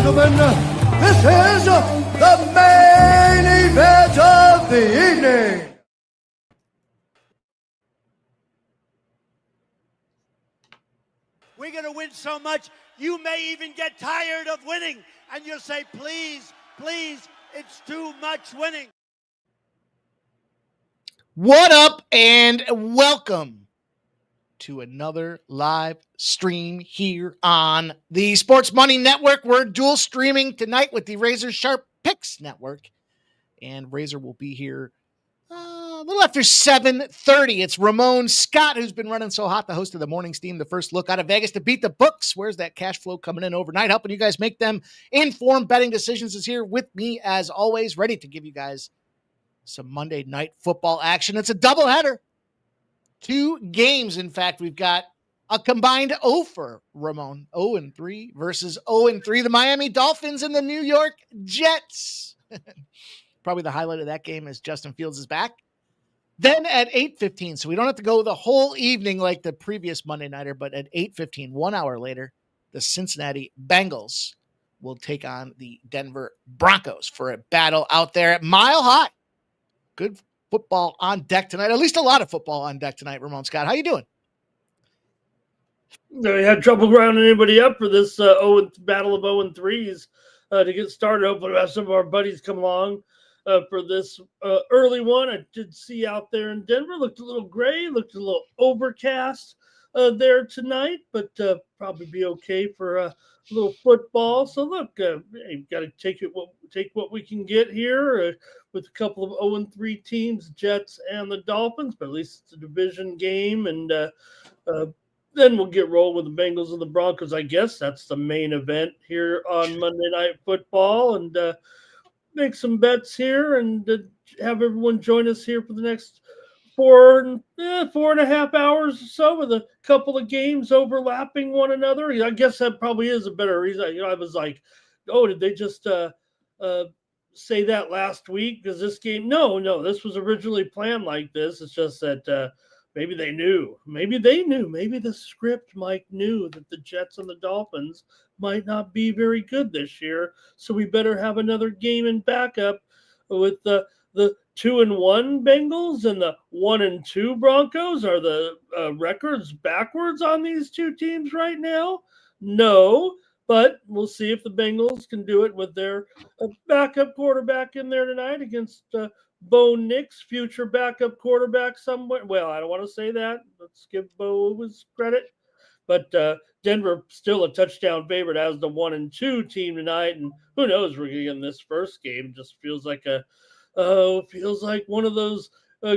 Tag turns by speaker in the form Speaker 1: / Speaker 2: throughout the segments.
Speaker 1: gentlemen, this is the main event of the evening.
Speaker 2: We're going to win so much, you may even get tired of winning. And you'll say, please, please, it's too much winning.
Speaker 3: What up, and welcome to another live stream here on the Sports Money Network. We're dual streaming tonight with the Razor Sharp Picks Network. And Razor will be here a little after 7:30. It's Ramon Scott, who's been running so hot, the host of the Morning Steam, the first look out of Vegas to beat the books. Where's that cash flow coming in overnight? Helping you guys make them informed betting decisions is here with me, as always, ready to give you guys some Monday night football action. It's a doubleheader. 2 games, in fact. We've got a combined 0 for Ramon. 0-3 versus 0-3. The Miami Dolphins and the New York Jets. Probably the highlight of that game is Justin Fields is back. Then at 8:15, so we don't have to go the whole evening like the previous Monday nighter, but at 8:15, 1 hour later, the Cincinnati Bengals will take on the Denver Broncos for a battle out there at Mile High. Good football on deck tonight. At least a lot of football on deck tonight, Ramon Scott. How you doing?
Speaker 4: We had trouble rounding anybody up for this battle of 0-3s to get started. Hopefully we'll have some of our buddies come along for this early one. I did see out there in Denver, looked a little gray, looked a little overcast there tonight, but probably be okay for a little football. So look, you've got to take what we can get here with a couple of 0-3 teams, Jets and the Dolphins, but at least it's a division game, and then we'll get rolling with the Bengals and the Broncos. I guess that's the main event here on Monday Night Football, and make some bets here and have everyone join us here for the next 4.5 hours or so, with a couple of games overlapping one another. I guess that probably is a better reason. I was like, oh, did they just say that last week? Because this game, no, this was originally planned like this. It's just that maybe they knew. Maybe the script, Mike, knew that the Jets and the Dolphins might not be very good this year. So we better have another game in backup with the 2-1 Bengals and the 1-2 Broncos. Are the records backwards on these two teams right now? No, but we'll see if the Bengals can do it with their backup quarterback in there tonight against Bo Nix, future backup quarterback somewhere. Well, I don't want to say that. Let's give Bo his credit. But Denver still a touchdown favorite as the 1-2 team tonight. And who knows, we're getting in this first game. Just feels like one of those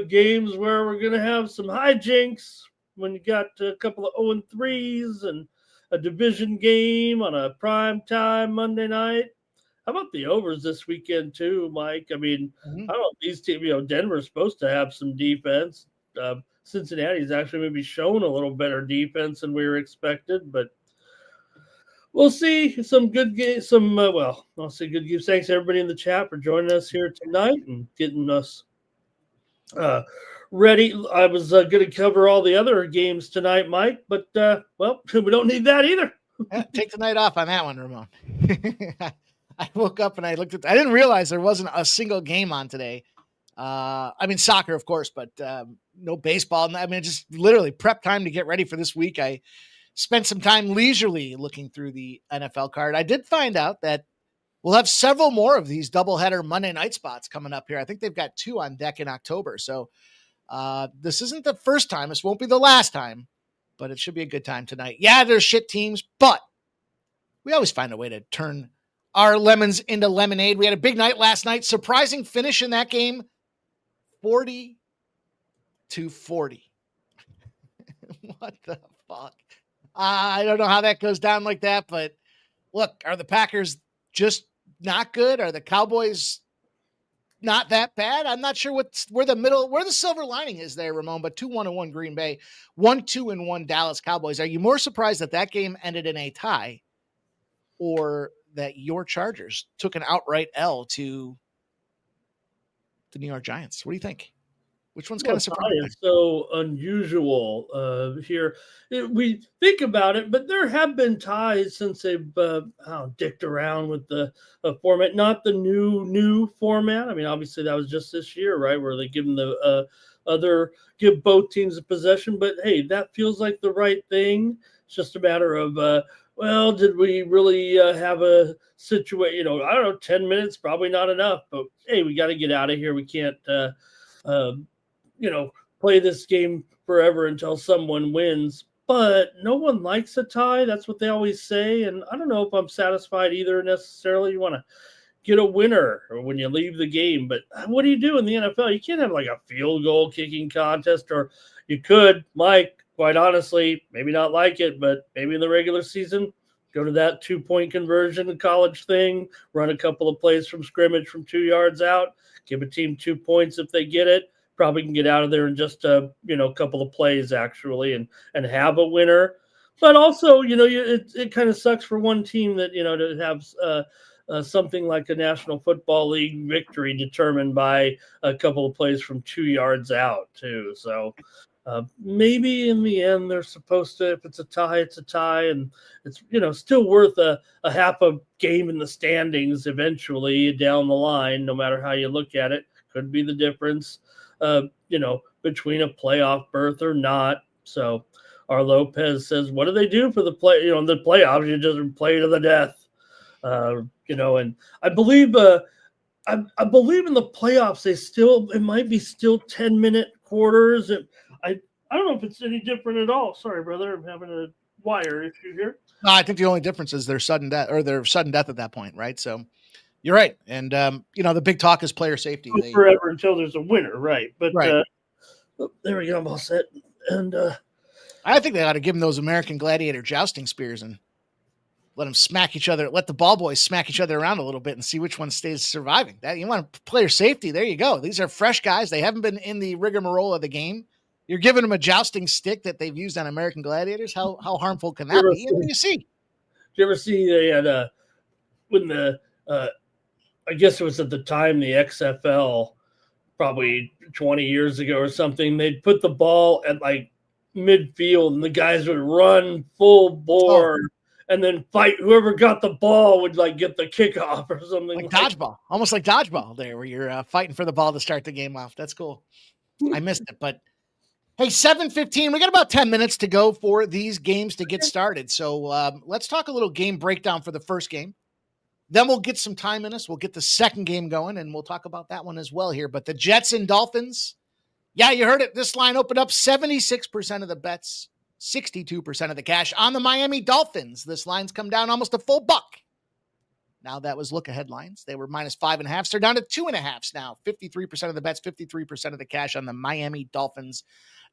Speaker 4: games where we're going to have some hijinks when you got a couple of 0-3s and a division game on a prime time Monday night. How about the overs this weekend too, Mike? I mean, I don't know if these teams, Denver's supposed to have some defense. Cincinnati's actually maybe shown a little better defense than we were expected, but we'll see. Some good games. I'll say good games. Thanks everybody in the chat for joining us here tonight and getting us ready. I was going to cover all the other games tonight, Mike, but we don't need that either.
Speaker 3: Take the night off on that one, Ramon. I woke up and I looked I didn't realize there wasn't a single game on today. I mean, soccer, of course, but no baseball. I mean, just literally prep time to get ready for this week. I spent some time leisurely looking through the NFL card. I did find out that we'll have several more of these doubleheader Monday night spots coming up here. I think they've got 2 on deck in October. So this isn't the first time. This won't be the last time, but it should be a good time tonight. Yeah, there's shit teams, but we always find a way to turn our lemons into lemonade. We had a big night last night. Surprising finish in that game. 40-40. What the fuck? I don't know how that goes down like that, but look, are the Packers just not good? Are the Cowboys not that bad? I'm not sure where the silver lining is there, Ramon, but 2-1-1 Green Bay, 1-2-1 Dallas Cowboys. Are you more surprised that that game ended in a tie, or that your Chargers took an outright L to the New York Giants? What do you think? which one's kind
Speaker 4: Well,
Speaker 3: of
Speaker 4: tie
Speaker 3: surprising.
Speaker 4: is so unusual here. We think about it, but there have been ties since they've dicked around with the format, not the new format. I mean, obviously that was just this year, right, where they give them the give both teams a possession. But hey, that feels like the right thing. It's just a matter of well, did we really have a situation? I don't know, 10 minutes probably not enough. But hey, we got to get out of here. We can't. Uh, play this game forever until someone wins. But no one likes a tie. That's what they always say. And I don't know if I'm satisfied either necessarily. You want to get a winner when you leave the game. But what do you do in the NFL? You can't have like a field goal kicking contest, or you could, Mike, quite honestly, maybe not like it, but maybe in the regular season, go to that 2-point conversion college thing, run a couple of plays from scrimmage from 2 yards out, give a team 2 points if they get it. Probably can get out of there in just a couple of plays actually, and have a winner. But also, it kind of sucks for one team that to have something like a National Football League victory determined by a couple of plays from 2 yards out too. So maybe in the end they're supposed to. If it's a tie, it's a tie, and it's still worth a half a game in the standings eventually down the line. No matter how you look at it, could be the difference. Between a playoff berth or not. So our Lopez says, what do they do for the the playoffs? You just play to the death. And I believe I believe in the playoffs it might be still 10-minute quarters. I don't know if it's any different at all. Sorry, brother, I'm having a wire issue here.
Speaker 3: No, I think the only difference is their sudden death at that point, right? So you're right. And the big talk is player safety.
Speaker 4: Forever until there's a winner, right? But
Speaker 3: right.
Speaker 4: There we go, I'm all set. And
Speaker 3: I think they ought to give them those American Gladiator jousting spears and let them smack each other. Let the ball boys smack each other around a little bit and see which one stays surviving. That you want player safety. There you go. These are fresh guys. They haven't been in the rigmarole of the game. You're giving them a jousting stick that they've used on American Gladiators. How harmful can that be? And what do you see?
Speaker 4: Did you ever see they had when the I guess it was at the time the XFL, probably 20 years ago or something, they'd put the ball at like midfield and the guys would run full bore and then fight. Whoever got the ball would like get the kickoff or something.
Speaker 3: Like dodgeball, almost like dodgeball there where you're fighting for the ball to start the game off. That's cool. I missed it, but hey, 7:15. We got about 10 minutes to go for these games to get started. So let's talk a little game breakdown for the first game. Then we'll get some time in us. We'll get the second game going, and we'll talk about that one as well here. But the Jets and Dolphins, yeah, you heard it. This line opened up 76% of the bets, 62% of the cash on the Miami Dolphins. This line's come down almost a full buck. Now that was look-ahead lines. They were minus 5.5. They're down to 2.5 now. 53% of the bets, 53% of the cash on the Miami Dolphins,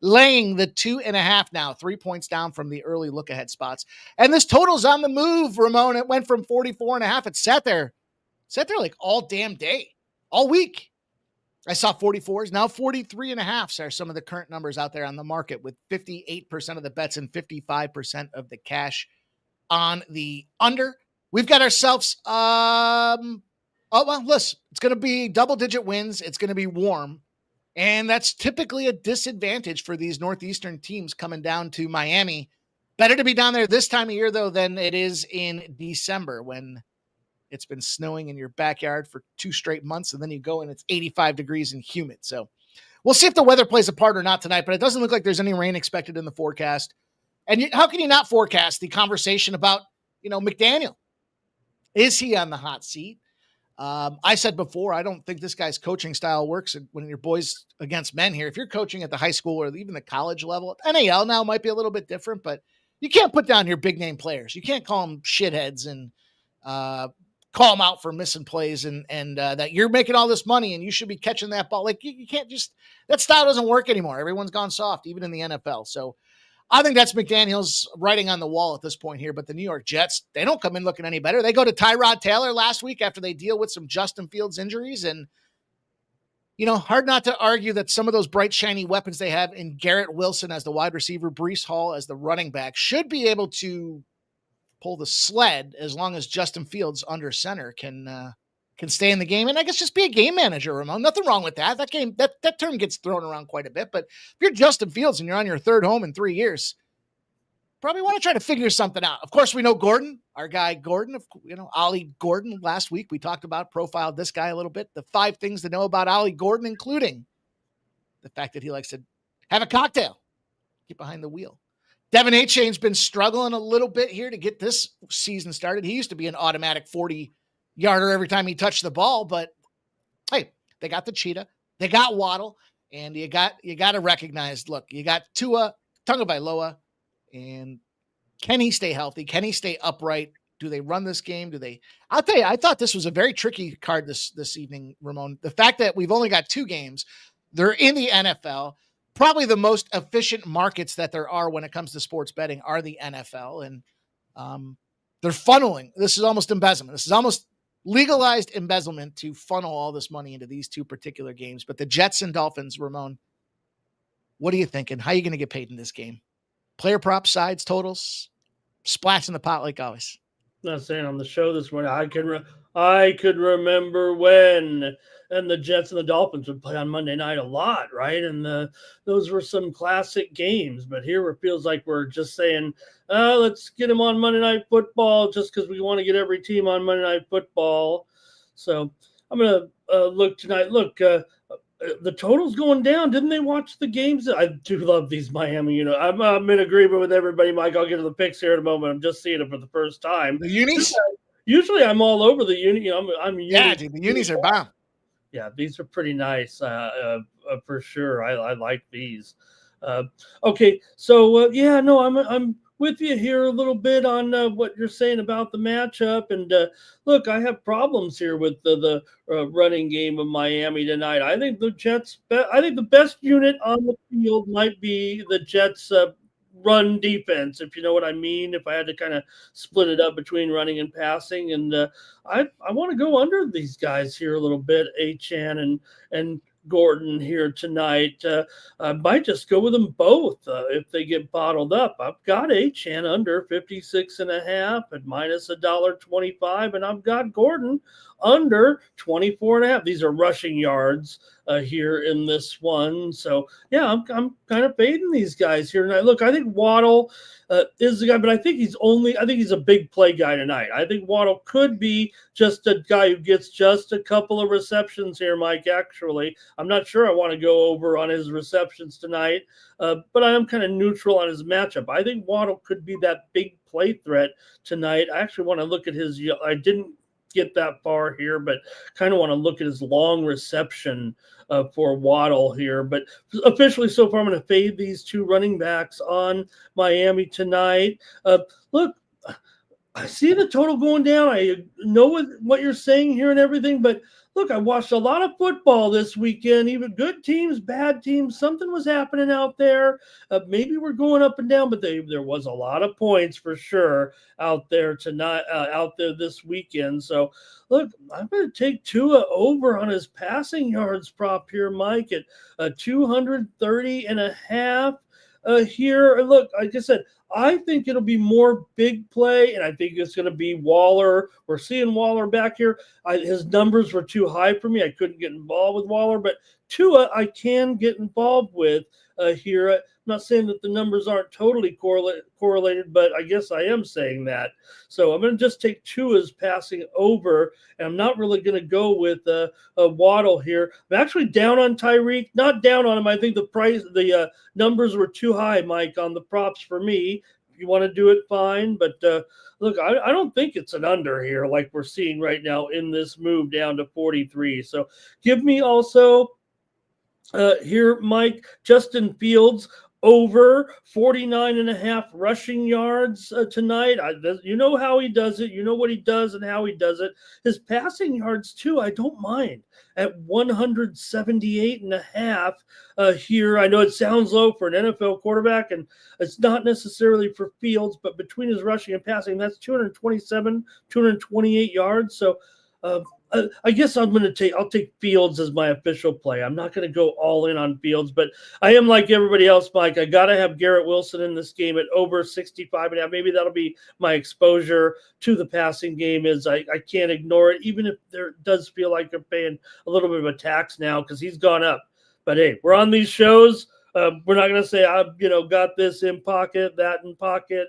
Speaker 3: laying the 2.5 now, 3 points down from the early look-ahead spots. And this total's on the move, Ramon. It went from 44.5. It sat there like all damn day, all week. I saw 44s. Now 43.5 are some of the current numbers out there on the market, with 58% of the bets and 55% of the cash on the under. We've got ourselves, listen, it's going to be double-digit wins. It's going to be warm. And that's typically a disadvantage for these Northeastern teams coming down to Miami. Better to be down there this time of year, though, than it is in December when it's been snowing in your backyard for 2 straight months, and then you go and it's 85 degrees and humid. So we'll see if the weather plays a part or not tonight, but it doesn't look like there's any rain expected in the forecast. And how can you not forecast the conversation about, McDaniel? Is he on the hot seat? I said before, I don't think this guy's coaching style works when you're boys against men here. If you're coaching at the high school or even the college level, NAL now might be a little bit different, but you can't put down your big name players. You can't call them shitheads and call them out for missing plays and that you're making all this money and you should be catching that ball. Like you can't just, that style doesn't work anymore. Everyone's gone soft, even in the NFL. So I think that's McDaniel's writing on the wall at this point here. But the New York Jets, they don't come in looking any better. They go to Tyrod Taylor last week after they deal with some Justin Fields injuries. And, hard not to argue that some of those bright, shiny weapons they have in Garrett Wilson as the wide receiver, Breece Hall as the running back, should be able to pull the sled as long as Justin Fields under center can can stay in the game, and I guess just be a game manager, Ramon. Nothing wrong with that. That term gets thrown around quite a bit, but if you're Justin Fields and you're on your third home in 3 years, probably want to try to figure something out. Of course, we know Gordon, our guy Gordon, Ollie Gordon. Last week we talked about, profiled this guy a little bit. The 5 things to know about Ollie Gordon, including the fact that he likes to have a cocktail, get behind the wheel. Devin Achane's been struggling a little bit here to get this season started. He used to be an automatic 40-yarder every time he touched the ball, but hey, they got the cheetah, they got Waddle, and you got to recognize, look, you got Tua Tagovailoa, and can he stay healthy? Can he stay upright? Do they run this game? I'll tell you, I thought this was a very tricky card this evening, Ramon. The fact that we've only got 2 games, they're in the NFL. Probably the most efficient markets that there are when it comes to sports betting are the NFL, and they're funneling. This is almost embezzlement. This is almost legalized embezzlement to funnel all this money into these 2 particular games. But the Jets and Dolphins, Ramon, what are you thinking? How are you going to get paid in this game? Player props, sides, totals, splash in the pot like always.
Speaker 4: Not saying on the show this morning, I could remember when, and the Jets and the Dolphins would play on Monday night a lot, right? And those were some classic games. But here it feels like we're just saying, let's get them on Monday Night Football just because we want to get every team on Monday Night Football. So I'm going to look tonight. Look, the total's going down. Didn't they watch the games? I do love these Miami. I'm in agreement with everybody, Mike. I'll get to the picks here in a moment. I'm just seeing it for the first time.
Speaker 3: The unis?
Speaker 4: Usually I'm all over the uni. I'm
Speaker 3: yeah, dude, the unis are bomb.
Speaker 4: Yeah, these are pretty nice for sure. I like these. Okay, so I'm with you here a little bit on what you're saying about the matchup. And look, I have problems here with the running game of Miami tonight. I think the Jets. I think the best unit on the field might be the Jets' run defense, if you know what I mean. If I had to kind of split it up between running and passing, and I want to go under these guys here a little bit, Achane and Gordon here tonight. I might just go with them both if they get bottled up. I've got Achane under 56.5 at minus $1.25, and I've got Gordon under 24.5. These are rushing yards here in this one. So yeah, I'm kind of fading these guys here tonight. Look, I think Waddle is the guy, but I think he's a big play guy tonight. I think Waddle could be just a guy who gets just a couple of receptions here, Mike. Actually, I'm not sure I want to go over on his receptions tonight, but I am kind of neutral on his matchup. I think Waddle could be that big play threat tonight. I actually want to look at his. I didn't get that far here, but kind of want to look at his long reception for Waddle here. But officially so far, I'm going to fade these 2 running backs on Miami tonight. Look, I see the total going down. I know what you're saying here and everything, but look, I watched a lot of football this weekend, even good teams, bad teams. Something was happening out there. Maybe we're going up and down, but there was a lot of points for sure out there tonight, out there this weekend. So, look, I'm going to take Tua over on his passing yards prop here, Mike, at 230.5 here. Look, like I said, I think it'll be more big play, and I think it's going to be Waller. We're seeing Waller back here. His numbers were too high for me. I couldn't get involved with Waller, but Tua I can get involved with here. I'm not saying that the numbers aren't totally correlated, but I guess I am saying that. So I'm going to just take Tua's passing over, and I'm not really going to go with a Waddle here. I'm actually down on Tyreek, not down on him. I think the numbers were too high, Mike, on the props for me. If you want to do it, fine. But look, I don't think it's an under here like we're seeing right now in this move down to 43. So give me also here, Mike, Justin Fields over 49.5 rushing yards tonight. You know how he does it. You know what he does and how he does it. His passing yards, too, I don't mind at 178.5 here. I know it sounds low for an NFL quarterback, and it's not necessarily for Fields, but between his rushing and passing, that's 227, 228 yards. So I guess I'll take Fields as my official play. I'm not going to go all in on Fields, but I am like everybody else, Mike. I got to have Garrett Wilson in this game at over 65.5. Maybe that'll be my exposure to the passing game. I can't ignore it, even if there does feel like they're paying a little bit of a tax now because he's gone up. But hey, we're on these shows. We're not going to say I've got this in pocket, that in pocket.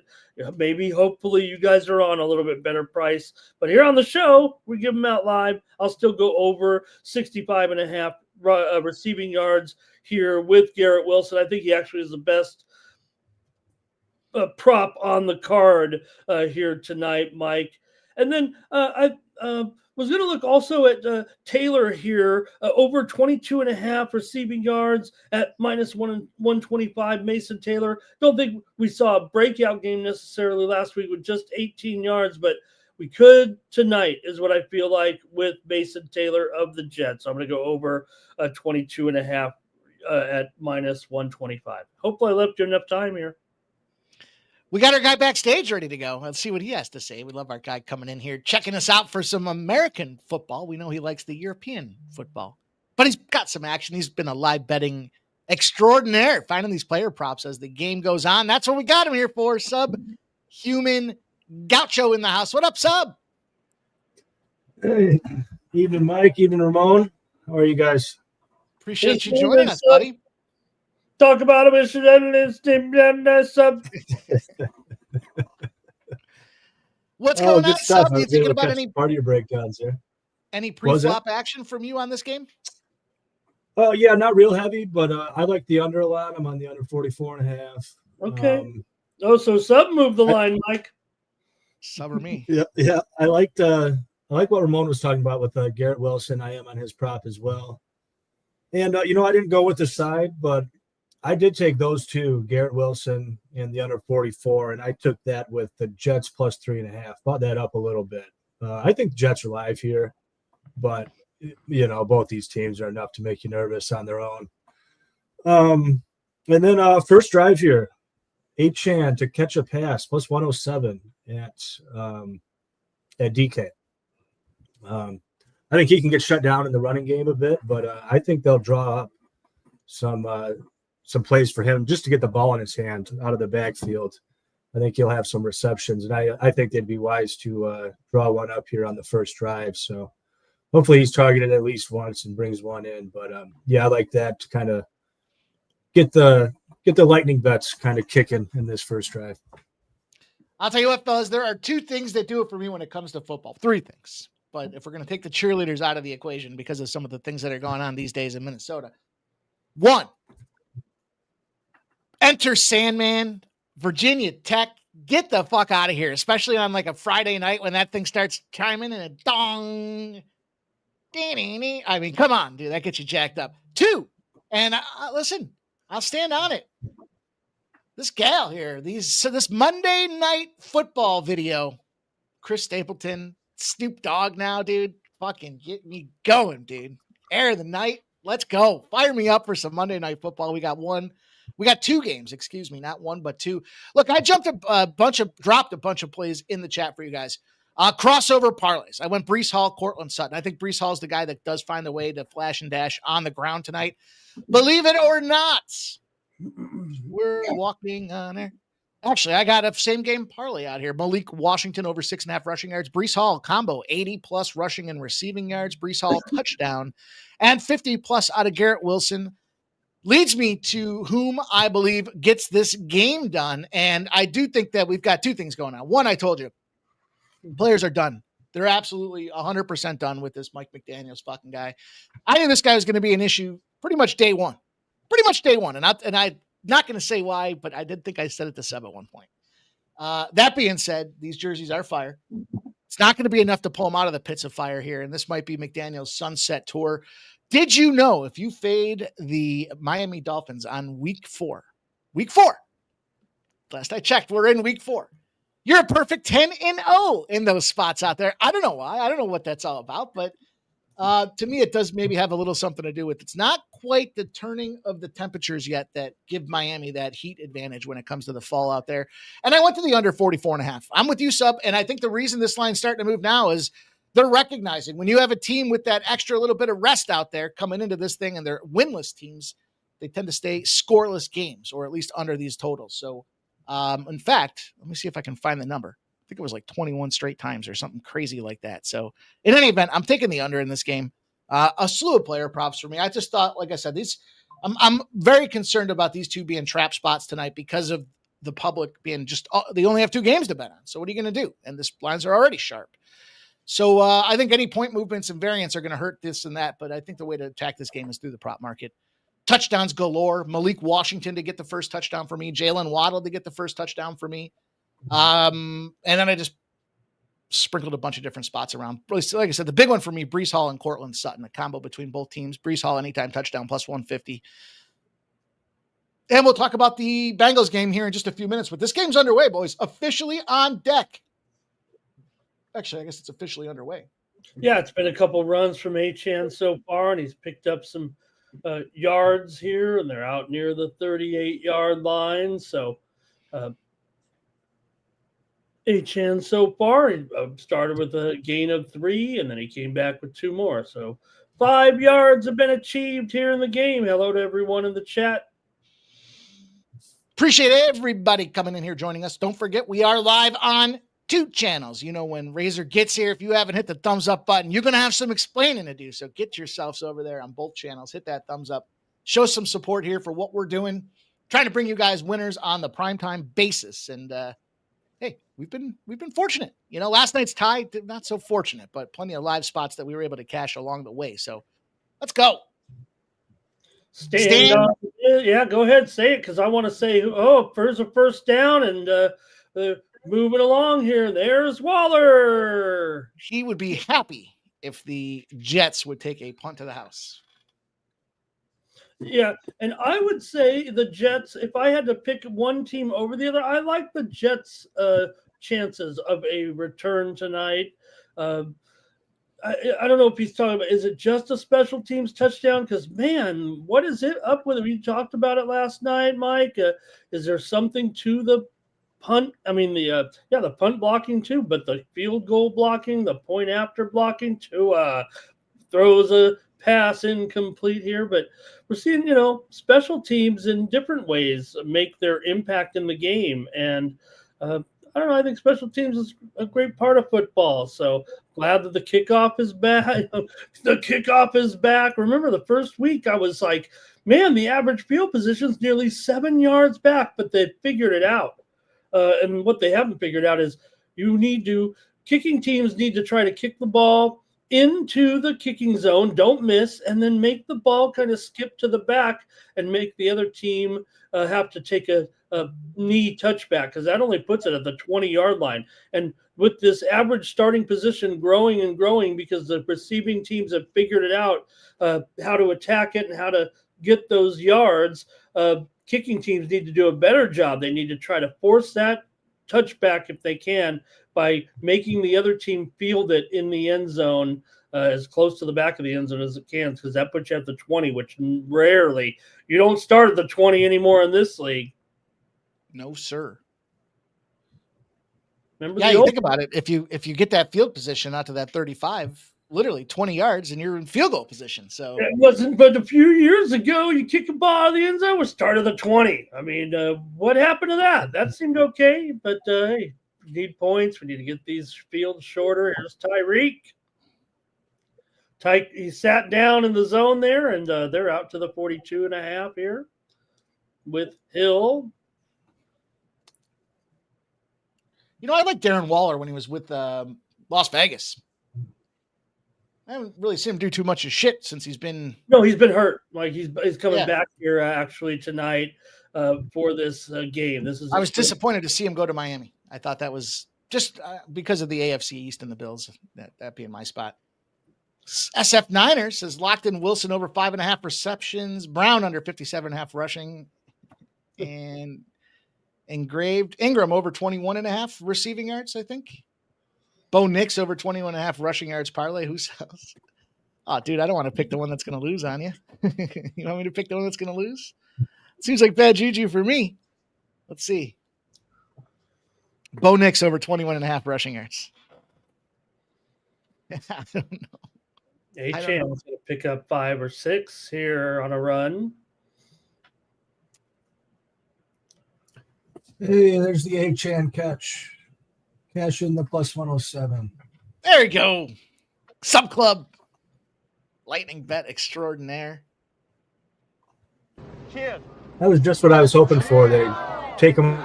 Speaker 4: Maybe, hopefully, you guys are on a little bit better price. But here on the show, we give them out live. I'll still go over 65.5 receiving yards here with Garrett Wilson. I think he actually is the best prop on the card here tonight, Mike. And then I was going to look also at Taylor here, over 22.5 receiving yards at minus 125. Mason Taylor. Don't think we saw a breakout game necessarily last week with just 18 yards, but we could tonight is what I feel like with Mason Taylor of the Jets. So I'm going to go over 22.5 at minus 125. Hopefully I left you enough time here.
Speaker 3: We got our guy backstage ready to go. Let's see what he has to say. We love our guy coming in here, checking us out for some American football. We know he likes the European football, but he's got some action. He's been a live betting extraordinaire, finding these player props as the game goes on. That's what we got him here for. Subhuman Gaucho in the house. What up, Sub?
Speaker 5: Hey, evening, Mike. Evening, Ramon. How are you guys?
Speaker 3: Appreciate you joining us, buddy.
Speaker 4: Talk about him.
Speaker 3: What's going on, Sub?
Speaker 5: Are
Speaker 3: you thinking about any
Speaker 5: part of your breakdowns there?
Speaker 3: Any pre-flop action from you on this game?
Speaker 5: Oh, yeah, not real heavy, but I like the under a lot. I'm on the under 44.5.
Speaker 4: Okay. So Sub moved the line, Mike.
Speaker 3: Sub or me?
Speaker 5: Yeah. I like what Ramon was talking about with Garrett Wilson. I am on his prop as well. And I didn't go with the side, but I did take those two, Garrett Wilson and the under 44, and I took that with the Jets plus 3.5. Bought that up a little bit. I think the Jets are live here, but both these teams are enough to make you nervous on their own. And then first drive here, Achane to catch a pass plus 107 at DK. I think he can get shut down in the running game a bit, but I think they'll draw up some plays for him just to get the ball in his hand out of the backfield. I think he'll have some receptions, and I think they'd be wise to draw one up here on the first drive. So hopefully he's targeted at least once and brings one in. But I like that to kind of get the lightning bets kind of kicking in this first drive.
Speaker 3: I'll tell you what, fellas, there are two things that do it for me when it comes to football. Three things. But if we're going to take the cheerleaders out of the equation because of some of the things that are going on these days in Minnesota. One, enter Sandman, Virginia Tech. Get the fuck out of here, especially on like a Friday night when that thing starts chiming and a dong. I mean, come on, dude. That gets you jacked up. Two, and listen, I'll stand on it. This gal here, this Monday Night Football video, Chris Stapleton, Snoop Dogg now, dude. Fucking get me going, dude. Air of the night. Let's go. Fire me up for some Monday Night Football. We got two games, excuse me, not one, but two. Look, I dropped a bunch of plays in the chat for you guys. Crossover parlays. I went Breece Hall, Cortland Sutton. I think Breece Hall is the guy that does find a way to flash and dash on the ground tonight. Believe it or not, we're walking on air. Actually, I got a same game parlay out here. Malik Washington over 6.5 rushing yards. Breece Hall combo 80 plus rushing and receiving yards. Breece Hall touchdown and 50 plus out of Garrett Wilson. Leads me to whom I believe gets this game done. And I do think that we've got two things going on. One, I told you, players are done. They're absolutely 100% done with this Mike McDaniels fucking guy. I knew this guy was going to be an issue pretty much day one. And I'm not going to say why, but I did think I said it to Seb at one point. That being said, these jerseys are fire. It's not going to be enough to pull them out of the pits of fire here. And this might be McDaniels' sunset tour. Did you know if you fade the Miami Dolphins on week four, last I checked, we're in week 4. You're a perfect 10-0 in those spots out there. I don't know why. I don't know what that's all about, but to me, it does maybe have a little something to do with it's not quite the turning of the temperatures yet that give Miami that heat advantage when it comes to the fall out there. And I went to the under 44.5. I'm with you, Sub. And I think the reason this line's starting to move now is they're recognizing when you have a team with that extra little bit of rest out there coming into this thing, and they're winless teams, they tend to stay scoreless games, or at least under these totals. So, in fact, let me see if I can find the number. I think it was like 21 straight times or something crazy like that. So in any event, I'm taking the under in this game. A slew of player props for me. I just thought, like I said, I'm very concerned about these two being trap spots tonight because of the public being they only have 2 games to bet on. So what are you going to do? And the lines are already sharp. So I think any point movements and variants are going to hurt this and that. But I think the way to attack this game is through the prop market. Touchdowns galore. Malik Washington to get the first touchdown for me. Jalen Waddle to get the first touchdown for me. And then I just sprinkled a bunch of different spots around. Like I said, the big one for me, Breece Hall and Cortland Sutton, a combo between both teams. Breece Hall anytime touchdown plus 150. And we'll talk about the Bengals game here in just a few minutes, but this game's underway, boys. Officially on deck. Actually, I guess it's officially underway.
Speaker 4: Yeah, it's been a couple runs from Achane so far, and he's picked up some yards here, and they're out near the 38-yard line. So Achane so far, he started with a gain of 3, and then he came back with 2 more. So 5 yards have been achieved here in the game. Hello to everyone in the chat.
Speaker 3: Appreciate everybody coming in here joining us. Don't forget, we are live on 2 channels. You know, when Razor gets here, if you haven't hit the thumbs up button, you're going to have some explaining to do. So get yourselves over there on both channels. Hit that thumbs up. Show some support here for what we're doing. Trying to bring you guys winners on the primetime basis. And hey, we've been fortunate. You know, last night's tie, not so fortunate, but plenty of live spots that we were able to cash along the way. So let's go.
Speaker 4: Stan. Yeah, go ahead, say it, because I want to say, there's a first down, and moving along here. There's Waller.
Speaker 3: He would be happy if the Jets would take a punt to the house.
Speaker 4: Yeah, and I would say the Jets, if I had to pick one team over the other, I like the Jets' chances of a return tonight. I don't know if he's talking about, is it just a special teams touchdown? Because, man, what is it up with it? We talked about it last night, Mike. Is there something to the punt? I mean, the punt blocking too, but the field goal blocking, the point after blocking too, throws a pass incomplete here. But we're seeing, special teams in different ways make their impact in the game. And I don't know. I think special teams is a great part of football. So glad that the kickoff is back. The kickoff is back. Remember the first week I was like, man, the average field position is nearly 7 yards back, but they figured it out. And what they haven't figured out is kicking teams need to try to kick the ball into the kicking zone, don't miss, and then make the ball kind of skip to the back and make the other team have to take a knee touchback, because that only puts it at the 20-yard line. And with this average starting position growing and growing because the receiving teams have figured it out, how to attack it and how to get those yards, kicking teams need to do a better job. They need to try to force that touchback if they can by making the other team field it in the end zone as close to the back of the end zone as it can, because that puts you at the 20, which rarely, you don't start at the 20 anymore in this league.
Speaker 3: No, sir.
Speaker 4: Remember
Speaker 3: you think about it. If you get that field position out to that 35, literally 20 yards, and you're in field goal position. So
Speaker 4: it wasn't, but a few years ago, you kick a ball out of the end zone, we started the 20. I mean, what happened to that? That seemed okay, but hey, we need points. We need to get these fields shorter. Here's Tyreek. He sat down in the zone there, and they're out to the 42.5 here with Hill.
Speaker 3: I like Darren Waller when he was with Las Vegas. I haven't really seen him do too much of shit since he's been.
Speaker 4: No, he's been hurt. Like he's coming back here actually tonight for this game.
Speaker 3: I was disappointed to see him go to Miami. I thought that was just because of the AFC East and the Bills. That being my spot. SF Niners has locked in Wilson over 5.5 receptions, Brown under 57.5 rushing, and engraved Ingram over 21.5 receiving yards, I think. Bo Nix over 21.5 rushing yards parlay. Who sells? Oh, dude, I don't want to pick the one that's going to lose on you. You want me to pick the one that's going to lose? Seems like bad juju for me. Let's see. Bo Nix over 21.5 rushing yards. I don't know.
Speaker 4: A-Chan's going to pick up 5 or 6 here on a run.
Speaker 5: Hey, there's the A-Chan catch. Cash in the plus 107.
Speaker 3: There you go. Sub Club. Lightning bet extraordinaire.
Speaker 2: Cheers.
Speaker 5: That was just what I was hoping for. They take them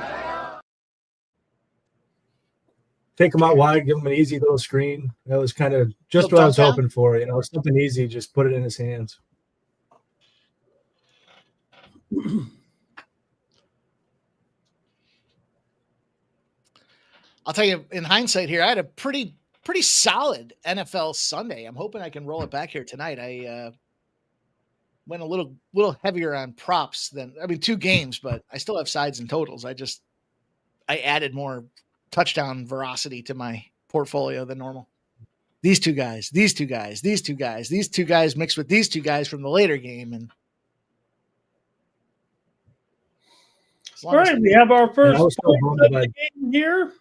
Speaker 5: out wide, give him an easy little screen. That was kind of just what I was hoping for. Something easy, just put it in his hands.
Speaker 3: I'll tell you, in hindsight here, I had a pretty solid NFL Sunday. I'm hoping I can roll it back here tonight. I went a little heavier on props than 2 games, but I still have sides and totals. I added more touchdown veracity to my portfolio than normal. These two guys mixed with these two guys from the later game. And
Speaker 4: all right, we have our first game here.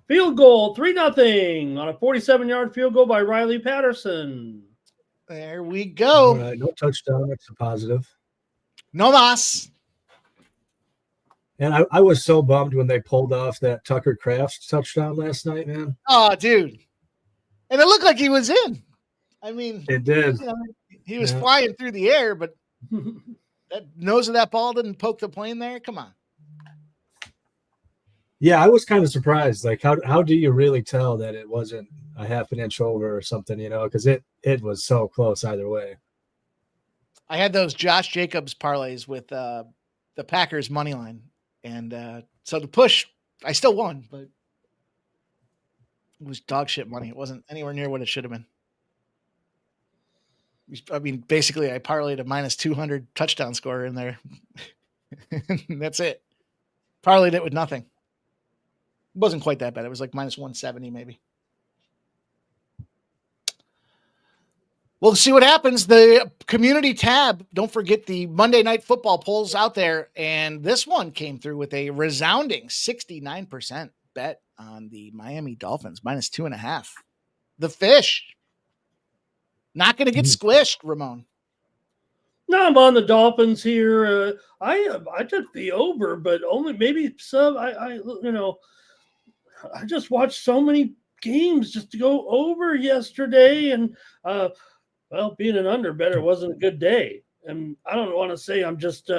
Speaker 4: Field goal, 3-0 on a 47-yard field goal by Riley Patterson.
Speaker 3: There we go.
Speaker 5: All right, no touchdown. That's a positive.
Speaker 3: No mas.
Speaker 5: And I was so bummed when they pulled off that Tucker Crafts touchdown last night, man.
Speaker 3: Oh, dude. And it looked like he was in.
Speaker 5: It did.
Speaker 3: He was flying through the air, but that nose of that ball didn't poke the plane there. Come on.
Speaker 5: Yeah, I was kind of surprised. Like, how do you really tell that it wasn't a half an inch over or something, because it was so close either way.
Speaker 3: I had those Josh Jacobs parlays with the Packers money line. And so the push, I still won, but it was dog shit money. It wasn't anywhere near what it should have been. Basically, I parlayed a minus 200 touchdown score in there. That's it. Parlayed it with nothing. It wasn't quite that bad. It was like minus 170 maybe. We'll see what happens. The community tab, don't forget the Monday Night Football polls out there. And this one came through with a resounding 69% bet on the Miami Dolphins, minus 2.5. The fish. Not going to get squished, Ramon.
Speaker 4: No, I'm on the Dolphins here. I took the over, but only maybe sub. I just watched so many games just to go over yesterday, and being an under better wasn't a good day. And I don't want to say I'm just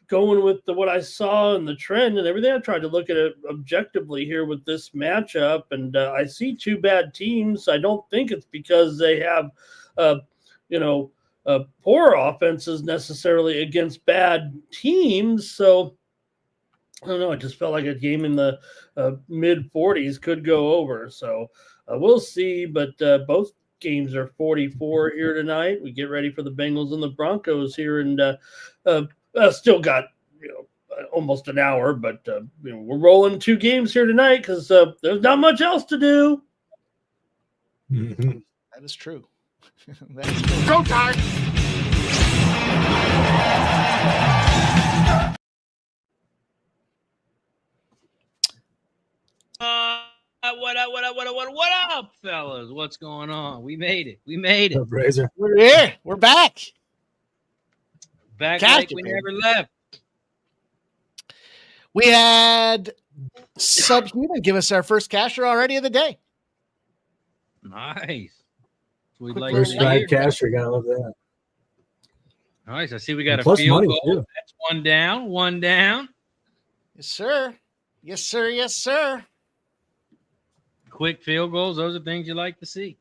Speaker 4: going with what I saw and the trend and everything. I tried to look at it objectively here with this matchup, and I see 2 bad teams. I don't think it's because they have, poor offenses necessarily against bad teams. So I don't know. I just felt like a game in the mid 40s could go over. So we'll see. But both games are 44 here tonight. We get ready for the Bengals and the Broncos here, and still got almost an hour, but we're rolling 2 games here tonight because there's not much else to do.
Speaker 5: Mm-hmm.
Speaker 3: That is true. That is true.
Speaker 1: Go time.
Speaker 6: What up, fellas? What's going on? We made it. What's up,
Speaker 5: Razor?
Speaker 3: We're here. We're back.
Speaker 6: Back like we never left.
Speaker 3: We had Subhuman give us our first casher already of the day.
Speaker 6: Nice.
Speaker 5: First drive casher, gotta love that.
Speaker 6: Nice. I see we got
Speaker 5: a field goal.
Speaker 6: Too. That's one down.
Speaker 3: Yes, sir. Yes, sir. Yes, sir.
Speaker 6: Quick field goals. Those are things you like to see.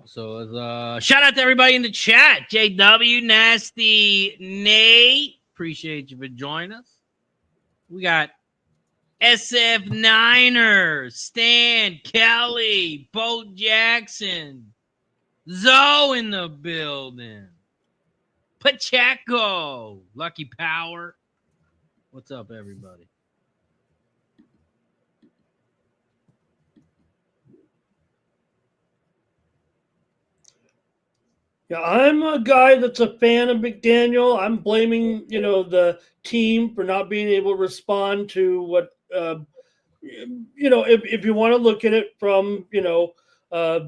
Speaker 6: So shout out to everybody in the chat. JW, Nasty, Nate. Appreciate you for joining us. We got SF Niners, Stan, Kelly, Bo Jackson, Zoe in the building, Pacheco, Lucky Power. What's up, everybody?
Speaker 4: Yeah, I'm a guy that's a fan of McDaniel. I'm blaming, the team for not being able to respond to what, if you want to look at it from, uh,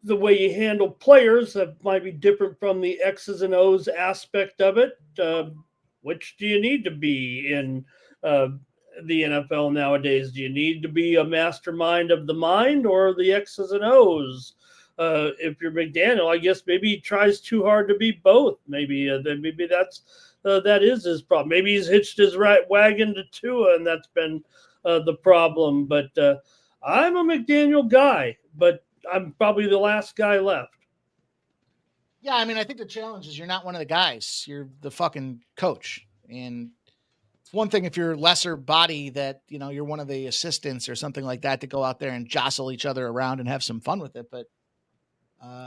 Speaker 4: the way you handle players, that might be different from the X's and O's aspect of it. Which do you need to be in uh, the NFL nowadays? Do you need to be a mastermind of the mind or the X's and O's? If you're McDaniel, I guess maybe he tries too hard to be both. Maybe that is his problem. Maybe he's hitched his right wagon to Tua, and that's been the problem. But I'm a McDaniel guy, but I'm probably the last guy left.
Speaker 3: Yeah, I mean, I think the challenge is you're not one of the guys. You're the fucking coach. And it's one thing if you're lesser body that, you're one of the assistants or something like that to go out there and jostle each other around and have some fun with it. But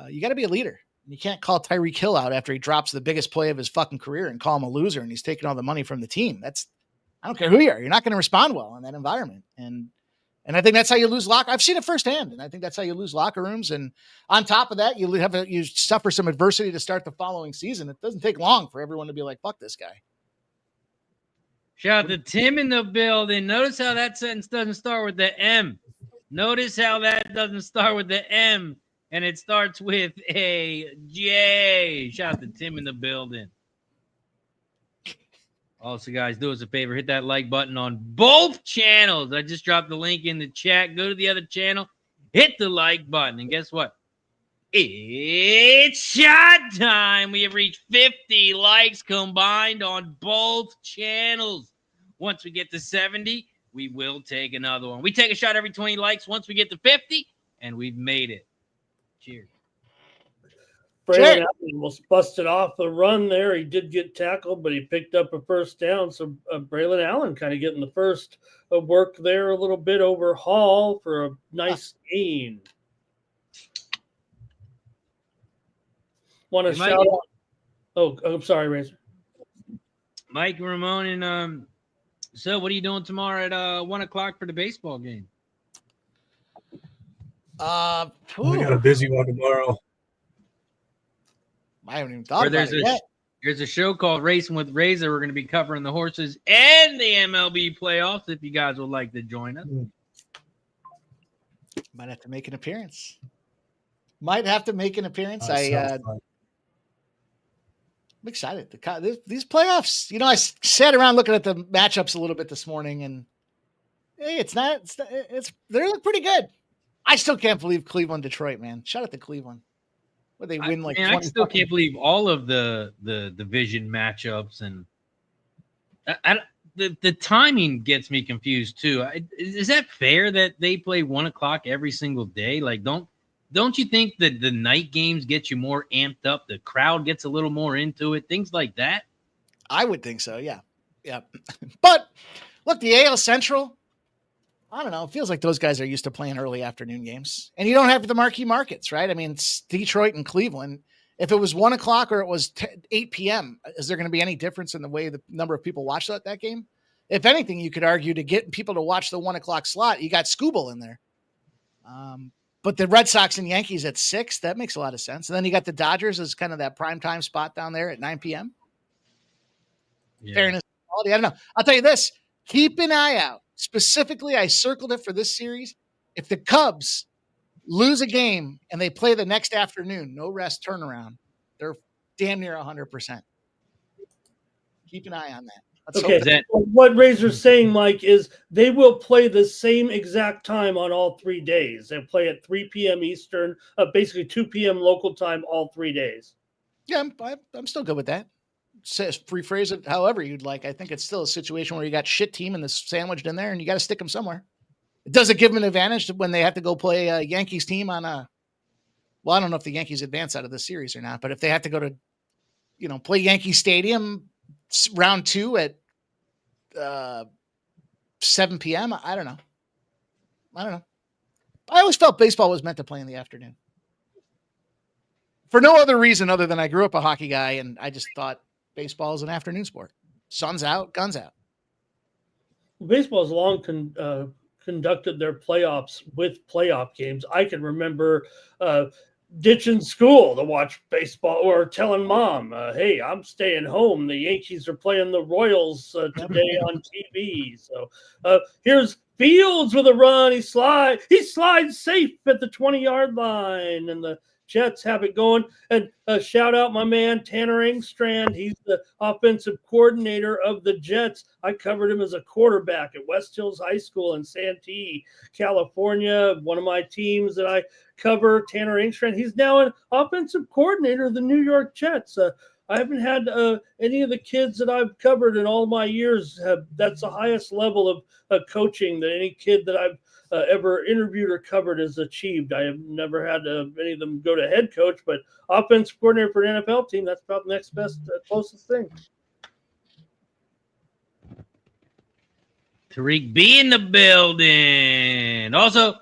Speaker 3: you got to be a leader. You can't call Tyreek Hill out after he drops the biggest play of his fucking career and call him a loser and he's taking all the money from the team. I don't care who you are. You're not going to respond well in that environment. And I think that's how you lose I've seen it firsthand. And I think that's how you lose locker rooms. And on top of that, you suffer some adversity to start the following season. It doesn't take long for everyone to be like, fuck this guy.
Speaker 6: Shout out to Tim in the building. Notice how that sentence doesn't start with the M. Notice how that doesn't start with the M. And it starts with a J. Shout out to Tim in the building. Also, guys, do us a favor. Hit that like button on both channels. I just dropped the link in the chat. Go to the other channel. Hit the like button. And guess what? It's shot time. We have reached 50 likes combined on both channels. Once we get to 70, we will take another one. We take a shot every 20 likes once we get to 50, and we've made it. Cheers.
Speaker 4: Braylon Allen almost busted off the run there. He did get tackled, but he picked up a first down. So Braylon Allen kind of getting the first work there a little bit over Hall for a nice gain. Want to shout out? Oh, I'm sorry, Razor.
Speaker 6: Mike Ramon and so what are you doing tomorrow at 1:00 for the baseball game?
Speaker 5: We got a busy one tomorrow.
Speaker 3: I haven't even thought about it yet.
Speaker 6: There's a show called Racing with Razor. We're going to be covering the horses and the MLB playoffs if you guys would like to join us.
Speaker 3: Might have to make an appearance. I'm excited. These playoffs, I sat around looking at the matchups a little bit this morning, and hey, they look pretty good. I still can't believe Cleveland, Detroit, man. Shout out to Cleveland. Where they win
Speaker 6: I still can't believe all of the division matchups, and the timing gets me confused too. Is that fair that they play 1:00 every single day? Like, don't you think that the night games get you more amped up? The crowd gets a little more into it, things like that.
Speaker 3: I would think so. Yeah. But look, the AL Central, I don't know. It feels like those guys are used to playing early afternoon games, and you don't have the marquee markets, right? I mean, it's Detroit and Cleveland. If it was 1:00 or it was 8 p.m., is there going to be any difference in the way the number of people watch that game? If anything, you could argue to get people to watch the 1:00 slot, you got Scooble in there. But the Red Sox and Yankees at 6, that makes a lot of sense. And then you got the Dodgers as kind of that primetime spot down there at 9 p.m. Yeah. Fairness, quality. I don't know. I'll tell you this. Keep an eye out. Specifically, I circled it for this series. If the Cubs lose a game and they play the next afternoon, no rest turnaround, they're damn near 100%. Keep an eye on that.
Speaker 4: Okay. What Razor's saying, Mike, is they will play the same exact time on all 3 days. They'll play at 3 p.m. Eastern, basically 2 p.m. local time all 3 days.
Speaker 3: Yeah, I'm still good with that. Rephrase it however you'd like. I think it's still a situation where you got shit team and this sandwiched in there, and you got to stick them somewhere. Does it give them an advantage when they have to go play a Yankees team on a? Well, I don't know if the Yankees advance out of the series or not, but if they have to go to, play Yankee Stadium round 2 at 7 p.m. I don't know. I always felt baseball was meant to play in the afternoon. For no other reason other than I grew up a hockey guy, and I just thought baseball is an afternoon sport. Sun's out, guns out.
Speaker 4: Baseball has long conducted their playoffs with playoff games. I can remember ditching school to watch baseball or telling mom, hey, I'm staying home. The Yankees are playing the Royals today on TV. So here's Fields with a run. He slides safe at the 20-yard line, and the Jets have it going. And shout out my man, Tanner Engstrand. He's the offensive coordinator of the Jets. I covered him as a quarterback at West Hills High School in Santee, California. One of my teams that I cover, Tanner Engstrand. He's now an offensive coordinator of the New York Jets. I haven't had any of the kids that I've covered in all my years. That's the highest level of coaching that any kid that I've ever interviewed or covered has achieved. I have never had any of them go to head coach, but offensive coordinator for an NFL team, that's about the next best, closest thing.
Speaker 6: Tariq B in the building. Also,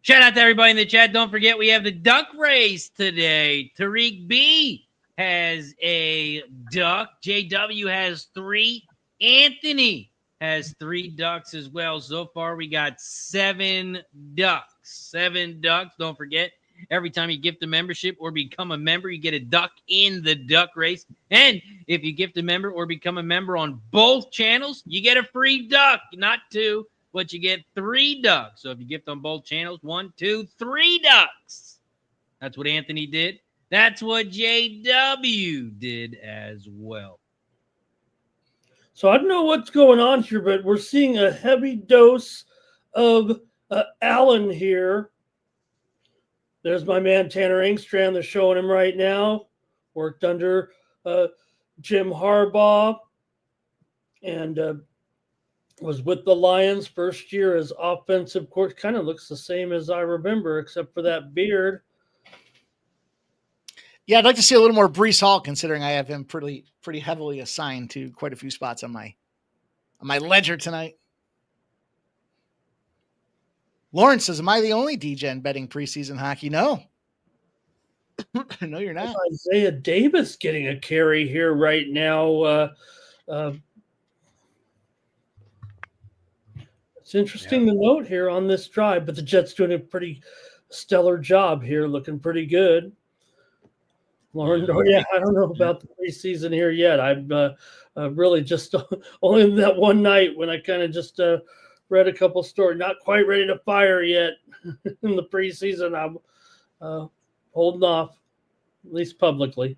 Speaker 6: shout out to everybody in the chat. Don't forget, we have the duck race today. Tariq B has a duck. JW has 3. Anthony has 3 ducks as well. So far, we got 7 ducks. 7 ducks. Don't forget, every time you gift a membership or become a member, you get a duck in the duck race. And if you gift a member or become a member on both channels, you get a free duck. Not 2, but you get 3 ducks. So if you gift on both channels, 1, 2, 3 ducks. That's what Anthony did. That's what JW did as well.
Speaker 4: So I don't know what's going on here, but we're seeing a heavy dose of Allen here. There's my man Tanner Engstrand. They're showing him right now. Worked under Jim Harbaugh and was with the Lions first year as offensive coordinator. Kind of looks the same as I remember, except for that beard.
Speaker 3: Yeah, I'd like to see a little more Breece Hall, considering I have him pretty heavily assigned to quite a few spots on my ledger tonight. Lawrence says, "Am I the only DGen betting preseason hockey?" No, no, you're not.
Speaker 4: Isaiah Davis getting a carry here right now. It's interesting to note here on this drive, but the Jets doing a pretty stellar job here, looking pretty good. Lauren, I don't know about the preseason here yet. I've really just only that one night when I kind of just read a couple stories. Not quite ready to fire yet in the preseason. I'm holding off, at least publicly.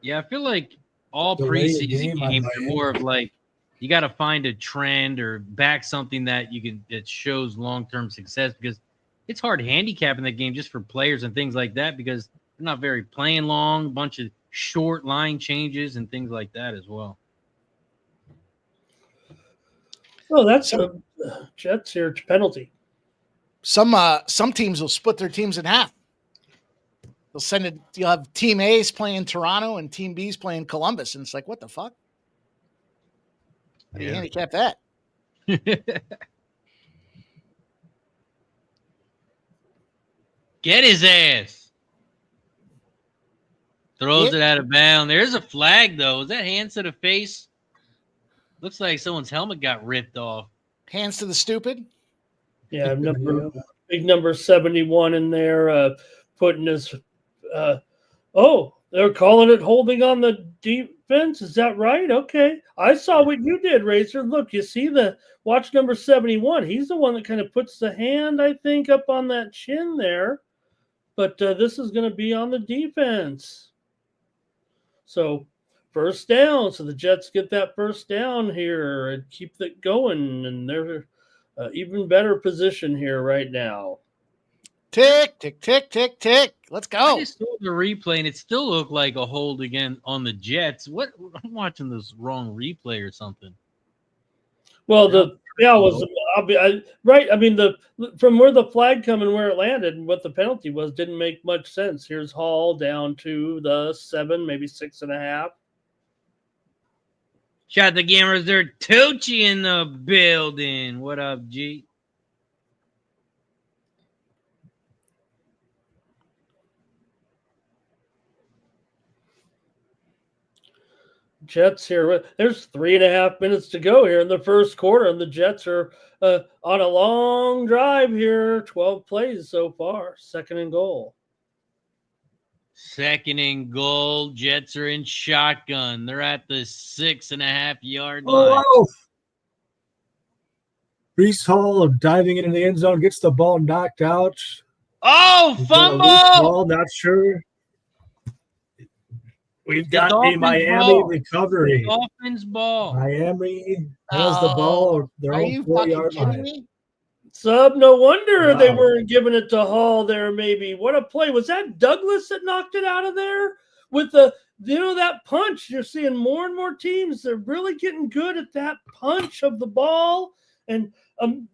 Speaker 6: Yeah, I feel like all preseason games are more of like you got to find a trend or back something that shows long-term success, because it's hard handicapping that game just for players and things like that, because they're not very playing long, a bunch of short line changes and things like that as well.
Speaker 4: Oh, that's a Jets here penalty.
Speaker 3: Some teams will split their teams in half. They'll send it. You'll have Team A's playing Toronto and Team B's playing Columbus, and it's like, what the fuck? How do you handicap that?
Speaker 6: Get his ass. Throws it out of bounds. There's a flag, though. Is that hands to the face? Looks like someone's helmet got ripped off.
Speaker 3: Hands to the stupid?
Speaker 4: Yeah, big number 71 in there, putting his they're calling it holding on the defense. Is that right? Okay. I saw what you did, Razor. Look, you see watch number 71. He's the one that kind of puts the hand, I think, up on that chin there. But this is going to be on the defense. So first down. So the Jets get that first down here and keep it going. And they're even better position here right now.
Speaker 3: Tick, tick, tick, tick, tick. Let's go.
Speaker 6: I just saw the replay, and it still looked like a hold again on the Jets. What? I'm watching this wrong replay or something.
Speaker 4: Well, right. I mean, from where the flag come and where it landed and what the penalty was didn't make much sense. Here's Hall down to the 7, maybe 6.5.
Speaker 6: Shout out the gamers. They're Tucci in the building. What up, G?
Speaker 4: Jets here. There's 3.5 minutes to go here in the first quarter, and the Jets are on a long drive here. 12 plays so far. 2nd and goal.
Speaker 6: 2nd and goal. Jets are in shotgun. They're at the 6.5-yard
Speaker 5: Oh,
Speaker 6: line.
Speaker 5: wow. Brees Hall diving into the end zone, gets the ball knocked out.
Speaker 6: Oh,
Speaker 5: He's got a loose
Speaker 6: fumble!
Speaker 5: ball, not sure. We've got a
Speaker 6: Dolphins
Speaker 5: Miami
Speaker 6: ball.
Speaker 5: recovery.
Speaker 6: Dolphins ball.
Speaker 5: Miami has the ball. Their
Speaker 3: Are
Speaker 5: own
Speaker 3: you fucking
Speaker 5: 4-yard
Speaker 3: kidding
Speaker 5: line.
Speaker 3: me?
Speaker 4: Sub, no wonder they
Speaker 5: Wow.
Speaker 4: weren't giving it to Hall there. Maybe what a play was that? Douglas that knocked it out of there with that punch. You're seeing more and more teams. They're really getting good at that punch of the ball, and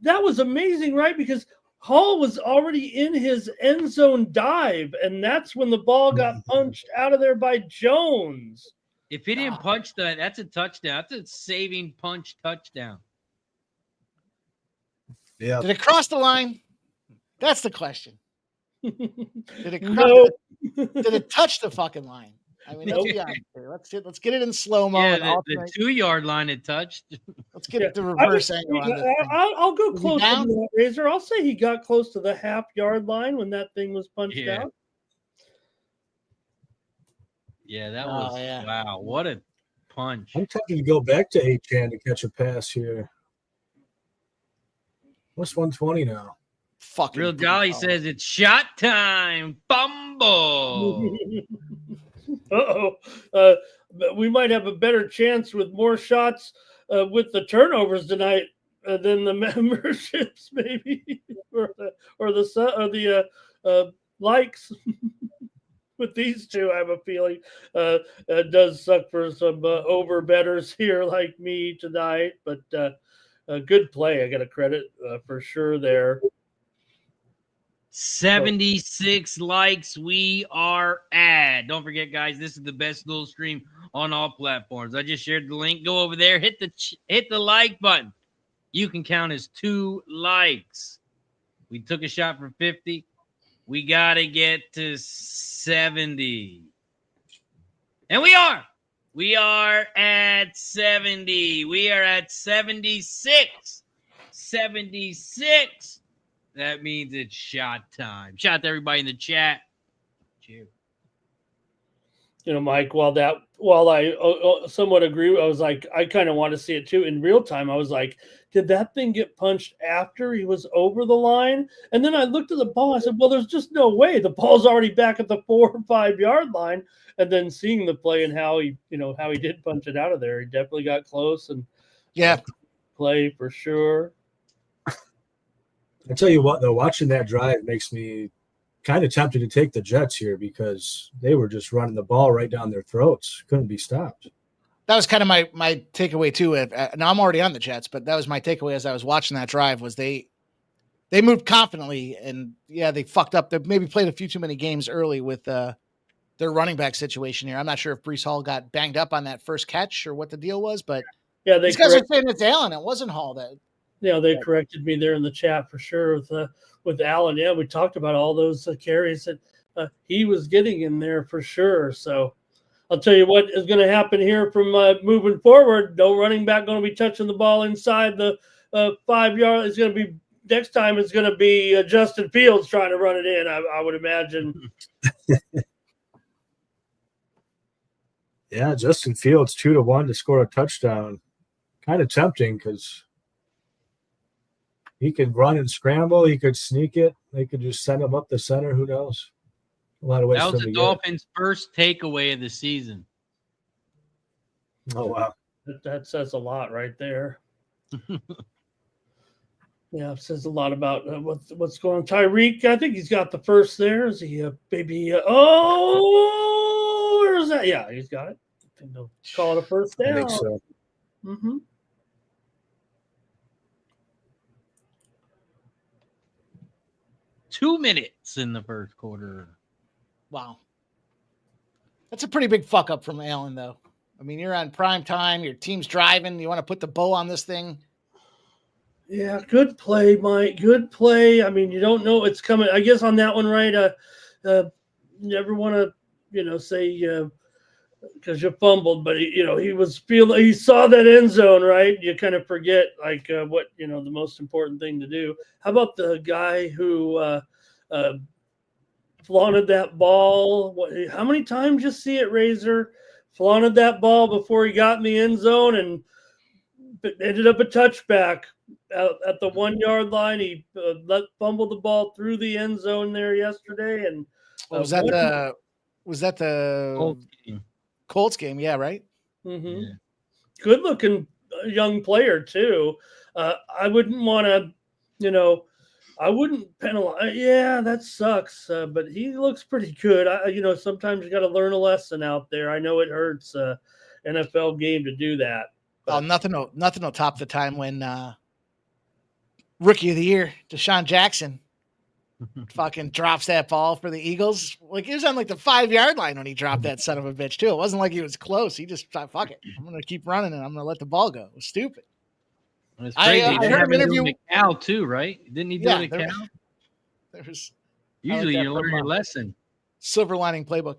Speaker 4: that was amazing, right? Because Hall was already in his end zone dive, and that's when the ball got punched out of there by Jones.
Speaker 6: If he didn't punch that, that's a touchdown. That's a saving punch touchdown.
Speaker 5: Yeah.
Speaker 3: Did it cross the line? That's the question. Did it cross?
Speaker 4: No.
Speaker 3: Did it touch the fucking line? I mean, let's be honest here. Let's get it in slow mo.
Speaker 6: Yeah,
Speaker 3: and
Speaker 6: the 2-yard line it touched.
Speaker 3: let's get the reverse angle on this thing.
Speaker 4: I'll go
Speaker 3: Was he
Speaker 4: close to
Speaker 3: down?
Speaker 4: that, Razor. I'll say he got close to the half-yard line when that thing was punched out.
Speaker 6: Yeah, that
Speaker 3: Oh,
Speaker 6: was
Speaker 3: yeah.
Speaker 6: wow. What a punch.
Speaker 5: I'm tempted to go back to Achan to catch a pass here. What's 120 now?
Speaker 3: Fucking
Speaker 6: Real Jolly
Speaker 3: brutal.
Speaker 6: says it's shot time. Fumble.
Speaker 4: But we might have a better chance with more shots with the turnovers tonight than the memberships, maybe, or the likes. With these two, I have a feeling it does suck for some overbetters here like me tonight, but a good play. I got to credit for sure there.
Speaker 6: 76 likes we are at. Don't forget, guys, this is the best little stream on all platforms. I just shared the link. Go over there, hit the like button. You can count as 2 likes. We took a shot for 50. We got to get to 70. And we are. We are at 70. We are at 76. 76. That means it's shot time. Shout out to everybody in the chat. Cheers.
Speaker 4: Mike, while I somewhat agree, I was like, I kind of want to see it too in real time. I was like, did that thing get punched after he was over the line? And then I looked at the ball. I said, well, there's just no way. The ball's already back at the 4 or 5 yard line. And then seeing the play and how he did punch it out of there, he definitely got close and play for sure.
Speaker 5: I tell you what, though, watching that drive makes me kind of tempted to take the Jets here because they were just running the ball right down their throats. Couldn't be stopped.
Speaker 3: That was kind of my takeaway too. Now I'm already on the Jets, but that was my takeaway as I was watching that drive was they moved confidently and they fucked up. They maybe played a few too many games early with their running back situation here. I'm not sure if Brees Hall got banged up on that first catch or what the deal was, but these guys are saying it's Allen. It wasn't Hall that.
Speaker 4: They corrected me there in the chat for sure with Allen. Yeah, we talked about all those carries that he was getting in there for sure. So I'll tell you what is going to happen here from moving forward. No running back going to be touching the ball inside the 5 yard. It's going to be next time. It's going to be Justin Fields trying to run it in. I would imagine.
Speaker 5: Yeah, Justin Fields 2-1 to score a touchdown. Kind of tempting because he could run and scramble. He could sneak it. They could just send him up the center. Who knows? A lot of ways.
Speaker 6: That was the Dolphins' first takeaway of the season.
Speaker 5: Oh, wow.
Speaker 4: That says a lot right there. Yeah, it says a lot about what's going on. Tyreek, I think he's got the first there. Is he maybe? Where is that? Yeah, he's got it. I think they'll call it a first down.
Speaker 5: I think so.
Speaker 4: Mm-hmm.
Speaker 6: Two minutes in the first quarter.
Speaker 3: Wow. That's a pretty big fuck up from Allen, though. I mean, you're on prime time. Your team's driving. You want to put the bow on this thing.
Speaker 4: Yeah, good play, Mike. Good play. I mean, you don't know it's coming. I guess on that one, right? You never want to, say because you fumbled, but he saw that end zone, right? You kind of forget what the most important thing to do. How about the guy who flaunted that ball. How many times you see it, Razor? Flaunted that ball before he got in the end zone and ended up a touchback at the 1 yard line. He fumbled the ball through the end zone there yesterday. And
Speaker 3: was that the Colts game? Yeah, right.
Speaker 4: Mm-hmm. Yeah. Good looking young player too. I wouldn't want to, I wouldn't penalize. Yeah, that sucks. But he looks pretty good. Sometimes you got to learn a lesson out there. I know it hurts NFL game to do that.
Speaker 3: But nothing will top the time when Rookie of the Year Deshaun Jackson fucking drops that ball for the Eagles. Like he was on like the 5 yard line when he dropped that son of a bitch too. It wasn't like he was close. He just thought, "Fuck it, I'm gonna keep running and I'm gonna let the ball go." It was stupid.
Speaker 6: It's crazy. I heard him interview Cal too, right? Didn't he do it at Cal? Usually you learn your lesson.
Speaker 3: Silver lining playbook.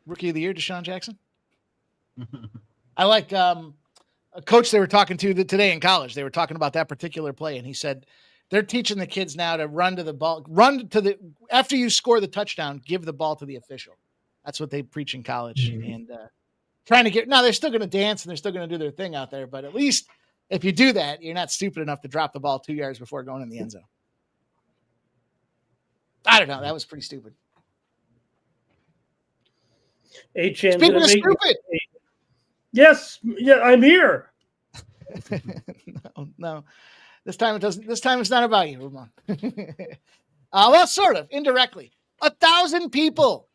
Speaker 3: Rookie of the Year Deshaun Jackson. I like a coach they were talking to today in college. They were talking about that particular play, and he said they're teaching the kids now to run to the ball, after you score the touchdown, give the ball to the official. That's what they preach in college. Mm-hmm. And trying to get, now they're still going to dance and they're still going to do their thing out there, but at least if you do that, you're not stupid enough to drop the ball 2 yards before going in the end zone. I don't know. That was pretty stupid.
Speaker 4: Speaking of stupid. Yes. Yeah, I'm here.
Speaker 3: No. This time it doesn't. This time it's not about you, Ramon. Well, sort of, indirectly. 1,000 people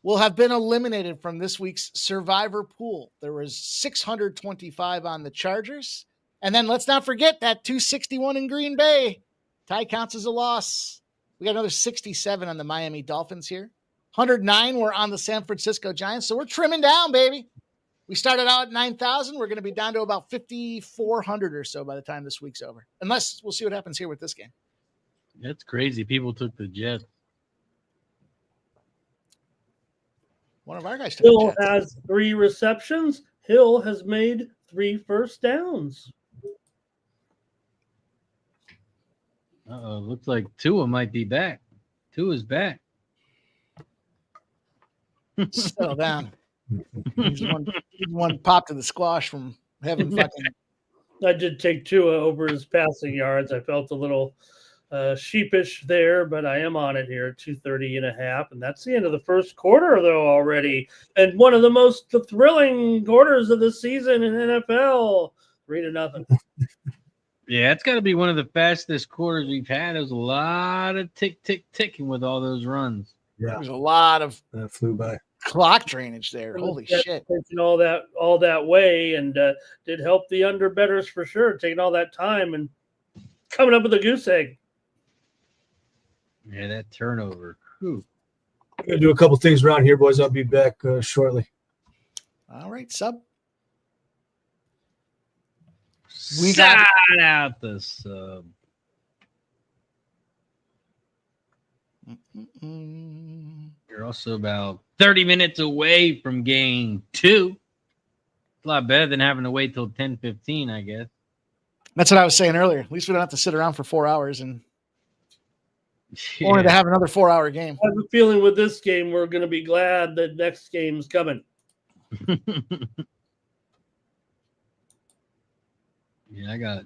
Speaker 3: will have been eliminated from this week's Survivor pool. There was 625 on the Chargers. And then let's not forget that 261 in Green Bay. Tie counts as a loss. We got another 67 on the Miami Dolphins here. 109 were on the San Francisco Giants. So we're trimming down, baby. We started out at 9,000. We're going to be down to about 5,400 or so by the time this week's over. Unless we'll see what happens here with this game.
Speaker 6: That's crazy. People took the Jets.
Speaker 3: One of our guys took
Speaker 4: Hill
Speaker 3: the Jets.
Speaker 4: has 3 receptions. Hill has made 3 first downs.
Speaker 6: Looks like Tua might be back. Tua's back.
Speaker 3: Settle down. He's one pop to the squash from having fucking.
Speaker 4: I did take Tua over his passing yards. I felt a little sheepish there, but I am on it here at 230.5, and that's the end of the first quarter, though, already. And one of the most thrilling quarters of the season in NFL. 3-0.
Speaker 6: Yeah, it's got to be one of the fastest quarters we've had. There's a lot of ticking with all those runs.
Speaker 3: Yeah, there's a lot of
Speaker 5: that flew by.
Speaker 3: Clock drainage there. Holy shit.
Speaker 4: Taking all that way, and did help the under bettors for sure, taking all that time and coming up with a goose egg.
Speaker 6: Yeah, that turnover. Whew.
Speaker 5: I'm going to do a couple things around here, boys. I'll be back shortly.
Speaker 3: All right, sub.
Speaker 6: We got out the sub. You're also about 30 minutes away from game 2. It's a lot better than having to wait till 10:15, I guess.
Speaker 3: That's what I was saying earlier. At least we don't have to sit around for 4 hours and only to have another 4-hour game.
Speaker 4: I have a feeling with this game, we're going to be glad that next game's coming.
Speaker 6: Yeah, I got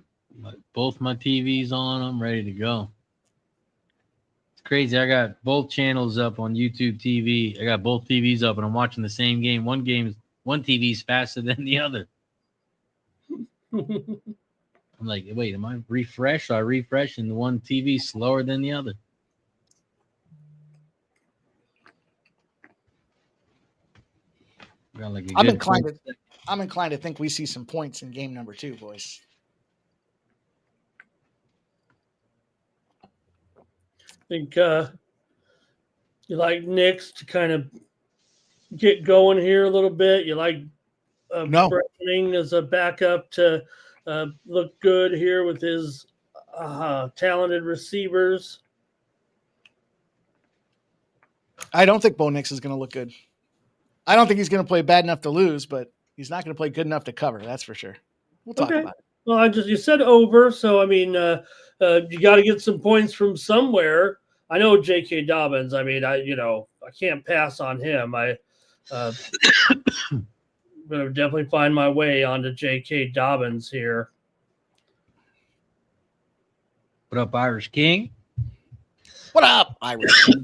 Speaker 6: both my TVs on. I'm ready to go. It's crazy. I got both channels up on YouTube TV. I got both TVs up, and I'm watching the same game. One TV's faster than the other. I'm like, wait, am I refreshed? So I refresh, and the one TV's slower than the other. Got like
Speaker 3: I'm inclined to think we see some points in game number 2, boys.
Speaker 4: I think you like Knicks to kind of get going here a little bit. You like Browning as a backup to look good here with his talented receivers.
Speaker 3: I don't think Bo Nix is going to look good. I don't think he's going to play bad enough to lose, but he's not going to play good enough to cover. That's for sure. We'll talk about it.
Speaker 4: Well, you said over, so I mean, you got to get some points from somewhere. I know J.K. Dobbins. I mean, I can't pass on him. I'm going to definitely find my way onto J.K. Dobbins here.
Speaker 6: What up, Irish King?
Speaker 3: What up, Irish King?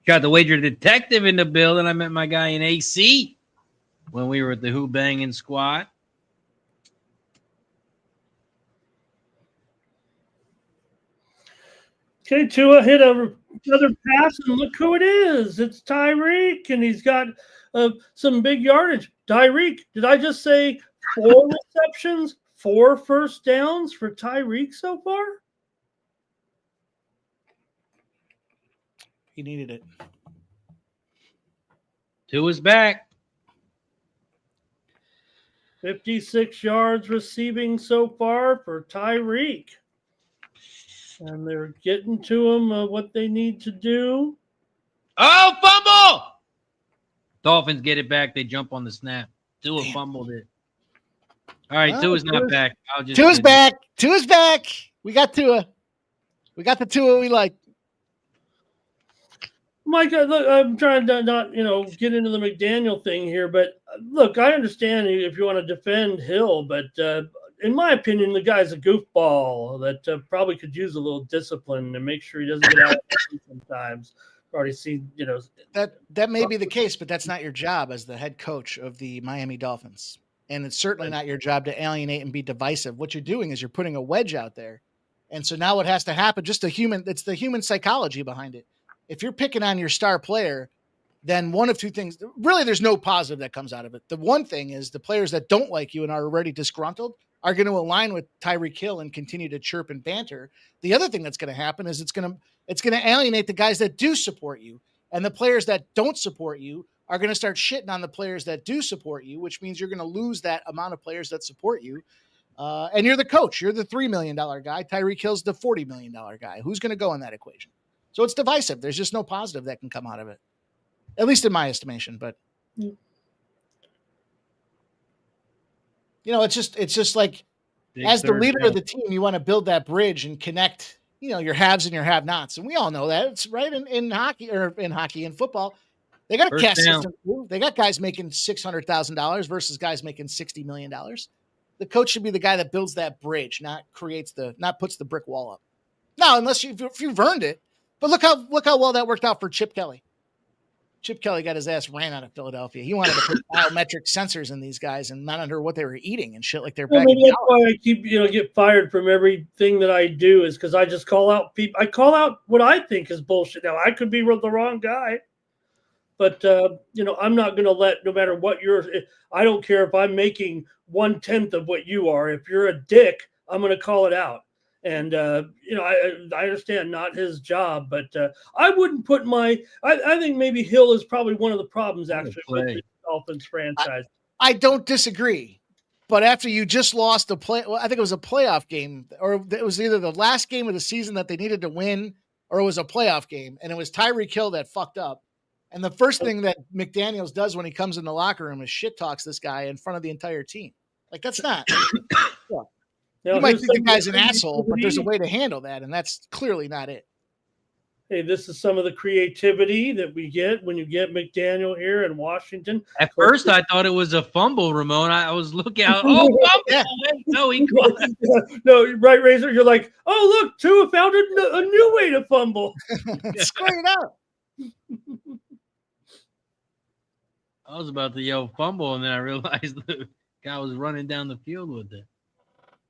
Speaker 6: Got the wager detective in the building. I met my guy in AC when we were at the Who Banging Squad.
Speaker 4: Okay, Tua hit another pass, and look who it is. It's Tyreek, and he's got some big yardage. Tyreek, did I just say 4 receptions, 4 first downs for Tyreek so far?
Speaker 3: He needed it.
Speaker 6: Tua's back.
Speaker 4: 56 yards receiving so far for Tyreek. And they're getting to him what they need to do.
Speaker 6: Oh, fumble! Dolphins get it back. They jump on the snap. Tua fumbled it. All right, Tua's not back.
Speaker 3: Tua's back. Tua's back. We got Tua. We got the Tua we like.
Speaker 4: Mike, look, I'm trying to not, get into the McDaniel thing here, but look, I understand if you want to defend Hill, but in my opinion, the guy's a goofball that probably could use a little discipline and make sure he doesn't get out sometimes. Already seen,
Speaker 3: that may be the case, but that's not your job as the head coach of the Miami Dolphins, and it's certainly not your job to alienate and be divisive. What you're doing is you're putting a wedge out there, and so now what has to happen? It's the human psychology behind it. If you're picking on your star player, then one of two things. Really, there's no positive that comes out of it. The one thing is the players that don't like you and are already disgruntled are going to align with Tyreek Hill and continue to chirp and banter. The other thing that's going to happen is it's going to alienate the guys that do support you, and the players that don't support you are going to start shitting on the players that do support you, which means you're going to lose that amount of players that support you. And you're the coach. You're the $3 million guy. Tyreek Hill's the $40 million guy. Who's going to go in that equation? So it's divisive. There's just no positive that can come out of it, at least in my estimation. But it's just like as the leader of the team, you want to build that bridge and connect, your haves and your have-nots. And we all know that. It's right in hockey and football. They got a cash system too. They got guys making $600,000 versus guys making $60 million. The coach should be the guy that builds that bridge, not puts the brick wall up. No, unless if you've earned it. But look how well that worked out for Chip Kelly. Chip Kelly got his ass ran out of Philadelphia. He wanted to put biometric sensors in these guys and monitor what they were eating and shit like they're back.
Speaker 4: That's why I keep get fired from everything that I do is because I just call out people. I call out what I think is bullshit. Now I could be the wrong guy, but I'm not going to let no matter what I don't care if I'm making 1/10 of what you are. If you're a dick, I'm going to call it out. And, I understand not his job, but I wouldn't put I think maybe Hill is probably one of the problems actually with the Dolphins franchise.
Speaker 3: I don't disagree. But after you just lost I think it was a playoff game, or it was either the last game of the season that they needed to win, or it was a playoff game. And it was Tyreek Hill that fucked up. And the first thing that McDaniels does when he comes in the locker room is shit talks this guy in front of the entire team. Like, that's not. Yeah. You might think the guy's an asshole, but there's a way to handle that, and that's clearly not it.
Speaker 4: Hey, this is some of the creativity that we get when you get McDaniel here in Washington.
Speaker 6: At first, I thought it was a fumble, Ramon. I was looking out. Oh, fumble!
Speaker 3: Yeah.
Speaker 6: No, he caught it.
Speaker 4: No, right, Razor. You're like, oh, look, Tua found a new way to fumble.
Speaker 3: Straight up.
Speaker 6: I was about to yell fumble, and then I realized the guy was running down the field with it.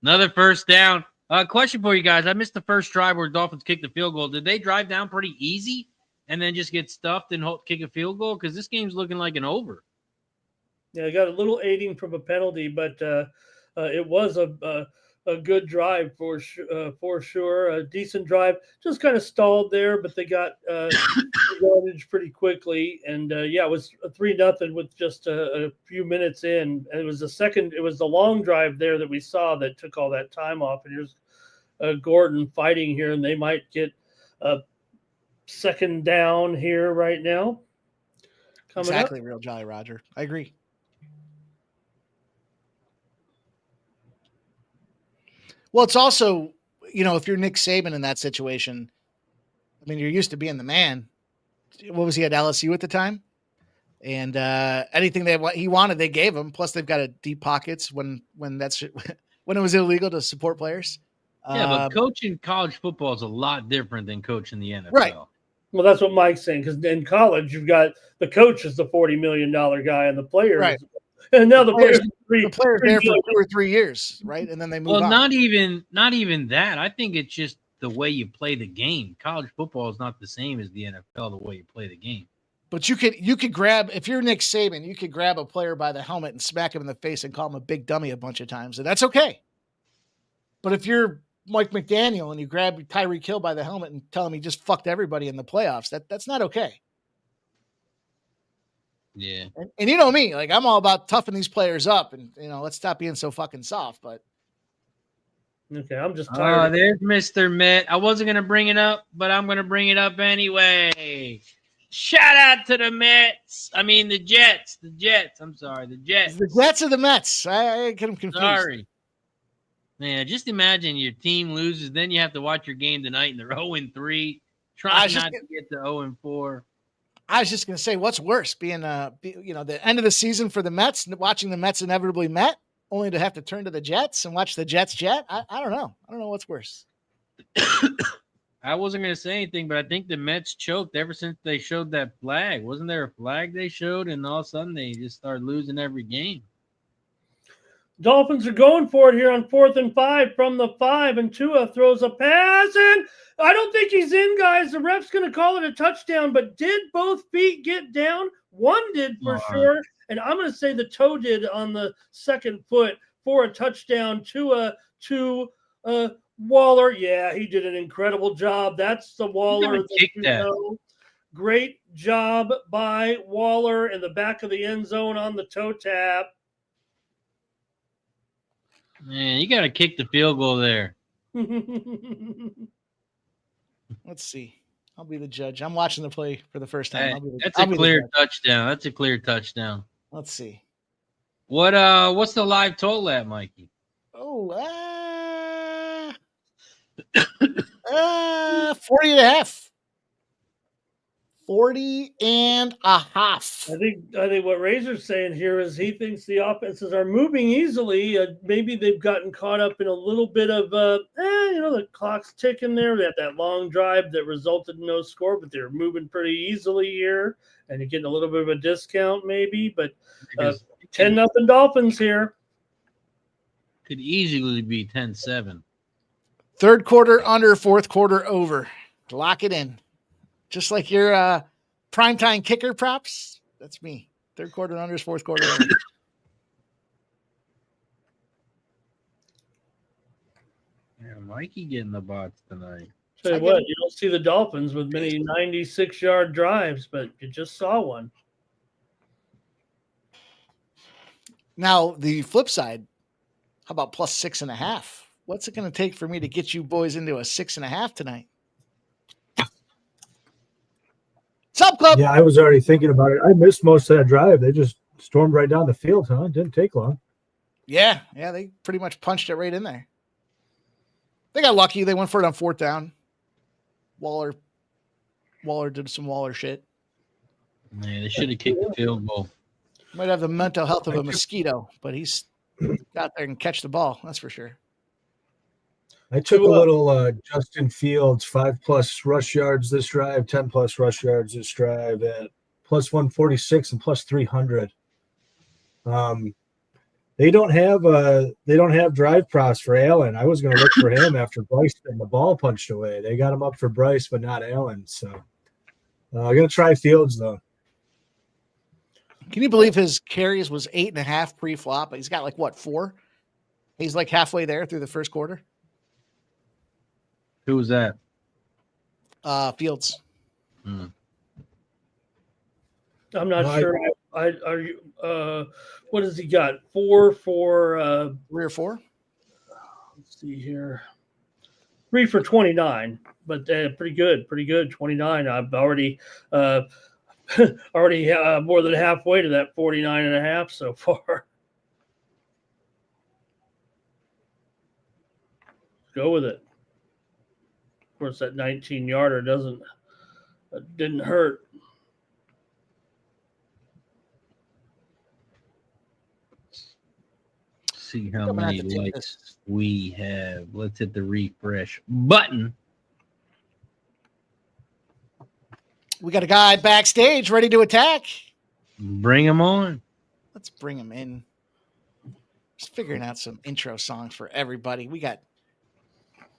Speaker 6: Another first down. Question for you guys. I missed the first drive where Dolphins kicked the field goal. Did they drive down pretty easy and then just get stuffed and kick a field goal? Because this game's looking like an over.
Speaker 4: Yeah, I got a little aiding from a penalty, but it was a good drive for sure. A decent drive. Just kind of stalled there, but they got advantage pretty quickly. And it was 3-0 with just a few minutes in. And it was the long drive there that we saw that took all that time off. And here's Gordon fighting here, and they might get a second down here right now.
Speaker 3: Exactly, real Jolly Roger. I agree. Well, it's also if you're Nick Saban in that situation, I mean, you're used to being the man. What was he at LSU at the time? And anything he wanted, they gave him. Plus, they've got a deep pockets when it was illegal to support players.
Speaker 6: Yeah, but coaching college football is a lot different than coaching the NFL.
Speaker 3: Right.
Speaker 4: Well, that's what Mike's saying, because in college, you've got the coach is the $40 million guy, and the players,
Speaker 3: right.
Speaker 4: And now the players
Speaker 3: there for 2 or 3 years, right? And then they move on.
Speaker 6: Well, not even that. I think it's just the way you play the game. College football is not the same as the NFL, the way you play the game.
Speaker 3: But you could grab, if you're Nick Saban, you could grab a player by the helmet and smack him in the face and call him a big dummy a bunch of times, and that's okay. But if you're Mike McDaniel and you grab Tyreek Hill by the helmet and tell him he just fucked everybody in the playoffs, that's not okay.
Speaker 6: Yeah.
Speaker 3: And you know me, like, I'm all about toughing these players up and, let's stop being so fucking soft, but.
Speaker 4: Okay, I'm just tired.
Speaker 6: Oh, there's Mr. Met. I wasn't going to bring it up, but I'm going to bring it up anyway. Shout out to the Mets. I mean, the Jets. The Jets. I'm sorry, the Jets.
Speaker 3: The Jets or the Mets? I get them confused.
Speaker 6: Sorry. Man, just imagine your team loses, then you have to watch your game tonight, and they're 0-3. Try not to get to 0-4.
Speaker 3: I was just going to say, what's worse, being the end of the season for the Mets, watching the Mets inevitably met, only to have to turn to the Jets and watch the Jets jet? I don't know. I don't know what's worse.
Speaker 6: I wasn't going to say anything, but I think the Mets choked ever since they showed that flag. Wasn't there a flag they showed, and all of a sudden they just started losing every game?
Speaker 4: Dolphins are going for it here on 4th and 5 from the 5, and Tua throws a pass, and I don't think he's in, guys. The ref's going to call it a touchdown, but did both feet get down? One did for sure, and I'm going to say the toe did on the second foot for a touchdown. Tua to Waller. Yeah, he did an incredible job. That's the Waller that. Great job by Waller in the back of the end zone on the toe tap.
Speaker 6: Man, you got to kick the field goal there.
Speaker 3: Let's see. I'll be the judge. I'm watching the play for the first time.
Speaker 6: That's a clear touchdown. That's a clear touchdown.
Speaker 3: Let's see.
Speaker 6: What's the live total at, Mikey?
Speaker 3: 40 and a half. 40 and a half.
Speaker 4: I think what Razor's saying here is he thinks the offenses are moving easily. Maybe they've gotten caught up in a little bit of, the clock's ticking there. They had that long drive that resulted in no score, but they're moving pretty easily here, and you're getting a little bit of a discount maybe. But 10-0 Dolphins here.
Speaker 6: Could easily be 10-7.
Speaker 3: Third quarter under, fourth quarter over. Lock it in. Just like your primetime kicker props, that's me. Third quarter unders, fourth quarter unders.
Speaker 6: Yeah, Mikey getting the bots tonight.
Speaker 4: Tell you what, you don't see the Dolphins with many 96-yard drives, but you just saw one.
Speaker 3: Now, the flip side, how about plus 6.5? What's it going to take for me to get you boys into a 6.5 tonight? Sup, Club?
Speaker 5: Yeah, I was already thinking about it. I missed most of that drive. They just stormed right down the field, huh? It didn't take long.
Speaker 3: Yeah, they pretty much punched it right in there. They got lucky. They went for it on fourth down. Waller did some Waller shit.
Speaker 6: Man, they should have kicked the field goal.
Speaker 3: Might have the mental health of a mosquito, but he's got there and catch the ball. That's for sure.
Speaker 5: I took a little Justin Fields 5+ rush yards this drive, 10+ rush yards this drive at plus 146 and plus 300. They don't have drive props for Allen. I was going to look for him after Bryce and the ball punched away. They got him up for Bryce, but not Allen. So I'm going to try Fields though.
Speaker 3: Can you believe his carries was 8.5 pre-flop? He's got 4? He's halfway there through the first quarter.
Speaker 6: Who was that?
Speaker 3: Fields.
Speaker 4: I'm not sure. Are you? What has he got? 4 for
Speaker 3: 3 or 4?
Speaker 4: Let's see here. 3 for 29, but pretty good. 29. I've already more than halfway to that 49.5 so far. Go with it. Of course, that 19-yarder didn't hurt.
Speaker 6: See how many likes we have. Let's hit the refresh button.
Speaker 3: We got a guy backstage ready to attack.
Speaker 6: Bring him on.
Speaker 3: Let's bring him in. Just figuring out some intro songs for everybody. We got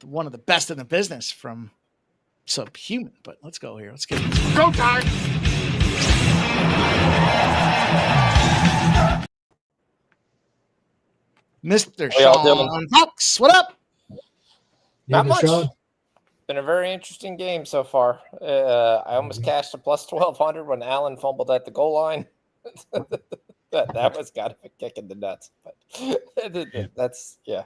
Speaker 3: one of the best in the business from Subhuman, but let's go here. Let's get it. Go time. Mr. Sean Fox, what up?
Speaker 7: Not much.
Speaker 5: Sean.
Speaker 7: Been a very interesting game so far. I almost cashed a plus 1,200 when Allen fumbled at the goal line. that was kind of a kick in the nuts, but that's yeah.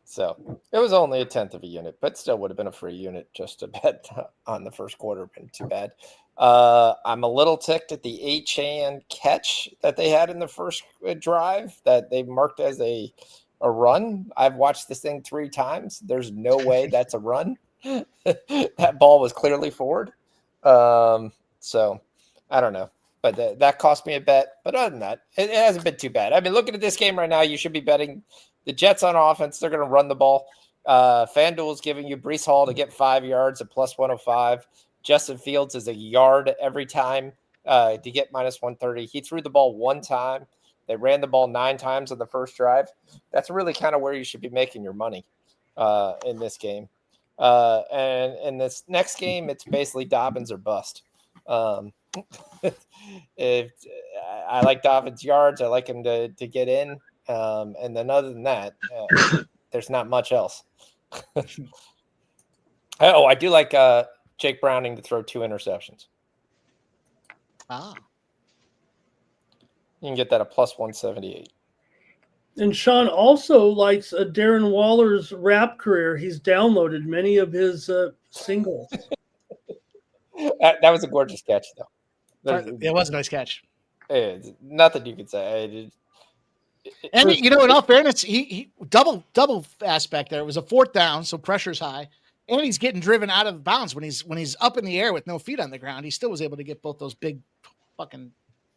Speaker 7: So it was only a tenth of a unit, but still would have been a free unit just to bet on the first quarter. Been too bad. I'm a little ticked at the Achane catch that they had in the first drive that they marked as a run. I've watched this thing 3 times. There's no way that's a run. That ball was clearly forward. So I don't know, but that cost me a bet. But other than that, it hasn't been too bad. I mean, looking at this game right now, you should be betting the Jets on offense. They're going to run the ball. FanDuel is giving you Breece Hall to get 5 yards at plus 105. Justin Fields is a yard every time to get minus 130. He threw the ball 1 time. They ran the ball 9 times on the first drive. That's really kind of where you should be making your money in this game. And in this next game, it's basically Dobbins or bust. If I like Dobbins yards, I like him to get in. And then other than that, there's not much else. I do like Jake Browning to throw 2 interceptions.
Speaker 3: Ah.
Speaker 7: You can get that at plus 178.
Speaker 4: And Sean also likes Darren Waller's rap career. He's downloaded many of his singles.
Speaker 7: That was a gorgeous catch, though.
Speaker 3: It was a nice catch.
Speaker 7: Nothing you could say.
Speaker 3: And in all fairness, he double aspect there. It was a 4th down, so pressure's high, and he's getting driven out of bounds when he's up in the air with no feet on the ground. He still was able to get both those big fucking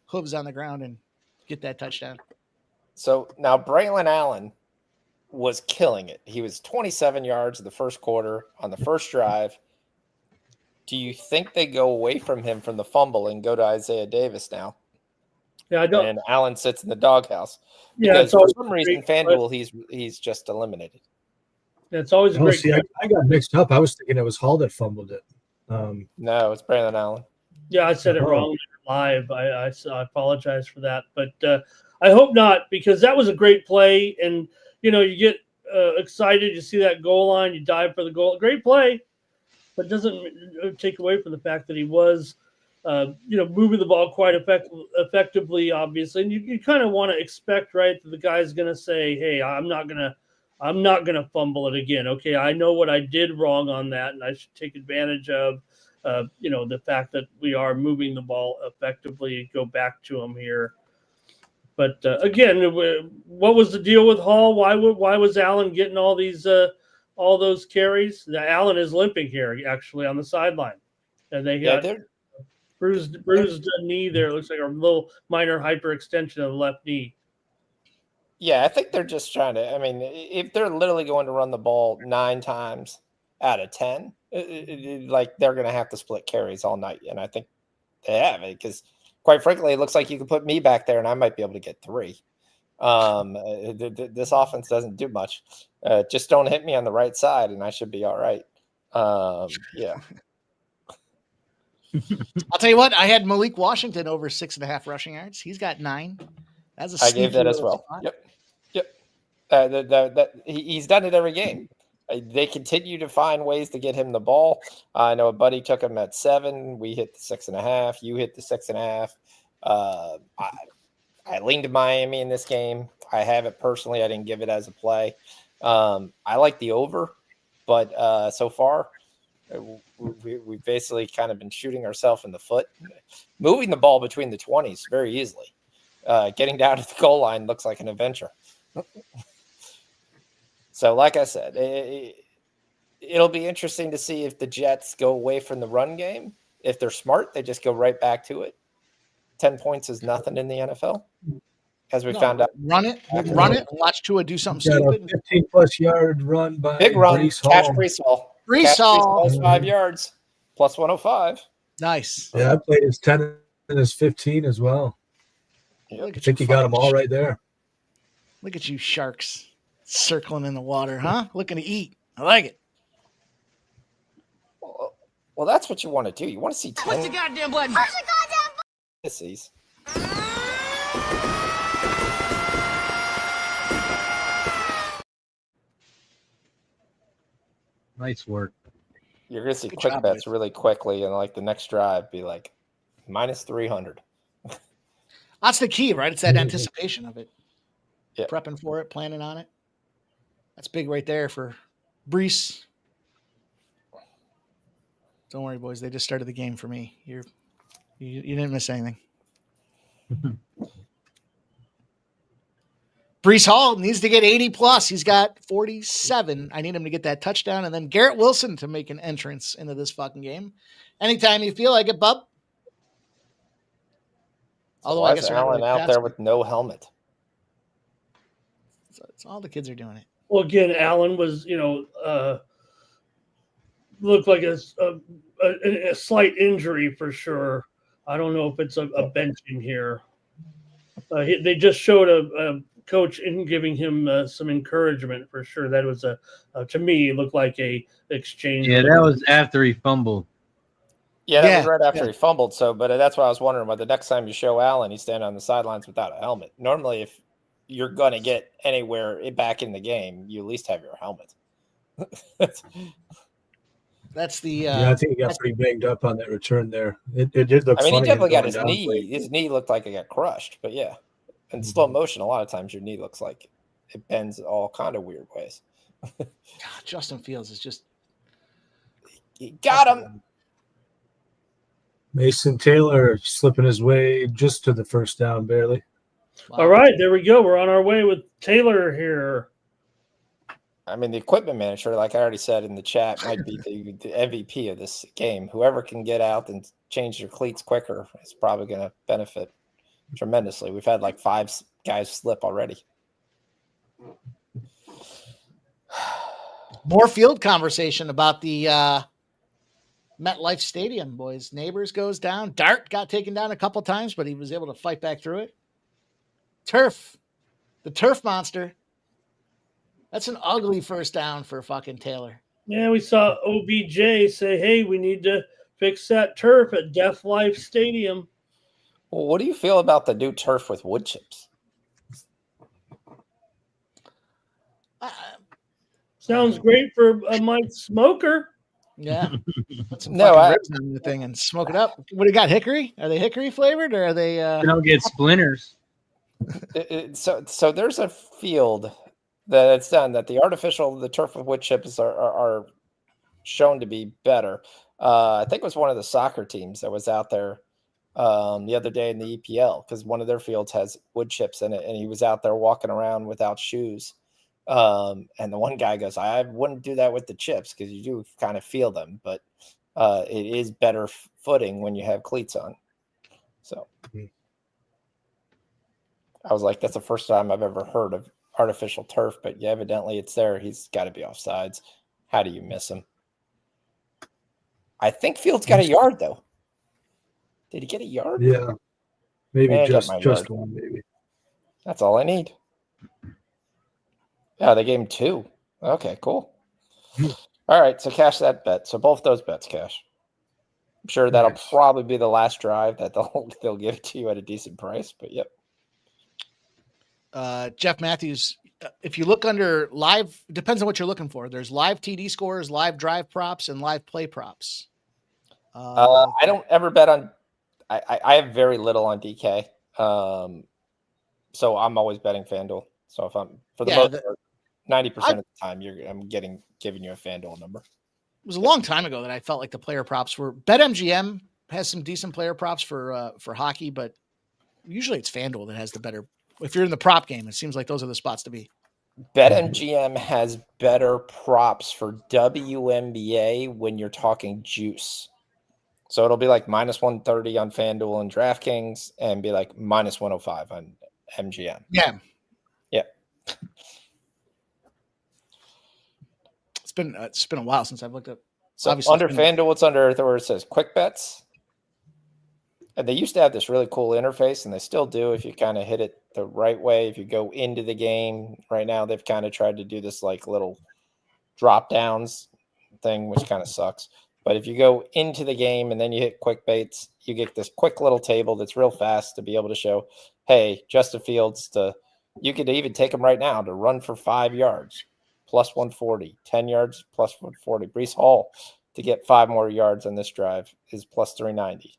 Speaker 3: hooves on the ground and get that touchdown.
Speaker 7: So now Braylon Allen was killing it. He was 27 yards in the first quarter on the first drive. Do you think they go away from him from the fumble and go to Isaiah Davis now?
Speaker 4: Yeah, I don't.
Speaker 7: And Allen sits in the doghouse.
Speaker 4: Yeah,
Speaker 7: Because for some reason, FanDuel, he's just eliminated.
Speaker 4: It's always a great.
Speaker 5: See, I got mixed up. I was thinking it was Hall that fumbled it.
Speaker 7: No, it's Braylon Allen.
Speaker 4: Yeah, I said it wrong live. I apologize for that, but I hope not, because that was a great play, and you get excited. You see that goal line, you dive for the goal. Great play, but doesn't take away from the fact that he was, moving the ball quite effectively, obviously. And you kind of want to expect, right, that the guy's going to say, "Hey, I'm not gonna fumble it again. Okay, I know what I did wrong on that, and I should take advantage of." The fact that we are moving the ball effectively and go back to him here. But again, what was the deal with Hall? Why was Allen getting all those carries? Allen is limping here, actually, on the sideline, and they had bruised knee there. It looks like a little minor hyperextension of the left knee.
Speaker 7: Yeah, I think they're just trying to. I mean, if they're literally going to run the ball 9 times out of 10. Like they're going to have to split carries all night. And I think they have it because quite frankly, it looks like you can put me back there and I might be able to get 3. This offense doesn't do much. Just don't hit me on the right side and I should be all right. Yeah.
Speaker 3: I'll tell you what, I had Malik Washington over 6.5 rushing yards. He's got 9.
Speaker 7: I gave that as well. Spot. Yep. He's done it every game. They continue to find ways to get him the ball. I know a buddy took him at 7. We hit the 6.5. You hit the 6.5. I leaned to Miami in this game. I have it personally. I didn't give it as a play. I like the over, but so far we've basically kind of been shooting ourselves in the foot, moving the ball between the 20s very easily. Getting down to the goal line looks like an adventure. So, like I said, it'll be interesting to see if the Jets go away from the run game. If they're smart, they just go right back to it. 10 points is nothing in the NFL, as we found out.
Speaker 3: Run it, and watch Tua do something
Speaker 5: Got
Speaker 3: stupid.
Speaker 5: a 15-plus yard run by
Speaker 7: Big run.
Speaker 5: Brees
Speaker 7: Catch
Speaker 5: Hall.
Speaker 7: Brees Hall.
Speaker 3: Brees Hall.
Speaker 7: 5 yards. Plus 105.
Speaker 3: Nice.
Speaker 5: Yeah, I played his 10 and his 15 as well.
Speaker 7: Yep.
Speaker 5: I think you got them all right there.
Speaker 3: Look at you sharks circling in the water, huh? Looking to eat. I like it.
Speaker 7: Well, that's what you want to do. You want to see 10
Speaker 8: Push the goddamn button.
Speaker 7: misses.
Speaker 6: Nice work.
Speaker 7: You're going to see
Speaker 3: Good
Speaker 7: quick
Speaker 3: job,
Speaker 7: bets
Speaker 3: boys.
Speaker 7: really quickly, and like the next drive be like minus 300.
Speaker 3: That's the key, right? It's that anticipation of it.
Speaker 7: Yeah.
Speaker 3: Prepping for it, planning on it. That's big right there for Brees. Don't worry, boys. They just started the game for me. You didn't miss anything. Brees Hall needs to get 80 plus. He's got 47. I need him to get that touchdown. And then Garrett Wilson to make an entrance into this fucking game. Anytime you feel like it, bub.
Speaker 7: Although why is Allen out there with no helmet?
Speaker 3: So it's all the kids are doing it.
Speaker 4: Well, again, Allen was, looked like a slight injury for sure. I don't know if it's a benching here. They just showed a coach in giving him some encouragement for sure. That was to me, it looked like a exchange.
Speaker 6: Yeah, that was after he fumbled.
Speaker 7: Yeah, that was right after he fumbled. So, but that's why I was wondering why the next time you show Allen, he's standing on the sidelines without a helmet. Normally, if you're going to get anywhere back in the game, you at least have your helmet.
Speaker 3: That's the.
Speaker 5: Yeah, I think he got pretty banged up on that return there. It did look.
Speaker 7: I mean,
Speaker 5: funny
Speaker 7: he definitely got
Speaker 5: him
Speaker 7: his
Speaker 5: going
Speaker 7: knee.
Speaker 5: down.
Speaker 7: His knee looked like it got crushed. But yeah, in slow motion, a lot of times your knee looks like it bends all kind of weird ways.
Speaker 3: God, Justin Fields is just.
Speaker 7: He got him.
Speaker 5: Mason Taylor slipping his way just to the first down, barely.
Speaker 3: Wow.
Speaker 4: All right, there we go. We're on our way with Taylor here.
Speaker 7: I mean, the equipment manager, like I already said in the chat, might be the MVP of this game. Whoever can get out and change their cleats quicker is probably going to benefit tremendously. We've had like 5 guys slip already.
Speaker 3: More field conversation about the MetLife Stadium, boys. Neighbors goes down. Dart got taken down a couple times, but he was able to fight back through it. Turf. The turf monster. That's an ugly first down for fucking Taylor.
Speaker 4: Yeah, we saw OBJ say, hey, we need to fix that turf at Deaf Life Stadium.
Speaker 7: Well, what do you feel about the new turf with wood chips?
Speaker 4: Sounds great for Mike Smoker.
Speaker 3: Yeah. Put some
Speaker 7: No,
Speaker 3: fucking ribs on the thing and smoke it up. What do you got? Hickory? Are they hickory flavored or are they
Speaker 6: You don't get splinters.
Speaker 7: So there's a field that's done that the turf with wood chips are shown to be better. I think it was one of the soccer teams that was out there the other day in the EPL because one of their fields has wood chips in it, and he was out there walking around without shoes. And the one guy goes, I wouldn't do that with the chips because you do kind of feel them, but it is better footing when you have cleats on. So I was like, that's the first time I've ever heard of artificial turf, but yeah, evidently it's there. He's got to be offsides. How do you miss him? I think Fields got a yard though. Did he get a yard?
Speaker 5: Yeah, maybe
Speaker 7: Yeah,
Speaker 5: just
Speaker 7: yard.
Speaker 5: one, maybe.
Speaker 7: That's all I need. Yeah, they gave him 2. Okay, cool. All right, so cash that bet. So both those bets cash. I'm sure that'll probably be the last drive that they'll give it to you at a decent price, but yep.
Speaker 3: Jeff Matthews, if you look under live, depends on what you're looking for. There's live TD scores, live drive props, and live play props.
Speaker 7: I don't ever bet on. I have very little on DK, so I'm always betting FanDuel. So if I'm for the most part, 90% of the time, I'm giving you a FanDuel number.
Speaker 3: It was a long time ago that I felt like the player props were. BetMGM has some decent player props for hockey, but usually it's FanDuel that has the better. If you're in the prop game, it seems like those are the spots to be.
Speaker 7: BetMGM has better props for WNBA when you're talking juice. So it'll be like minus 130 on FanDuel and DraftKings and be like minus 105 on MGM.
Speaker 3: Yeah.
Speaker 7: Yeah.
Speaker 3: It's been a while since I've looked up.
Speaker 7: So
Speaker 3: Obviously,
Speaker 7: under FanDuel, it's under where it says quick bets. And they used to have this really cool interface, and they still do if you kind of hit it the right way. If you go into the game right now, they've kind of tried to do this like little drop downs thing, which kind of sucks. But if you go into the game and then you hit quick baits, you get this quick little table that's real fast to be able to show, hey, Justin Fields, you could even take him right now to run for 5 yards, plus 140, 10 yards, plus 140. Breece Hall to get 5 more yards on this drive is plus 390.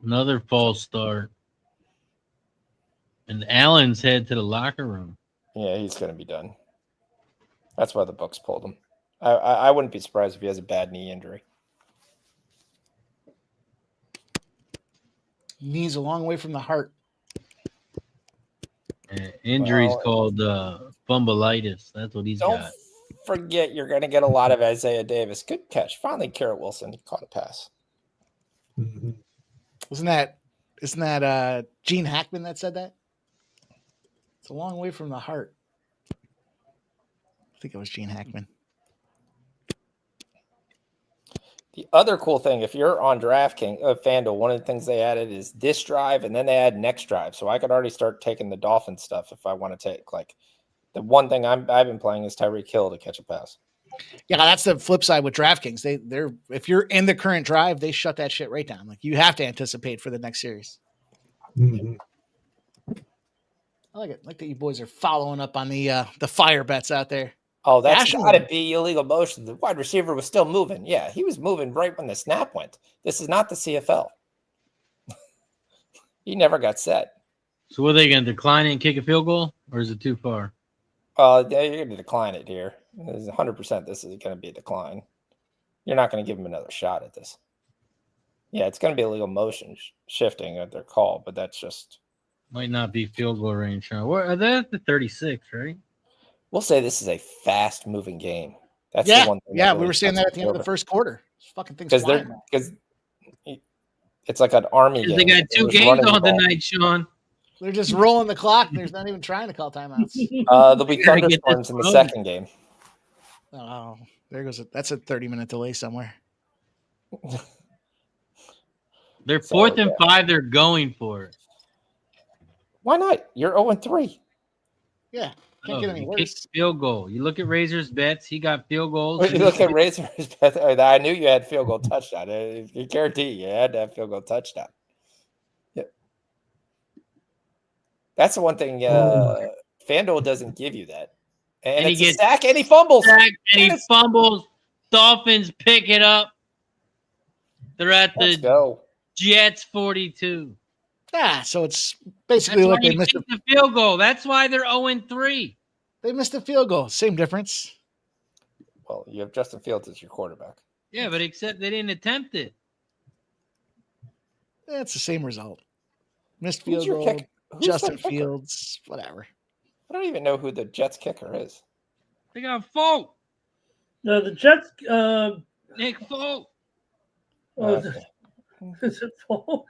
Speaker 6: Another false start. And Allen's head to the locker room.
Speaker 7: Yeah, he's going to be done. That's why the Bucs pulled him. I wouldn't be surprised if he has a bad knee injury.
Speaker 3: Knee's a long way from the heart.
Speaker 6: Injury's called fumbleitis. That's what he's
Speaker 7: Don't
Speaker 6: got.
Speaker 7: forget you're going to get a lot of Isaiah Davis. Good catch. Finally, Garrett Wilson caught a pass.
Speaker 5: Mm-hmm.
Speaker 3: Isn't that Gene Hackman that said that? It's a long way from the heart. I think it was Gene Hackman.
Speaker 7: The other cool thing, if you're on DraftKings, FanDuel, one of the things they added is this drive, and then they add next drive. So I could already start taking the Dolphins stuff if I want to take. Like the one thing I've been playing is Tyreek Hill to catch a pass.
Speaker 3: Yeah, that's the flip side with DraftKings. They're if you're in the current drive, they shut that shit right down. Like you have to anticipate for the next series.
Speaker 5: Mm-hmm.
Speaker 3: I like it. I like that you boys are following up on the fire bets out there.
Speaker 7: Oh, that's
Speaker 3: National.
Speaker 7: got to be illegal motion. The wide receiver was still moving. Yeah, he was moving right when the snap went. This is not the CFL. He never got set.
Speaker 6: So are they going to decline it and kick a field goal, or is it too far?
Speaker 7: You're going to decline it here. There's 100% this is going to be a decline. You're not going to give him another shot at this. Yeah, it's going to be illegal motion shifting at their call, but that's just...
Speaker 6: Might not be field goal range. What are they at the 36, right?
Speaker 7: We'll say this is a fast-moving game. That's
Speaker 3: the
Speaker 7: one thing.
Speaker 3: Yeah, we were saying that at the end of the first quarter. This fucking thing's flying.
Speaker 7: Because it's like an army game.
Speaker 6: They got 2 games on tonight, Sean.
Speaker 3: They're just rolling the clock. There's not even trying to call timeouts.
Speaker 7: There'll be thunderstorms in the second game.
Speaker 3: Oh, there goes that's a 30-minute delay somewhere.
Speaker 6: They're 4th and 5. They're going for it.
Speaker 7: Why not? You're 0-3.
Speaker 3: Yeah. Can't get any worse.
Speaker 6: Field goal. You look at Razor's bets. He got field goals.
Speaker 7: You look at Razor's bets. I knew you had field goal touchdown. I guarantee you had to have field goal touchdown. Yep. That's the one thing FanDuel doesn't give you that. And he gets sack and he fumbles.
Speaker 6: He fumbles. Dolphins pick it up. They're at the Jets 42.
Speaker 3: Yeah, so it's basically like they missed
Speaker 6: the field goal. That's why they're 0-3.
Speaker 3: They missed a field goal. Same difference.
Speaker 7: Well, you have Justin Fields as your quarterback.
Speaker 6: Yeah, but except they didn't attempt it.
Speaker 3: It's the same result. Missed field goal. Justin Fields, whatever.
Speaker 7: I don't even know who the Jets kicker is.
Speaker 6: They got Folk.
Speaker 4: No, the Jets.
Speaker 6: Nick Folk.
Speaker 4: Is it Folk?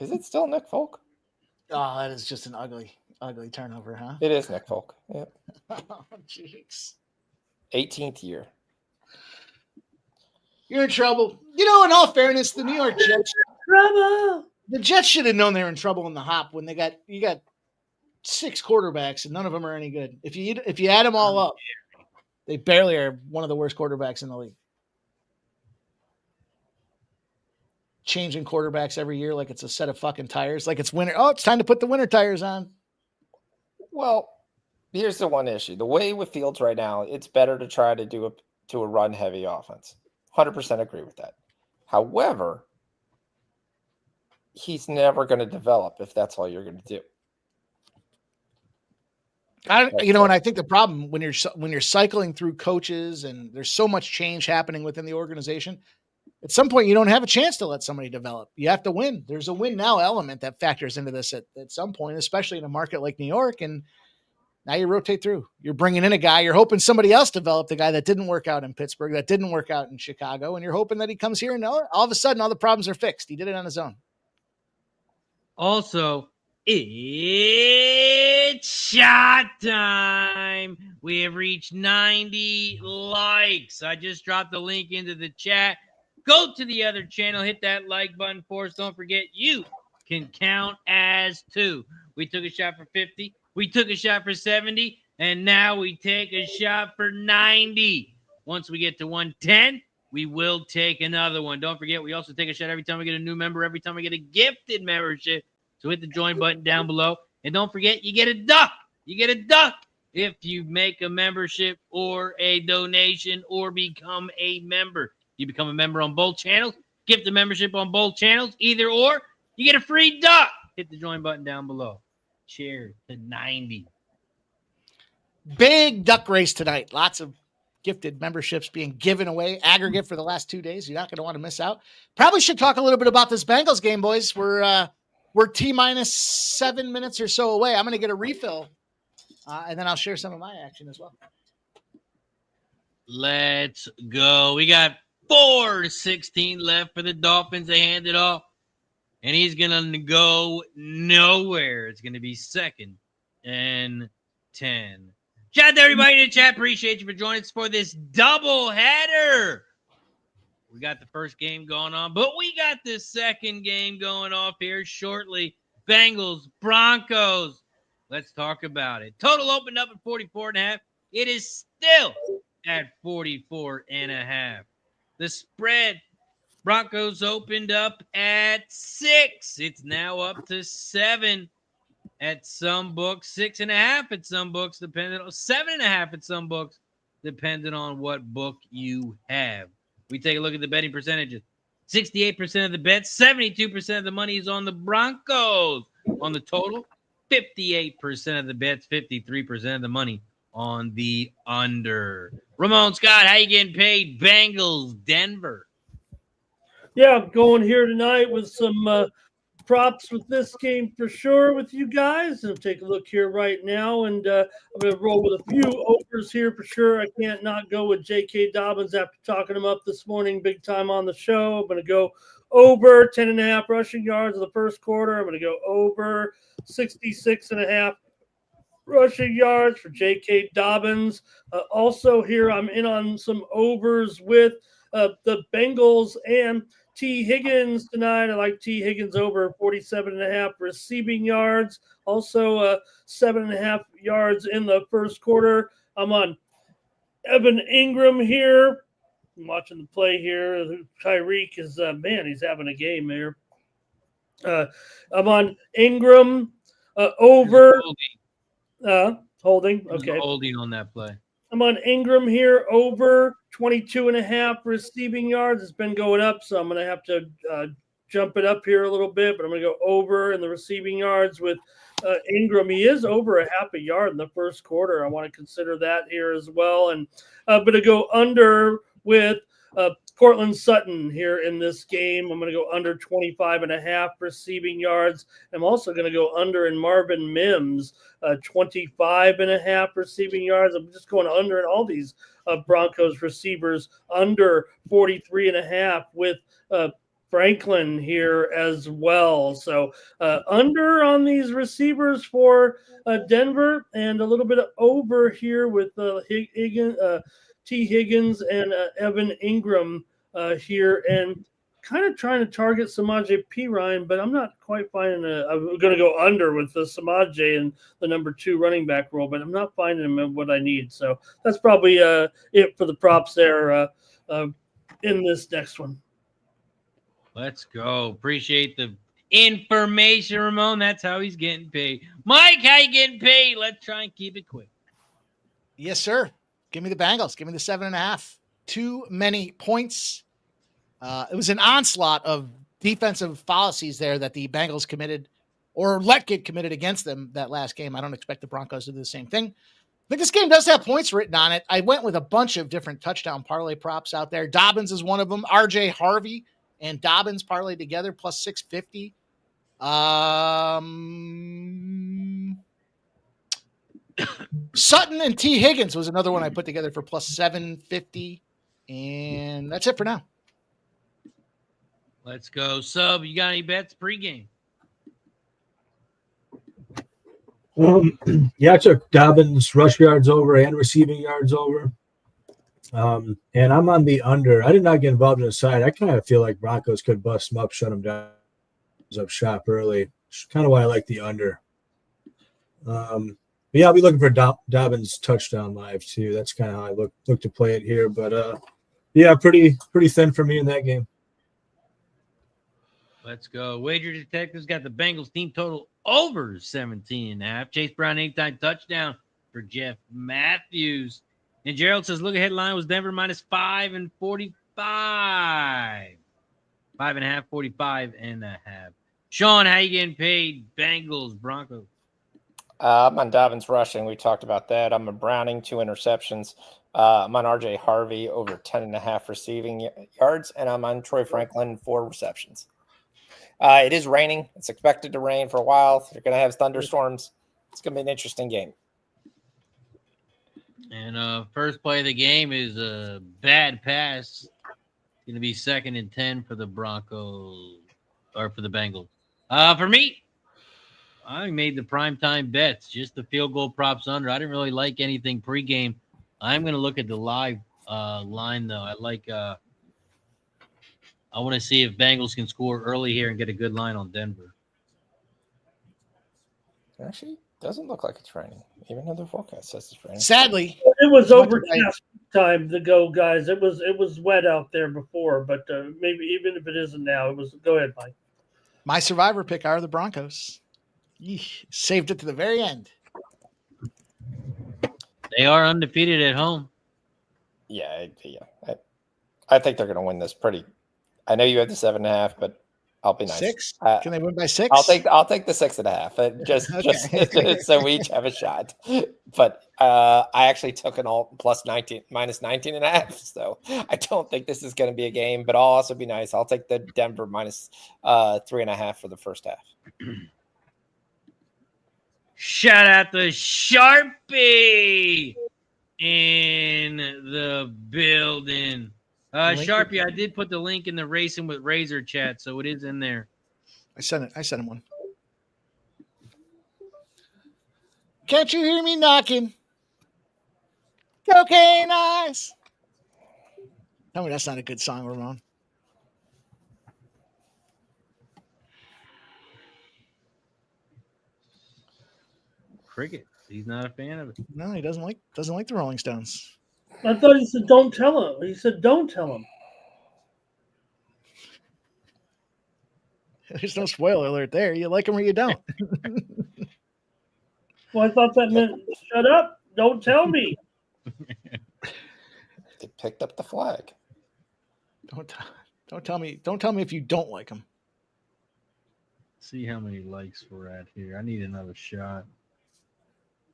Speaker 7: Is it still Nick Folk?
Speaker 3: Oh, that is just an ugly turnover, huh?
Speaker 7: It is Nick Folk. Yeah.
Speaker 3: Oh, jeez.
Speaker 7: 18th year.
Speaker 3: You're in trouble. You know, in all fairness, the New York Jets.
Speaker 4: Trouble.
Speaker 3: The Jets should have known they were in trouble in the hop when you got 6 quarterbacks and none of them are any good. If you add them all up, they barely are one of the worst quarterbacks in the league. Changing quarterbacks every year like it's a set of fucking tires, like it's winter. Oh, it's time to put the winter tires on.
Speaker 7: Well, here's the one issue. The way with Fields right now, it's better to try to do a run-heavy offense. 100% agree with that. However, he's never going to develop if that's all you're going to do.
Speaker 3: And I think the problem when you're cycling through coaches and there's so much change happening within the organization, at some point you don't have a chance to let somebody develop. You have to win. There's a win now element that factors into this at some point, especially in a market like New York. And Now you rotate through. You're bringing in a guy. You're hoping somebody else developed the guy that didn't work out in Pittsburgh, that didn't work out in Chicago, and you're hoping that he comes here and all of a sudden all the problems are fixed. He did it on his own.
Speaker 6: Also, it's shot time. We have reached 90 likes. I just dropped the link into the chat. Go to the other channel, hit that like button for us. Don't forget, you can count as 2. We took a shot for 50. We took a shot for 70. And now we take a shot for 90. Once we get to 110, we will take another one. Don't forget, we also take a shot every time we get a new member, every time we get a gifted membership. So hit the join button down below. And don't forget, you get a duck. You get a duck if you make a membership or a donation or become a member. You become a member on both channels, gift the membership on both channels, either or, you get a free duck. Hit the join button down below. Cheers to 90.
Speaker 3: Big duck race tonight. Lots of gifted memberships being given away, aggregate for the last 2 days. You're not going to want to miss out. Probably should talk a little bit about this Bengals game, boys. We're T-minus 7 minutes or so away. I'm going to get a refill, and then I'll share some of my action as well.
Speaker 6: Let's go. We got 4:16 left for the Dolphins. They hand it off, and he's going to go nowhere. It's going to be 2nd and 10. Shout out to everybody in the chat. Appreciate you for joining us for this double header. We got the first game going on, but we got the second game going off here shortly. Bengals, Broncos. Let's talk about it. Total opened up at 44.5. It is still at 44.5. The spread, Broncos opened up at 6. It's now up to 7 at some books, 6.5 at some books, depending on 7.5 at some books, depending on what book you have. We take a look at the betting percentages. 68% of the bets, 72% of the money is on the Broncos. On the total, 58% of the bets, 53% of the money on the under. Ramon Scott, how you getting paid? Bengals, Denver.
Speaker 4: Yeah, I'm going here tonight with some props with this game for sure with you guys. And take a look here right now, and I'm going to roll with a few overs here for sure. I can't not go with J.K. Dobbins after talking him up this morning big time on the show. I'm going to go over 10.5 rushing yards in the first quarter. I'm going to go over 66.5 rushing yards for J.K. Dobbins. Also here, I'm in on some overs with the Bengals and T. Higgins tonight. I like T. Higgins over 47.5 receiving yards. Also 7.5 yards in the first quarter. I'm on Evan Ingram here. I'm watching the play here. Tyreek is, man, he's having a game here. I'm on Ingram over. Holding. Okay.
Speaker 6: Holding on that play.
Speaker 4: I'm on Ingram here over 22.5 receiving yards. It's been going up, so I'm going to have to jump it up here a little bit, but I'm going to go over in the receiving yards with Ingram. He is over a half a yard in the first quarter. I want to consider that here as well. And I'm going to go under with Cortland Sutton here in this game. I'm going to go under 25.5 receiving yards. I'm also going to go under in Marvin Mims, 25.5 receiving yards. I'm just going under in all these Broncos receivers, under 43.5 with Franklin here as well. So under on these receivers for Denver, and a little bit of over here with T. Higgins and Evan Ingram here, and kind of trying to target Samaje Perine, but I'm not quite finding I'm going to go under with the Samaje and the number 2 running back role, but I'm not finding him in what I need. So that's probably it for the props there in this next one.
Speaker 6: Let's go. Appreciate the information, Ramon. That's how he's getting paid. Mike, how you getting paid? Let's try and keep it quick.
Speaker 3: Yes, sir. Give me the Bengals. Give me the 7.5. Too many points. It was an onslaught of defensive fallacies there that the Bengals committed or let get committed against them that last game. I don't expect the Broncos to do the same thing. I think this game does have points written on it. I went with a bunch of different touchdown parlay props out there. Dobbins is one of them. RJ Harvey and Dobbins parlay together plus 650. Sutton and T. Higgins was another one I put together for plus 750. And that's it for now.
Speaker 6: Let's go. Sub, you got any bets pregame?
Speaker 5: Yeah, I took Dobbins rush yards over and receiving yards over. And I'm on the under. I did not get involved in the side. I kind of feel like Broncos could bust them up, shut them down, up shop early. It's kind of why I like the under. But yeah, I'll be looking for Dobbins touchdown live too. That's kind of how I look to play it here. But yeah, pretty thin for me in that game.
Speaker 6: Let's go. Wager Detectives got the Bengals team total over 17.5. Chase Brown anytime touchdown for Jeff Matthews. And Gerald says, look ahead line was Denver minus 5 and 45. 5.5, 45.5. Sean, how you getting paid? Bengals, Broncos.
Speaker 7: I'm on Dobbins rushing. We talked about that. I'm a Browning, 2 interceptions. I'm on RJ Harvey over 10.5 receiving yards, and I'm on Troy Franklin, 4 receptions. It is raining. It's expected to rain for a while. You're going to have thunderstorms. It's going to be an interesting game.
Speaker 6: And first play of the game is a bad pass. Going to be 2nd and 10 for the Broncos or for the Bengals. For me, I made the primetime bets, just the field goal props under. I didn't really like anything pregame. I'm going to look at the live line, though. I want to see if Bengals can score early here and get a good line on Denver.
Speaker 7: Actually, doesn't look like it's raining, even though the forecast says it's raining.
Speaker 3: Sadly,
Speaker 4: It was overcast time to go, guys. It was wet out there before, but maybe even if it isn't now, it was. Go ahead, Mike.
Speaker 3: my survivor pick are the Broncos. Yeesh, saved it to the very end.
Speaker 6: They are undefeated at home.
Speaker 7: Yeah. I think they're going to win this pretty. I know you had the 7.5, but I'll be nice.
Speaker 3: 6? Can they win by 6?
Speaker 7: I'll take the 6.5. Just so we each have a shot. But I actually took an all plus 19 minus 19.5. So I don't think this is going to be a game. But I'll also be nice. I'll take the Denver minus 3.5 for the first half.
Speaker 6: Shout out to Sharpie in the building. Sharpie, I did put the link in the Racing with Razor chat, so it is in there.
Speaker 3: I sent him one. Can't you hear me knocking? Cocaine eyes. Tell me that's not a good song, Ramon.
Speaker 6: Cricket. He's not a fan of it.
Speaker 3: No, he doesn't like the Rolling Stones.
Speaker 4: I thought he said, "Don't tell him." He said, "Don't tell him."
Speaker 3: There's no spoiler alert there. You like them or you don't.
Speaker 4: Well, I thought that meant shut up. Don't tell me.
Speaker 7: They picked up the flag.
Speaker 3: Don't tell me. Don't tell me if you don't like them.
Speaker 6: See how many likes we're at here. I need another shot.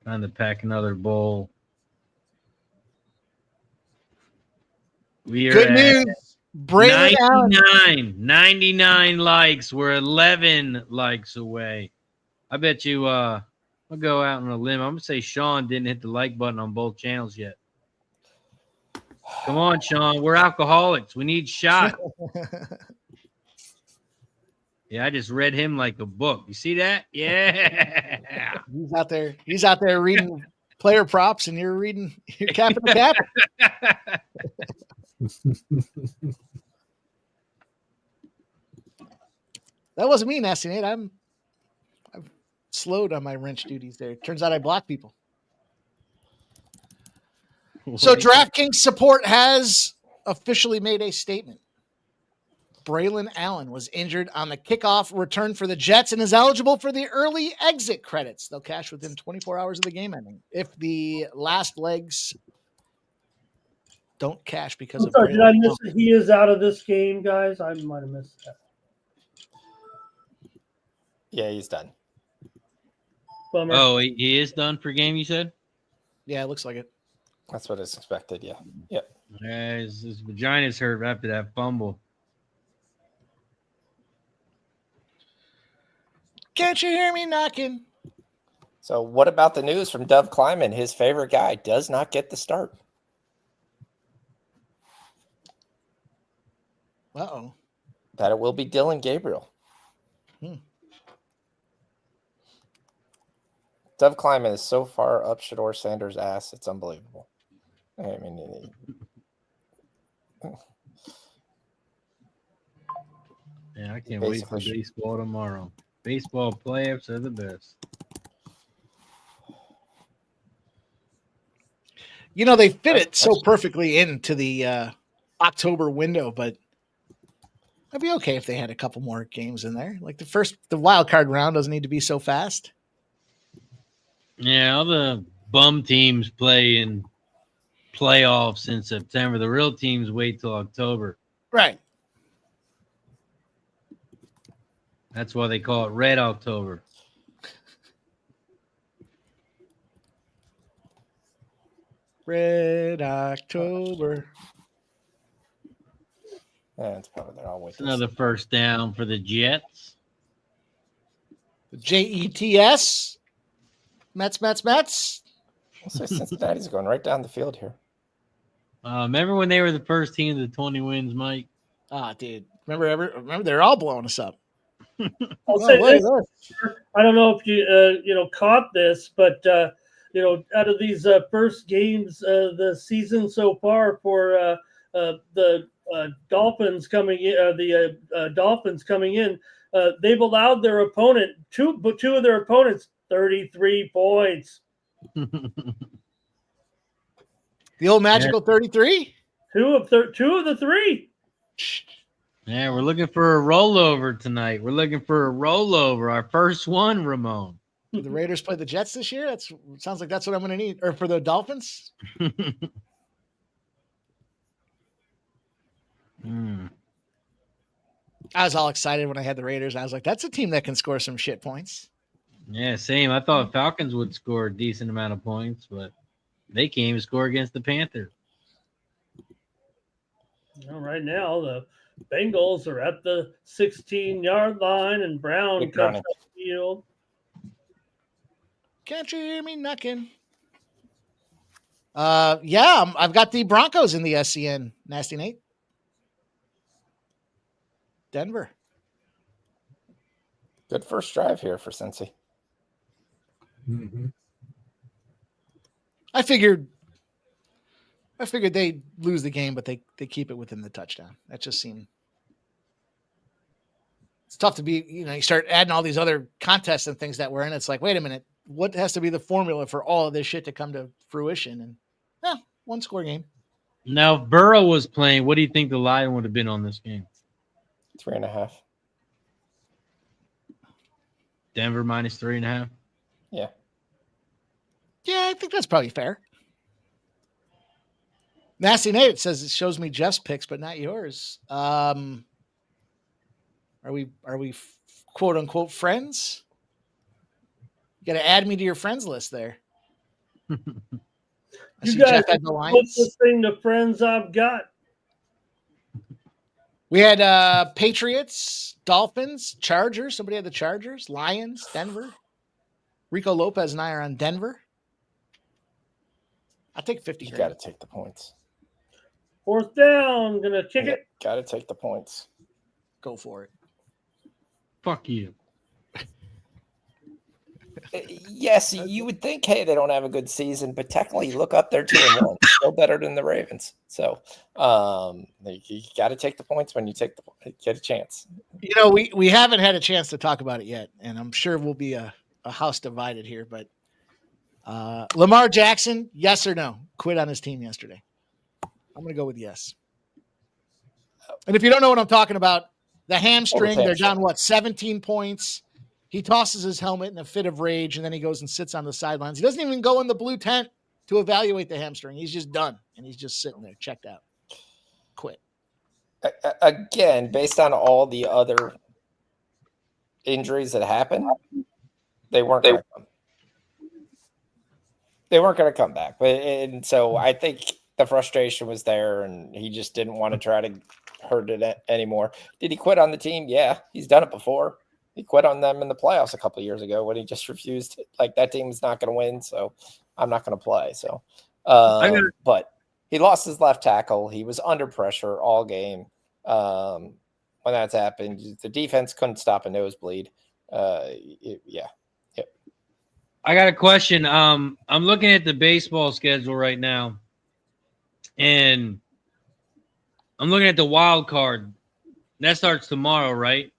Speaker 6: Trying to pack another bowl. We are
Speaker 3: Good
Speaker 6: at
Speaker 3: news. Braylon Allen.
Speaker 6: 99 likes. We're 11 likes away. I bet you I'll go out on a limb. I'm going to say Sean didn't hit the like button on both channels yet. Come on, Sean. We're alcoholics. We need shot. Yeah, I just read him like a book. You see that? Yeah.
Speaker 3: He's out there reading player props, and you're capping the cap. That wasn't me, Nasty Nate. I've slowed on my wrench duties there. Turns out I block people. So DraftKings support has officially made a statement. Braylon Allen was injured on the kickoff return for the Jets and is eligible for the early exit credits. They'll cash within 24 hours of the game ending. If the last legs don't cash because
Speaker 4: I'm sorry, did I miss it? He is out of this game, guys. I might have missed that.
Speaker 7: Yeah, he's done.
Speaker 4: Bummer.
Speaker 6: Oh, he is done for game, you said?
Speaker 3: Yeah, it looks like it.
Speaker 7: That's what is expected. Yeah. Yep.
Speaker 6: Yeah, his vagina's hurt after that fumble.
Speaker 3: Can't you hear me knocking?
Speaker 7: So what about the news from Dov Kleiman? His favorite guy does not get the start.
Speaker 3: Uh-oh.
Speaker 7: That it will be Dylan Gabriel. Dov Kleiman is so far up Shedeur Sanders' ass, it's unbelievable. I mean,
Speaker 6: Yeah, I can't wait for baseball tomorrow. Baseball playoffs are the best.
Speaker 3: You know, they fit it so perfectly into the October window, but it'd be okay if they had a couple more games in there. Like the wild card round doesn't need to be so fast.
Speaker 6: Yeah, all the bum teams play in playoffs in September. The real teams wait till October.
Speaker 3: Right.
Speaker 6: That's why they call it Red October.
Speaker 3: Red October.
Speaker 7: Yeah, it's probably they're all
Speaker 6: It's another first down for the Jets.
Speaker 3: The Jets. Mets.
Speaker 7: I'll say Cincinnati's going right down the field here.
Speaker 6: Remember when they were the first team to 20 wins, Mike?
Speaker 3: Dude. Remember they're all blowing us up.
Speaker 4: I'll say this. I don't know if you caught this, but out of these first games the season so far for the Dolphins coming in, they've allowed their opponent two of their opponents 33 points.
Speaker 3: The old magical 33.
Speaker 4: Two of the three.
Speaker 6: Yeah, we're looking for a rollover tonight. Our first one, Ramon.
Speaker 3: The Raiders play the Jets this year. Sounds like that's what I'm going to need. Or for the Dolphins. I was all excited when I had the Raiders. I was like, that's a team that can score some shit points.
Speaker 6: Yeah, same. I thought Falcons would score a decent amount of points, but they can't even score against the Panthers.
Speaker 4: Right now, the Bengals are at the 16-yard line, and Brown comes up the field.
Speaker 3: Can't you hear me knocking? I've got the Broncos in the SCN. Nasty Nate. Denver.
Speaker 7: Good first drive here for Cincy.
Speaker 5: Mm-hmm.
Speaker 3: I figured they'd lose the game, but they keep it within the touchdown. That just seemed. It's tough to be, you start adding all these other contests and things that we're in. It's like, wait a minute, what has to be the formula for all of this shit to come to fruition? And one score game.
Speaker 6: Now, if Burrow was playing, what do you think the line would have been on this game?
Speaker 7: 3.5.
Speaker 6: Denver minus 3.5.
Speaker 7: Yeah.
Speaker 3: Yeah, I think that's probably fair. Nasty Nate says it shows me Jeff's picks, but not yours. Are we quote unquote friends? You got to add me to your friends list there.
Speaker 4: You guys
Speaker 3: Jeff had the lines.
Speaker 4: What's this thing? The friends I've got.
Speaker 3: We had Patriots, Dolphins, Chargers. Somebody had the Chargers, Lions, Denver. Rico Lopez and I are on Denver. I'll take 50.
Speaker 7: You got to take the points.
Speaker 4: Fourth down. Gonna kick it.
Speaker 7: Got to take the points.
Speaker 3: Go for it.
Speaker 6: Fuck you.
Speaker 7: Yes, you would think, hey, they don't have a good season, but technically, you look up, they're 2-1, still better than the Ravens. So, you got to take the points when you get a chance.
Speaker 3: We haven't had a chance to talk about it yet, and I'm sure we'll be a house divided here. But Lamar Jackson, yes or no? Quit on his team yesterday. I'm going to go with yes. And if you don't know what I'm talking about, the hamstring, they're down 17 points. He tosses his helmet in a fit of rage, and then he goes and sits on the sidelines. He doesn't even go in the blue tent to evaluate the hamstring. He's just done, and he's just sitting there, checked out. Quit.
Speaker 7: Again, based on all the other injuries that happened, they weren't going to come back. And so I think the frustration was there, and he just didn't want to try to hurt it anymore. Did he quit on the team? Yeah, he's done it before. He quit on them in the playoffs a couple of years ago when he just refused. Like, that team's not going to win, so I'm not going to play. So, but he lost his left tackle. He was under pressure all game. When that's happened, the defense couldn't stop a nosebleed. Yeah.
Speaker 6: I got a question. I'm looking at the baseball schedule right now, and I'm looking at the wild card. That starts tomorrow, right?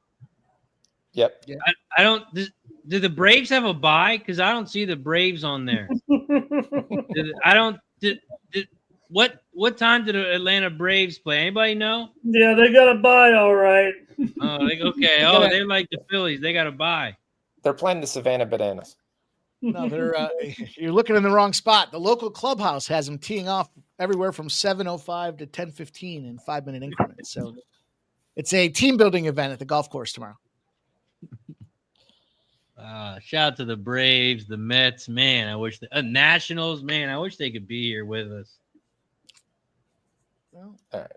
Speaker 7: Yep.
Speaker 3: Yeah.
Speaker 6: I don't. Do the Braves have a bye? Because I don't see the Braves on there. What time did the Atlanta Braves play? Anybody know?
Speaker 4: Yeah, they got a bye, all right.
Speaker 6: Oh, okay. They're like the Phillies. They got a bye.
Speaker 7: They're playing the Savannah Bananas.
Speaker 3: No, you're looking in the wrong spot. The local clubhouse has them teeing off everywhere from 7:05 to 10:15 in 5-minute increments. So it's a team building event at the golf course tomorrow.
Speaker 6: Shout out to the Braves, the Mets. Man, I wish the Nationals. Man, I wish they could be here with us.
Speaker 3: Well,
Speaker 7: all right.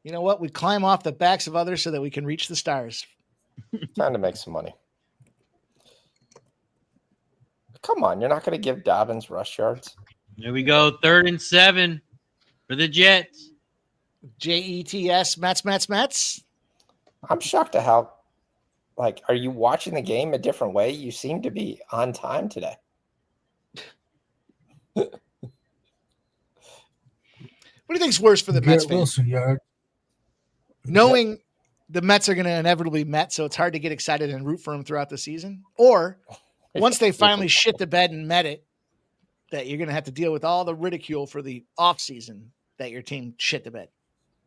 Speaker 3: You know what? We climb off the backs of others so that we can reach the stars.
Speaker 7: Trying to make some money. Come on, you're not going to give Dobbins rush yards?
Speaker 6: Here we go. 3rd and 7 for the Jets.
Speaker 3: Jets, Mets.
Speaker 7: I'm shocked at how, are you watching the game a different way? You seem to be on time today.
Speaker 3: What do you think's worse for the Mets fans?
Speaker 5: Wilson yard.
Speaker 3: Knowing the Mets are going to inevitably Met, so it's hard to get excited and root for them throughout the season, or once they finally shit the bed and met it, that you're going to have to deal with all the ridicule for the offseason that your team shit the bed.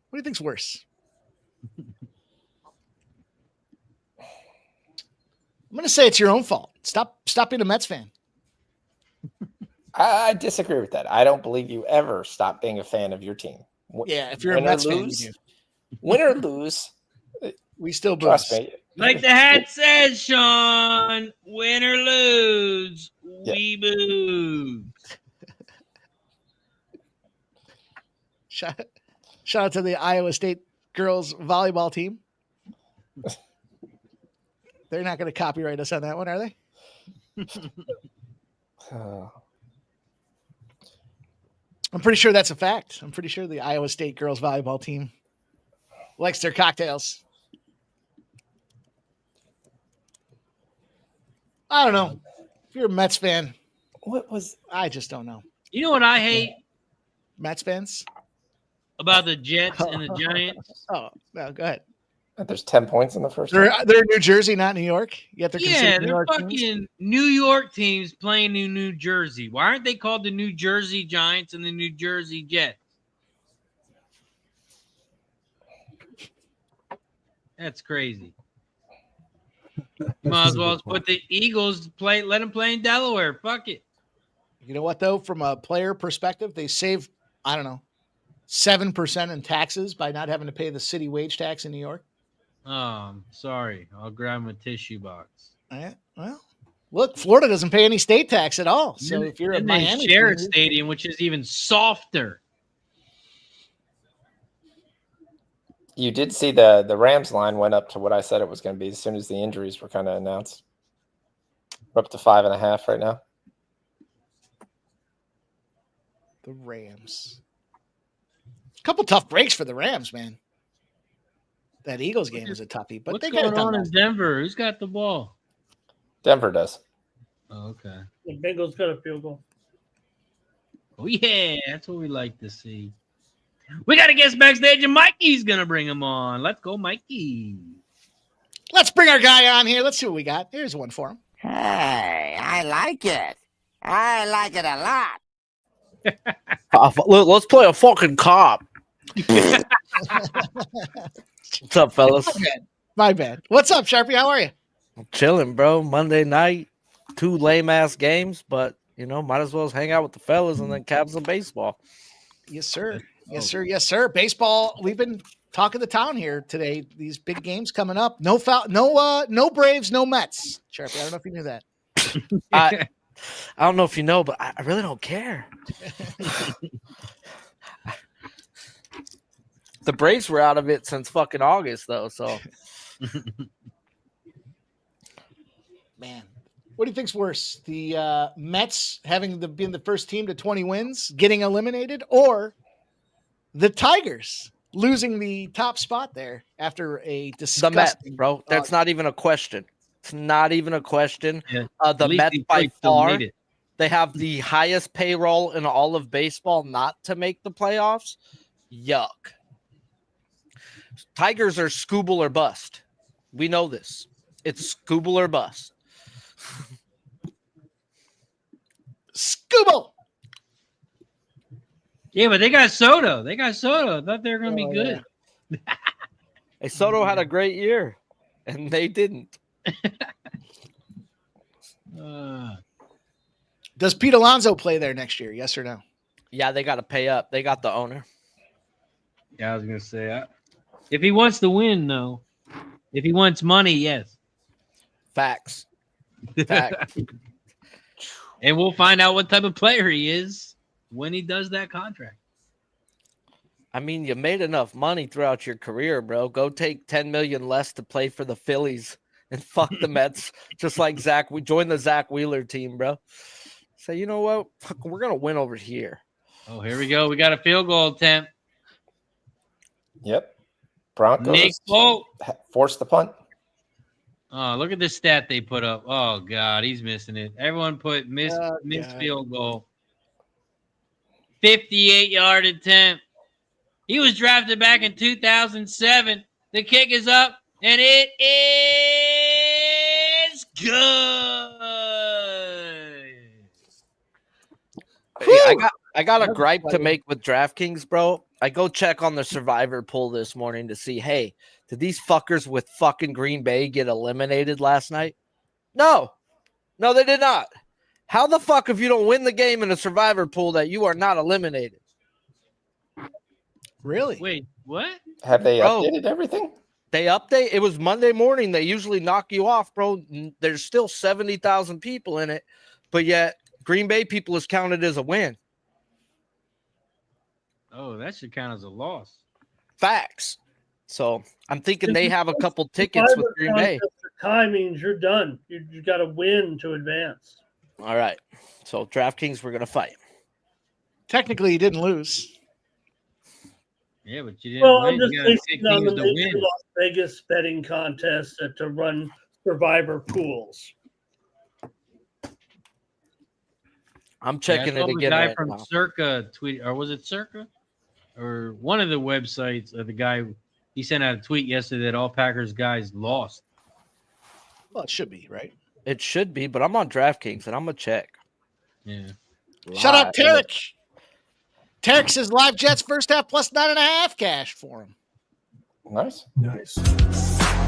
Speaker 3: What do you think's worse? I'm going to say it's your own fault. Stop being a Mets fan.
Speaker 7: I disagree with that. I don't believe you ever stop being a fan of your team.
Speaker 3: Yeah, if you're a Mets fan, you do.
Speaker 7: Win or lose,
Speaker 3: we still boost.
Speaker 7: Trust me.
Speaker 6: Like the hat says, Sean, win or lose, we boo.
Speaker 3: Shout out to the Iowa State girls volleyball team. They're not going to copyright us on that one, are they? I'm pretty sure that's a fact. I'm pretty sure the Iowa State girls volleyball team likes their cocktails. I don't know. If you're a Mets fan, I just don't know.
Speaker 6: You know what I hate?
Speaker 3: Mets fans?
Speaker 6: About the Jets and the Giants?
Speaker 3: Oh, no, go ahead.
Speaker 7: There's 10 points in the first.
Speaker 3: They're New Jersey, not New York. You have to consider New
Speaker 6: they're
Speaker 3: York
Speaker 6: fucking
Speaker 3: teams.
Speaker 6: New York teams playing in New Jersey. Why aren't they called the New Jersey Giants and the New Jersey Jets? That's crazy. Might as well put the Eagles let them play in Delaware. Fuck it.
Speaker 3: You know what, though? From a player perspective, they save, 7% in taxes by not having to pay the city wage tax in New York.
Speaker 6: Oh, I'm sorry. I'll grab a tissue box.
Speaker 3: Well, look, Florida doesn't pay any state tax at all. So if you're a
Speaker 6: they
Speaker 3: Miami
Speaker 6: share a
Speaker 3: team,
Speaker 6: stadium, which is even softer.
Speaker 7: You did see the Rams line went up to what I said it was going to be as soon as the injuries were kind of announced. We're up to 5.5 right now.
Speaker 3: The Rams. A couple tough breaks for the Rams, man. That Eagles game was a toughie, but
Speaker 6: What's
Speaker 3: they got it
Speaker 6: going on
Speaker 3: done.
Speaker 6: in Denver? Who's got the ball?
Speaker 7: Denver does.
Speaker 6: Oh, okay.
Speaker 4: The Bengals got a field goal.
Speaker 6: Oh, yeah. That's what we like to see. We got a guest backstage, and Mikey's going to bring him on. Let's go, Mikey.
Speaker 3: Let's bring our guy on here. Let's see what we got. Here's one for him.
Speaker 8: Hey, I like it. I like it a lot.
Speaker 9: Let's play a fucking cop. What's up, fellas?
Speaker 3: My bad. What's up, Sharpie? How are you?
Speaker 9: Chilling, bro. Monday night, 2 lame-ass games, but, might as well hang out with the fellas and then cap some baseball.
Speaker 3: Yes, sir. Yes, sir. Yes, sir. Baseball. We've been talking the town here today. These big games coming up. No Braves, no Mets. Sharpie, I don't know if you knew that.
Speaker 9: I don't know if you know, but I really don't care. The Braves were out of it since fucking August, though. So
Speaker 3: What do you think's worse? The Mets having been the first team to 20 wins, getting eliminated, or the Tigers losing the top spot there after a disgusting...
Speaker 9: The Mets, bro. That's not even a question. It's not even a question.
Speaker 6: Yeah.
Speaker 9: The Mets by
Speaker 6: still
Speaker 9: far,
Speaker 6: made it.
Speaker 9: they have the highest payroll in all of baseball not to make the playoffs. Yuck. Tigers are Scooble or bust. We know this. It's Scooble or bust.
Speaker 3: Scooble!
Speaker 6: Yeah, but they got Soto. I thought they were going to be good.
Speaker 3: Yeah.
Speaker 9: Hey, Soto had a great year, and they didn't.
Speaker 3: Does Pete Alonso play there next year? Yes or no?
Speaker 9: Yeah, they got to pay up. They got the owner.
Speaker 6: Yeah, I was going to say, if he wants to win, no. If he wants money, yes.
Speaker 9: Facts. Facts.
Speaker 6: And we'll find out what type of player he is when he does that contract.
Speaker 9: I mean, you made enough money throughout your career, bro. Go take $10 million less to play for the Phillies and fuck the Mets, just like Zach. We joined the Zach Wheeler team, bro. Say, you know what? Fuck, we're gonna win over here.
Speaker 6: Oh, here we go. We got a field goal attempt.
Speaker 7: Yep. Broncos
Speaker 6: Nick Folk.
Speaker 7: forced the punt.
Speaker 6: Oh, look at this stat they put up. Oh, God, he's missing it. Everyone put missed
Speaker 3: God.
Speaker 6: field goal. 58-yard attempt. He was drafted back in 2007. The kick is up, and it is good.
Speaker 9: Hey, I got a gripe to make with DraftKings, bro. I go check on the survivor pool this morning to see, hey, did these fuckers with fucking Green Bay get eliminated last night? No, they did not. How the fuck if you don't win the game in a survivor pool that you are not eliminated?
Speaker 3: Really?
Speaker 6: Wait, what?
Speaker 7: Have they updated everything?
Speaker 9: They update. It was Monday morning. They usually knock you off, bro. There's still 70,000 people in it, but yet Green Bay people is counted as a win.
Speaker 6: Oh, that should count as a loss.
Speaker 9: Facts. So I'm thinking they have a couple tickets with Green Bay.
Speaker 4: Timings, you're done. You got to win to advance.
Speaker 9: All right. So DraftKings, we're gonna fight.
Speaker 3: Technically, you didn't lose.
Speaker 6: Yeah, but you didn't
Speaker 4: Well,
Speaker 6: win.
Speaker 4: I'm just
Speaker 6: You gotta
Speaker 4: basing
Speaker 6: pick
Speaker 4: on
Speaker 6: teams
Speaker 4: the
Speaker 6: to
Speaker 4: major
Speaker 6: win.
Speaker 4: Las Vegas betting contest to run survivor pools.
Speaker 9: I'm checking it
Speaker 6: The
Speaker 9: again.
Speaker 6: guy
Speaker 9: Right
Speaker 6: from
Speaker 9: now.
Speaker 6: Circa tweet, or was it Circa? Or one of the websites, the guy, he sent out a tweet yesterday that all Packers guys lost.
Speaker 3: Well, it should be, right?
Speaker 9: It should be, but I'm on DraftKings and I'm gonna check.
Speaker 6: Yeah.
Speaker 3: Shut up, Tarek. Tarek says live Jets first half plus 9.5 cash for him.
Speaker 7: Nice.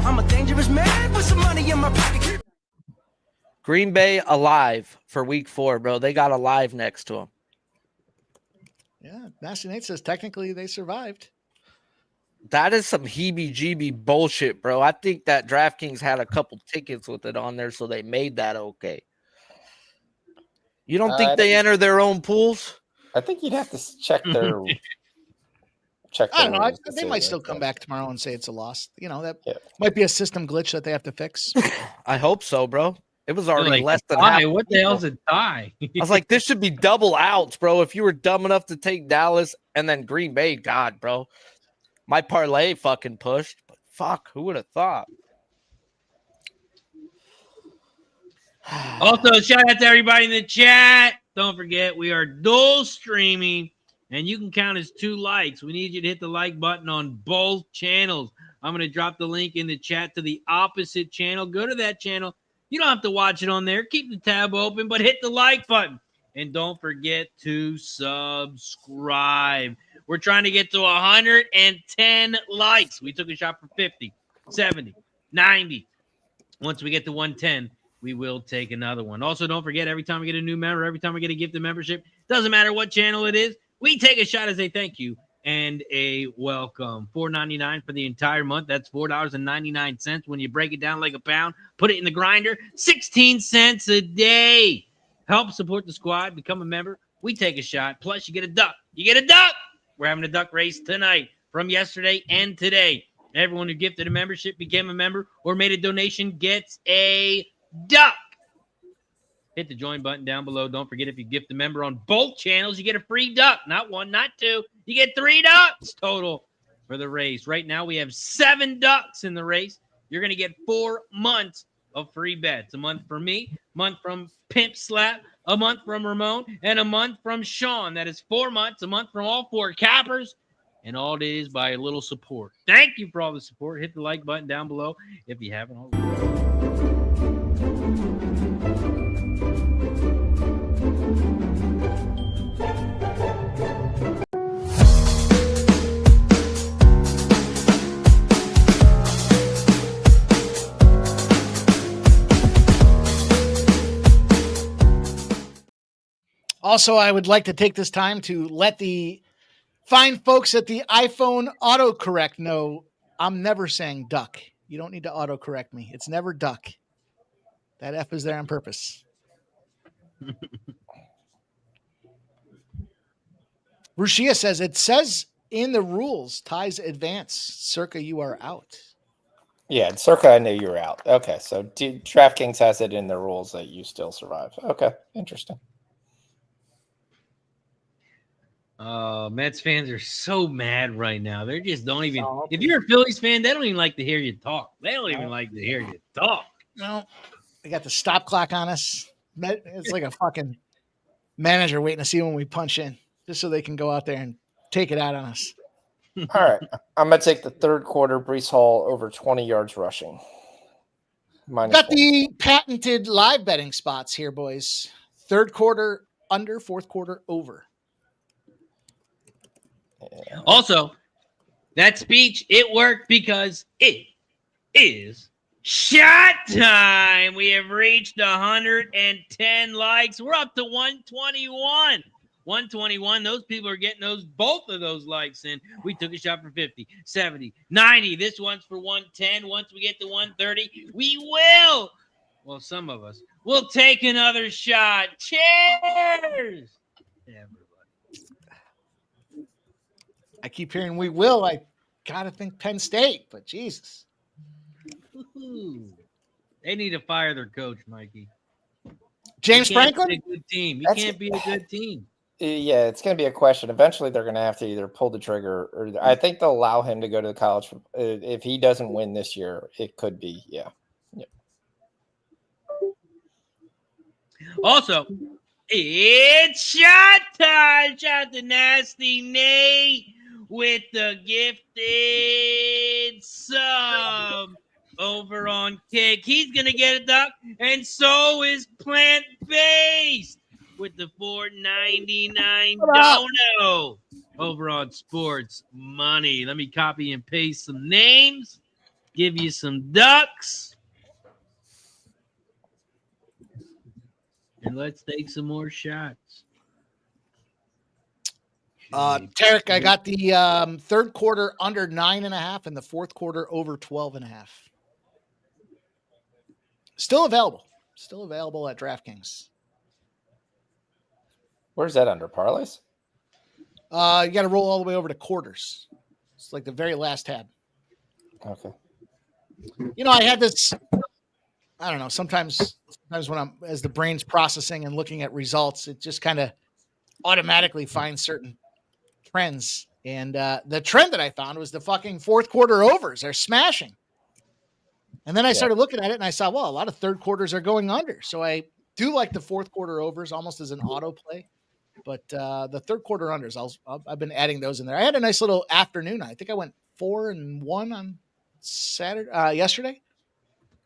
Speaker 1: I'm a dangerous man with some money in my pocket.
Speaker 9: Green Bay alive for week 4, bro. They got alive next to him.
Speaker 3: Yeah, Nasty Nate says technically they survived.
Speaker 9: That is some heebie-jeebie bullshit, bro. I think that DraftKings had a couple tickets with it on there, so they made that okay. You don't think they enter their own pools?
Speaker 7: I think you'd have to check their.
Speaker 3: I don't know. They might still come back tomorrow and say it's a loss. You know, that might be a system glitch that they have to fix.
Speaker 9: I hope so, bro. It was already
Speaker 6: Like,
Speaker 9: less than
Speaker 6: tie?
Speaker 9: half.
Speaker 6: What the hell's a tie?
Speaker 9: I was like, this should be double outs, bro. If you were dumb enough to take Dallas and then Green Bay, God, bro. My parlay fucking pushed. But fuck, who would have thought?
Speaker 6: Also, shout out to everybody in the chat. Don't forget, we are dual streaming, and you can count as 2 likes. We need you to hit the like button on both channels. I'm going to drop the link in the chat to the opposite channel. Go to that channel. You don't have to watch it on there. Keep the tab open, but hit the like button. And don't forget to subscribe. We're trying to get to 110 likes. We took a shot for 50, 70, 90. Once we get to 110, we will take another one. Also, don't forget, every time we get a new member, every time we get a gifted membership, doesn't matter what channel it is, we take a shot as a thank you and a welcome. $4.99 for the entire month. That's $4.99 when you break it down like a pound. Put it in the grinder. 16 cents a day. Help support the squad. Become a member. We take a shot. Plus, you get a duck. You get a duck. We're having a duck race tonight from yesterday and today. Everyone who gifted a membership, became a member, or made a donation gets a duck. Hit the join button down below. Don't forget, if you gift a member on both channels, you get a free duck. Not one, not two. You get 3 ducks total for the race. Right now, we have 7 ducks in the race. You're going to get 4 months of free bets. A month from me, a month from Pimp Slap, a month from Ramon, and a month from Sean. That is 4 months, a month from all 4 cappers. And all it is by a little support. Thank you for all the support. Hit the like button down below if you haven't already.
Speaker 3: Also, I would like to take this time to let the fine folks at the iPhone autocorrect know I'm never saying duck. You don't need to autocorrect me. It's never duck. That F is there on purpose. Rushia says, it says in the rules, ties advance. Circa, you are out.
Speaker 7: Yeah, Circa, I knew you were out. Okay, so DraftKings has it in the rules that you still survive. Okay, interesting.
Speaker 6: Mets fans are so mad right now. They just don't even. If you're a Phillies fan, they don't even like to hear you talk. They don't even like to hear you talk.
Speaker 3: No, they got the stop clock on us. It's like a fucking manager waiting to see when we punch in, just so they can go out there and take it out on us.
Speaker 7: All right, I'm gonna take the third quarter. Brees Hall over 20 yards rushing.
Speaker 3: Got the patented live betting spots here, boys. Third quarter under, fourth quarter over.
Speaker 6: Yeah. Also, that speech, it worked because it is shot time. We have reached 110 likes. We're up to 121. 121. Those people are getting both of those likes in. We took a shot for 50, 70, 90. This one's for 110. Once we get to 130, we will. Well, some of us will take another shot. Cheers. Everybody.
Speaker 3: I keep hearing we will. I gotta think Penn State, but Jesus.
Speaker 6: Woo-hoo. They need to fire their coach, Mikey.
Speaker 3: James Franklin?
Speaker 6: Be a good team. You can't be a good team.
Speaker 7: Yeah, it's going to be a question. Eventually, they're going to have to either pull the trigger or I think they'll allow him to go to the college. If he doesn't win this year, it could be, yeah.
Speaker 6: Also, it's shot time. Shout out to Nasty Nate with the gifted sub over on Kick. He's going to get a duck, and so is Plant Based with the $4.99 dono over on Sports Money. Let me copy and paste some names, give you some ducks, and let's take some more shots.
Speaker 3: Tarek, I got the third quarter under 9.5 and the fourth quarter over 12.5. Still available at DraftKings.
Speaker 7: Where's that under parlays?
Speaker 3: You got to roll all the way over to quarters. It's like the very last tab.
Speaker 7: Okay.
Speaker 3: You know, I had this. I don't know. Sometimes when I'm as the brain's processing and looking at results, it just kind of automatically finds certain trends. And the trend that I found was the fucking fourth quarter overs. They're smashing. And then I started looking at it and I saw, well, a lot of third quarters are going under. So I do like the fourth quarter overs almost as an auto play. But the third quarter unders, I've been adding those in there. I had a nice little afternoon. I think I went 4-1 on yesterday.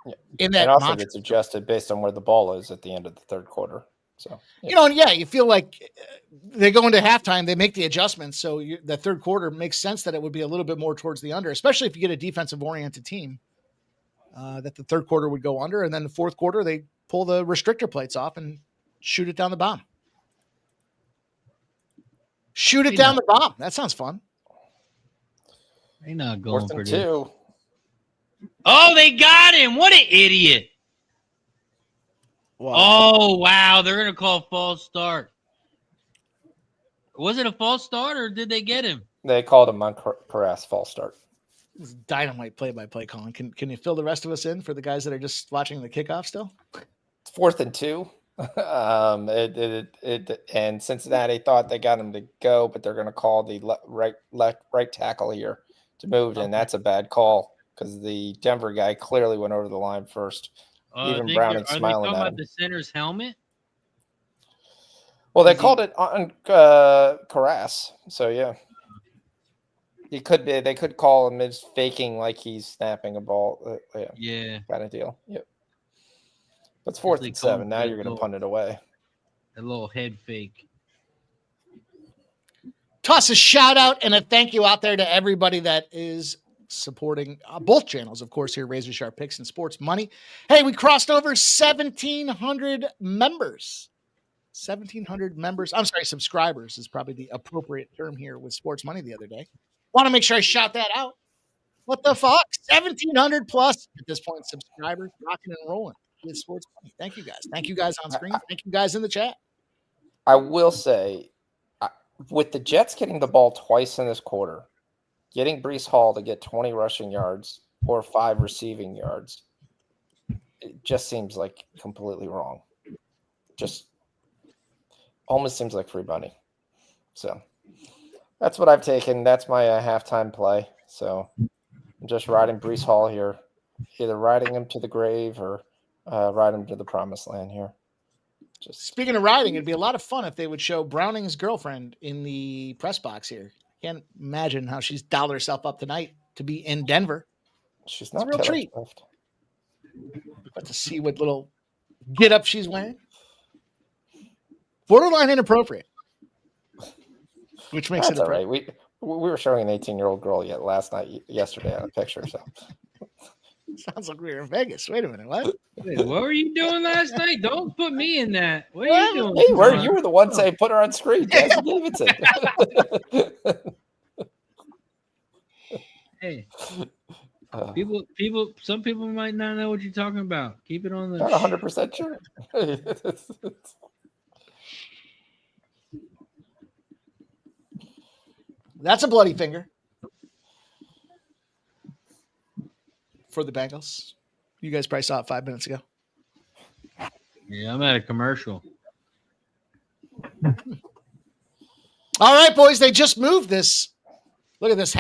Speaker 7: Yeah.
Speaker 3: In that
Speaker 7: and also it's adjusted based on where the ball is at the end of the third quarter. So,
Speaker 3: you know, you feel like they go into halftime, they make the adjustments. So the third quarter makes sense that it would be a little bit more towards the under, especially if you get a defensive oriented team, that the third quarter would go under. And then the fourth quarter, they pull the restrictor plates off and shoot it down the bomb. Shoot it down the bomb. That sounds fun.
Speaker 6: They're not going for this.
Speaker 7: 2.
Speaker 6: Oh, they got him. What an idiot. Wow. Oh, wow. They're going to call false start. Was it a false start or did they get him?
Speaker 7: They called him on Perez false start.
Speaker 3: This is dynamite play-by-play calling. Can you fill the rest of us in for the guys that are just watching the kickoff still?
Speaker 7: It's 4th and 2. And Cincinnati thought they got him to go, but they're going to call the right tackle here to move, and that's a bad call because the Denver guy clearly went over the line first. Even Browning smiling
Speaker 6: are they talking
Speaker 7: at
Speaker 6: about
Speaker 7: him.
Speaker 6: the center's helmet?
Speaker 7: Well, they called it on Carras, so yeah. He could be. They could call him as faking like he's snapping a ball.
Speaker 6: Yeah,
Speaker 7: kind of deal. Yep. But it's 4th and 7. Now you're going to punt it away.
Speaker 6: A little head fake.
Speaker 3: Toss a shout out and a thank you out there to everybody that is supporting both channels, of course, here, Razor Sharp Picks and Sports Money. Hey, we crossed over 1,700 members. 1,700 members. I'm sorry, subscribers is probably the appropriate term here with Sports Money the other day. Want to make sure I shout that out. What the fuck? 1,700 plus at this point subscribers, rocking and rolling with Sports Money. Thank you guys. Thank you guys on screen. Thank you guys in the chat.
Speaker 7: I will say, with the Jets getting the ball twice in this quarter, getting Breece Hall to get 20 rushing yards or 5 receiving yards, it just seems like completely wrong. Just almost seems like free money. So that's what I've taken. That's my halftime play. So I'm just riding Breece Hall here, either riding him to the grave or riding him to the promised land here. Just
Speaker 3: speaking of riding, it'd be a lot of fun if they would show Browning's girlfriend in the press box here. Can't imagine how she's dolled herself up tonight to be in Denver.
Speaker 7: She's not
Speaker 3: a real treat.
Speaker 7: Left.
Speaker 3: But to see what little get up she's wearing, borderline inappropriate, which makes
Speaker 7: That's
Speaker 3: it
Speaker 7: all right. We were showing an 18-year-old girl yesterday on a picture. So
Speaker 3: sounds like we were in Vegas. Wait a minute, what?
Speaker 6: Wait, what were you doing last night? Don't put me in that. What are you doing?
Speaker 7: Hey, you were the one saying put her on screen, Jesse Davidson.
Speaker 6: Hey, some people might not know what you're talking about. Keep it on the.
Speaker 7: Not 100% sure.
Speaker 3: That's a bloody finger for the Bengals. You guys probably saw it 5 minutes ago.
Speaker 6: Yeah, I'm at a commercial.
Speaker 3: All right, boys. They just moved this. Look at this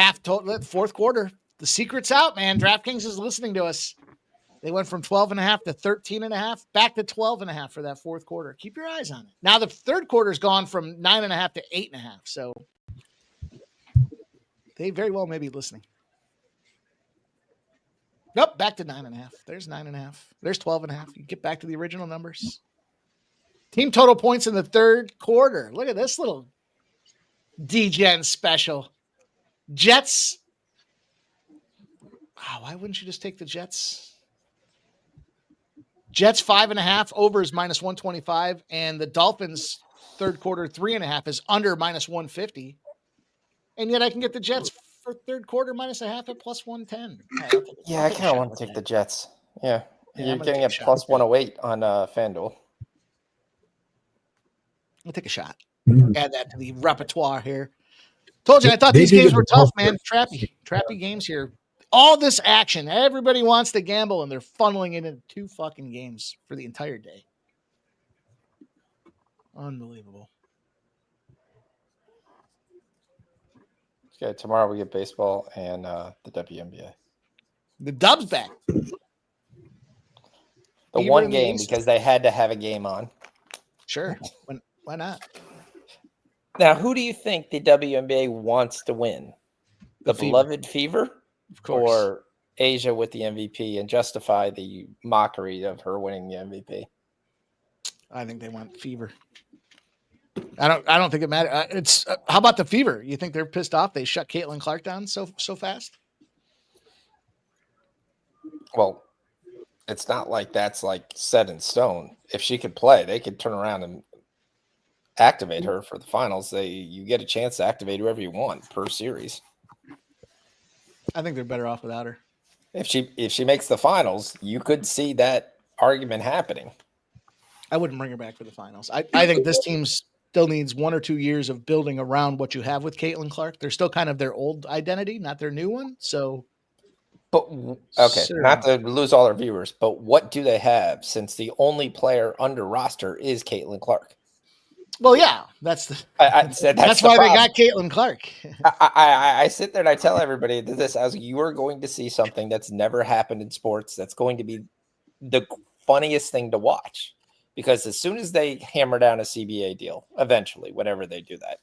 Speaker 3: fourth quarter. The secret's out, man. DraftKings is listening to us. They went from 12.5 to 13.5, back to 12.5 for that fourth quarter. Keep your eyes on it. Now the third quarter's gone from 9.5 to 8.5. So they very well may be listening. Nope, back to 9.5. There's 9.5. There's 12.5. You get back to the original numbers. Team total points in the third quarter. Look at this little D-Gen special. Jets. Oh, why wouldn't you just take the Jets? Jets 5.5. Over is minus 125. And the Dolphins third quarter 3.5 is under minus 150. And yet I can get the Jets for third quarter minus a half at plus 110.
Speaker 7: Yeah, I kind of want to take the Jets. Yeah, you're getting a plus 108 on FanDuel.
Speaker 3: I'll take a shot. Add that to the repertoire here. Told you, I thought these games were tough, man. Trappy games here. All this action. Everybody wants to gamble, and they're funneling it into 2 fucking games for the entire day. Unbelievable.
Speaker 7: Okay, tomorrow we get baseball and the WNBA.
Speaker 3: The Dubs back.
Speaker 7: The one game because they had to have a game on.
Speaker 3: Sure. Why not?
Speaker 7: Now, who do you think the WNBA wants to win? The beloved Fever?
Speaker 3: Of course.
Speaker 7: Or Asia with the MVP and justify the mockery of her winning the MVP?
Speaker 3: I think they want Fever. I don't think it matters. It's how about the Fever? You think they're pissed off they shut Caitlin Clark down so fast?
Speaker 7: Well, it's not like that's like set in stone. If she could play, they could turn around and activate her for the finals. You get a chance to activate whoever you want per series.
Speaker 3: I think they're better off without her.
Speaker 7: If she makes the finals, you could see that argument happening.
Speaker 3: I wouldn't bring her back for the finals. I think this team still needs 1 or 2 years of building around what you have with Caitlin Clark. They're still kind of their old identity, not their new one. So
Speaker 7: But okay,
Speaker 3: Sure.
Speaker 7: not to lose all our viewers, but what do they have since the only player under roster is Caitlin Clark?
Speaker 3: Well, yeah, that's
Speaker 7: That's
Speaker 3: why they
Speaker 7: problem.
Speaker 3: got Caitlin Clark.
Speaker 7: I sit there and I tell everybody this as you are going to see something that's never happened in sports. That's going to be the funniest thing to watch, because as soon as they hammer down a CBA deal, eventually, whenever they do that,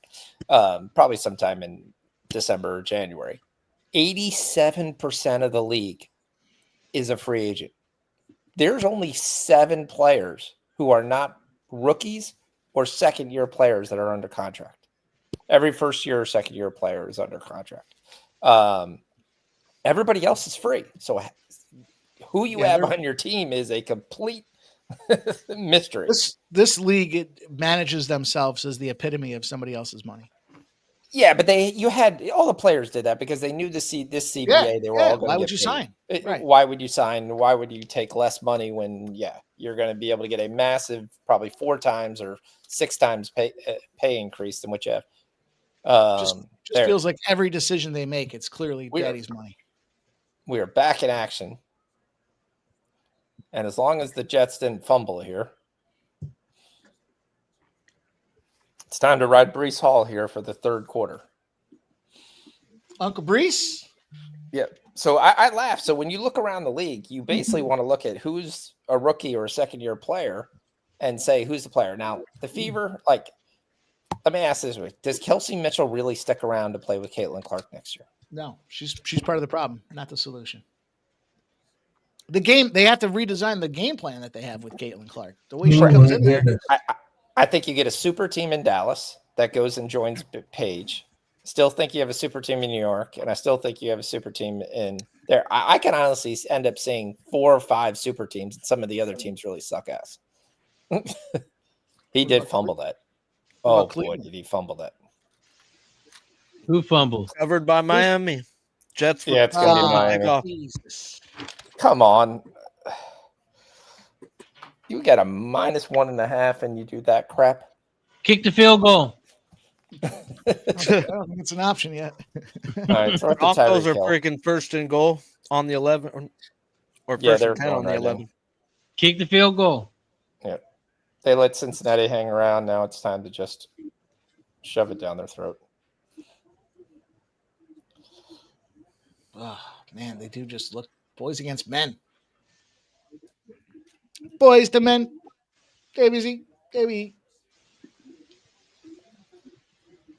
Speaker 7: probably sometime in December or January, 87% of the league is a free agent. There's only 7 players who are not rookies or second-year players that are under contract. Every first-year or second-year player is under contract. Everybody else is free. So who you have on your team is a complete mystery.
Speaker 3: This league, it manages themselves as the epitome of somebody else's money.
Speaker 7: Yeah, but you had all the players did that because they knew this CBA. They were all going to get
Speaker 3: Why would you
Speaker 7: paid.
Speaker 3: sign? Right.
Speaker 7: Why would you sign? Why would you take less money when you're going to be able to get a massive, probably 4 times or 6 times pay increase than what you have?
Speaker 3: Just feels like every decision they make, it's clearly daddy's money.
Speaker 7: We are back in action, and as long as the Jets didn't fumble here. It's time to ride Breece Hall here for the third quarter.
Speaker 3: Uncle Breece?
Speaker 7: Yeah. So I laugh. So when you look around the league, you basically want to look at who's a rookie or a second-year player and say, who's the player? Now, the Fever, let me ask this way. Does Kelsey Mitchell really stick around to play with Caitlin Clark next year?
Speaker 3: No, she's part of the problem, not the solution. They have to redesign the game plan that they have with Caitlin Clark. The way she comes in there.
Speaker 7: I think you get a super team in Dallas that goes and joins Paige. Still think you have a super team in New York, and I still think you have a super team in there. I can honestly end up seeing 4 or 5 super teams, and some of the other teams really suck ass. He did fumble that. Oh, boy, did he fumble that.
Speaker 6: Who fumbled?
Speaker 9: Covered by Miami. Jets.
Speaker 7: Yeah, it's going to be Miami.
Speaker 3: Jesus.
Speaker 7: Come on. You got a -1.5 and you do that crap.
Speaker 6: Kick the field goal.
Speaker 3: I don't think it's an option yet.
Speaker 7: All right,
Speaker 9: Broncos are freaking first and goal on the 11 or first and 10 on the 11.
Speaker 6: Kick the field goal.
Speaker 7: Yeah. They let Cincinnati hang around. Now it's time to just shove it down their throat.
Speaker 3: Oh, man, they do just look boys against men. Boys to men. KB.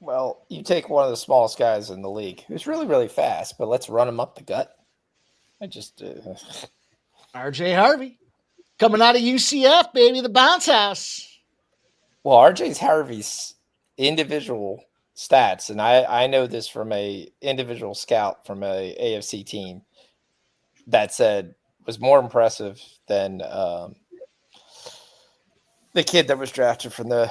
Speaker 7: Well, you take one of the smallest guys in the league who's really, really fast, but let's run him up the gut.
Speaker 3: RJ Harvey coming out of UCF, baby, the bounce house.
Speaker 7: Well, RJ Harvey's individual stats, and I know this from a individual scout from a AFC team that said was more impressive than the kid that was drafted from the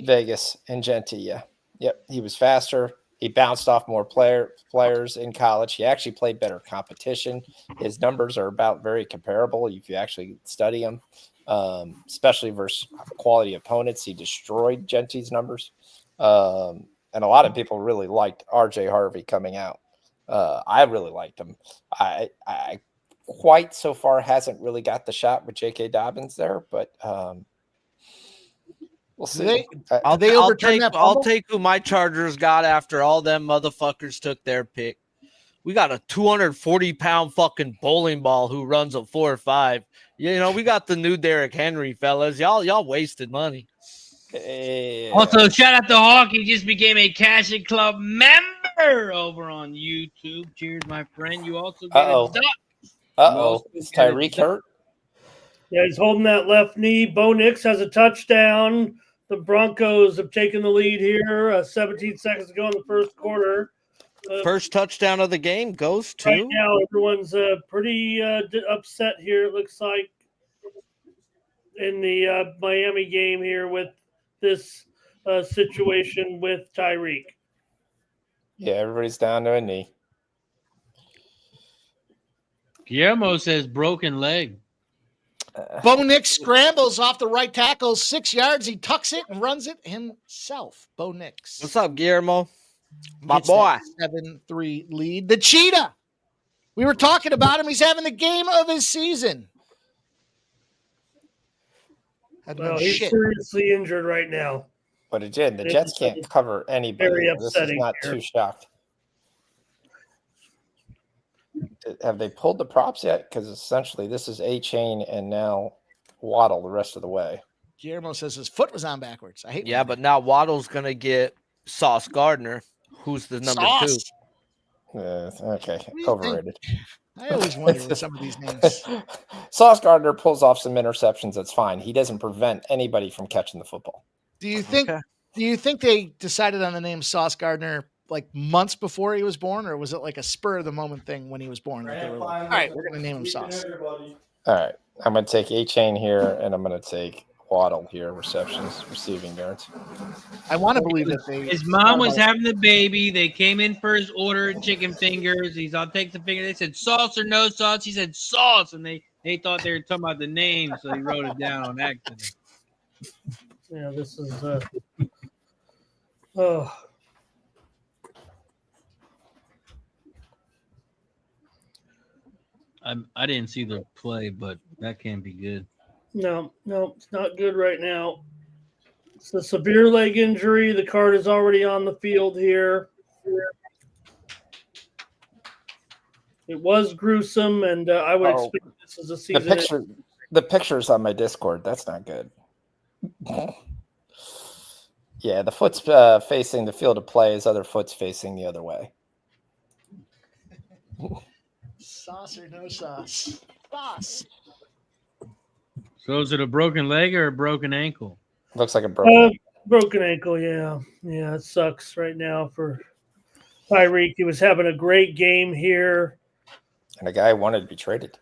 Speaker 7: Vegas and Genty. Yeah. Yep. He was faster. He bounced off more players in college. He actually played better competition. His numbers are about very comparable if you actually study them, especially versus quality opponents. He destroyed Genty's numbers. And a lot of people really liked RJ Harvey coming out. I really liked him. I quite so far hasn't really got the shot with J.K. Dobbins there, but we'll see.
Speaker 9: I'll take who my Chargers got after all them motherfuckers took their pick. We got a 240-pound fucking bowling ball who runs a 4.5. We got the new Derrick Henry, fellas. Y'all wasted money.
Speaker 6: Also, shout out to Hawk. He just became a Cash It Club member over on YouTube. Cheers, my friend. You also get a duck.
Speaker 7: Is Tyreek hurt?
Speaker 4: Yeah, he's holding that left knee. Bo Nix has a touchdown. The Broncos have taken the lead here. 17 seconds to go in the first quarter.
Speaker 9: First touchdown of the game goes to.
Speaker 4: Right now, everyone's pretty upset here, it looks like, in the Miami game here with this situation with Tyreek.
Speaker 7: Yeah, everybody's down to a knee.
Speaker 6: Guillermo says broken leg.
Speaker 3: Bo Nix scrambles off the right tackle, 6 yards. He tucks it and runs it himself. Bo Nix.
Speaker 9: What's up, Guillermo? My boy.
Speaker 3: 7-3 lead. The Cheetah We were talking about him. He's having the game of his season.
Speaker 4: Well, he's seriously injured right now.
Speaker 7: But again, the Jets can't cover anybody.
Speaker 4: Very
Speaker 7: This is
Speaker 4: upsetting
Speaker 7: not
Speaker 4: here.
Speaker 7: too shocked. Have they pulled the props yet? Because essentially this is A-Chain and now Waddle the rest of the way.
Speaker 3: Guillermo says his foot was on backwards. I hate
Speaker 9: Yeah, but now Waddle's going to get Sauce Gardner, who's the number
Speaker 3: Sauce.
Speaker 7: 2. Okay, overrated.
Speaker 3: I always wonder with some of these names.
Speaker 7: Sauce Gardner pulls off some interceptions. That's fine. He doesn't prevent anybody from catching the football.
Speaker 3: Do you think they decided on the name Sauce Gardner like months before he was born, or was it like a spur of the moment thing when he was born? That they were like, all right, we're going to name him Sauce.
Speaker 7: All right, I'm going to take A-Chain here, and I'm going to take Waddle here, receiving yards.
Speaker 3: I want to believe that
Speaker 6: his mom was having the baby. They came in for his order of chicken fingers. He's all take the finger. They said sauce or no sauce. He said sauce, and they thought they were talking about the name, so he wrote it down on accident.
Speaker 4: Yeah, this is
Speaker 6: I didn't see the play, but that can't be good.
Speaker 4: No, it's not good right now. It's a severe leg injury. The card is already on the field here. It was gruesome, and I would expect this is a season.
Speaker 7: The picture's on my Discord. That's not good. Yeah, the foot's facing the field of play. His other foot's facing the other way.
Speaker 3: Sauce or no sauce? Sauce.
Speaker 6: So is it a broken leg or a broken ankle?
Speaker 7: Looks like a broken
Speaker 4: broken ankle, yeah. Yeah, it sucks right now for Tyreek. He was having a great game here.
Speaker 7: And a guy wanted to be traded.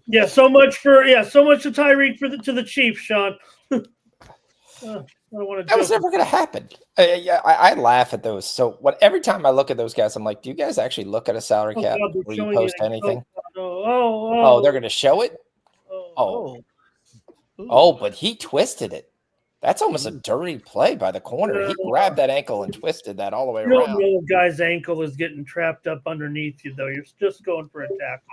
Speaker 4: Yeah, so much to Tyreek to the Chiefs, Sean. I don't want to.
Speaker 7: That was never going to happen. I laugh at those. So every time I look at those guys, I'm like, do you guys actually look at a salary cap before you post anything? Oh, they're going to show it? Oh, but he twisted it. That's almost a dirty play by the corner. He grabbed that ankle and twisted that all the way around.
Speaker 4: The guy's ankle is getting trapped up underneath you, though. You're just going for a tackle.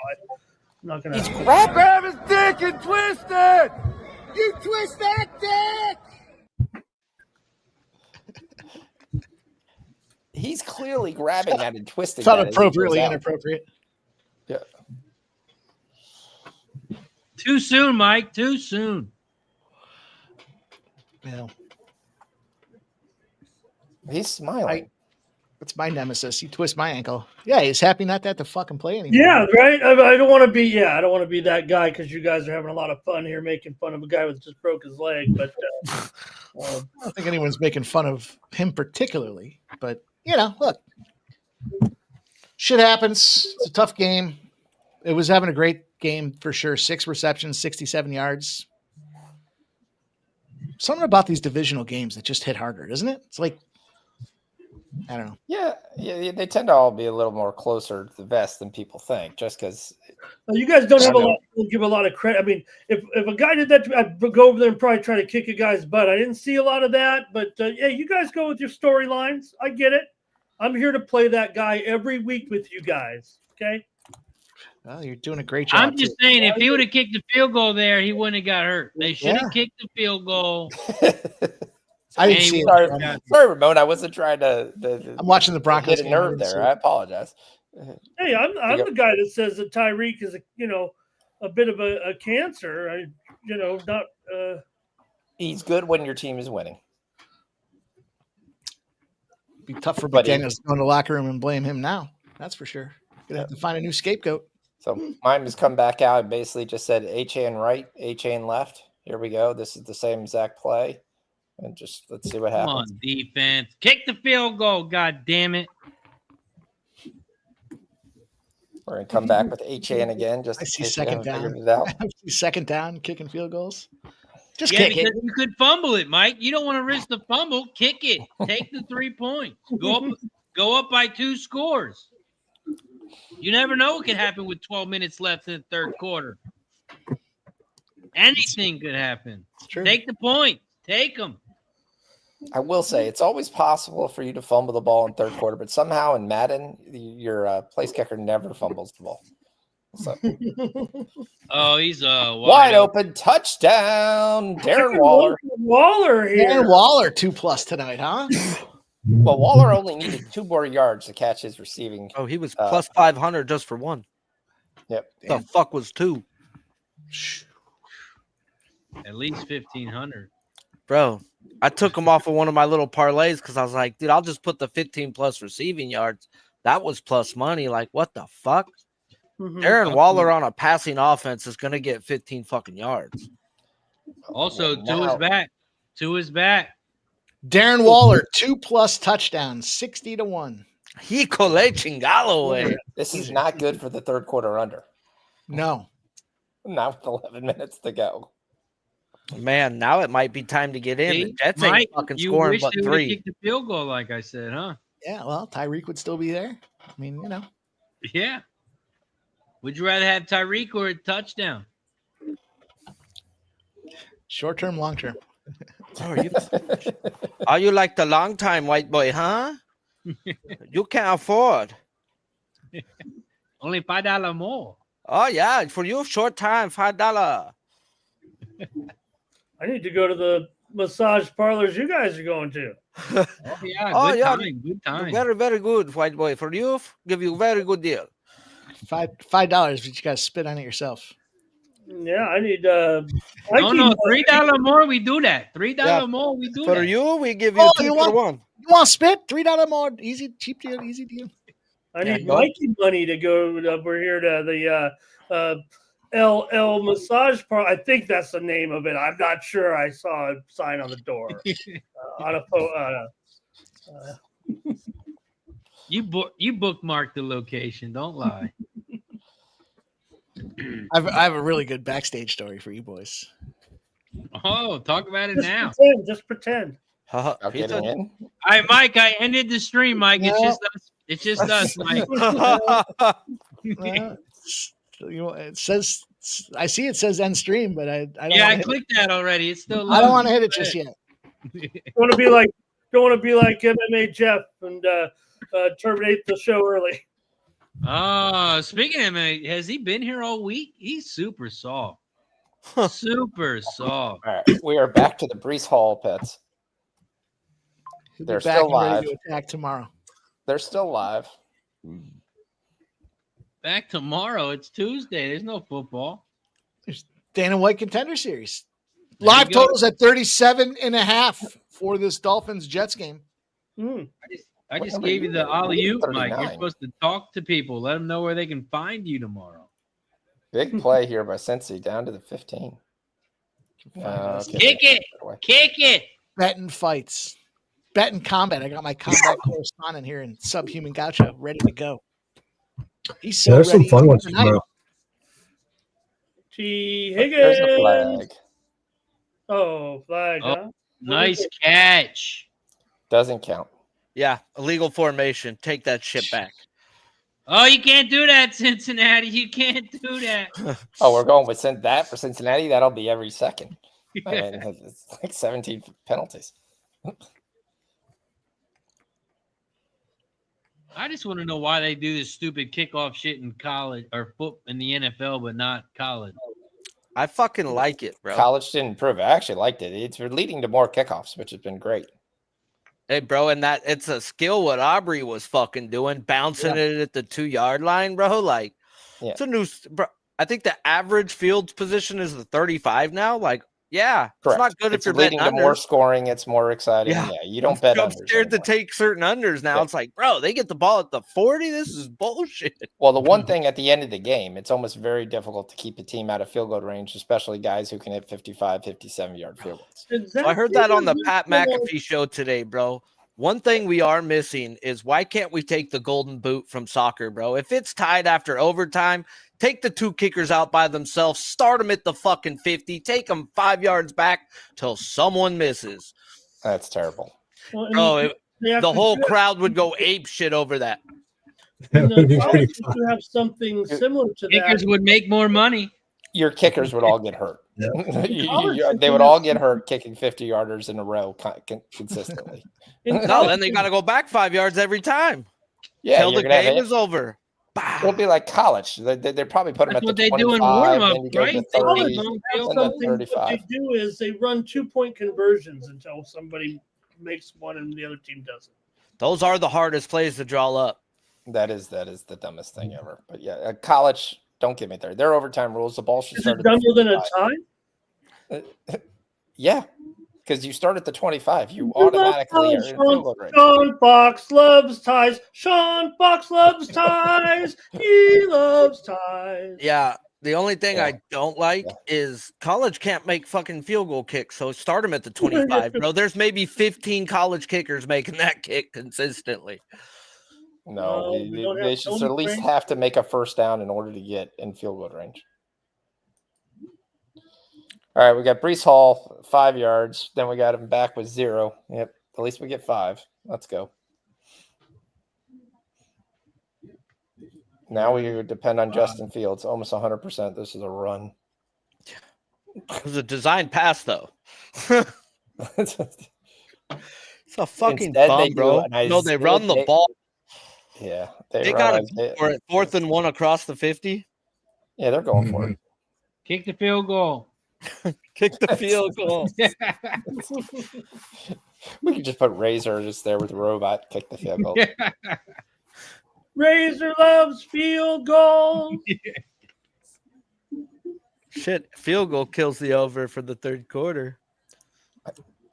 Speaker 4: I'm not going to.
Speaker 7: He's grab
Speaker 1: his dick and twist it. You twist that dick.
Speaker 7: He's clearly grabbing that and twisting
Speaker 3: that.
Speaker 7: Not
Speaker 3: appropriately inappropriate.
Speaker 7: Yeah.
Speaker 6: Too soon, Mike. Too soon.
Speaker 3: Yeah.
Speaker 7: He's smiling.
Speaker 3: It's my nemesis. He twists my ankle. Yeah, he's happy not to have to fucking play anymore.
Speaker 4: Yeah, right. I don't want to be. Yeah, I don't want to be that guy because you guys are having a lot of fun here making fun of a guy who just broke his leg. But
Speaker 3: I don't think anyone's making fun of him particularly. But look, shit happens. It's a tough game. It was having a great game for sure. 6 receptions, 67 yards. Something about these divisional games that just hit harder, doesn't it? It's like, I don't know.
Speaker 7: Yeah, they tend to all be a little more closer to the vest than people think, just because.
Speaker 4: You guys don't give a lot of credit. I mean, if a guy did that, I'd go over there and probably try to kick a guy's butt. I didn't see a lot of that, but yeah, you guys go with your storylines. I get it. I'm here to play that guy every week with you guys. Okay.
Speaker 3: Well, you're doing a great job.
Speaker 6: I'm just saying, if he would have kicked the field goal there, he wouldn't have got hurt. They should have kicked the field goal.
Speaker 3: I didn't see it.
Speaker 7: Sorry, Ramon. I wasn't trying to.
Speaker 3: I'm watching the Broncos.
Speaker 7: Hit a nerve there. I apologize.
Speaker 4: Hey, I'm the guy that says that Tyreek is a bit of a cancer. Not.
Speaker 7: He's good when your team is winning.
Speaker 3: Be tough for McDaniels to go in the locker room and blame him now. That's for sure. Gonna have to find a new scapegoat.
Speaker 7: So mine has come back out and basically just said A-Chain right, A-Chain left. Here we go. This is the same exact play. And just let's see what happens.
Speaker 6: Come on, defense. Kick the field goal, god damn it.
Speaker 7: We're going to come back with A-Chain again. Just
Speaker 3: I see second down. I see second down, kicking field goals. Just kick it.
Speaker 6: You could fumble it, Mike. You don't want to risk the fumble. Kick it. Take the 3 points. Go up by 2 scores. You never know what could happen with 12 minutes left in the third quarter. Anything could happen. Take the point. Take them.
Speaker 7: I will say it's always possible for you to fumble the ball in third quarter, but somehow in Madden, your place kicker never fumbles the ball. So
Speaker 6: Oh, he's
Speaker 7: wide open touchdown, Darren Waller.
Speaker 4: Waller here.
Speaker 3: Darren Waller 2+ tonight, huh?
Speaker 7: Well, Waller only needed 2 more yards to catch his receiving.
Speaker 9: Oh, he was plus 500 just for one.
Speaker 7: Yep.
Speaker 9: The fuck was 2?
Speaker 6: At least 1,500.
Speaker 9: Bro, I took him off of one of my little parlays because I was like, dude, I'll just put the 15+ receiving yards. That was plus money. Like, what the fuck? Darren Waller on a passing offense is going to get 15 fucking yards.
Speaker 6: Also, to his back.
Speaker 3: Darren Waller 2+ touchdowns, 60-1.
Speaker 9: Híjole chingalo, way.
Speaker 7: This is not good for the third quarter under.
Speaker 3: No.
Speaker 7: Not with 11 minutes to go.
Speaker 9: Man, now it might be time to get in.
Speaker 6: See,
Speaker 9: The Jets
Speaker 6: Mike,
Speaker 9: ain't fucking
Speaker 6: you
Speaker 9: scoring
Speaker 6: wish
Speaker 9: but
Speaker 6: they would
Speaker 9: 3.
Speaker 6: kick the field goal, like I said, huh?
Speaker 3: Yeah, well, Tyreek would still be there. I mean, you know.
Speaker 6: Yeah. Would you rather have Tyreek or a touchdown?
Speaker 3: Short term, long term.
Speaker 9: Are you like the long time white boy, huh? You can't afford.
Speaker 6: Only $5 more.
Speaker 9: Oh, yeah. For you, short time, $5.
Speaker 4: I need to go to the massage parlors you guys are going to.
Speaker 6: Oh, yeah.
Speaker 9: Oh,
Speaker 6: Good
Speaker 9: yeah.
Speaker 6: time. Good time.
Speaker 9: Very, very good, white boy. For you, give you very good deal.
Speaker 3: $5, but you got to spit on it yourself.
Speaker 4: Yeah, I need.
Speaker 6: No, $3 more. We do that. $3 more. We do
Speaker 9: For
Speaker 6: that.
Speaker 9: you, we give you 2 for 1.
Speaker 3: You want to spit? $3 more. Easy, cheap deal, easy deal.
Speaker 4: I need Mikey money to go over here to the LL massage parlor. I think that's the name of it. I'm not sure. I saw a sign on the door on a photo.
Speaker 6: You bookmarked the location. Don't lie.
Speaker 3: I have a really good backstage story for you boys.
Speaker 6: Oh, talk about it now.
Speaker 4: Just pretend.
Speaker 7: Not getting in.
Speaker 6: All right, Mike. I ended the stream, Mike. It's just us. It's just us, Mike.
Speaker 3: It says. I see it says end stream, but I don't.
Speaker 6: Yeah, I clicked that already. It's still.
Speaker 3: I don't want to hit it just yet.
Speaker 4: Don't want to be like MMA Jeff and terminate the show early.
Speaker 6: Speaking of MMA, has he been here all week? He's super soft. Super soft.
Speaker 7: All right, we are back to the Brees Hall pets.
Speaker 3: He'll
Speaker 7: They're
Speaker 3: be back
Speaker 7: still
Speaker 3: and
Speaker 7: live.
Speaker 3: ready to attack tomorrow.
Speaker 7: They're still live.
Speaker 6: Back tomorrow. It's Tuesday. There's no football.
Speaker 3: There's Dana White Contender Series.
Speaker 6: There
Speaker 3: Live
Speaker 6: you go.
Speaker 3: totals at 37.5 for this Dolphins Jets game.
Speaker 6: I just gave you the alley-oop, Mike. You're
Speaker 7: 39.
Speaker 6: supposed to talk to people. Let them know where they can find you tomorrow.
Speaker 7: Big play here by Cincy down to the 15.
Speaker 6: Kick it. Kick it.
Speaker 3: Betting fights. Betting combat. I got my combat correspondent here in Subhuman Gaucho ready to go. He's so
Speaker 5: There's some
Speaker 3: ready
Speaker 5: fun ones
Speaker 3: tonight.
Speaker 5: tomorrow.
Speaker 4: T.
Speaker 7: There's a
Speaker 4: Higgins.
Speaker 7: flag.
Speaker 4: Oh, flag.
Speaker 6: Oh,
Speaker 4: Huh?
Speaker 6: nice catch.
Speaker 7: Doesn't count.
Speaker 9: Yeah, illegal formation. Take that shit back.
Speaker 6: Oh, you can't do that, Cincinnati. You can't do that.
Speaker 7: Oh, we're going with that for Cincinnati. That'll be every second. I mean, it's like 17 penalties.
Speaker 6: I just want to know why they do this stupid kickoff shit in college or foot in the NFL, but not college.
Speaker 9: I fucking like it, bro.
Speaker 7: College didn't improve. I actually liked it. It's leading to more kickoffs, which has been great.
Speaker 9: Hey, bro, and that it's a skill what Aubrey was fucking doing, bouncing it at the 2-yard line, bro. Like, it's a new, bro. I think the average field position is the 35 now. Like, yeah,
Speaker 7: Correct.
Speaker 9: It's not good
Speaker 7: It's
Speaker 9: if you're
Speaker 7: leading
Speaker 9: betting
Speaker 7: to more
Speaker 9: unders.
Speaker 7: scoring. It's more exciting. Yeah, you don't bet
Speaker 9: I'm
Speaker 7: unders
Speaker 9: scared to
Speaker 7: anymore.
Speaker 9: take certain unders now.
Speaker 7: Yeah.
Speaker 9: It's like, bro, they get the ball at the 40. This is bullshit.
Speaker 7: Well, the one thing at the end of the game, it's almost very difficult to keep a team out of field goal range, especially guys who can hit 55, 57-yard field goals.
Speaker 9: So I heard that on the Pat McAfee show today, bro. One thing we are missing is why can't we take the golden boot from soccer, bro? If it's tied after overtime, take the 2 kickers out by themselves, start them at the fucking 50, take them 5 yards back till someone misses.
Speaker 7: That's terrible.
Speaker 4: Well,
Speaker 9: Bro, the whole crowd would go ape shit over that.
Speaker 4: In the college, you have something similar to that.
Speaker 6: Kickers would make more money.
Speaker 7: Your kickers would all get hurt. They would all get hurt kicking 50-yarders in a row consistently.
Speaker 9: No, then they got to go back 5 yards every time.
Speaker 7: Yeah,
Speaker 9: till the game is over.
Speaker 7: It'll be like college. They probably put them at the 25,
Speaker 6: they do in warm-up,
Speaker 7: then you go
Speaker 6: right?
Speaker 7: to
Speaker 6: They
Speaker 7: 30,
Speaker 6: do
Speaker 7: and then 35.
Speaker 4: What they do is they run 2-point conversions until somebody makes one and the other team doesn't.
Speaker 9: Those are the hardest plays to draw up.
Speaker 7: That is the dumbest thing ever. But yeah, college, don't get me there. Their overtime rules, the ball should start
Speaker 4: at dumber than a tie?
Speaker 7: Yeah, because you start at the 25. You automatically are in field goal range.
Speaker 4: Sean Fox loves ties. Sean Fox loves ties. He loves ties.
Speaker 9: Yeah. The only thing I don't like is college can't make fucking field goal kicks. So start them at the 25, bro. There's maybe 15 college kickers making that kick consistently.
Speaker 7: No, they should at least have to make a first down in order to get in field goal range. All right, we got Breece Hall, 5 yards. Then we got him back with 0. Yep, at least we get 5. Let's go. Now we depend on Justin Fields, almost 100%. This is a run.
Speaker 9: It was a design pass, though. It's a fucking bum, bro. No, they run the ball.
Speaker 7: Yeah,
Speaker 9: they got it for it 4th and 1 across the 50.
Speaker 7: Yeah, they're going for it.
Speaker 6: Kick the field goal.
Speaker 9: Kick the field goal.
Speaker 7: We could just put Razor just there with the robot. Kick the field goal.
Speaker 4: Razor loves field goals.
Speaker 9: Shit, field goal kills the over for the third quarter.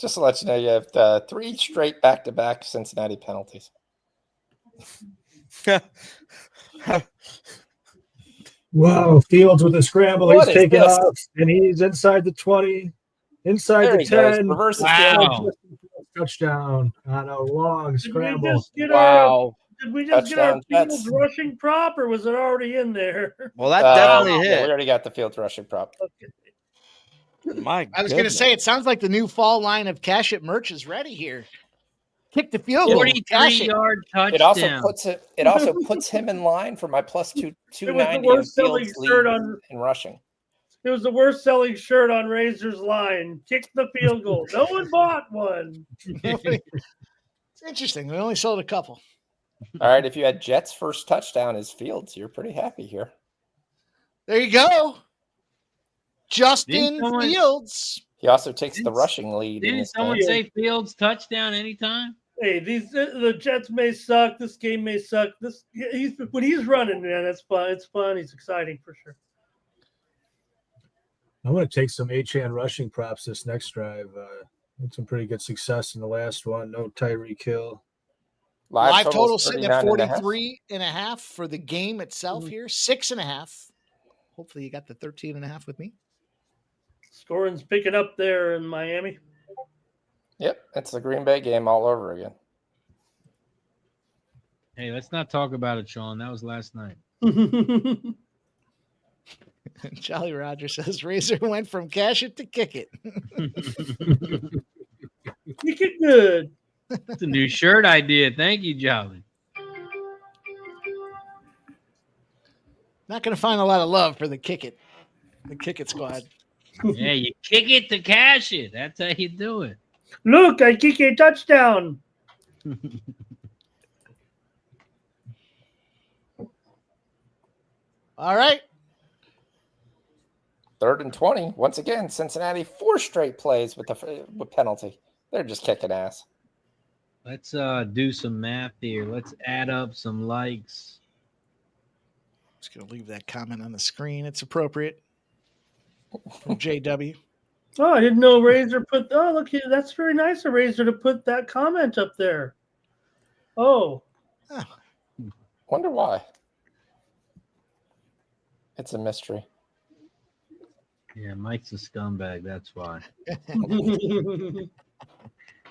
Speaker 7: Just to let you know, you have 3 straight back-to-back Cincinnati penalties.
Speaker 5: Wow, Fields with a scramble. He's taking off, and he's inside the 20, inside the 10.
Speaker 6: Wow.
Speaker 5: Touchdown on a long scramble.
Speaker 4: Did we just get our Fields rushing prop, or was it already in there?
Speaker 9: Well, that definitely hit.
Speaker 7: We already got the Fields rushing prop.
Speaker 9: Okay.
Speaker 3: I was going to say, it sounds like the new fall line of Cash It merch is ready here. Kick the field goal.
Speaker 6: 43-yard touchdown.
Speaker 7: It also puts him in line for my plus 290 in Fields lead in rushing.
Speaker 4: It was the worst selling shirt on Razor's line. Kick the field goal. No one bought one.
Speaker 3: It's interesting. We only sold a couple.
Speaker 7: All right, if you had Jets' first touchdown as Fields, you're pretty happy here.
Speaker 3: There you go. Justin Fields.
Speaker 7: He also takes the rushing lead.
Speaker 6: Didn't someone say Fields touchdown anytime?
Speaker 4: Hey, the Jets may suck. This game may suck. When he's running, man, it's fun. It's fun. He's exciting for sure.
Speaker 5: I'm going to take some Achane rushing props this next drive. Had some pretty good success in the last one. No Tyreek Hill.
Speaker 3: Live total sitting at 43.5 for the game itself here. 6.5. Hopefully you got the 13.5 with me.
Speaker 4: Scoring's picking up there in Miami.
Speaker 7: Yep, it's the Green Bay game all over again.
Speaker 6: Hey, let's not talk about it, Sean. That was last night.
Speaker 3: Jolly Roger says Razor went from cash it to kick it.
Speaker 4: Kick it good.
Speaker 6: It's a new shirt idea. Thank you, Jolly.
Speaker 3: Not going to find a lot of love for the kick it squad.
Speaker 6: Yeah, you kick it to cash it. That's how you do it.
Speaker 4: Look, I kick a touchdown.
Speaker 3: All right.
Speaker 7: 3rd and 20. Once again, Cincinnati 4 straight plays with penalty. They're just kicking ass.
Speaker 6: Let's do some math here. Let's add up some likes.
Speaker 3: Just going to leave that comment on the screen. It's appropriate. From JW.
Speaker 4: Oh, I didn't know Razor put. Oh, look here. That's very nice of Razor to put that comment up there. Oh.
Speaker 7: Wonder why. It's a mystery.
Speaker 6: Yeah, Mike's a scumbag. That's why.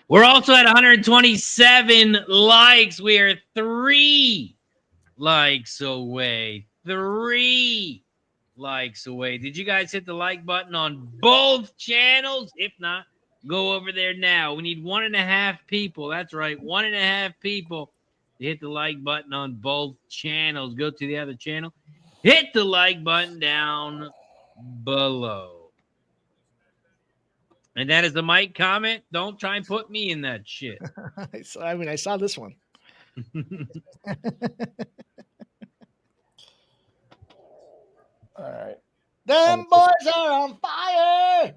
Speaker 6: We're also at 127 likes. We are 3 likes away. 3 likes away. Did you guys hit the like button on both channels? If not, go over there now. We need 1.5 people. That's right, 1.5 people to hit the like button on both channels. Go to the other channel. Hit the like button down below. And that is the Mike comment. Don't try and put me in that shit.
Speaker 3: I saw this one.
Speaker 7: All right.
Speaker 3: Them boys are on fire.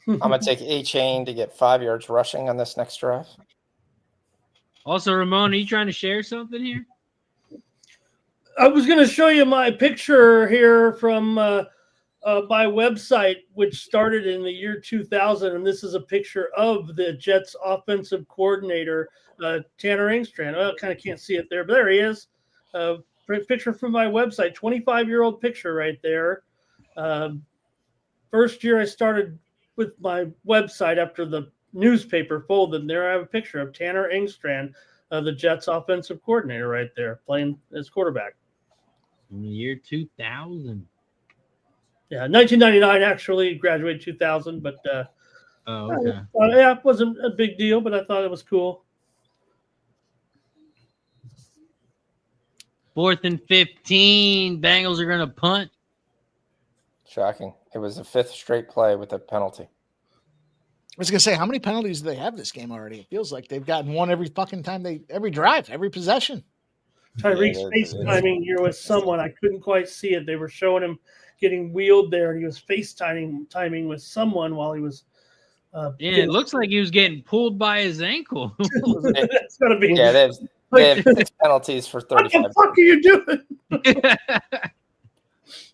Speaker 7: I'm going to take A-Chain to get 5 yards rushing on this next drive.
Speaker 6: Also, Ramon, are you trying to share something here?
Speaker 4: I was going to show you my picture here from my website, which started in the year 2000, and this is a picture of the Jets offensive coordinator, Tanner Engstrand. I kind of can't see it there, but there he is. Picture from my website, 25-year-old picture right there. First year I started with my website after the newspaper folded, and there I have a picture of Tanner Engstrand, the Jets offensive coordinator right there, playing as quarterback.
Speaker 6: In the year 2000.
Speaker 4: Yeah, 1999 actually, graduated 2000, but
Speaker 6: okay.
Speaker 4: Yeah, it wasn't a big deal, but I thought it was cool.
Speaker 6: 4th and 15. Bengals are going to punt.
Speaker 7: Shocking. It was the 5th straight play with a penalty.
Speaker 3: I was going to say, how many penalties do they have this game already? It feels like they've gotten one every fucking time every drive, every possession.
Speaker 4: Tyreek's FaceTiming here with someone. I couldn't quite see it. They were showing him getting wheeled there, and he was FaceTiming with someone while he was.
Speaker 6: It looks like he was getting pulled by his ankle.
Speaker 4: It's got to be.
Speaker 7: Yeah, they have 6 penalties for 35.
Speaker 4: What the fuck are you doing?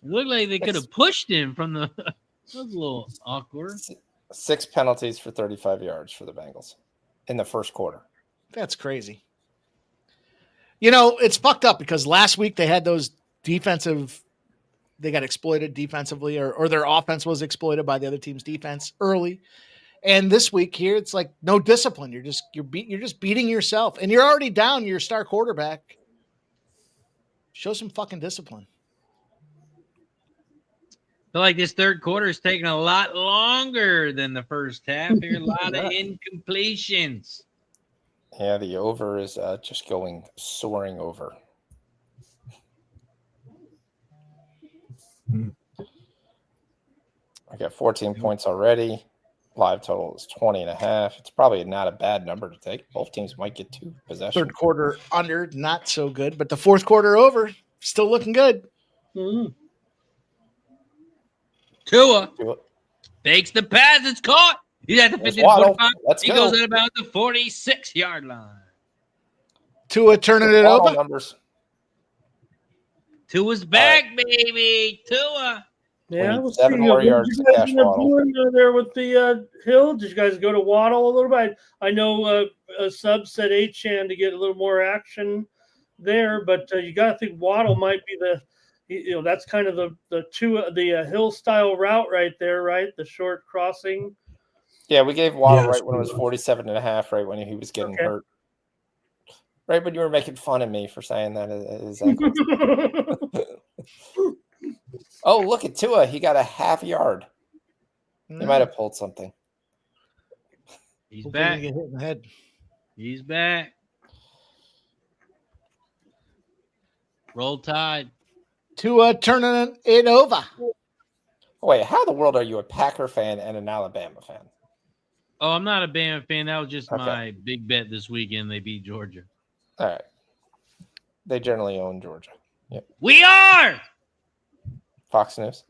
Speaker 6: It looked like they could have pushed him from the. That was a little awkward.
Speaker 7: 6 penalties for 35 yards for the Bengals in the first quarter.
Speaker 3: That's crazy. You know, it's fucked up because last week they had those they got exploited defensively, or their offense was exploited by the other team's defense early. And this week here, it's like no discipline. You're just beating yourself, and you're already down your star quarterback. Show some fucking discipline.
Speaker 6: I feel like this third quarter is taking a lot longer than the first half. Here, a lot of incompletions.
Speaker 7: Yeah, the over is just soaring over. I got 14 points already. Live total is 20.5. It's probably not a bad number to take. Both teams might get 2 possessions.
Speaker 3: Third quarter under, not so good, but the fourth quarter over, still looking good.
Speaker 4: Mm-hmm.
Speaker 6: Tua fakes the pass. It's caught. He's at the 50-45. He goes at about the 46-yard line.
Speaker 3: Tua turning it over.
Speaker 7: Numbers.
Speaker 6: Tua's back, baby. Tua.
Speaker 4: Yeah, we'll
Speaker 7: 7 more yards to Cash Waddle.
Speaker 4: There with the Hill. Did you guys go to Waddle a little bit? I know a sub said A-Chan to get a little more action there, but you got to think Waddle might be that's kind of the Hill style route right there, right? The short crossing.
Speaker 7: Yeah, we gave Waddle right when it was 47.5, right when he was getting hurt. Right when you were making fun of me for saying that his ankle. Oh, look at Tua. He got a half yard. He might have pulled something.
Speaker 6: He's back.
Speaker 3: Get hit in the head.
Speaker 6: He's back. Roll Tide.
Speaker 3: Tua turning it over.
Speaker 7: Wait, how in the world are you a Packer fan and an Alabama fan?
Speaker 6: Oh, I'm not a Bama fan. That was just my big bet this weekend. They beat Georgia.
Speaker 7: All right. They generally own Georgia. Yep.
Speaker 6: We are.
Speaker 7: Fox News.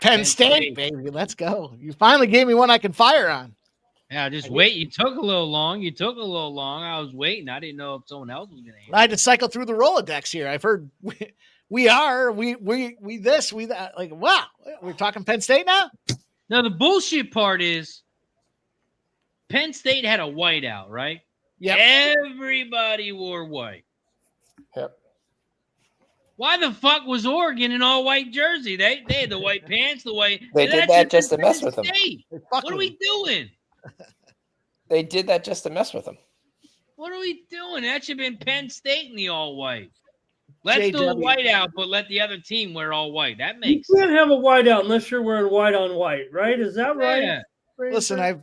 Speaker 3: Penn State, baby. Let's go. You finally gave me one I can fire on.
Speaker 6: Yeah, just wait. You took a little long. I was waiting. I didn't know if someone else was going to answer.
Speaker 3: I had to cycle through the Rolodex here. I've heard we this, we that. Like, wow. We're talking Penn State now?
Speaker 6: Now, the bullshit part is Penn State had a whiteout, right?
Speaker 3: Yeah.
Speaker 6: Everybody wore white.
Speaker 7: Yep.
Speaker 6: Why the fuck was Oregon in all white jersey? They had the white pants, the white.
Speaker 7: They did that just to mess with them.
Speaker 6: What are we doing?
Speaker 7: They did that just to mess with them.
Speaker 6: What are we doing? That should have been Penn State in the all white. Let's do a whiteout, but let the other team wear all white. That makes sense.
Speaker 4: You can't have a whiteout unless you're wearing white on white, right? Is that right?
Speaker 6: Yeah.
Speaker 3: Listen,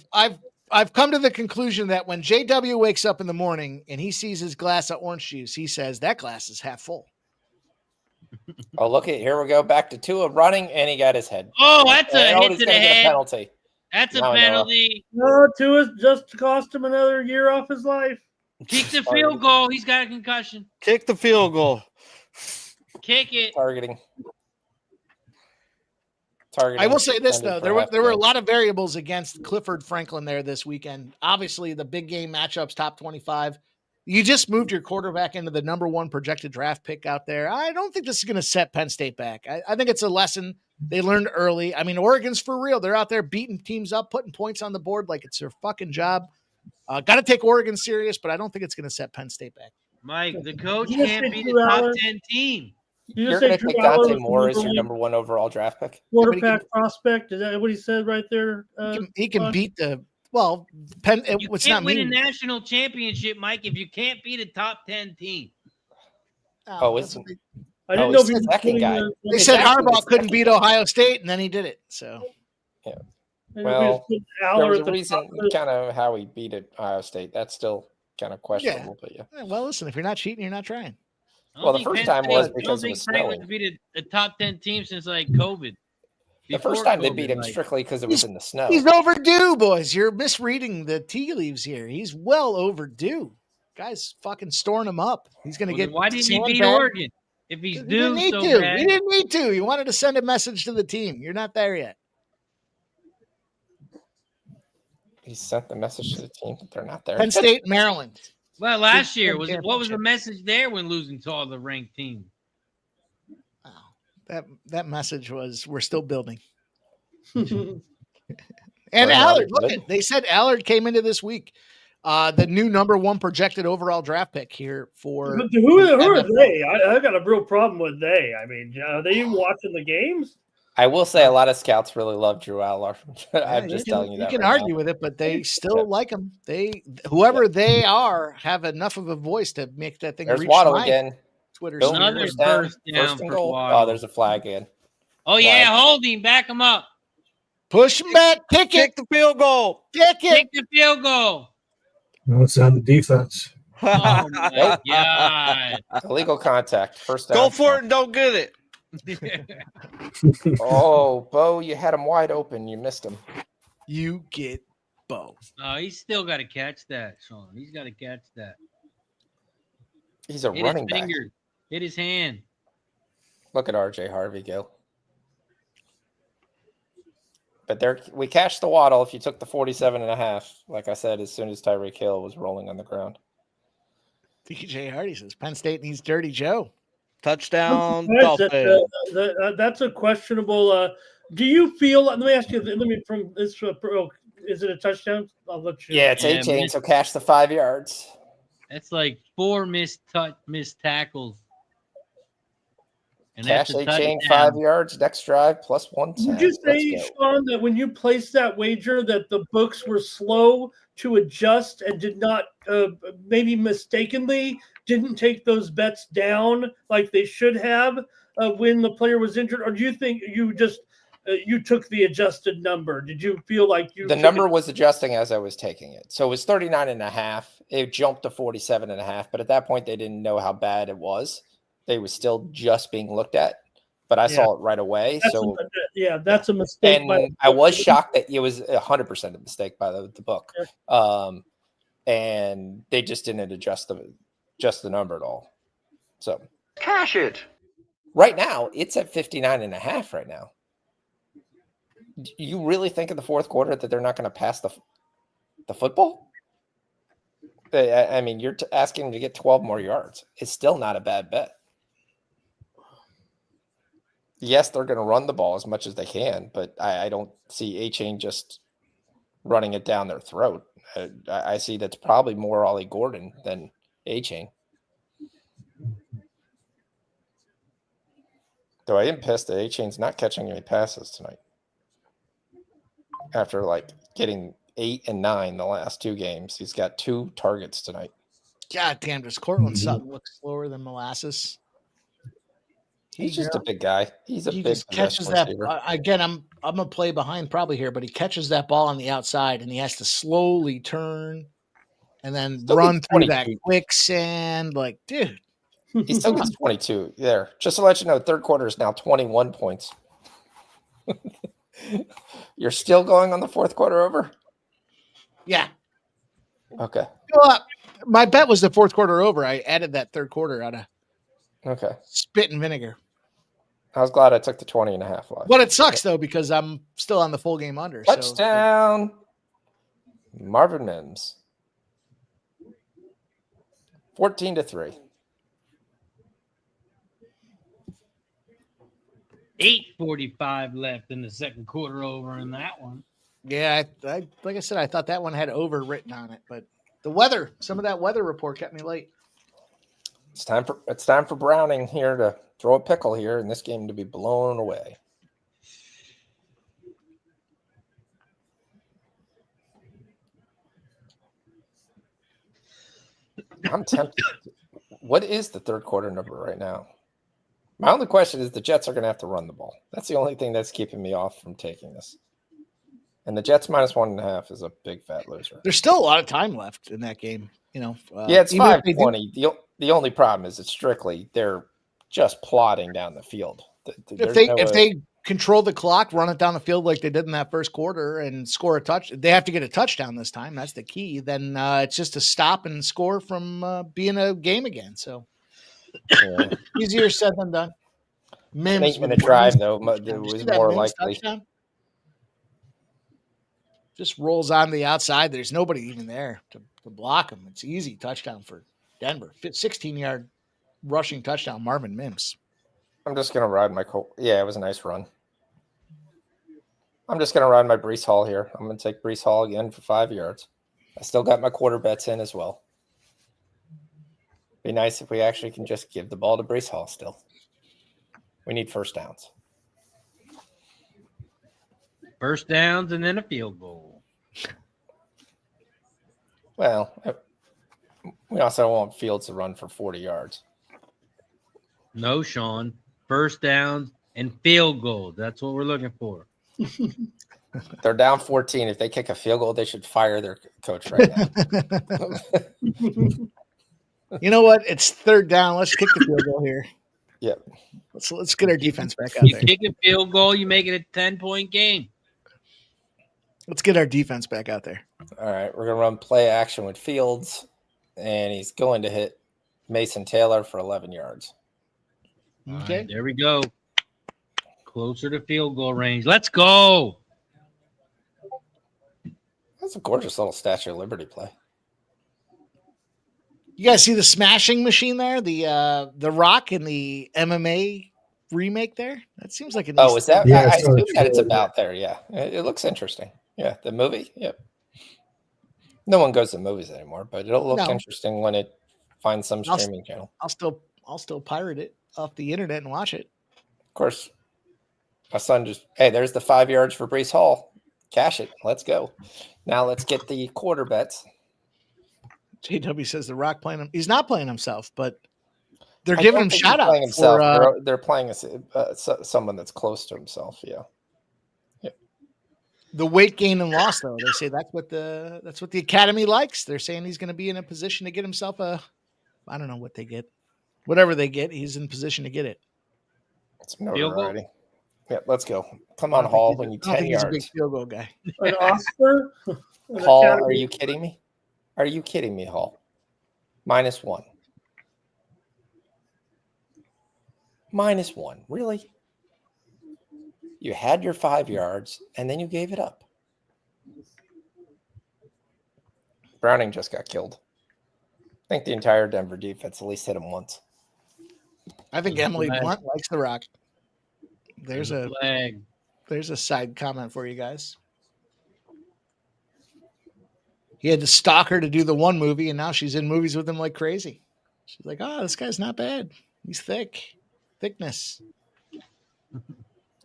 Speaker 3: I've come to the conclusion that when JW wakes up in the morning and he sees his glass of orange juice, he says that glass is half full.
Speaker 7: Oh, look at here we go back to Tua running, and he got his head.
Speaker 6: Oh, that's a hit to the head.
Speaker 7: Penalty.
Speaker 6: That's a
Speaker 7: Now I know.
Speaker 6: penalty.
Speaker 4: No, Tua just cost him another year off his life.
Speaker 6: Kick the field goal. He's got a concussion.
Speaker 9: Kick the field goal.
Speaker 6: Kick it.
Speaker 7: Targeting.
Speaker 3: I will say this, though.
Speaker 7: suspended for
Speaker 3: There were a
Speaker 7: half
Speaker 3: lot of variables against Clifford Franklin there this weekend. Obviously, the big game matchups, top 25. You just moved your quarterback into the number 1 projected draft pick out there. I don't think this is going to set Penn State back. I think it's a lesson they learned early. I mean, Oregon's for real. They're out there beating teams up, putting points on the board like it's their fucking job. Got to take Oregon serious, but I don't think it's going to set Penn State back.
Speaker 6: Mike, the coach
Speaker 4: You just
Speaker 6: can't
Speaker 4: say
Speaker 6: be
Speaker 4: Drew
Speaker 6: the top
Speaker 4: Allen?
Speaker 6: 10 team.
Speaker 7: You're going to take Dante Moore as your number 1 overall draft pick?
Speaker 4: Quarterback prospect. Is that what he said right there?
Speaker 3: He can beat the Penn.
Speaker 6: You
Speaker 3: It's
Speaker 6: can't
Speaker 3: not
Speaker 6: win a
Speaker 3: me.
Speaker 6: national championship, Mike, if you can't beat a top 10 team.
Speaker 7: Oh, it's
Speaker 4: I didn't know
Speaker 7: it's
Speaker 4: if he
Speaker 7: the
Speaker 4: was
Speaker 7: second
Speaker 4: putting
Speaker 7: guy.
Speaker 3: They said Harbaugh couldn't beat Ohio State, and then he did it. So,
Speaker 7: Well, there
Speaker 4: Aller
Speaker 7: was
Speaker 4: at
Speaker 7: a
Speaker 4: the
Speaker 7: reason
Speaker 4: top of the-
Speaker 7: kind of how he beat it, Ohio State. That's still kind of questionable, but yeah.
Speaker 3: well, listen, if you're not cheating, you're not trying.
Speaker 6: I don't
Speaker 7: Well, the
Speaker 6: think
Speaker 7: first
Speaker 6: Penn
Speaker 7: time
Speaker 6: State-
Speaker 7: was
Speaker 6: I don't
Speaker 7: because it
Speaker 6: think
Speaker 7: was
Speaker 6: Franklin's
Speaker 7: snowing.
Speaker 6: beat a top 10 team since like COVID.
Speaker 7: The first
Speaker 6: Before
Speaker 7: time they
Speaker 6: COVID,
Speaker 7: beat him
Speaker 6: like-
Speaker 7: strictly because it was in the snow.
Speaker 3: He's overdue, boys. You're misreading the tea leaves here. He's well overdue. Guy's fucking storing him up. He's going to
Speaker 6: Well,
Speaker 3: get.
Speaker 6: then why didn't he
Speaker 3: sandbagged.
Speaker 6: beat Oregon? If he's
Speaker 3: He
Speaker 6: due
Speaker 3: didn't need
Speaker 6: so
Speaker 3: to.
Speaker 6: bad.
Speaker 3: He didn't need to. He wanted to send a message to the team. You're not there yet.
Speaker 7: He sent the message to the team that they're not there.
Speaker 3: Penn State, Maryland.
Speaker 6: Well, last
Speaker 3: Big
Speaker 6: year
Speaker 3: Ten
Speaker 6: what was the
Speaker 3: championship.
Speaker 6: message there when losing to all the ranked teams?
Speaker 3: That message was, we're still building.
Speaker 4: the
Speaker 3: And
Speaker 7: Well,
Speaker 3: Allard,
Speaker 7: good.
Speaker 3: look, they said Allard came into this week, the new number 1 projected overall draft pick here for.
Speaker 4: who are
Speaker 3: NFL.
Speaker 4: they? I got a real problem with they. I mean, are they even watching the games?
Speaker 7: I will say a lot of scouts really love Drew Aller. I'm just telling you that.
Speaker 3: You can
Speaker 7: right
Speaker 3: argue
Speaker 7: now.
Speaker 3: with it, but they still like him. Whoever they are, have enough of a voice to make that thing.
Speaker 7: There's
Speaker 3: reach
Speaker 7: Waddle
Speaker 3: my
Speaker 7: again.
Speaker 3: Twitter.
Speaker 7: Boom,
Speaker 6: Another
Speaker 7: first down,
Speaker 6: first down
Speaker 7: first and
Speaker 6: for
Speaker 7: goal.
Speaker 6: Waddle.
Speaker 7: Oh, there's a flag in.
Speaker 6: Oh yeah,
Speaker 7: Flag.
Speaker 6: holding, back him up.
Speaker 3: Push him back, kick it,
Speaker 9: Kick the field goal.
Speaker 3: kick it.
Speaker 6: Kick the field goal.
Speaker 5: No, it's on the defense.
Speaker 6: Oh my god.
Speaker 7: Illegal contact. First down.
Speaker 9: Go for it and don't get it.
Speaker 7: Oh, Bo, you had him wide open. You missed him.
Speaker 3: You get Bo.
Speaker 6: Oh, he's still got to catch that, Sean. He's got to catch that.
Speaker 7: He's a
Speaker 6: Hit
Speaker 7: running
Speaker 6: his
Speaker 7: back.
Speaker 6: finger. Hit his hand.
Speaker 7: Look at RJ Harvey go. But there, we cashed the Waddle if you took the 47.5. Like I said, as soon as Tyreek Hill was rolling on the ground.
Speaker 3: DJ Hardy says Penn State needs Dirty Joe.
Speaker 9: Touchdown,
Speaker 4: That's
Speaker 9: Dolphins.
Speaker 4: that's a questionable. Do you feel? Let me ask you. Let me from this. Is it a touchdown? I'll let you.
Speaker 7: Yeah, it's
Speaker 6: Yeah,
Speaker 7: 8
Speaker 6: man.
Speaker 7: so cash the 5 yards.
Speaker 6: That's like 4 missed tackles. And
Speaker 7: Cash
Speaker 6: that's a
Speaker 7: 8
Speaker 6: touchdown.
Speaker 7: 5 yards. Next drive plus 110.
Speaker 4: Would you say,
Speaker 7: Let's go.
Speaker 4: Sean, that when you placed that wager, that the books were slow to adjust and did not, maybe mistakenly, didn't take those bets down like they should have when the player was injured? Or do you think you just you took the adjusted number? Did you feel like you
Speaker 7: The
Speaker 4: took
Speaker 7: number
Speaker 4: it-
Speaker 7: was adjusting as I was taking it. So it was 39.5. It jumped to 47.5. But at that point, they didn't know how bad it was. They were still just being looked at. But I saw it right away.
Speaker 4: That's
Speaker 7: So
Speaker 4: that's a mistake.
Speaker 7: and I was shocked that it was 100% a mistake by the book. And they just didn't adjust the number at all. So
Speaker 1: Cash it.
Speaker 7: right now, it's at 59.5 right now. Do you really think in the fourth quarter that they're not going to pass the football? I mean, you're asking them to get 12 more yards. It's still not a bad bet. Yes, they're going to run the ball as much as they can, but I don't see A-Chain just running it down their throat. I see that's probably more Ollie Gordon than A-Chain. Though I am pissed that A-Chain's not catching any passes tonight. After like getting 8 and 9 the last 2 games, he's got 2 targets tonight.
Speaker 3: God damn, does Cortland Sutton look slower than molasses?
Speaker 7: He's just a big guy. He's a
Speaker 3: He
Speaker 7: big
Speaker 3: just catches
Speaker 7: possession
Speaker 3: that.
Speaker 7: receiver.
Speaker 3: Again, I'm gonna play behind probably here, but he catches that ball on the outside and he has to slowly turn and then
Speaker 7: Still
Speaker 3: run
Speaker 7: gets
Speaker 3: through that
Speaker 7: 22.
Speaker 3: quicksand. Like, dude,
Speaker 7: He still gets 22 there. Just to let you know, third quarter is now 21 points. You're still going on the fourth quarter over?
Speaker 3: Yeah.
Speaker 7: Okay.
Speaker 3: Well, my bet was the fourth quarter over. I added that third quarter out of spit and vinegar.
Speaker 7: I was glad I took the 20.5 line.
Speaker 3: But it sucks, though, because I'm still on the full game under.
Speaker 7: Touchdown. Marvin Mims. 14-3.
Speaker 6: 8:45 left in the second quarter over in that one.
Speaker 3: Yeah, I like I said, I thought that one had over written on it, but the weather, some of that weather report kept me late.
Speaker 7: It's time for Browning here to throw a pickle here and this game to be blown away. I'm tempted. What is the third quarter number right now? My only question is the Jets are going to have to run the ball. That's the only thing that's keeping me off from taking this. And the Jets minus 1.5 is a big fat loser.
Speaker 3: There's still a lot of time left in that game.
Speaker 7: Yeah, it's 5:20. The only problem is it's strictly they're just plodding down the field.
Speaker 3: If they control the clock, run it down the field like they did in that first quarter, and score a touch, they have to get a touchdown this time. That's the key. Then it's just to stop and score from being a game again. So easier said than done.
Speaker 7: Mims in a drive though, it was more likely. Touchdown?
Speaker 3: Just rolls on the outside. There's nobody even there to block him. It's easy touchdown for Denver. 16-yard rushing touchdown, Marvin Mims.
Speaker 7: I'm just going to ride my yeah, it was a nice run. I'm just going to ride my Breece Hall here. I'm going to take Breece Hall again for 5 yards. I still got my quarter bets in as well. Be nice if we actually can just give the ball to Breece Hall still. We need first downs.
Speaker 6: First downs and then a field goal.
Speaker 7: Well, we also want Fields to run for 40 yards.
Speaker 6: No, Sean. First downs and field goals. That's what we're looking for.
Speaker 7: They're down 14. If they kick a field goal, they should fire their coach right now.
Speaker 3: You know what? It's third down. Let's kick the field goal here.
Speaker 7: Yep.
Speaker 3: Let's get our defense back out
Speaker 6: you
Speaker 3: there.
Speaker 6: You kick a field goal, you make it a 10-point game.
Speaker 3: Let's get our defense back out there.
Speaker 7: All right, we're going to run play action with Fields, and he's going to hit Mason Taylor for 11 yards.
Speaker 3: Okay.
Speaker 6: Right, there we go. Closer to field goal range. Let's go.
Speaker 7: That's a gorgeous little Statue of Liberty play.
Speaker 3: You guys see the smashing machine there? The Rock in the MMA remake there? That seems like a nice
Speaker 7: is that?
Speaker 5: Yeah,
Speaker 7: I assume that it's about there, yeah. It looks interesting. Yeah, the movie, yep. No one goes to movies anymore, but it'll look interesting when it finds some streaming channel.
Speaker 3: I'll still pirate it off the internet and watch it.
Speaker 7: Of course, my son there's the 5 yards for Breece Hall. Cash it. Let's go. Now let's get the quarter bets.
Speaker 3: JW says the Rock playing him. He's not playing himself, but they're giving him shout out.
Speaker 7: They're playing someone that's close to himself. Yeah.
Speaker 3: The weight gain and loss, though, they say that's what the Academy likes. They're saying he's going to be in a position to get himself I don't know what they get, whatever they get, he's in position to get it.
Speaker 7: It's already. Yeah, let's go. Come on, Hall. We need 10 yards.
Speaker 3: He's a big field goal guy.
Speaker 4: An Oscar?
Speaker 7: Hall, are you kidding me? Are you kidding me, Hall? -1. -1. Really? You had your 5 yards, and then you gave it up. Browning just got killed. I think the entire Denver defense at least hit him once.
Speaker 3: I think Emily Blunt likes the Rock. There's a
Speaker 6: flag.
Speaker 3: There's a side comment for you guys. He had to stalk her to do the one movie, and now she's in movies with him like crazy. She's like, this guy's not bad. He's thickness.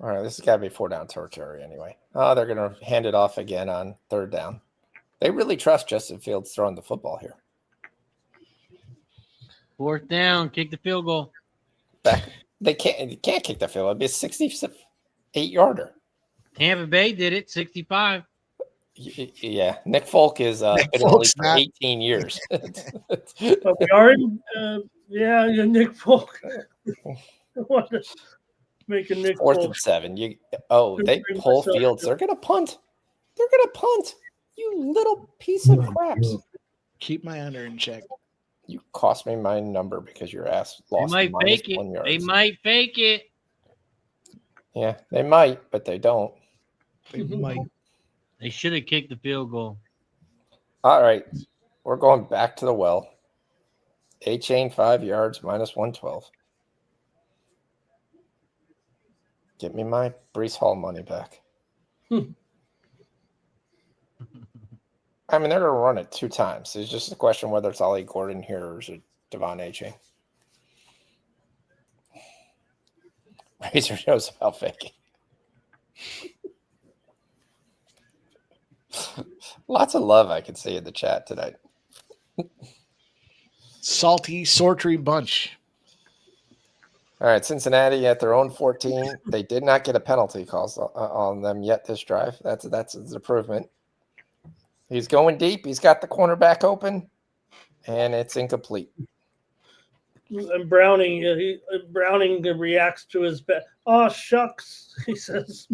Speaker 7: All right, this has got to be 4-down territory anyway. Oh, they're going to hand it off again on 3rd down. They really trust Justin Fields throwing the football here.
Speaker 6: 4th down, kick the field goal.
Speaker 7: They can't kick the field goal. It'd be a 68-yarder.
Speaker 6: Tampa Bay did it, 65.
Speaker 7: Yeah, Nick Folk is been in the league for 18 years.
Speaker 4: Nick Folk. Making Nick
Speaker 7: 4th
Speaker 4: Foles.
Speaker 7: and 7. They pull Fields. They're gonna punt. You little piece of craps.
Speaker 3: Keep my under in check.
Speaker 7: You cost me my number because your ass lost.
Speaker 6: They might fake it.
Speaker 7: yards.
Speaker 6: They might fake it.
Speaker 7: Yeah, they might, but they don't.
Speaker 3: They might.
Speaker 6: They should have kicked the field goal.
Speaker 7: All right, we're going back to the well. A-Chain 5 yards minus 112. Get me my Brees Hall money back. I mean, they're going to run it 2 times. It's just a question whether it's Ollie Gordon here or is it Devon A-Chain. Razor knows about faking. Lots of love I can see in the chat tonight.
Speaker 3: Salty, sultry bunch.
Speaker 7: All right, Cincinnati at their own 14. They did not get a penalty call on them yet this drive. That's an improvement. He's going deep. He's got the cornerback open, and it's incomplete.
Speaker 4: And Browning reacts to his bet. Oh, shucks, he says.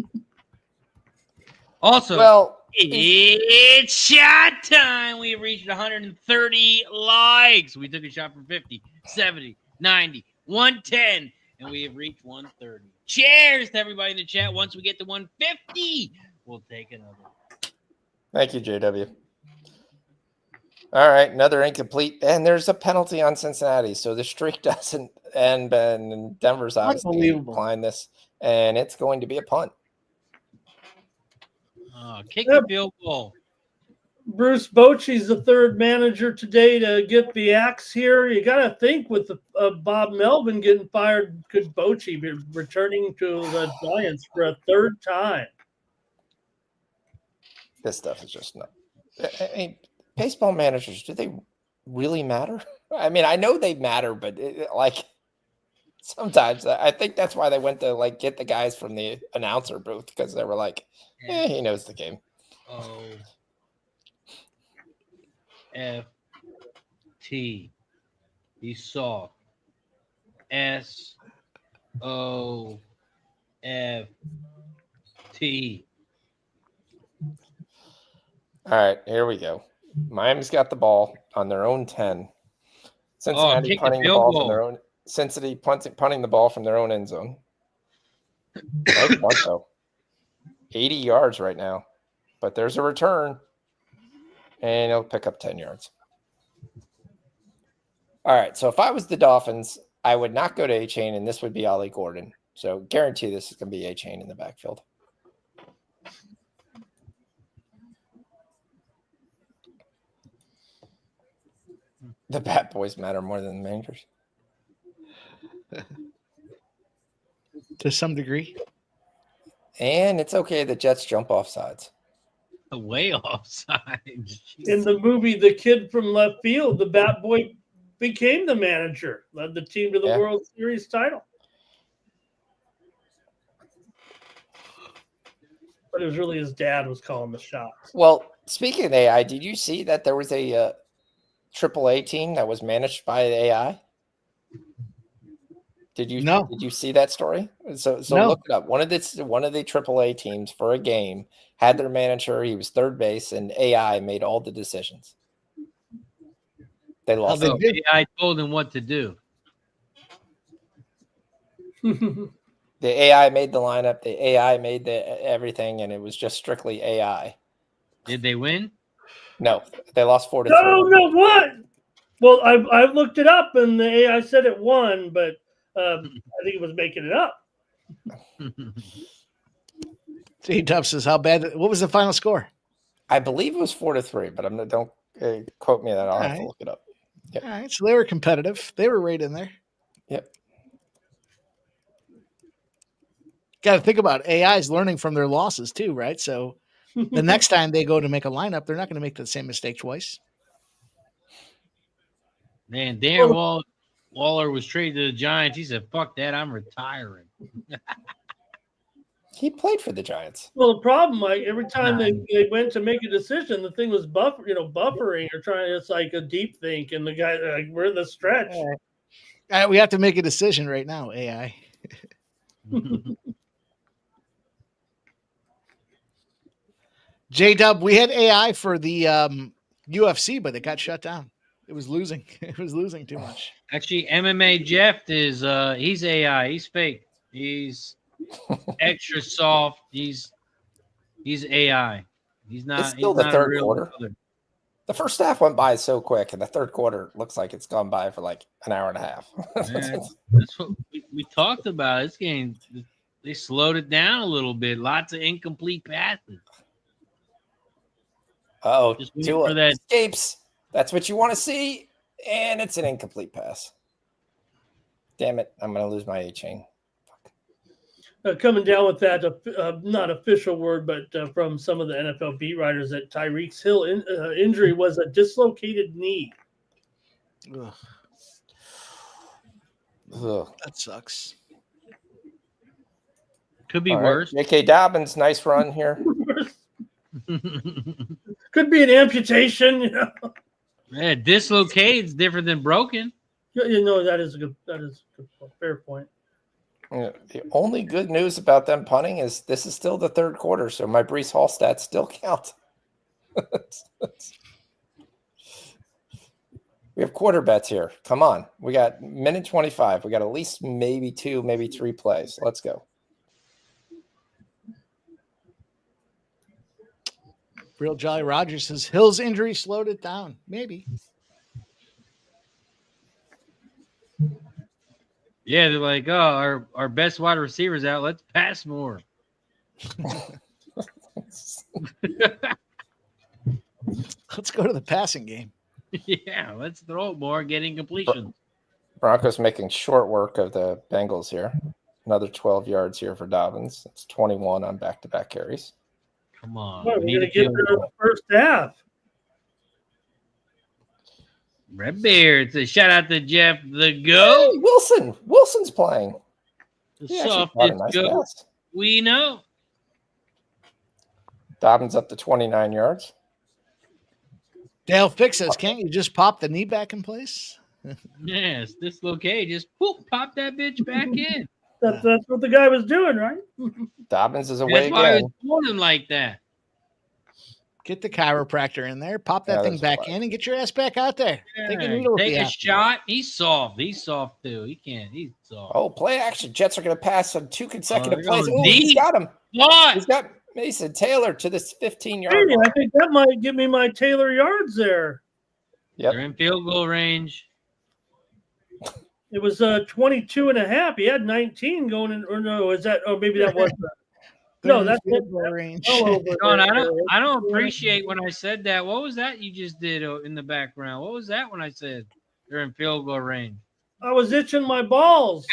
Speaker 6: Also,
Speaker 7: Well,
Speaker 6: it's shot time. We have reached 130 likes. We took a shot from 50, 70, 90, 110, and we have reached 130. Cheers to everybody in the chat. Once we get to 150, we'll take another.
Speaker 7: thank you, JW. All right, another incomplete, and there's a penalty on Cincinnati, so the streak doesn't end. And Denver's obviously applying this, and it's going to be a punt.
Speaker 6: Kick the field goal.
Speaker 4: Bruce Bochy's the third manager today to get the axe here. You got to think with Bob Melvin getting fired, could Bochy be returning to the Giants for a third time?
Speaker 7: This stuff is just not. I mean, baseball managers, do they really matter? I mean, I know they matter, but sometimes I think that's why they went to get the guys from the announcer booth, because they were like, he knows the game.
Speaker 6: O-F-T. He's soft. S-O-F-T.
Speaker 7: All right, here we go. Miami's got the ball on their own 10. Cincinnati punting the ball from their own. Cincinnati punting the ball from their own end zone. Nice punt, though. 80 yards right now, but there's a return, and he'll pick up 10 yards. All right, so if I was the Dolphins, I would not go to A-Chain, and this would be Ollie Gordon. So guarantee this is going to be A-Chain in the backfield. The Bat Boys matter more than the managers.
Speaker 3: To some degree.
Speaker 7: And it's okay. The Jets jump off sides.
Speaker 6: Way offside.
Speaker 4: In the movie The Kid from Left Field, the Bat Boy became the manager, led the team to the World Series title. But it was really his dad was calling the shots.
Speaker 7: Well, speaking of AI, did you see that there was a AAA team that was managed by AI? Did you see that story? So
Speaker 3: no.
Speaker 7: Look it up. One of the AAA teams for a game had their manager. He was third base, and AI made all the decisions. They lost.
Speaker 6: AI told him what to do.
Speaker 7: The AI made the lineup. The AI made the everything, and it was just strictly AI.
Speaker 6: Did they win?
Speaker 7: No, they lost 4-3.
Speaker 4: No, what? Well, I looked it up, and the AI said it won, but I think it was making it up.
Speaker 3: J-Dub says, how bad? What was the final score?
Speaker 7: I believe it was 4-3, but don't quote me on that. I'll have to look it up. Yep.
Speaker 3: All right, so they were competitive. They were right in there.
Speaker 7: Yep.
Speaker 3: Got to think about it. AI is learning from their losses too, right? So the next time they go to make a lineup, they're not going to make the same mistake twice.
Speaker 6: Man, Darren Waller was traded to the Giants. He said, fuck that, I'm retiring.
Speaker 7: He played for the Giants.
Speaker 4: Well, the problem, every time they went to make a decision, the thing was buffering or trying. It's like a deep think, and the guy we're in the stretch.
Speaker 3: All right, we have to make a decision right now. AI. J-Dub, we had AI for the UFC, but it got shut down. It was losing. It was losing too much.
Speaker 6: Actually, MMA Jeff is he's AI. He's fake. He's extra soft. He's AI. He's not.
Speaker 7: It's still
Speaker 6: he's
Speaker 7: the
Speaker 6: not
Speaker 7: third
Speaker 6: a real
Speaker 7: quarter.
Speaker 6: brother.
Speaker 7: The first half went by so quick, and the third quarter looks like it's gone by for like an hour and a half.
Speaker 6: That's what we talked about. This game, they slowed it down a little bit. Lots of incomplete passes.
Speaker 7: Oh,
Speaker 6: Just wait for that.
Speaker 7: escapes. That's what you want to see, and it's an incomplete pass. Damn it! I'm going to lose my A chain.
Speaker 4: Coming down with that, not official word, but from some of the NFL beat writers, that Tyreek Hill injury was a dislocated knee.
Speaker 3: Ugh,
Speaker 7: Ugh.
Speaker 3: that sucks.
Speaker 6: Could be
Speaker 7: All right,
Speaker 6: worse.
Speaker 7: J.K. Dobbins, nice run here.
Speaker 4: Could be an amputation. You know,
Speaker 6: Yeah, dislocated is different than broken.
Speaker 4: that is a fair point.
Speaker 7: The only good news about them punting is this is still the third quarter, so my Breece Hall stats still count. We have quarter bets here. Come on. We got minute 25. We got at least maybe 2, maybe 3 plays. Let's go.
Speaker 3: Real Jolly Roger says Hill's injury slowed it down. Maybe.
Speaker 6: Yeah, they're like, oh, our best wide receiver's out. Let's pass more.
Speaker 3: Let's go to the passing game.
Speaker 6: Yeah, let's throw it more, getting completion.
Speaker 7: Broncos making short work of the Bengals here. Another 12 yards here for Dobbins. That's 21 on back-to-back carries.
Speaker 6: Come on.
Speaker 4: Well, we're going to get there in the first half.
Speaker 6: Red Beard says, shout out to Jeff the Goat.
Speaker 7: Hey, Wilson. Wilson's playing.
Speaker 6: The
Speaker 7: He actually
Speaker 6: softest
Speaker 7: brought a nice
Speaker 6: goat
Speaker 7: pass.
Speaker 6: we know.
Speaker 7: Dobbins up to 29 yards.
Speaker 3: Dale Fix says, can't you just pop the knee back in place?
Speaker 6: Yes, dislocated. Just whoop, pop that bitch back in.
Speaker 4: That's what the guy was doing, right?
Speaker 7: Dobbins is away
Speaker 6: That's why I
Speaker 7: again.
Speaker 6: was doing him like that.
Speaker 3: Get the chiropractor in there, pop that
Speaker 7: Yeah,
Speaker 3: thing
Speaker 7: that's
Speaker 3: back
Speaker 7: fine.
Speaker 3: in, and get your ass back out there. Take a
Speaker 6: Yeah,
Speaker 3: needle.
Speaker 6: take
Speaker 3: if you
Speaker 6: a
Speaker 3: have to.
Speaker 6: shot. He's soft. He's soft too. He can't. He's soft.
Speaker 7: Oh, play action. Jets are going to pass on 2 consecutive
Speaker 6: they're
Speaker 7: plays.
Speaker 6: going
Speaker 7: Oh, he's
Speaker 6: deep.
Speaker 7: got him.
Speaker 6: What?
Speaker 7: He's got Mason Taylor to this 15-yard
Speaker 4: Hey,
Speaker 7: line.
Speaker 4: I think that might give me my Taylor yards there.
Speaker 7: Yep.
Speaker 6: They're in field goal range.
Speaker 4: It was 22 and a half. He had 19 going in, or no, is that, or maybe that was no, that's
Speaker 3: Field goal range.
Speaker 4: all over
Speaker 6: John,
Speaker 4: there.
Speaker 6: I don't appreciate when I said that. What was that you just did in the background? What was that when I said they're in field goal range?
Speaker 4: I was itching my balls.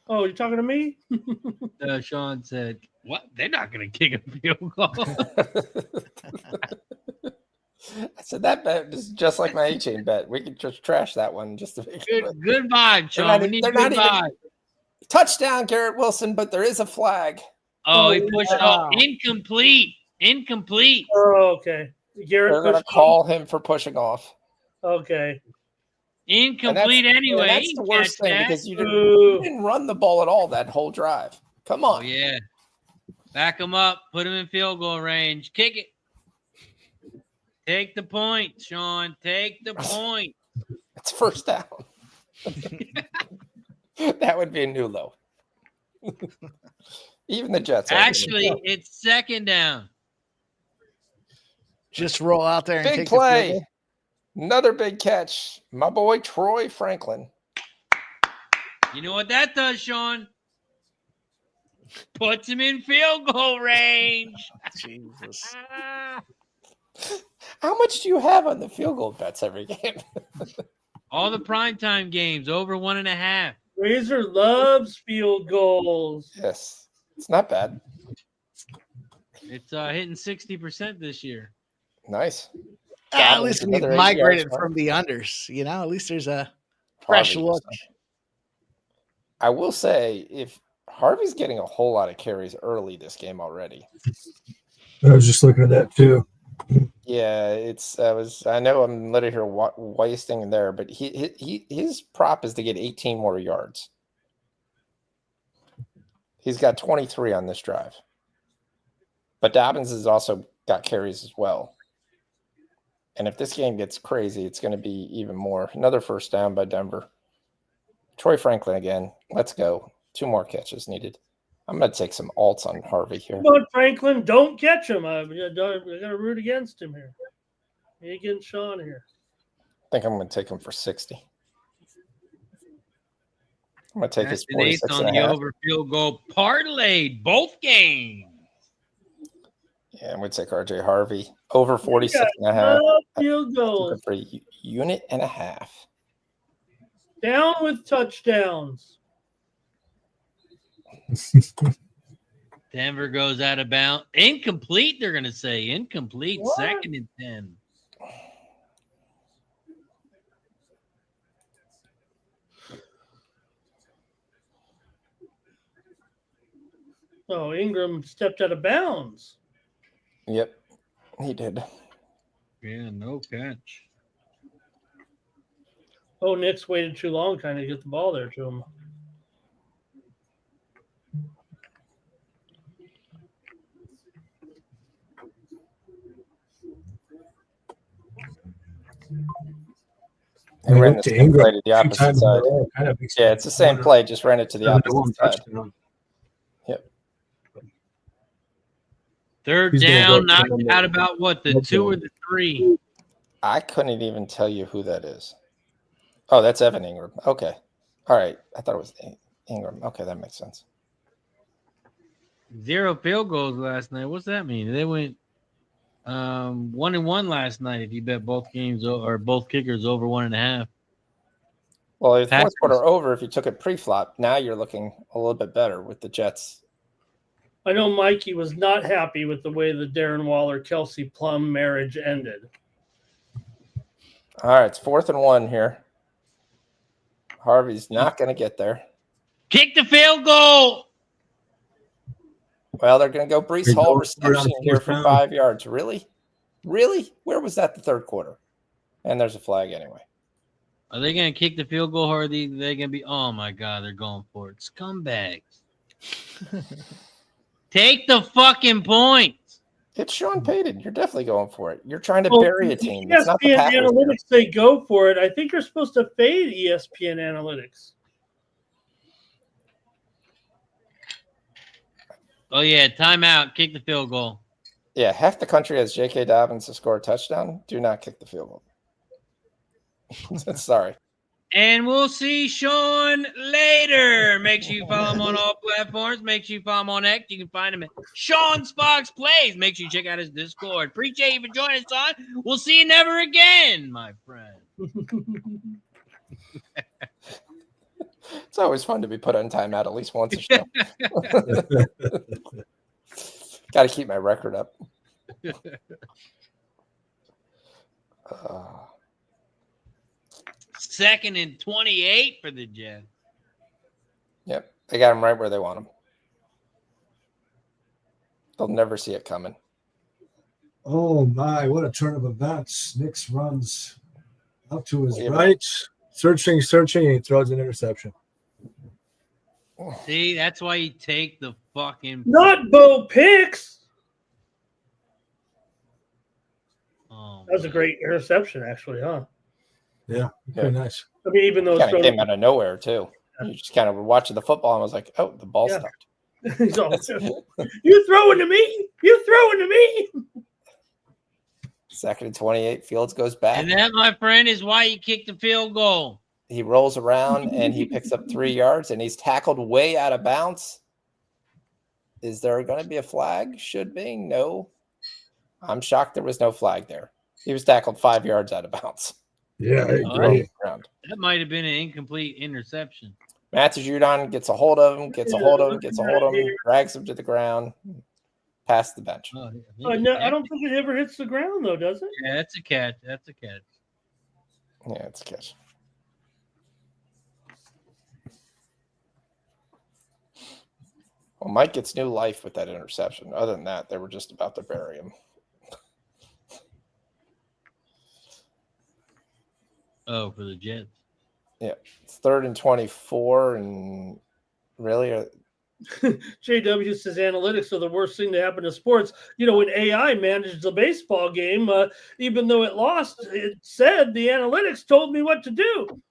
Speaker 4: Oh, you talking to me?
Speaker 6: Sean said, "What? They're not going to kick a field goal."
Speaker 7: I said that bet is just like my A-chain bet. We could just trash that one just to make it.
Speaker 6: Good vibe, Sean. We need
Speaker 7: they're
Speaker 6: good
Speaker 7: not
Speaker 6: vibe.
Speaker 7: Touchdown, Garrett Wilson, but there is a flag.
Speaker 6: Oh, he pushed
Speaker 4: yeah.
Speaker 6: off. Incomplete.
Speaker 4: Oh, okay. Garrett
Speaker 7: They're going to
Speaker 4: pushed
Speaker 7: call him for pushing off.
Speaker 4: Okay.
Speaker 6: Incomplete anyway.
Speaker 7: And that's
Speaker 6: He
Speaker 7: the
Speaker 6: can
Speaker 7: worst
Speaker 6: catch
Speaker 7: thing
Speaker 6: that.
Speaker 7: because you
Speaker 4: Ooh.
Speaker 7: didn't run the ball at all that whole drive. Come
Speaker 6: Oh,
Speaker 7: on.
Speaker 6: yeah. Back him up. Put him in field goal range. Kick it. Take the point, Sean. Take the point.
Speaker 7: It's first down. That would be a new low. Even the Jets.
Speaker 6: Actually, it's second down.
Speaker 3: Just roll out there and
Speaker 7: big
Speaker 3: take the field
Speaker 7: play.
Speaker 3: goal.
Speaker 7: Another big catch. My boy Troy Franklin.
Speaker 6: You know what that does, Sean? Puts him in field goal range.
Speaker 3: Jesus.
Speaker 7: How much do you have on the field goal bets every game?
Speaker 6: All the primetime games, over 1.5.
Speaker 4: Razor loves field goals.
Speaker 7: Yes. It's not bad.
Speaker 6: It's hitting 60% this year.
Speaker 7: Nice.
Speaker 3: At least we
Speaker 7: Another 8
Speaker 3: migrated
Speaker 7: yards,
Speaker 3: from the unders. You know, at least there's a fresh
Speaker 7: Harvey.
Speaker 3: look.
Speaker 7: I will say, if Harvey's getting a whole lot of carries early this game already.
Speaker 5: I was just looking at that too.
Speaker 7: Yeah, I know I'm literally here wasting there, but his prop is to get 18 more yards. He's got 23 on this drive. But Dobbins has also got carries as well. And if this game gets crazy, it's going to be even more. Another first down by Denver. Troy Franklin again. Let's go. 2 more catches needed. I'm going to take some alts on Harvey here.
Speaker 4: Come on, Franklin. Don't catch him. I got to root against him here. Me against Sean here.
Speaker 7: I think I'm going to take him for 60. I'm going to take his
Speaker 6: That's an ace
Speaker 7: 46
Speaker 6: on
Speaker 7: and
Speaker 6: the
Speaker 7: a half.
Speaker 6: over field goal parlayed both games.
Speaker 7: Yeah, I'm going to take RJ Harvey. Over 46 and a half.
Speaker 4: Field goals.
Speaker 7: For a unit and a half.
Speaker 4: Down with touchdowns.
Speaker 6: Denver goes out of bounds. Incomplete, they're going to say. Incomplete.
Speaker 4: What?
Speaker 6: 2nd and 10.
Speaker 4: Oh, Ingram stepped out of bounds.
Speaker 7: Yep, he did.
Speaker 6: Yeah, no catch.
Speaker 4: Oh, Nick's waited too long trying to get the ball there to him.
Speaker 7: He ran the same play to the opposite side. Yeah, it's the same
Speaker 5: play.
Speaker 7: play, just ran it to the opposite side. Yep.
Speaker 6: Third
Speaker 5: He's gonna
Speaker 6: down,
Speaker 5: go
Speaker 6: knocked
Speaker 5: to the-
Speaker 6: out about what, the 2 or the 3?
Speaker 7: I couldn't even tell you who that is. Oh, that's Evan Ingram. Okay. All right. I thought it was Ingram. Okay, that makes sense.
Speaker 6: 0 field goals last night. What's that mean? They went 1-1 last night if you bet both games or both kickers over 1.5.
Speaker 7: Well, if
Speaker 6: Packers.
Speaker 7: fourth quarter over, if you took it pre-flop, now you're looking a little bit better with the Jets.
Speaker 4: I know Mikey was not happy with the way the Darren Waller-Kelsey Plum marriage ended.
Speaker 7: All right, it's 4th and 1 here. Harvey's not going to get there.
Speaker 6: Kick the field goal.
Speaker 7: Well, they're going to go Brees
Speaker 5: They
Speaker 7: Hall
Speaker 5: go
Speaker 7: reception
Speaker 5: around
Speaker 7: here
Speaker 5: fourth
Speaker 7: for
Speaker 5: down.
Speaker 7: 5 yards. Really? Really? Where was that the third quarter? And there's a flag anyway.
Speaker 6: Are they going to kick the field goal or are they going to be, oh my God, they're going for it. Scumbags. Take the fucking points.
Speaker 7: It's Sean Payton. You're definitely going for it. You're trying to
Speaker 4: Well,
Speaker 7: bury a team. It's not the
Speaker 4: ESPN
Speaker 7: Packers.
Speaker 4: Analytics say go for it. I think you're supposed to fade ESPN Analytics.
Speaker 6: Oh, yeah, timeout. Kick the field goal.
Speaker 7: Yeah, half the country has J.K. Dobbins to score a touchdown. Do not kick the field goal. Sorry.
Speaker 6: And we'll see Sean later. Make sure you follow him on all platforms. Make sure you follow him on X. You can find him at Sean's Fox Plays. Make sure you check out his Discord. Appreciate you for joining us, Sean. We'll see you never again, my friend.
Speaker 7: It's always fun to be put on timeout at least once a show. Got to keep my record up.
Speaker 6: 2nd and 28 for the Jets.
Speaker 7: Yep, they got him right where they want him. They'll never see it coming.
Speaker 5: Oh my, what a turn of events. Nix runs up to his
Speaker 7: Yeah.
Speaker 5: right, searching, and he throws an interception.
Speaker 6: See, that's why you take the fucking.
Speaker 4: Not Bo Picks.
Speaker 6: Oh,
Speaker 4: That was a great interception, actually, huh?
Speaker 5: Yeah, very nice.
Speaker 4: I mean, even though it's
Speaker 7: Kind of
Speaker 4: thrown,
Speaker 7: came out of nowhere, too. You just kind of were watching the football and was like, oh, the ball
Speaker 4: Yeah.
Speaker 7: stopped.
Speaker 4: he's all, you throwing to me? You throwing to me?
Speaker 7: 2nd and 28. Fields goes back.
Speaker 6: and that, my friend, is why you kick the field goal.
Speaker 7: He rolls around and he picks up 3 yards and he's tackled way out of bounds. Is there going to be a flag? Should be. No. I'm shocked there was no flag there. He was tackled 5 yards out of bounds.
Speaker 5: Yeah, I
Speaker 6: All
Speaker 5: agree.
Speaker 6: right. That might have been an incomplete interception.
Speaker 7: Matthew Judon gets a hold of him, drags him to the ground, past the bench.
Speaker 6: Oh,
Speaker 4: No, I don't think it ever hits the ground, though, does it?
Speaker 6: Yeah, that's a catch. That's a catch.
Speaker 7: Yeah, it's a catch. Well, Mike gets new life with that interception. Other than that, they were just about to bury him.
Speaker 6: Oh, for the Jets.
Speaker 7: Yeah, it's 3rd and 24, and really,
Speaker 4: JW says analytics are the worst thing to happen to sports. When AI managed the baseball game, even though it lost, it said the analytics told me what to do.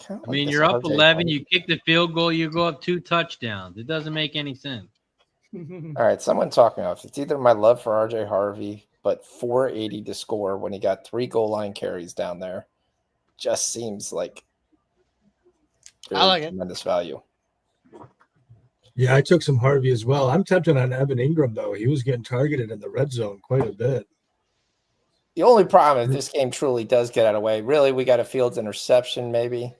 Speaker 6: I mean, you're up 11, you kick the field goal, you go up 2 touchdowns. It doesn't make any sense.
Speaker 7: All right, someone talk me off. It's either my love for RJ Harvey, but 480 to score when he got 3 goal line carries down there just seems like
Speaker 3: I like it.
Speaker 7: Tremendous value.
Speaker 5: Yeah, I took some Harvey as well. I'm tempted on Evan Ingram, though. He was getting targeted in the red zone quite a bit.
Speaker 7: The only problem is this game truly does get out of the way. Really, we got a Fields interception, maybe.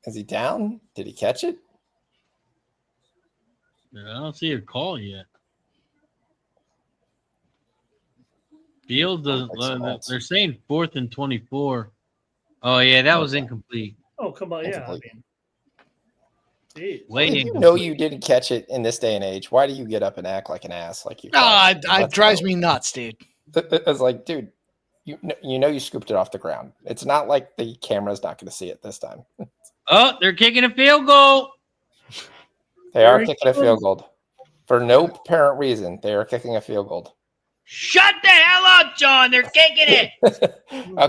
Speaker 7: Is he down? Did he catch it?
Speaker 6: I don't see a call yet. Fields doesn't. They're saying 4th and 24. Oh yeah, that was incomplete.
Speaker 4: Oh come on, yeah.
Speaker 7: You didn't catch it in this day and age. Why do you get up and act like an ass? Like you?
Speaker 3: It drives me nuts, dude.
Speaker 7: It's like, dude, you scooped it off the ground. It's not like the camera's not going to see it this time.
Speaker 6: Oh, they're kicking a field goal.
Speaker 7: They are kicking a field goal for no apparent reason. They are kicking a field goal.
Speaker 6: Shut the hell up, John. They're kicking it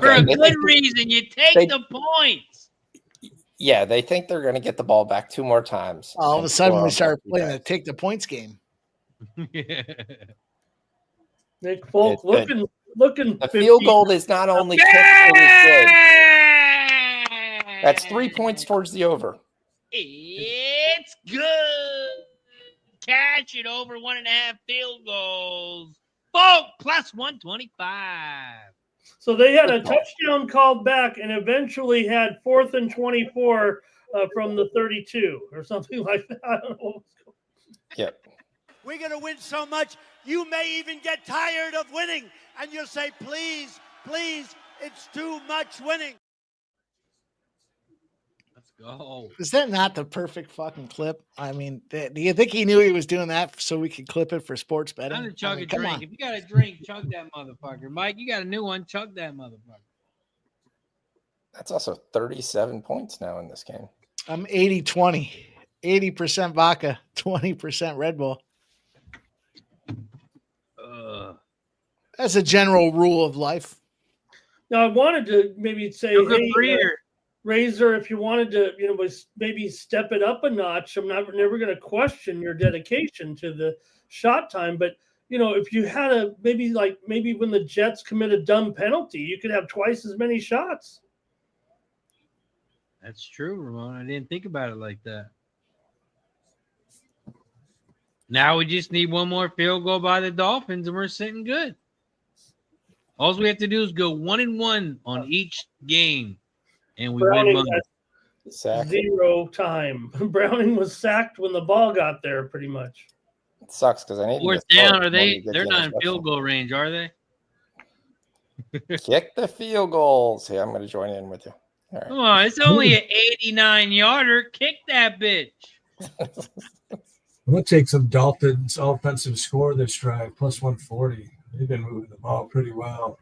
Speaker 6: for a good reason. You take the points.
Speaker 7: Yeah, they think they're going to get the ball back 2 more times.
Speaker 3: All of a sudden, we start playing the take the points game.
Speaker 4: Nick Folk looking.
Speaker 7: The field goal is not only kicked, it is good. That's 3 points towards the over.
Speaker 6: It's good. Catch it over 1.5 field goals. Folk plus 125.
Speaker 4: So they had a touchdown called back and eventually had 4th and 24 from the 32 or something like that. I don't know.
Speaker 7: Yep.
Speaker 2: We're going to win so much, you may even get tired of winning. And you'll say, please, please, it's too much winning.
Speaker 6: Let's go.
Speaker 3: Is that not the perfect fucking clip? I mean, do you think he knew he was doing that so we could clip it for sports betting?
Speaker 6: I'm going to chug a drink. If you got a drink, chug that motherfucker. Mike, you got a new one, chug that motherfucker.
Speaker 7: That's also 37 points now in this game.
Speaker 3: I'm 80-20. 80% vodka, 20% Red Bull. That's a general rule of life.
Speaker 4: Now, I wanted to maybe say, hey, Razor, if you wanted to, maybe step it up a notch. I'm never going to question your dedication to the shot time, but if you had maybe when the Jets commit a dumb penalty, you could have twice as many shots.
Speaker 6: That's true, Ramon. I didn't think about it like that. Now we just need one more field goal by the Dolphins, and we're sitting good. All we have to do is go 1-1 on each game, and we win money.
Speaker 4: 0 time. Browning was sacked when the ball got there, pretty much.
Speaker 7: It sucks because I need
Speaker 6: 4th down. They're not in field goal range, are they?
Speaker 7: Kick the field goals. Yeah, I'm going to join in with you. All right.
Speaker 6: Come on, it's only an 89-yarder. Kick that bitch.
Speaker 5: I'm going to take some Dolphins offensive score this drive, plus 140. They've been moving the ball pretty well.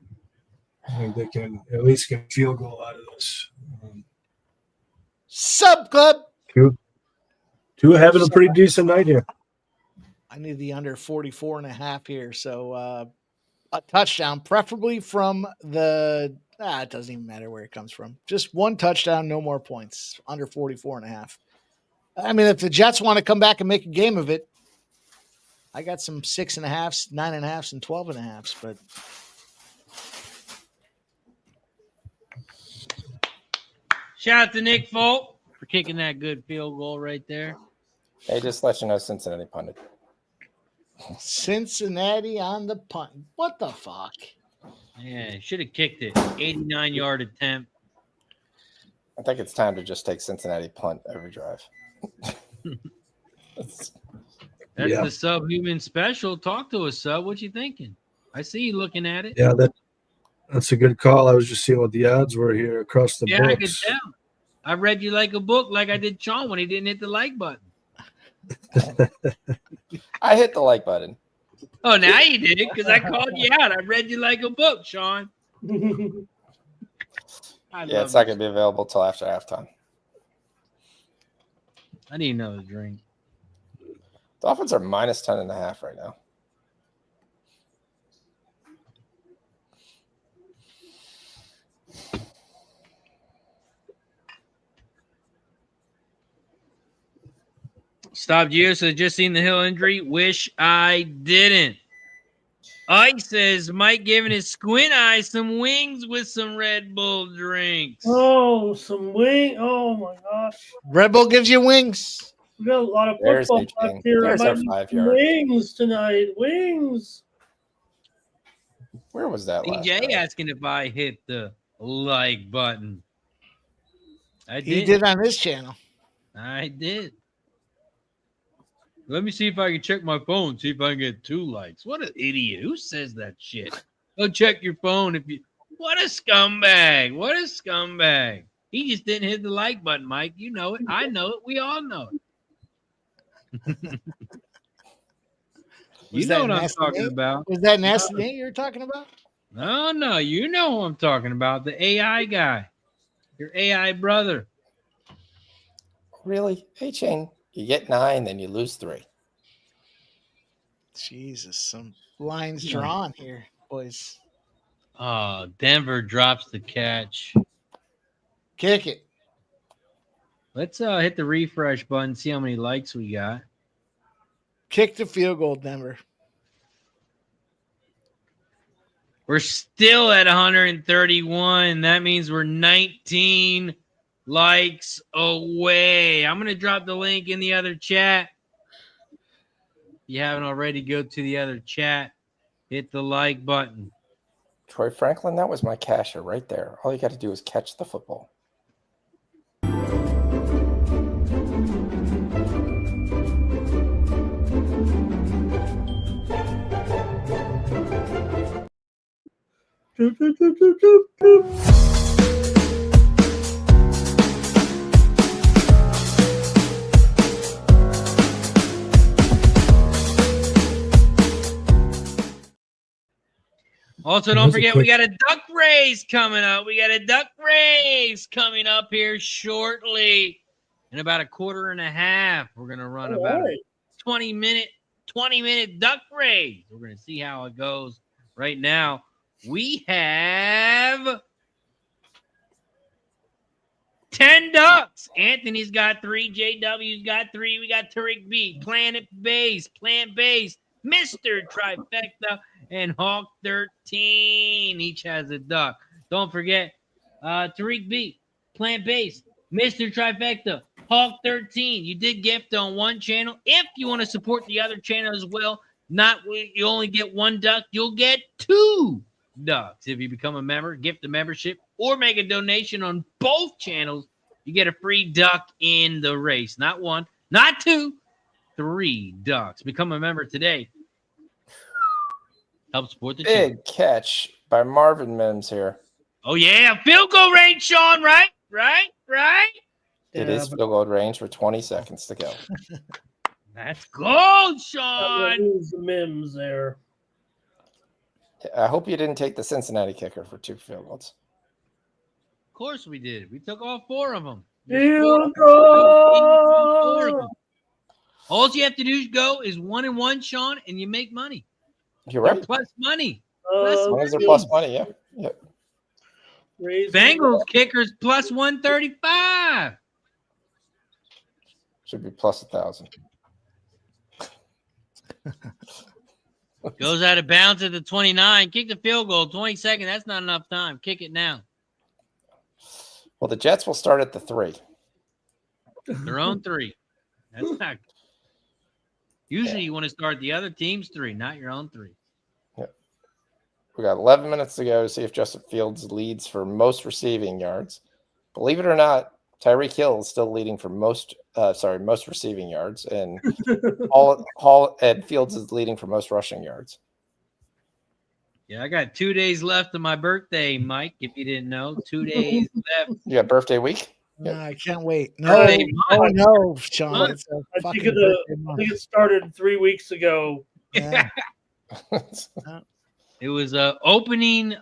Speaker 5: I think they can at least get a field goal out of this.
Speaker 3: Sub Club.
Speaker 5: Two having a pretty decent night here.
Speaker 3: I need the under 44.5 here. So a touchdown, preferably from the it doesn't even matter where it comes from. Just one touchdown, no more points. Under 44.5. I mean, if the Jets want to come back and make a game of it, I got some 6.5s, 9.5s, and 12.5s, but
Speaker 6: shout out to Nick Folk for kicking that good field goal right there.
Speaker 7: Hey, just let you know, Cincinnati punted.
Speaker 3: Cincinnati on the punt. What the fuck?
Speaker 6: Yeah, should have kicked it. 89-yard attempt.
Speaker 7: I think it's time to just take Cincinnati punt every drive.
Speaker 6: That's the subhuman special. Talk to us, Sub. What you thinking? I see you looking at it.
Speaker 5: Yeah, that's a good call. I was just seeing what the odds were here across the books.
Speaker 6: I could tell. I read you like a book, like I did Sean when he didn't hit the like button.
Speaker 7: I hit the like button.
Speaker 6: Oh, now you did because I called you out. I read you like a book, Sean.
Speaker 7: Yeah, it's not going to be available till after halftime.
Speaker 6: I need another drink.
Speaker 7: Dolphins are minus 10.5 right now.
Speaker 6: Stop you. So just seen the Hill injury. Wish I didn't. Ike says Mike giving his squint eye some wings with some Red Bull drinks.
Speaker 4: Oh, some wing. Oh my gosh.
Speaker 3: Red Bull gives you wings.
Speaker 4: We got a lot of
Speaker 7: There's
Speaker 4: football
Speaker 7: H-King.
Speaker 4: left here.
Speaker 7: There's
Speaker 4: I
Speaker 7: our
Speaker 4: might need
Speaker 7: 5
Speaker 4: some
Speaker 7: yard.
Speaker 4: wings tonight. Wings.
Speaker 7: Where was that last
Speaker 6: DJ
Speaker 7: night?
Speaker 6: asking if I hit the like button. I
Speaker 3: He
Speaker 6: did.
Speaker 3: did on his channel.
Speaker 6: I did. Let me see if I can check my phone, see if I can get 2 likes. What an idiot. Who says that shit? Go check your phone if you. What a scumbag. What a scumbag. He just didn't hit the like button, Mike. You know it. I know it. We all know it. You know what I'm talking about.
Speaker 3: Was that Nasty Nate you were talking about?
Speaker 6: No. You know who I'm talking about. The AI guy. Your AI brother.
Speaker 7: Really? H-Chain, you get 9, then you lose 3.
Speaker 3: Jesus, some lines drawn here, boys.
Speaker 6: Oh, Denver drops the catch.
Speaker 3: Kick it.
Speaker 6: Let's hit the refresh button, see how many likes we got.
Speaker 3: Kick the field goal, Denver.
Speaker 6: We're still at 131. That means we're 19 likes away. I'm going to drop the link in the other chat. If you haven't already, go to the other chat. Hit the like button.
Speaker 7: Troy Franklin, that was my casher right there. All you got to do is catch the football.
Speaker 4: Doop, doop, doop, doop, doop, doop.
Speaker 6: Also, don't forget, we got a duck race coming up. We got a duck race coming up here shortly. In about a quarter and a half, we're going to run about a 20-minute duck race. We're going to see how it goes. Right now, we have 10 ducks. Anthony's got 3. JW's got 3. We got Tariq B, plant-based, Mr. Trifecta, and Hawk 13. Each has a duck. Don't forget, Tariq B, plant-based, Mr. Trifecta, Hawk 13. You did gift on one channel. If you want to support the other channel as well, you only get 1 duck, you'll get 2 ducks. If you become a member, gift a membership, or make a donation on both channels, you get a free duck in the race. Not 1, not 2, 3 ducks. Become a member today. Help support the channel.
Speaker 7: Big catch by Marvin Mims here.
Speaker 6: Oh, yeah. Field goal range, Sean, right?
Speaker 7: It is field goal range with 20 seconds to go.
Speaker 6: That's gold, Sean.
Speaker 4: Who's the Mims there?
Speaker 7: I hope you didn't take the Cincinnati kicker for 2 field goals.
Speaker 6: Of course we did. We took all 4 of them.
Speaker 4: Field goal.
Speaker 6: All you have to do is 1-1, Sean, and you make money.
Speaker 7: You're right.
Speaker 6: Plus money.
Speaker 7: As long as they're plus money, yeah. Yep.
Speaker 6: Bengals kickers plus 135.
Speaker 7: Should be plus 1,000.
Speaker 6: Goes out of bounds at the 29. Kick the field goal. 20 seconds. That's not enough time. Kick it now.
Speaker 7: Well, the Jets will start at the 3.
Speaker 6: Their own 3. That's not. Usually you want to start the other team's 3, not your own 3.
Speaker 7: Yep. We got 11 minutes to go to see if Justin Fields leads for most receiving yards. Believe it or not, Tyreek Hill is still leading for most receiving yards, and Hall and Fields is leading for most rushing yards.
Speaker 6: Yeah, I got 2 days left of my birthday, Mike, if you didn't know. 2 days left.
Speaker 7: You got birthday week?
Speaker 3: Yep. I can't wait. No, Sean. It's
Speaker 4: I think it started 3 weeks ago.
Speaker 3: Yeah.
Speaker 6: It was opening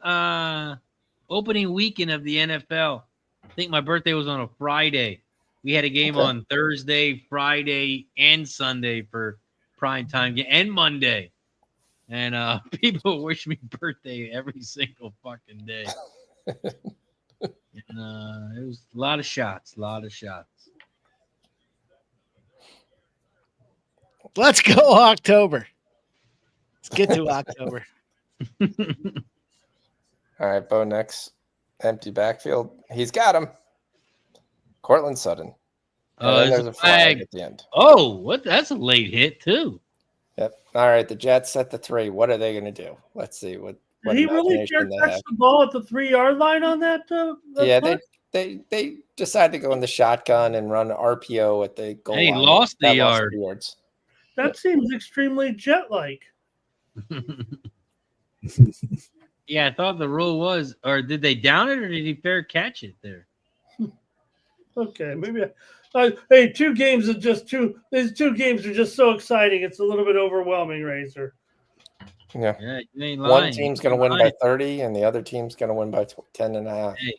Speaker 6: Opening weekend of the NFL. I think my birthday was on a Friday. We had a game on Thursday, Friday, and Sunday for prime time game, and Monday. And people wish me birthday every single fucking day. And, it was a lot of shots.
Speaker 3: Let's go October. Let's get to October.
Speaker 7: All right, Bo Nix, empty backfield. He's got him. Cortland Sutton. And then there's a flag at the end.
Speaker 6: Oh, what? That's a late hit too.
Speaker 7: Yep. All right, the Jets at the 3. What are they going to do? Let's see what.
Speaker 4: Did he really catch the ball at the 3-yard line on that?
Speaker 7: Yeah, they decided to go in the shotgun and run RPO at the goal line.
Speaker 6: He lost the yard.
Speaker 7: Yards.
Speaker 4: That seems extremely Jet-like.
Speaker 6: Yeah, I thought the rule was, or did they down it, or did he fair catch it there?
Speaker 4: Okay, maybe. Hey, 2 games are just two. These 2 games are just so exciting. It's a little bit overwhelming, Razor.
Speaker 7: Yeah.
Speaker 6: You ain't
Speaker 7: One
Speaker 6: lying.
Speaker 7: team's going to win by 30, and the other team's going to win by 10.5.
Speaker 6: Hey,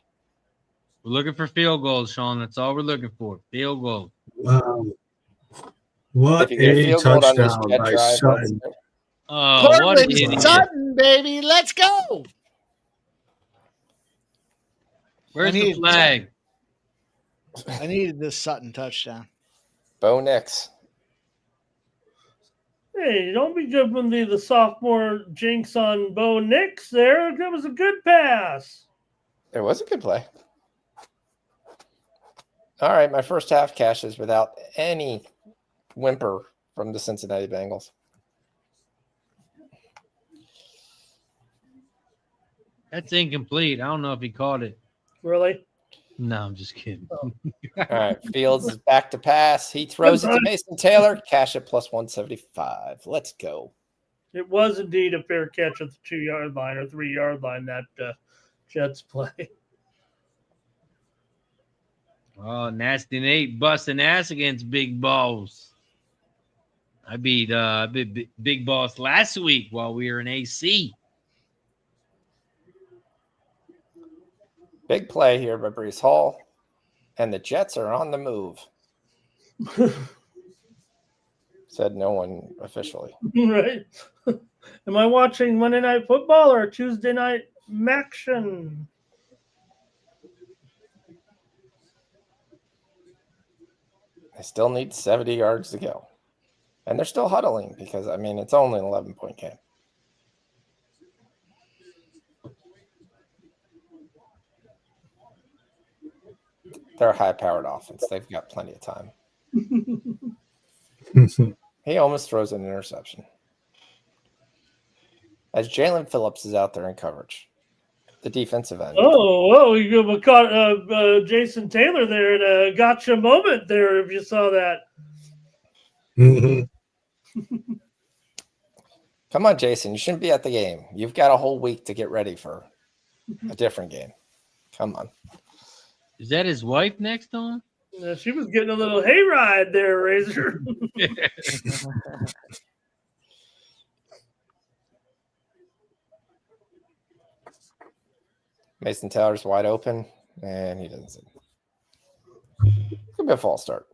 Speaker 6: we're looking for field goals, Sean. That's all we're looking for. Field goals.
Speaker 5: Wow. What
Speaker 7: If you get
Speaker 5: a
Speaker 7: field goal on this
Speaker 5: touchdown
Speaker 7: jet
Speaker 5: by
Speaker 7: drive,
Speaker 5: Sutton.
Speaker 6: Oh, what an
Speaker 3: Cortland
Speaker 6: idiot.
Speaker 3: Sutton, baby. Let's go.
Speaker 6: Where's the flag?
Speaker 3: I needed this Sutton touchdown.
Speaker 7: Bo Nix.
Speaker 4: Hey, don't be jumping the sophomore jinx on Bo Nix there. That was a good pass.
Speaker 7: It was a good play. All right, my first half cashes without any whimper from the Cincinnati Bengals.
Speaker 6: That's incomplete. I don't know if he caught it.
Speaker 4: Really?
Speaker 6: No, I'm just kidding.
Speaker 7: All right, Fields is back to pass. He throws it to Mason Taylor. Cash at plus 175. Let's go.
Speaker 4: It was indeed a fair catch at the 2-yard line or 3-yard line, that Jets play.
Speaker 6: Oh, Nasty Nate busting ass against Big Boss. I beat Big Boss last week while we were in AC.
Speaker 7: Big play here by Breece Hall. And the Jets are on the move. Said no one officially.
Speaker 4: Right. Am I watching Monday Night Football or Tuesday Night Maction?
Speaker 7: They still need 70 yards to go. And they're still huddling because, I mean, it's only an 11-point game. They're a high-powered offense. They've got plenty of time. He almost throws an interception. As Jalen Phillips is out there in coverage, the defensive end.
Speaker 4: You caught Jason Taylor there at a gotcha moment there, if you saw that.
Speaker 7: Come on, Jason. You shouldn't be at the game. You've got a whole week to get ready for a different game. Come on.
Speaker 6: Is that his wife next to him?
Speaker 4: She was getting a little hayride there, Razor.
Speaker 7: Mason Taylor's wide open, and he doesn't see. Could be a false start.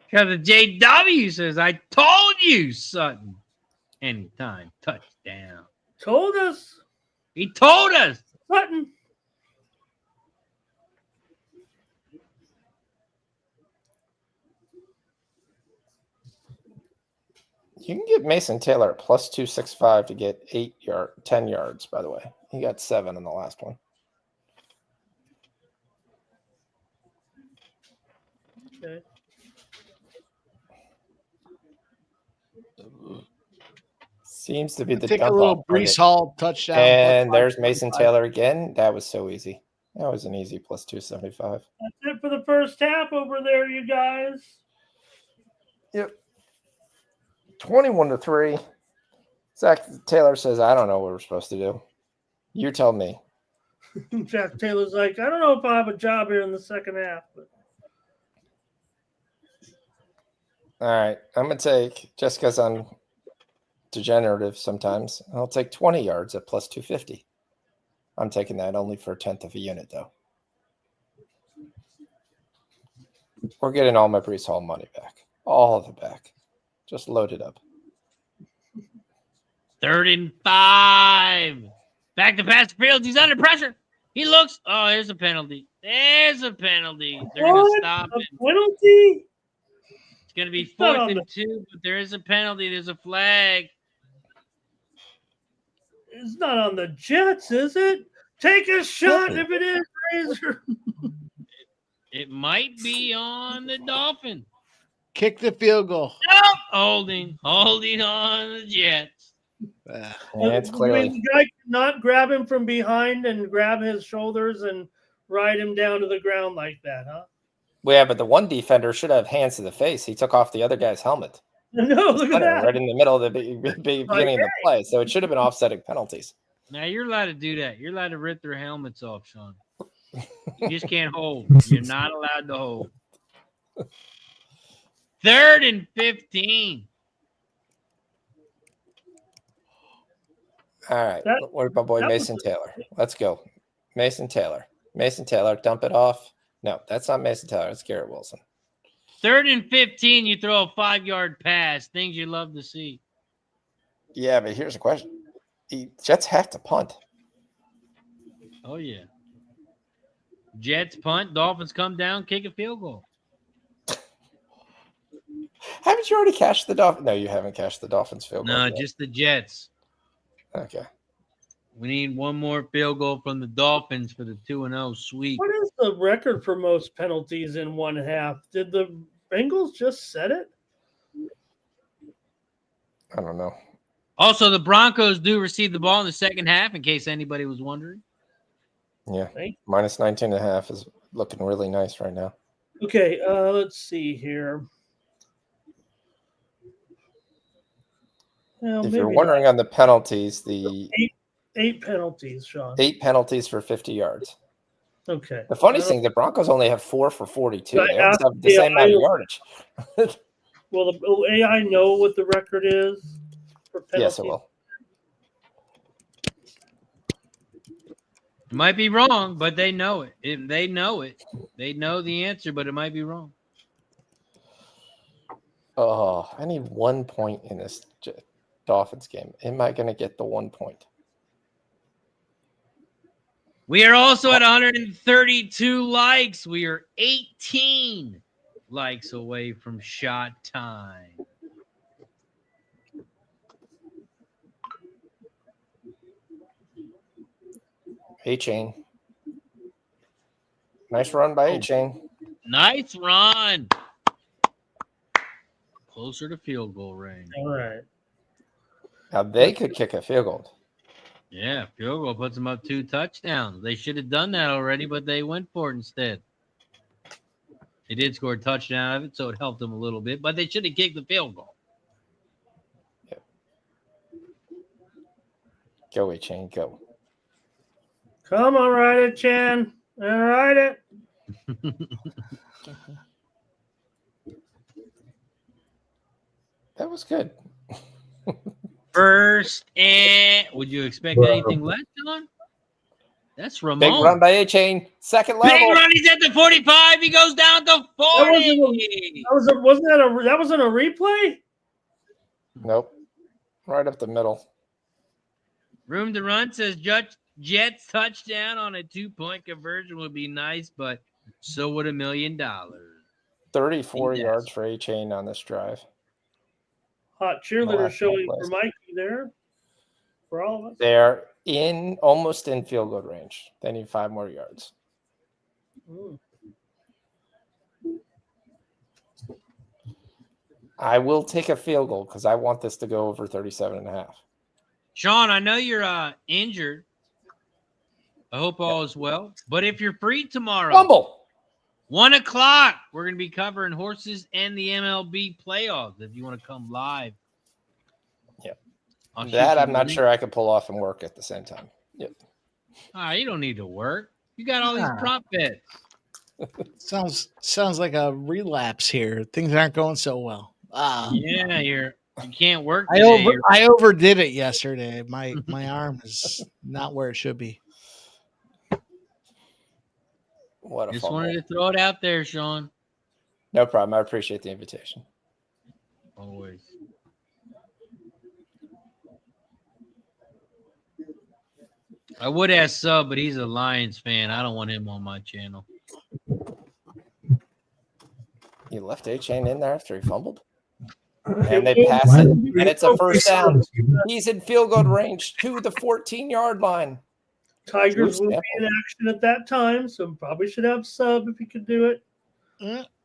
Speaker 6: Because the JW says, I told you, Sutton. Anytime. Touchdown.
Speaker 4: Told us.
Speaker 6: He told us.
Speaker 4: Sutton.
Speaker 7: You can get Mason Taylor at plus 265 to get 10 yards, by the way. He got 7 in the last one.
Speaker 4: Okay.
Speaker 7: Seems to be the
Speaker 3: Take a
Speaker 7: dump
Speaker 3: little
Speaker 7: off
Speaker 3: Breece
Speaker 7: target.
Speaker 3: Hall touchdown.
Speaker 7: And there's Mason Taylor again. That was so easy. That was an easy plus 275.
Speaker 4: That's it for the first half over there, you guys.
Speaker 7: Yep. 21-3. Zach Taylor says, I don't know what we're supposed to do. You tell me.
Speaker 4: Jack Taylor's like, I don't know if I have a job here in the second half. But...
Speaker 7: All right. I'm going to take, just because I'm degenerative sometimes. I'll take 20 yards at plus 250. I'm taking that only for 1/10 of a unit, though. We're getting all my Brees Hall money back. All of it back. Just load it up.
Speaker 6: 3rd and 5. Back to pass field. He's under pressure. He looks. Oh, there's a penalty. There's a penalty. They're going to stop it.
Speaker 4: Penalty?
Speaker 6: It's going to be 4th and 2, but there is a penalty. There's a flag.
Speaker 4: It's not on the Jets, is it? Take a shot if it is, Razor.
Speaker 6: It might be on the Dolphins.
Speaker 3: Kick the field goal.
Speaker 6: Nope. Holding on the Jets.
Speaker 7: It's clearly.
Speaker 4: The guy cannot grab him from behind and grab his shoulders and ride him down to the ground like that, huh?
Speaker 7: Well, yeah, but the one defender should have hands to the face. He took off the other guy's helmet.
Speaker 4: No, look at that.
Speaker 7: Right in the middle of the beginning of the play. So it should have been offsetting penalties.
Speaker 6: Now you're allowed to do that. You're allowed to rip their helmets off, Sean. You just can't hold. You're not allowed to hold. 3rd and 15.
Speaker 7: All right. Where's my boy Mason Taylor? Let's go. Mason Taylor. Dump it off. No, that's not Mason Taylor. It's Garrett Wilson.
Speaker 6: 3rd and 15, you throw a 5-yard pass. Things you love to see.
Speaker 7: Yeah, but here's the question. The Jets have to punt.
Speaker 6: Oh, yeah. Jets punt. Dolphins come down, kick a field goal.
Speaker 7: Haven't you already cashed the Dolphins? No, you haven't cashed the Dolphins field goal.
Speaker 6: No,
Speaker 7: yet.
Speaker 6: just the Jets.
Speaker 7: Okay.
Speaker 6: We need one more field goal from the Dolphins for the 2-0 sweep.
Speaker 4: What is the record for most penalties in one half? Did the Bengals just set it?
Speaker 7: I don't know.
Speaker 6: Also, the Broncos do receive the ball in the second half, in case anybody was wondering.
Speaker 7: Yeah. Minus 19.5 is looking really nice right now.
Speaker 4: Okay, let's see here. Well,
Speaker 7: if you're wondering on the penalties, the
Speaker 4: eight penalties, Sean.
Speaker 7: 8 penalties for 50 yards.
Speaker 4: Okay.
Speaker 7: The funny thing, the Broncos only have 4 for 42. They almost have the same amount of yardage.
Speaker 4: Will the AI know what the record is for penalties?
Speaker 7: Yes, it will.
Speaker 6: It might be wrong, but they know it. They know it. They know the answer, but it might be wrong.
Speaker 7: Oh, I need 1 point in this Dolphins game. Am I going to get the 1 point?
Speaker 6: We are also at 132 likes. We are 18 likes away from shot time.
Speaker 7: A-Chain. Nice run by A-Chain.
Speaker 6: Nice run. Closer to field goal range.
Speaker 4: All right.
Speaker 7: Now they could kick a field goal.
Speaker 6: Yeah, field goal puts them up 2 touchdowns. They should have done that already, but they went for it instead. They did score a touchdown out of it, so it helped them a little bit, but they should have kicked the field goal.
Speaker 7: Yep. Go, A-Chain, go.
Speaker 4: Come on, ride it, Chan. All right, it.
Speaker 7: That was good.
Speaker 6: First and would you expect anything less, John? That's Ramon.
Speaker 7: Big run by A-Chain. Second level.
Speaker 6: Big run. He's at the 45. He goes down to 40.
Speaker 4: That wasn't a replay?
Speaker 7: Nope. Right up the middle.
Speaker 6: Room to run says Jets touchdown on a 2-point conversion would be nice, but so would $1 million.
Speaker 7: 34 yards for A-Chain on this drive.
Speaker 4: Hot cheerleader showing for Mikey there. For all of us.
Speaker 7: They're almost in field goal range. They need 5 more yards. I will take a field goal because I want this to go over 37.5.
Speaker 6: Sean, I know you're injured. I hope all is well. But if you're free tomorrow,
Speaker 7: Fumble.
Speaker 6: 1 o'clock, we're going to be covering horses and the MLB playoffs. If you want to come live.
Speaker 7: Yep. That I'm not sure I could pull off and work at the same time. Yep.
Speaker 6: You don't need to work. You got all these prop bets.
Speaker 3: Sounds like a relapse here. Things aren't going so well.
Speaker 6: Yeah, you're You can't work today.
Speaker 3: I overdid it yesterday. My arm is not where it should be.
Speaker 7: What a
Speaker 6: Just
Speaker 7: fumble.
Speaker 6: wanted to throw it out there, Sean.
Speaker 7: No problem. I appreciate the invitation.
Speaker 6: Always. I would ask Sub, but he's a Lions fan. I don't want him on my channel.
Speaker 7: You left A-Chain in there after he fumbled? And they pass it, and it's a first down. He's in field goal range to the 14-yard line.
Speaker 4: Tigers will be in action at that time, so probably should have Sub if he could do it.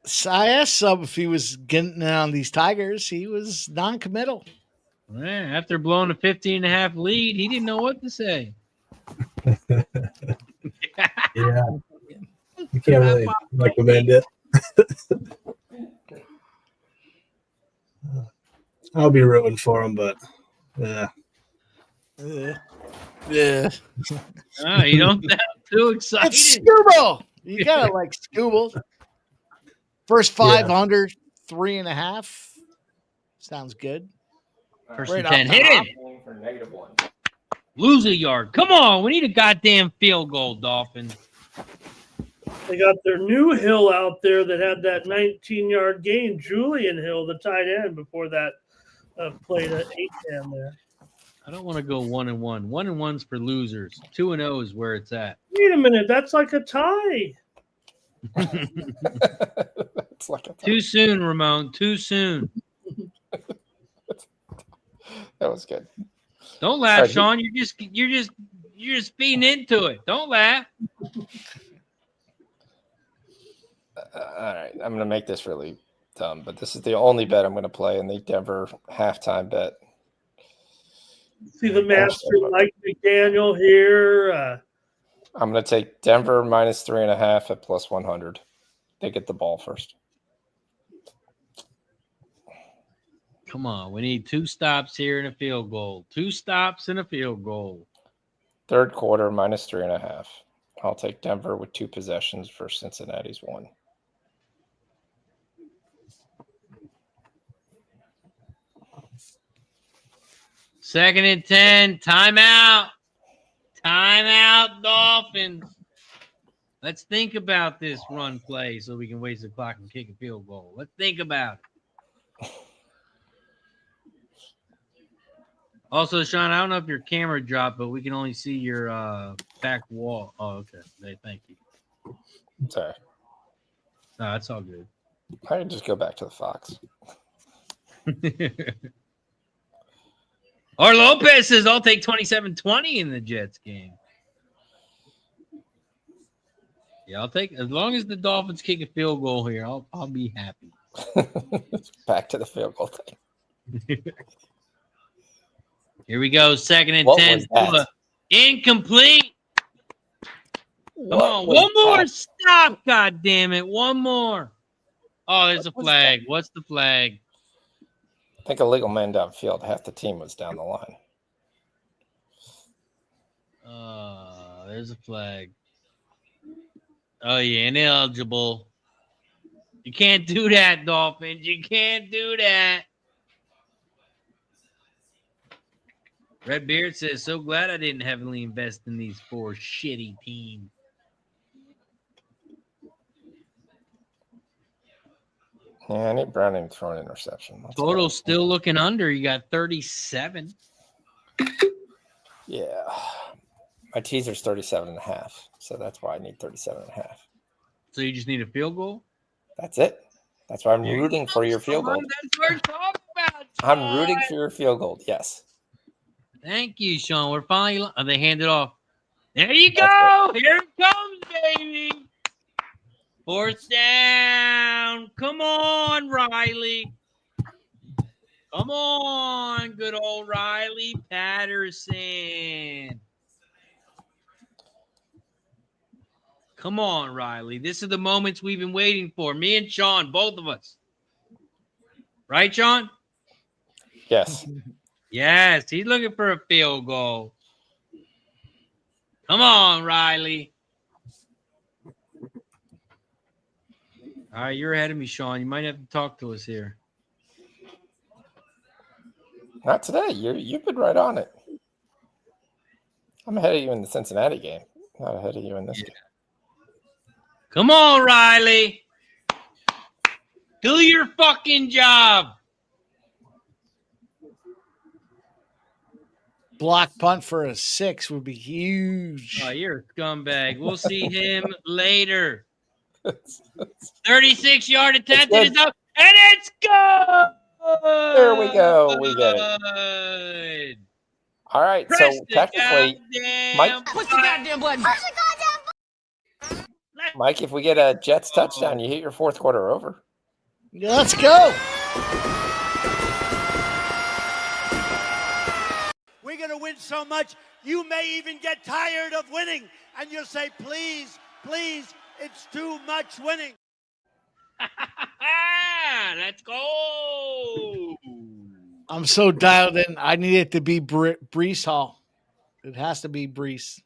Speaker 3: So I asked Sub if he was getting on these Tigers. He was non-committal.
Speaker 6: Yeah, after blowing a 15.5 lead, he didn't know what to say.
Speaker 5: Yeah. You can't really recommend it. I'll be rooting for him, but
Speaker 3: Yeah.
Speaker 6: You don't sound too excited.
Speaker 3: It's Scooble. You gotta like Scooble. First 500, 3.5. Sounds good.
Speaker 6: First
Speaker 3: Right
Speaker 6: and 10.
Speaker 3: off
Speaker 6: Hit
Speaker 3: the
Speaker 6: him.
Speaker 7: For -1.
Speaker 6: Lose a yard. Come on. We need a goddamn field goal, Dolphins.
Speaker 4: They got their new Hill out there that had that 19-yard gain. Julian Hill, the tight end, before that played at 8-10 there.
Speaker 6: I don't want to go 1-1. 1-1's for losers. 2-0 is where it's at.
Speaker 4: Wait a minute, that's like a tie.
Speaker 7: It's like a
Speaker 6: Too soon, Ramon. Too soon.
Speaker 7: That was good.
Speaker 6: Don't laugh,
Speaker 7: Right.
Speaker 6: Sean. You're just feeding into it. Don't laugh.
Speaker 7: All right, I'm going to make this really dumb, but this is the only bet I'm going to play in the Denver halftime bet.
Speaker 4: See the master Mike McDaniel here.
Speaker 7: I'm going to take Denver -3.5 at +100. They get the ball first.
Speaker 6: Come on. We need 2 stops here and a field goal. 2 stops and a field goal.
Speaker 7: Third quarter -3.5. I'll take Denver with 2 possessions for Cincinnati's 1.
Speaker 6: Second and 10. Timeout. Timeout, Dolphins. Let's think about this run play so we can waste the clock and kick a field goal. Let's think about it. Also, Sean, I don't know if your camera dropped, but we can only see your back wall. Oh, okay. Hey, thank you.
Speaker 7: Sorry.
Speaker 6: No, that's all good.
Speaker 7: I can just go back to the Fox.
Speaker 6: Or Lopez says, I'll take 27-20 in the Jets game. Yeah, I'll take, as long as the Dolphins kick a field goal here, I'll be happy.
Speaker 7: Back to the field goal thing.
Speaker 6: Here we go. Second and
Speaker 7: What
Speaker 6: 10.
Speaker 7: was that?
Speaker 6: Incomplete. Come on. One more stop. God damn it. One more. Oh, there's a flag. What's the flag?
Speaker 7: I think a legal man downfield. Half the team was down the line.
Speaker 6: There's a flag. Oh, yeah. Ineligible. You can't do that, Dolphins. You can't do that. Redbeard says, so glad I didn't heavily invest in these 4 shitty teams.
Speaker 7: Yeah, I need Browning to throw an interception.
Speaker 6: Total still looking under. You got 37.
Speaker 7: Yeah. My teaser's 37.5, so that's why I need 37.5.
Speaker 6: So you just need a field goal?
Speaker 7: That's it. That's why I'm rooting for your field goal.
Speaker 6: That's what we're talking about,
Speaker 7: I'm rooting for your field goal. Yes.
Speaker 6: Thank you, Sean. We're finally. Oh, they hand it off. There you go. Here it comes, baby. 4th down. Come on, Riley. Come on, good old Riley Patterson. Come on, Riley. This is the moments we've been waiting for. Me and Sean, both of us. Right, Sean?
Speaker 7: Yes.
Speaker 6: Yes, he's looking for a field goal. Come on, Riley. All right, you're ahead of me, Sean. You might have to talk to us here.
Speaker 7: Not today. You've been right on it. I'm ahead of you in the Cincinnati game. Not ahead of you in this game.
Speaker 6: Come on, Riley. Do your fucking job.
Speaker 3: Block punt for a 6 would be huge.
Speaker 6: Oh, you're a scumbag. We'll see him later. 36-yard attempt. It is up, and it's good.
Speaker 7: There we go. We get it. All right.
Speaker 6: Press
Speaker 7: So technically, Mike,
Speaker 8: Push the goddamn button.
Speaker 7: Mike, if we get a Jets touchdown, you hit your fourth quarter over.
Speaker 3: Let's go.
Speaker 2: We're going to win so much, you may even get tired of winning. And you'll say, please, please, it's too much winning.
Speaker 6: Let's go.
Speaker 3: I'm so dialed in. I need it to be Brees Hall. It has to be Brees.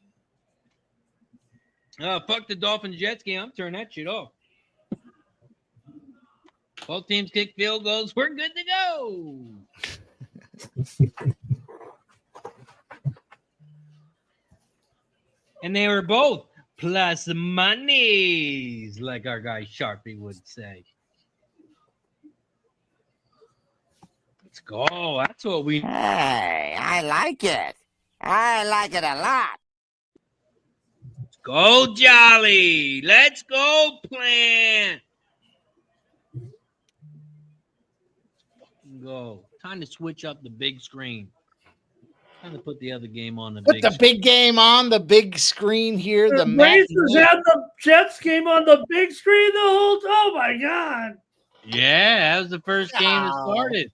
Speaker 6: Fuck the Dolphins Jets game. I'm turning that shit off. Both teams kick field goals. We're good to go. And they were both plus monies, like our guy Sharpie would say. Let's go. That's what we.
Speaker 8: Hey, I like it. I like it a lot.
Speaker 6: Let's go, Jolly. Let's go, Plant. Go. Time to switch up the big screen. Time to put the other game on the
Speaker 3: Put the big game on the big screen here. The
Speaker 4: Racers had the Jets game on the big screen the whole time. Oh my god!
Speaker 6: Yeah, that was the first game that started.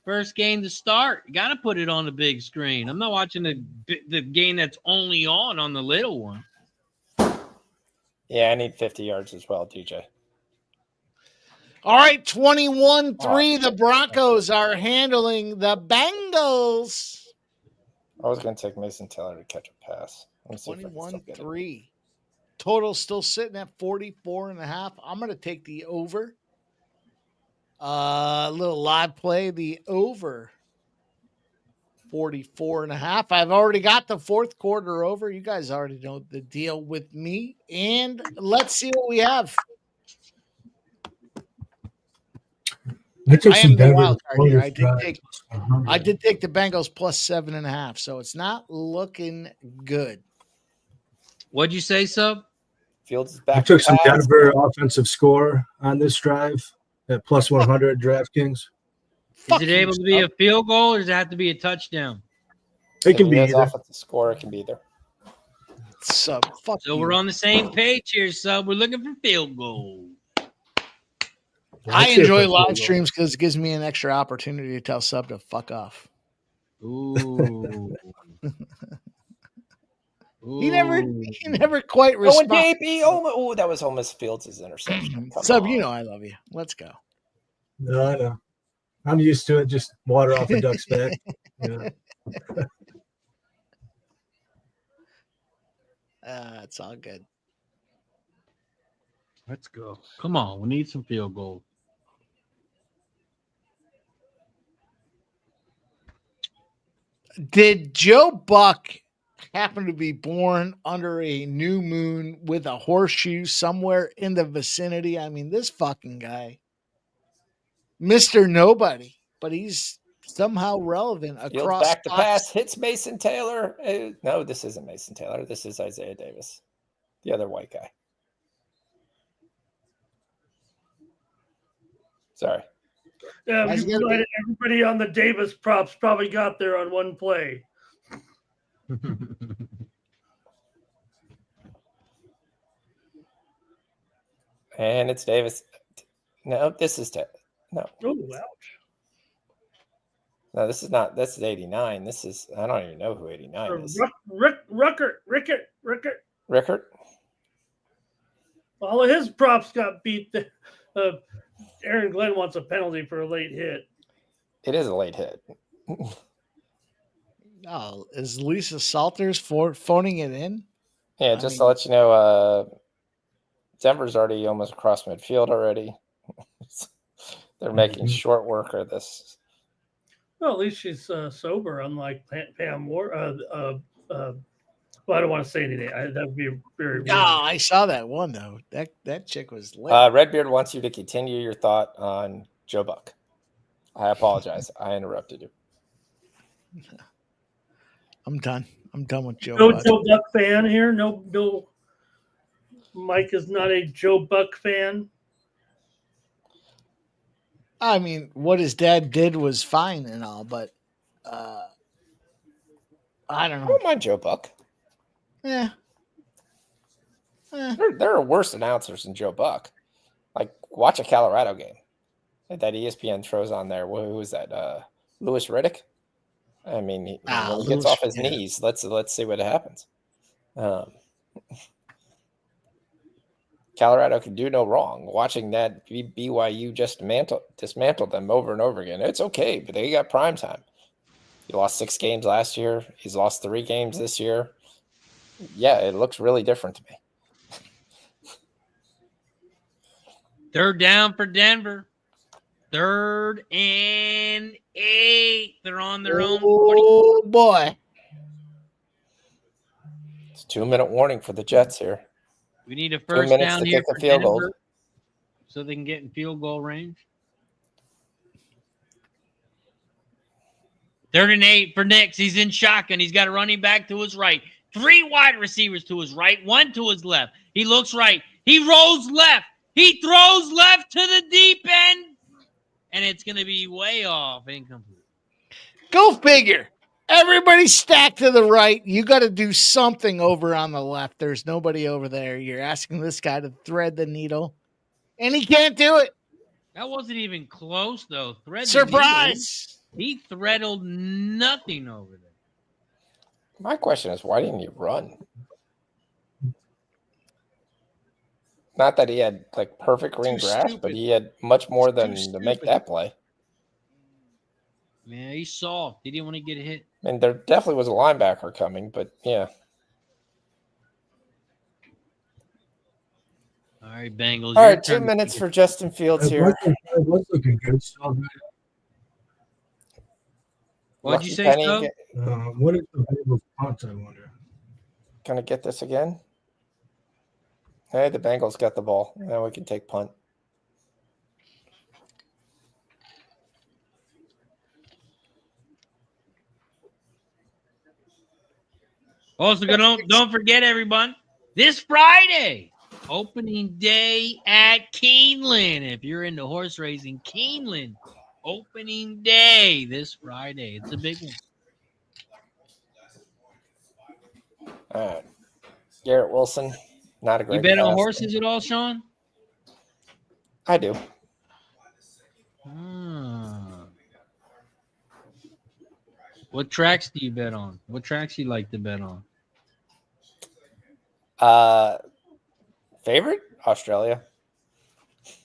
Speaker 6: First game to start. You got to put it on the big screen. I'm not watching the game that's only on the little one.
Speaker 7: Yeah, I need 50 yards as well, DJ.
Speaker 3: All right, 21-3. The Broncos are handling the Bengals.
Speaker 7: I was going to take Mason Taylor to catch a pass.
Speaker 3: 21-3. Total still sitting at 44.5. I'm going to take the over. A little live play, the over 44.5. I've already got the fourth quarter over. You guys already know the deal with me. And let's see what we have.
Speaker 5: I took some Denver.
Speaker 3: Wild card here. I did take the Bengals plus 7.5, so it's not looking good.
Speaker 6: What'd you say, Sub?
Speaker 7: Fields is back.
Speaker 5: I took some Denver offensive score on this drive at plus 100 DraftKings.
Speaker 6: Is it able to be a field goal, or does it have to be a touchdown?
Speaker 5: It can be either.
Speaker 7: Offensive score. It can be either.
Speaker 3: Sub.
Speaker 6: So we're on the same page here, Sub. We're looking for field goal.
Speaker 3: I enjoy live streams because it gives me an extra opportunity to tell Sub to fuck off.
Speaker 6: Ooh.
Speaker 3: He never quite responded.
Speaker 7: Oh, that was almost Fields' interception.
Speaker 3: Sub, you know I love you. Let's go.
Speaker 5: No, I know. I'm used to it. Just water off a duck's back. Yeah.
Speaker 3: It's all good.
Speaker 6: Let's go. Come on. We need some field goal.
Speaker 3: Did Joe Buck happen to be born under a new moon with a horseshoe somewhere in the vicinity? I mean, this fucking guy, Mr. Nobody, but he's somehow relevant across.
Speaker 7: Back to pass, hits Mason Taylor. No, this isn't Mason Taylor. This is Isaiah Davis, the other white guy. Sorry.
Speaker 4: Yeah, everybody on the Davis props probably got there on one play.
Speaker 7: And it's Davis. No, this is no.
Speaker 4: Oh, ouch.
Speaker 7: No, this is not. This is 89. This is. I don't even know who 89 is. Rickert.
Speaker 4: All of his props got beat. Aaron Glenn wants a penalty for a late hit.
Speaker 7: It is a late hit.
Speaker 3: Oh, is Lisa Salters phoning it in?
Speaker 7: Yeah, to let you know, Denver's already almost across midfield already. They're making short work of this
Speaker 4: Well, at least she's sober, unlike Pam Moore. Well, I don't want to say anything. That would be very rude.
Speaker 3: Oh, I saw that one though. That chick was lit.
Speaker 7: Redbeard wants you to continue your thought on Joe Buck. I apologize. I interrupted you.
Speaker 3: I'm done. I'm done with Joe.
Speaker 4: No
Speaker 3: Buck.
Speaker 4: Joe Buck fan here. No. Mike is not a Joe Buck fan.
Speaker 3: I mean, what his dad did was fine and all, but I don't
Speaker 7: I
Speaker 3: know.
Speaker 7: don't mind Joe Buck.
Speaker 3: Yeah.
Speaker 7: There are worse announcers than Joe Buck. Like, watch a Colorado game that ESPN throws on there. Who was that? Louis Riddick. I mean, he gets off his knees. Let's see what happens. Colorado can do no wrong. Watching that BYU just dismantle them over and over again. It's okay, but they got prime time. He lost 6 games last year. He's lost 3 games this year. Yeah, it looks really different to me.
Speaker 6: Third down for Denver. 3rd and 8. They're on their own.
Speaker 3: Oh boy!
Speaker 7: It's a 2-minute warning for the Jets here.
Speaker 6: We need a
Speaker 7: 2
Speaker 6: first
Speaker 7: minutes
Speaker 6: down
Speaker 7: to
Speaker 6: here
Speaker 7: kick the
Speaker 6: for
Speaker 7: field goal.
Speaker 6: Denver, so they can get in field goal range. 3rd and 8 for Nix. He's in shotgun. He's got a running back to his right. 3 wide receivers to his right. 1 to his left. He looks right. He rolls left. He throws left to the deep end. And it's going to be way off. Incomplete.
Speaker 3: Go figure. Everybody's stacked to the right. You got to do something over on the left. There's nobody over there. You're asking this guy to thread the needle, and he can't do it.
Speaker 6: That wasn't even close, though.
Speaker 3: Surprise!
Speaker 6: He threadled nothing over there.
Speaker 7: My question is, why didn't you run? Not that he had like perfect green grass, but he had much more than to make that play.
Speaker 6: Man, he's soft. He didn't want to get hit.
Speaker 7: I mean, there definitely was a linebacker coming, but yeah.
Speaker 6: All right, Bengals.
Speaker 7: All right, 2 minutes for Justin Fields here.
Speaker 5: It was looking good. So
Speaker 6: What'd you say,
Speaker 7: Penny
Speaker 6: Stowe?
Speaker 5: what is the Bengals punt, I wonder?
Speaker 7: Gonna get this again? Hey, the Bengals got the ball. Now we can take punt.
Speaker 6: Also, don't forget, everyone, this Friday, opening day at Keeneland. If you're into horse racing, Keeneland, opening day this Friday. It's a big one.
Speaker 7: All right. Garrett Wilson, not a great
Speaker 6: You bet on
Speaker 7: pass.
Speaker 6: horses at all, Sean?
Speaker 7: I do.
Speaker 6: What tracks do you bet on? What tracks you like to bet on?
Speaker 7: Favorite? Australia.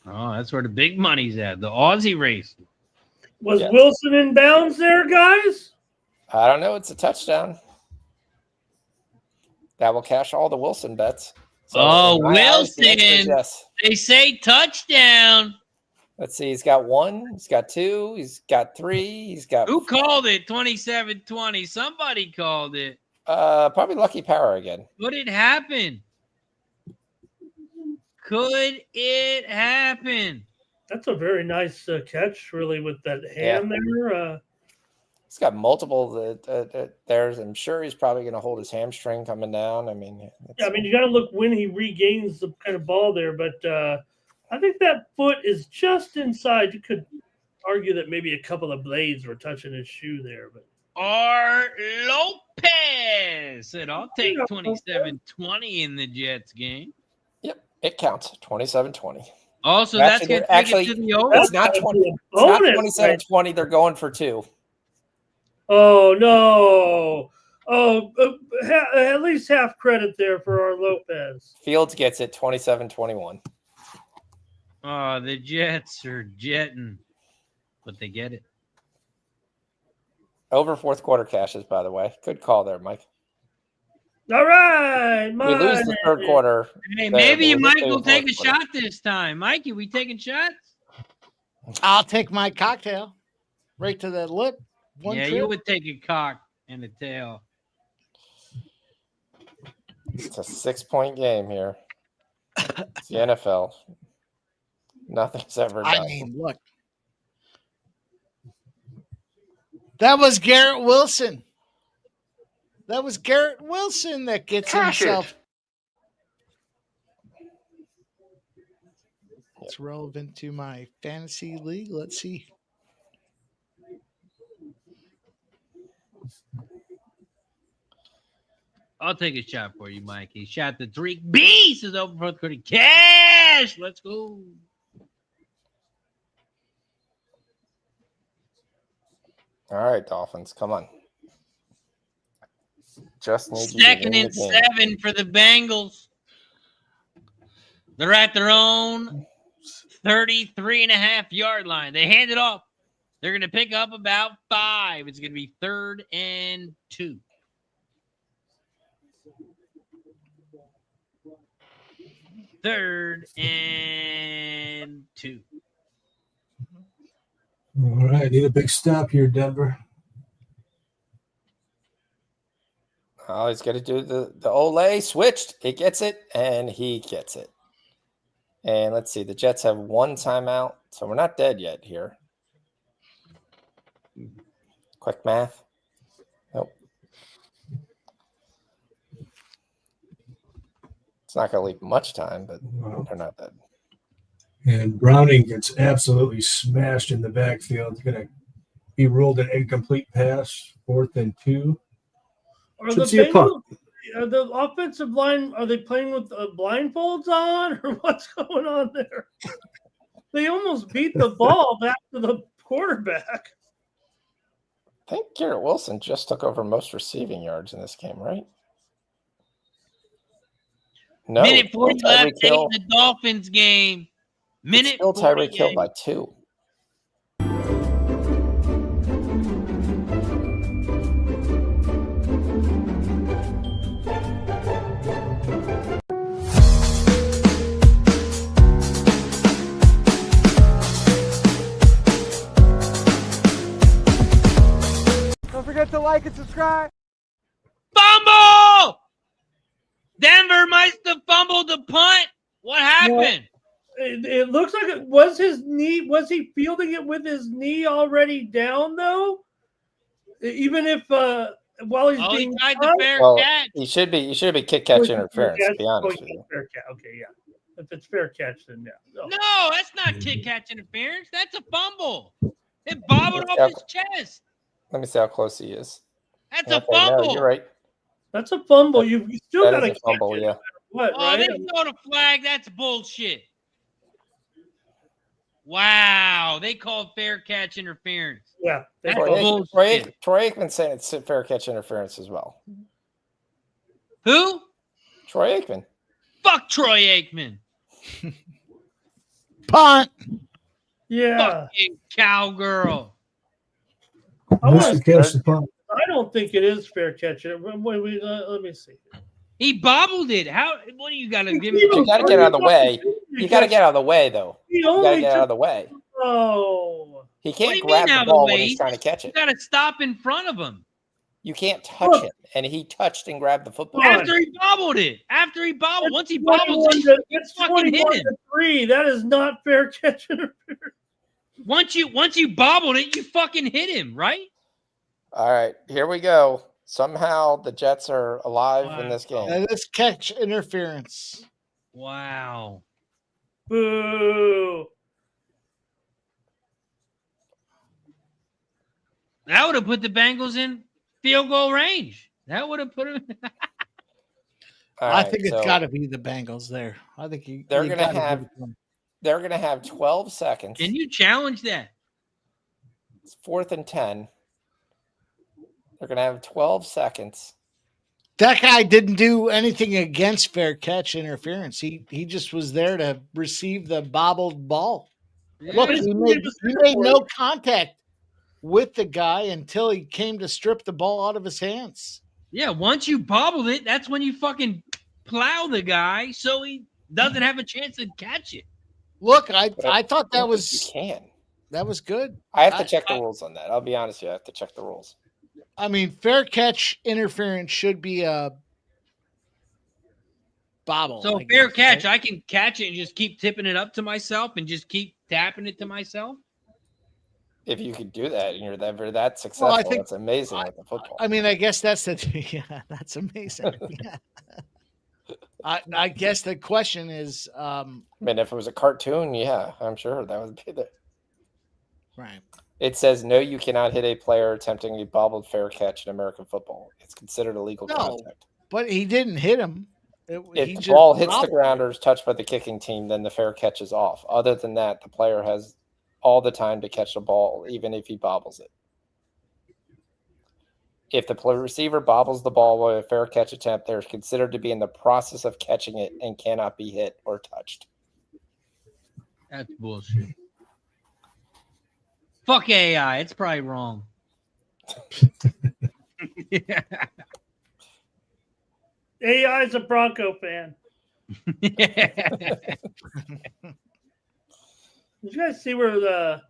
Speaker 6: Oh, that's where the big money's at. The Aussie race.
Speaker 4: Was Wilson in bounds there, guys?
Speaker 7: I don't know. It's a touchdown. That will cash all the Wilson bets. So
Speaker 6: Wilson.
Speaker 7: Yes.
Speaker 6: They say touchdown.
Speaker 7: Let's see. He's got 1. He's got 2. He's got 3. He's got.
Speaker 6: Who called it? 27-20. Somebody called it.
Speaker 7: Probably Lucky Power again.
Speaker 6: Could it happen? Could it happen?
Speaker 4: That's a very nice catch, really, with that hand there.
Speaker 7: He's got multiple there's. I'm sure he's probably going to hold his hamstring coming down. I mean,
Speaker 4: you got to look when he regains the kind of ball there, but I think that foot is just inside. You could argue that maybe a couple of blades were touching his shoe there, but.
Speaker 6: Art Lopez said, "I'll take 27-20 in the Jets game."
Speaker 7: Yep, it counts. 27-20.
Speaker 6: Also, that's going to take it to the over.
Speaker 7: It's not 20. It's not 27-20. They're going for 2.
Speaker 4: Oh no! Oh, at least half credit there for our Lopez.
Speaker 7: Fields gets it 27-21.
Speaker 6: Oh, the Jets are jetting, but they get it.
Speaker 7: Over fourth quarter cashes, by the way. Good call there, Mike.
Speaker 4: All right,
Speaker 7: we lose the third quarter.
Speaker 6: Hey, maybe Mike will take a shot this time. Mikey, we taking shots?
Speaker 3: I'll take my cocktail right to the lip. One
Speaker 6: Yeah,
Speaker 3: trip.
Speaker 6: you would take a cock and a tail.
Speaker 7: It's a 6-point game here. It's the NFL. Nothing's ever done.
Speaker 3: I mean, look. That was Garrett Wilson. That was Garrett Wilson that gets himself. It's relevant to my fantasy league. Let's see.
Speaker 6: I'll take a shot for you, Mikey. Shot the Drake Beast is open for the cash. Let's go.
Speaker 7: All right, Dolphins, come on. Just need you to
Speaker 6: Second
Speaker 7: win
Speaker 6: and
Speaker 7: the game.
Speaker 6: 7 for the Bengals. They're at their own 33.5-yard line. They hand it off. They're going to pick up about 5. It's going to be 3rd and 2. Third and 2.
Speaker 5: All right, need a big stop here, Denver.
Speaker 7: Oh, he's got to do the Olay switched. He gets it, and he gets it. And let's see. The Jets have 1 timeout, so we're not dead yet here. Quick math. Nope. It's not going to leave much time, but they're not dead.
Speaker 5: And Browning gets absolutely smashed in the backfield. It's going to be ruled an incomplete pass, 4th and 2.
Speaker 4: Are
Speaker 5: Should
Speaker 4: the
Speaker 5: see a punt.
Speaker 4: Bengals, the offensive line, are they playing with blindfolds on, or what's going on there? They almost beat the ball back to the quarterback.
Speaker 7: I think Garrett Wilson just took over most receiving yards in this game, right? No,
Speaker 6: Minute 40
Speaker 7: Tyreek
Speaker 6: left in
Speaker 7: Hill.
Speaker 6: the Dolphins game. Minute
Speaker 7: Still
Speaker 6: 40
Speaker 7: Tyreek Hill
Speaker 6: game.
Speaker 7: by 2.
Speaker 1: Don't forget to like and subscribe.
Speaker 6: Fumble! Denver must have fumbled the punt. What happened?
Speaker 4: It looks like it was his knee. Was he fielding it with his knee already down, though? Even if while he's being
Speaker 6: he tried the
Speaker 4: cut?
Speaker 6: fair
Speaker 7: Well,
Speaker 6: catch.
Speaker 7: he should be catch interference, to be honest with you.
Speaker 4: Fair catch. Okay, yeah. If it's fair catch, then yeah.
Speaker 6: No, that's not kick catch interference. That's a fumble. It bobbled
Speaker 7: Let's
Speaker 6: off
Speaker 7: go.
Speaker 6: his chest.
Speaker 7: Let me see how close he is.
Speaker 6: That's a
Speaker 7: Okay,
Speaker 6: fumble.
Speaker 7: no, you're right.
Speaker 4: That's a fumble. You still
Speaker 7: That
Speaker 4: got to
Speaker 7: is a fumble, yeah.
Speaker 4: What,
Speaker 6: Oh,
Speaker 4: right?
Speaker 6: they throw the flag. That's bullshit. Wow, they called fair catch interference.
Speaker 4: Yeah. they
Speaker 6: That's
Speaker 4: call it.
Speaker 6: bullshit.
Speaker 7: Troy Aikman saying it's fair catch interference as well.
Speaker 6: Who?
Speaker 7: Troy Aikman.
Speaker 6: Fuck Troy Aikman.
Speaker 3: Punt.
Speaker 4: Yeah.
Speaker 6: Fucking cowgirl.
Speaker 4: I
Speaker 5: Missed
Speaker 4: wanna-
Speaker 5: the catch the punt.
Speaker 4: I don't think it is fair catch. Let me see.
Speaker 6: He bobbled it. How? What do you got to give me?
Speaker 7: You got to get out of the way. You got to get out of the way, though.
Speaker 4: He
Speaker 7: You got
Speaker 4: only
Speaker 7: to get out of
Speaker 4: took-
Speaker 7: the way.
Speaker 4: Oh.
Speaker 7: He
Speaker 6: What do
Speaker 7: can't
Speaker 6: you
Speaker 7: grab
Speaker 6: mean out
Speaker 7: the
Speaker 6: of the
Speaker 7: ball when
Speaker 6: way?
Speaker 7: he's trying to catch
Speaker 6: You
Speaker 7: it.
Speaker 6: got to stop in front of him.
Speaker 7: You can't touch him, and he touched and grabbed the football.
Speaker 4: Come on.
Speaker 6: After he bobbled it. After he bobbled. Once he bobbled it,
Speaker 4: It's
Speaker 6: fucking hit
Speaker 4: 21-3. That is not fair catch interference.
Speaker 6: once you bobbled it, you fucking hit him, right?
Speaker 7: All right, here we go. Somehow the Jets are alive in this game.
Speaker 3: That is catch interference.
Speaker 6: Wow.
Speaker 4: Boo.
Speaker 6: That would have put the Bengals in field goal range. That would have put them.
Speaker 7: All
Speaker 3: I
Speaker 7: right,
Speaker 3: think it's
Speaker 7: so
Speaker 3: got to be the Bengals there. I think
Speaker 7: They're
Speaker 3: you
Speaker 7: gonna
Speaker 3: gotta
Speaker 7: have-
Speaker 3: give it to them.
Speaker 7: they're going to have 12 seconds.
Speaker 6: Can you challenge that?
Speaker 7: It's 4th and 10. They're going to have 12 seconds.
Speaker 3: That guy didn't do anything against fair catch interference. He just was there to receive the bobbled ball. Look,
Speaker 6: Yeah.
Speaker 3: he made no contact with the guy until he came to strip the ball out of his hands.
Speaker 6: Yeah, once you bobbled it, that's when you fucking plow the guy so he doesn't have a chance to catch it.
Speaker 3: Look, I
Speaker 7: But
Speaker 3: thought that
Speaker 7: I don't think
Speaker 3: was
Speaker 7: you can.
Speaker 3: That was good.
Speaker 7: I have to check the rules on that. I'll be honest with you. I have to check the rules.
Speaker 3: I mean, fair catch interference should be a bobble.
Speaker 6: So fair catch, right? I can catch it and just keep tipping it up to myself and just keep tapping it to myself.
Speaker 7: If you could do that and you're ever that successful, well, that's amazing with the football.
Speaker 3: I mean, I guess that's that's amazing. Yeah. I guess the question is,
Speaker 7: I mean, if it was a cartoon, yeah, I'm sure that would be there.
Speaker 3: Right.
Speaker 7: It says, no, you cannot hit a player attempting a bobbled fair catch in American football. It's considered illegal contact.
Speaker 3: But he didn't hit him.
Speaker 7: If the ball hits the ground or is touched by the kicking team, then the fair catch is off. Other than that, the player has all the time to catch the ball, even if he bobbles it. If the receiver bobbles the ball with a fair catch attempt, they're considered to be in the process of catching it and cannot be hit or touched.
Speaker 6: That's bullshit. Fuck AI. It's probably wrong.
Speaker 4: Yeah. AI is a Bronco fan. Did you guys see where the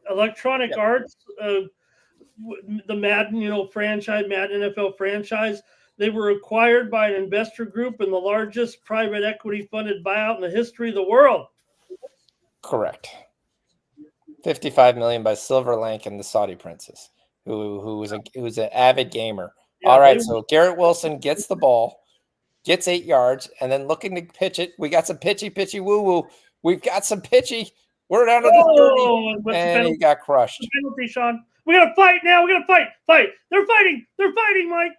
Speaker 4: Electronic Arts, the Madden, franchise, Madden NFL franchise, they were acquired by an investor group and the largest private equity funded buyout in the history of the world?
Speaker 7: Correct. $55 million by Silver Lake and the Saudi Princess, who's an avid gamer. Yeah, all right, so Garrett Wilson gets the ball, gets 8 yards, and then looking to pitch it. We got some pitchy woo-woo. We've got some pitchy. We're down to the 30, and he got crushed.
Speaker 4: Penalty, Sean. We got to fight now. We got to fight. They're fighting, Mike.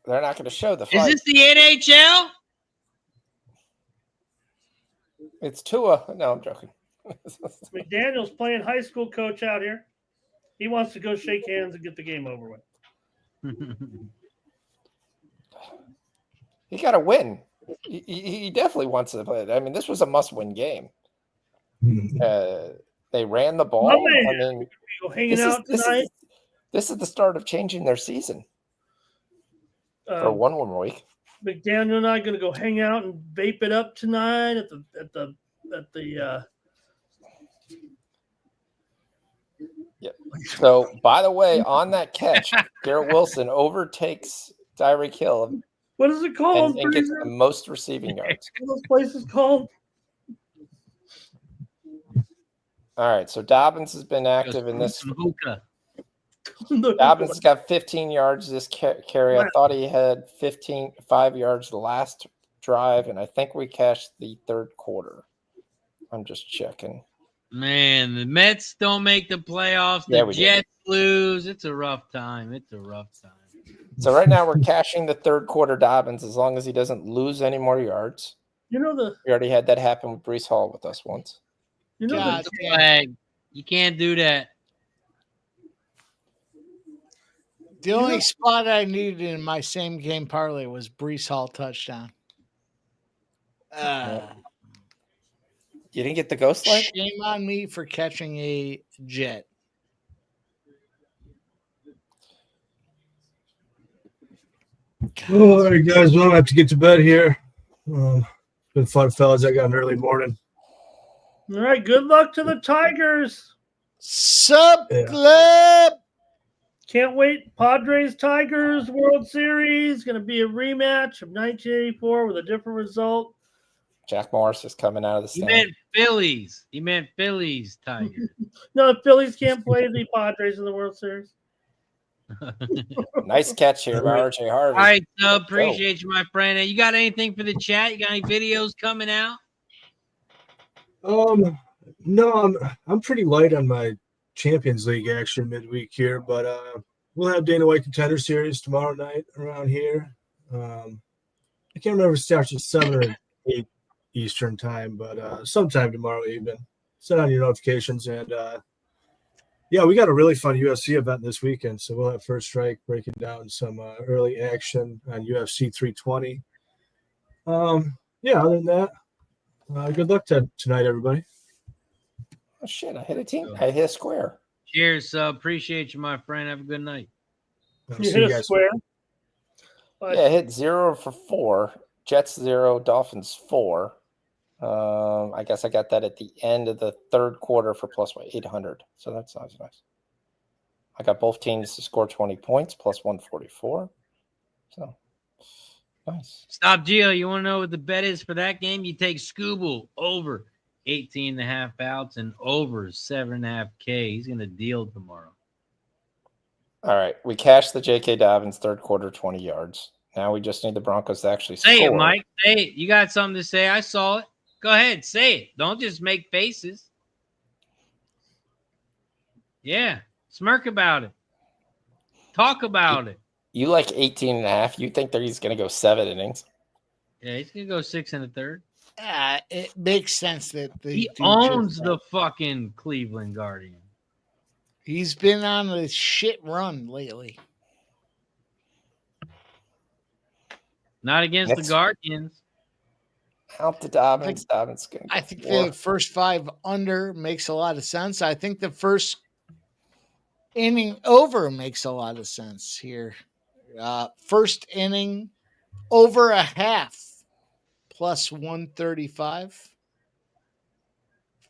Speaker 7: They're not going to show the fight.
Speaker 6: Is this the NHL?
Speaker 7: It's Tua. No, I'm joking.
Speaker 4: McDaniel's playing high school coach out here. He wants to go shake hands and get the game over with.
Speaker 7: He got to win. He definitely wants to play it. I mean, this was a must-win game. They ran the ball. I mean, this is the start of changing their season for one week.
Speaker 4: McDaniel and I going to go hang out and vape it up tonight at the.
Speaker 7: Yep. So, by the way, on that catch, Garrett Wilson overtakes Tyreek Hill.
Speaker 4: What is it called?
Speaker 7: And gets the most receiving yards.
Speaker 4: What are those places called?
Speaker 7: All right, so Dobbins has been active in this. Dobbins got 15 yards this carry. I thought he had 5 yards the last drive, and I think we cashed the third quarter. I'm just checking.
Speaker 6: Man, the Mets don't make the playoffs. The Jets lose. It's a rough time.
Speaker 7: So right now we're cashing the third quarter Dobbins as long as he doesn't lose any more yards.
Speaker 4: We
Speaker 7: already had that happen with Breece Hall with us once.
Speaker 6: The flag. You can't do that.
Speaker 3: The only spot I needed in my same game parlay was Breece Hall touchdown.
Speaker 7: You didn't get the ghost leg?
Speaker 3: Shame on me for catching a jet.
Speaker 5: All right, guys. Well, I have to get to bed here. Been fun, fellas. I got an early morning.
Speaker 4: All right. Good luck to the Tigers.
Speaker 3: Sup, club?
Speaker 4: Can't wait. Padres Tigers World Series. Going to be a rematch of 1984 with a different result.
Speaker 7: Jack Morris is coming out of the stand.
Speaker 6: He meant Phillies, Tigers.
Speaker 4: No, the Phillies can't play the Padres in the World Series.
Speaker 7: Nice catch here by RJ Harvey.
Speaker 6: All right, appreciate you, my friend. You got anything for the chat? You got any videos coming out?
Speaker 5: No, I'm pretty light on my Champions League action midweek here, but we'll have Dana White Contender Series tomorrow night around here. I can't remember if it starts at 7 or 8 Eastern time, but sometime tomorrow evening. Set on your notifications, and we got a really fun UFC event this weekend, so we'll have First Strike breaking down some early action on UFC 320. Other than that, good luck tonight, everybody.
Speaker 7: Oh shit! I hit a team. I hit a square.
Speaker 6: Cheers. Appreciate you, my friend. Have a good night.
Speaker 4: You hit a square.
Speaker 7: Yeah, I hit 0 for 4. Jets 0, Dolphins 4. I guess I got that at the end of the third quarter for plus 800. So that's nice. I got both teams to score 20 points, plus 144. So nice.
Speaker 6: Stop, Gio. You want to know what the bet is for that game? You take Scooble over 18.5 outs and over 7.5K. He's going to deal tomorrow.
Speaker 7: All right. We cashed the J.K. Dobbins third quarter 20 yards. Now we just need the Broncos to actually score.
Speaker 6: Say it, Mike. Say it. You got something to say? I saw it. Go ahead. Say it. Don't just make faces. Yeah. Smirk about it. Talk about it.
Speaker 7: You like 18.5. You think that he's going to go 7 innings?
Speaker 6: Yeah, he's going to go 6 1/3.
Speaker 3: It makes sense that
Speaker 6: he owns the fucking Cleveland Guardian.
Speaker 3: He's been on a shit run lately.
Speaker 6: Not against the Guardians.
Speaker 7: Out the Dobbins. Dobbins going to
Speaker 3: I think the first 5 under makes a lot of sense. I think the first inning over makes a lot of sense here. First inning over a half plus 135.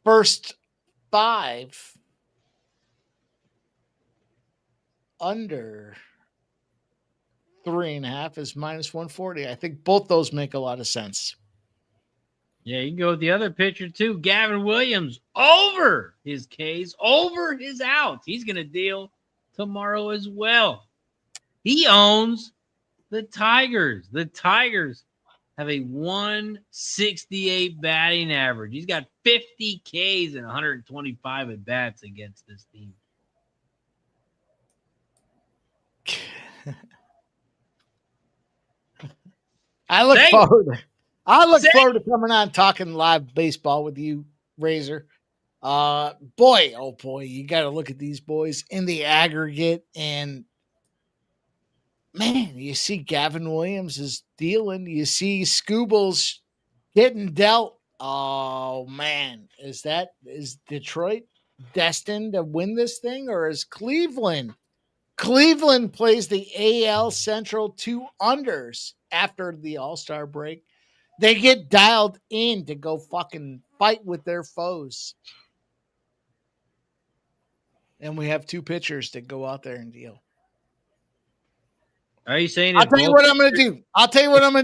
Speaker 3: First 5 under 3.5 is minus 140. I think both those make a lot of sense.
Speaker 6: Yeah, you can go with the other pitcher too. Gavin Williams over his Ks, over his outs. He's going to deal tomorrow as well. He owns the Tigers. The Tigers have a 168 batting average. He's got 50 Ks and 125 at bats against this team.
Speaker 3: I look forward to coming on talking live baseball with you, Razor. Boy, oh boy, you got to look at these boys in the aggregate, and man, you see Gavin Williams is dealing. You see Scooble's getting dealt. Oh man, is Detroit destined to win this thing, or is Cleveland? Cleveland plays the AL Central 2 unders after the All-Star break. They get dialed in to go fucking fight with their foes. And we have 2 pitchers that go out there and deal.
Speaker 6: Are you saying?
Speaker 3: I'll tell you what I'm going to do. Razor.
Speaker 4: Tell you what I'm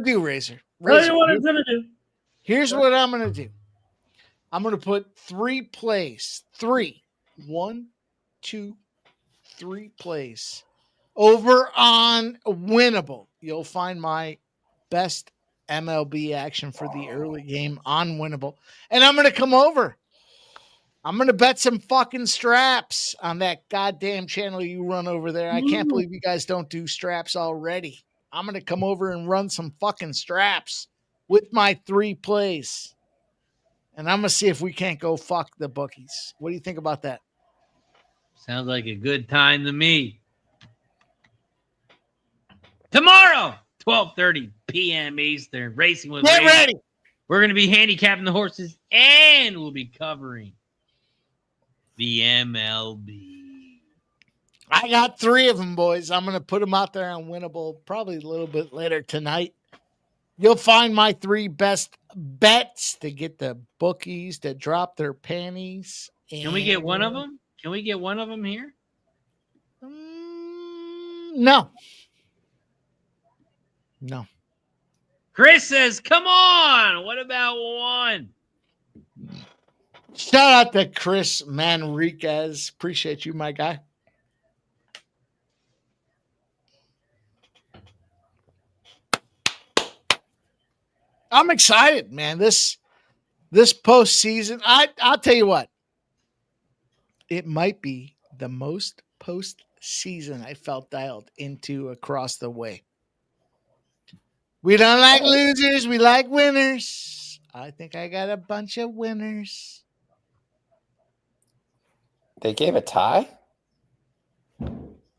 Speaker 4: going to do.
Speaker 3: Here's what I'm going to do. I'm going to put 3 plays. 3. 1, 2, 3 plays over on Winnable. You'll find my best MLB action for the early game on Winnable. And I'm going to come over. I'm going to bet some fucking straps on that goddamn channel you run over there. I can't believe you guys don't do straps already. I'm going to come over and run some fucking straps with my 3 plays. And I'm going to see if we can't go fuck the bookies. What do you think about that?
Speaker 6: Sounds like a good time to me. Tomorrow, 12:30 p.m. Eastern, Racing with
Speaker 3: Get
Speaker 6: Razor.
Speaker 3: ready.
Speaker 6: We're going to be handicapping the horses, and we'll be covering the MLB.
Speaker 3: I got 3 of them, boys. I'm going to put them out there on Winnable probably a little bit later tonight. You'll find my 3 best bets to get the bookies to drop their panties.
Speaker 6: Can we get one of them? Can we get one of them here?
Speaker 3: No.
Speaker 6: Chris says, come on. What about one?
Speaker 3: Shout out to Chris Manriquez. Appreciate you, my guy. I'm excited, man. This postseason, I'll tell you what. It might be the most postseason I felt dialed into across the way. We don't like losers. We like winners. I think I got a bunch of winners.
Speaker 7: They gave a tie?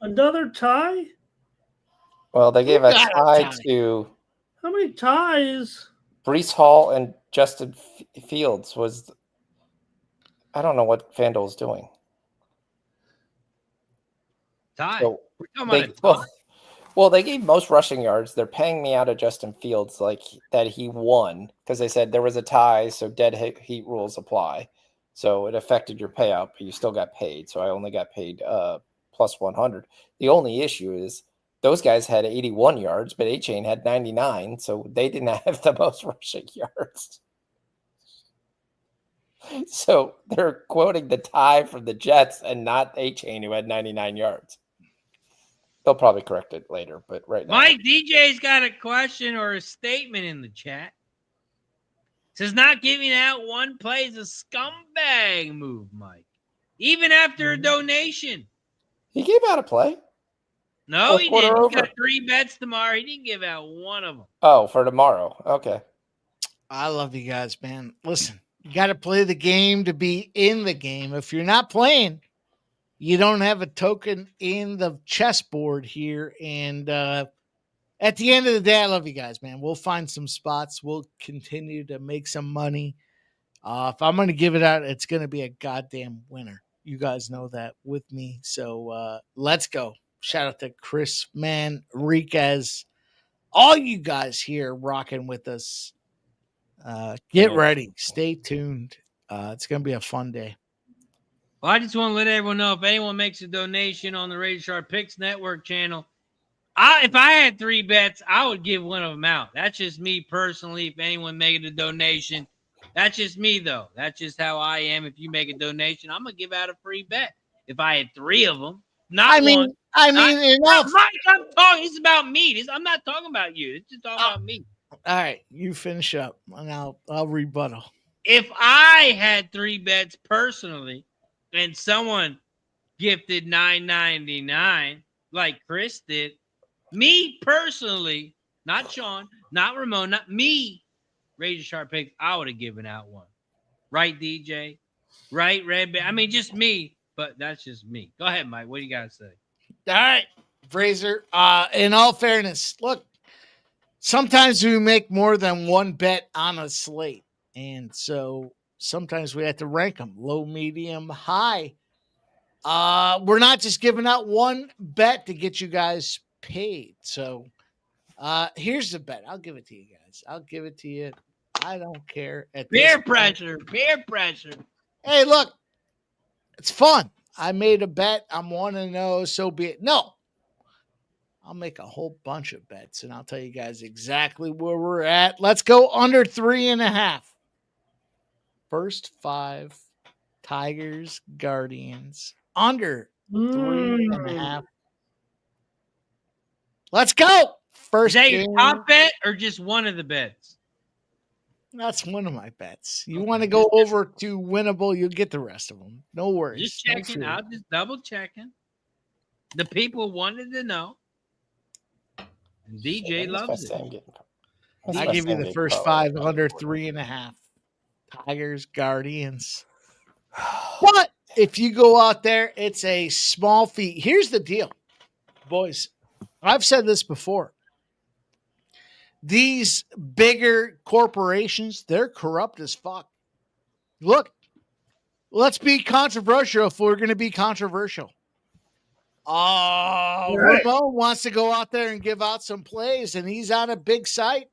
Speaker 4: Another tie?
Speaker 7: Well, they gave a tie to...
Speaker 4: How many ties?
Speaker 7: Breece Hall and Justin Fields was... I don't know what FanDuel's doing.
Speaker 6: Tie.
Speaker 7: So
Speaker 6: we're talking about a tie.
Speaker 7: Well, they gave most rushing yards. They're paying me out of Justin Fields like that he won because they said there was a tie, so dead heat rules apply. So it affected your payout, but you still got paid. So I only got paid plus 100. The only issue is those guys had 81 yards, but A-Chain had 99, so they didn't have the most rushing yards. So they're quoting the tie from the Jets and not A-Chain who had 99 yards. They'll probably correct it later, but right now.
Speaker 6: Mike, DJ's got a question or a statement in the chat. Says not giving out one play is a scumbag move, Mike. Even after a donation.
Speaker 7: He gave out a play.
Speaker 6: No, he didn't. He got 3 bets tomorrow. He didn't give out one of them.
Speaker 7: Oh, for tomorrow. Okay.
Speaker 3: I love you guys, man. Listen, you got to play the game to be in the game. If you're not playing, you don't have a token in the chessboard here. And at the end of the day, I love you guys, man. We'll find some spots. We'll continue to make some money. If I'm going to give it out, it's going to be a goddamn winner. You guys know that with me. So let's go. Shout out to Chris, man, Riquez, all you guys here rocking with us. Get ready. Stay tuned. It's going to be a fun day.
Speaker 6: Well, I just want to let everyone know if anyone makes a donation on the Razor Sharp Picks Network channel, if I had 3 bets, I would give one of them out. That's just me personally. If anyone made a donation, that's just me, though. That's just how I am. If you make a donation, I'm going to give out a free bet. If I had 3 of them, not one.
Speaker 3: Enough.
Speaker 6: Mike, I'm talking. It's about me. I'm not talking about you. It's just talking about me.
Speaker 3: All right, you finish up, and I'll rebuttal.
Speaker 6: If I had 3 bets personally, and someone gifted $9.99 like Chris did, me personally, not Sean, not Ramon, not me, Razor Sharp Picks, I would have given out one. Right, DJ? Right, Red Bear? I mean, just me, but that's just me. Go ahead, Mike. What do you got to say?
Speaker 3: All right, Fraser. In all fairness, look, sometimes we make more than one bet on a slate, and so sometimes we have to rank them low, medium, high. We're not just giving out one bet to get you guys paid. So here's the bet. I'll give it to you guys. I'll give it to you. I don't care.
Speaker 6: Peer pressure.
Speaker 3: Hey, look, it's fun. I made a bet. I'm 1-0. So be it. No, I'll make a whole bunch of bets, and I'll tell you guys exactly where we're at. Let's go under 3.5. First 5, Tigers, Guardians, under 3.5. Let's go. First
Speaker 6: Is that your top bet or just one of the bets?
Speaker 3: That's one of my bets. You want to go over to winnable, you'll get the rest of them. No worries.
Speaker 6: Just checking. I'll just double checking. The people wanted to know. And DJ loves it.
Speaker 3: I give you the first 5 under 3.5. Tigers, Guardians. But if you go out there, it's a small fee. Here's the deal, boys. I've said this before. These bigger corporations, they're corrupt as fuck. Look, let's be controversial if we're going to be controversial. Ramon wants to go out there and give out some plays, and he's on a big site.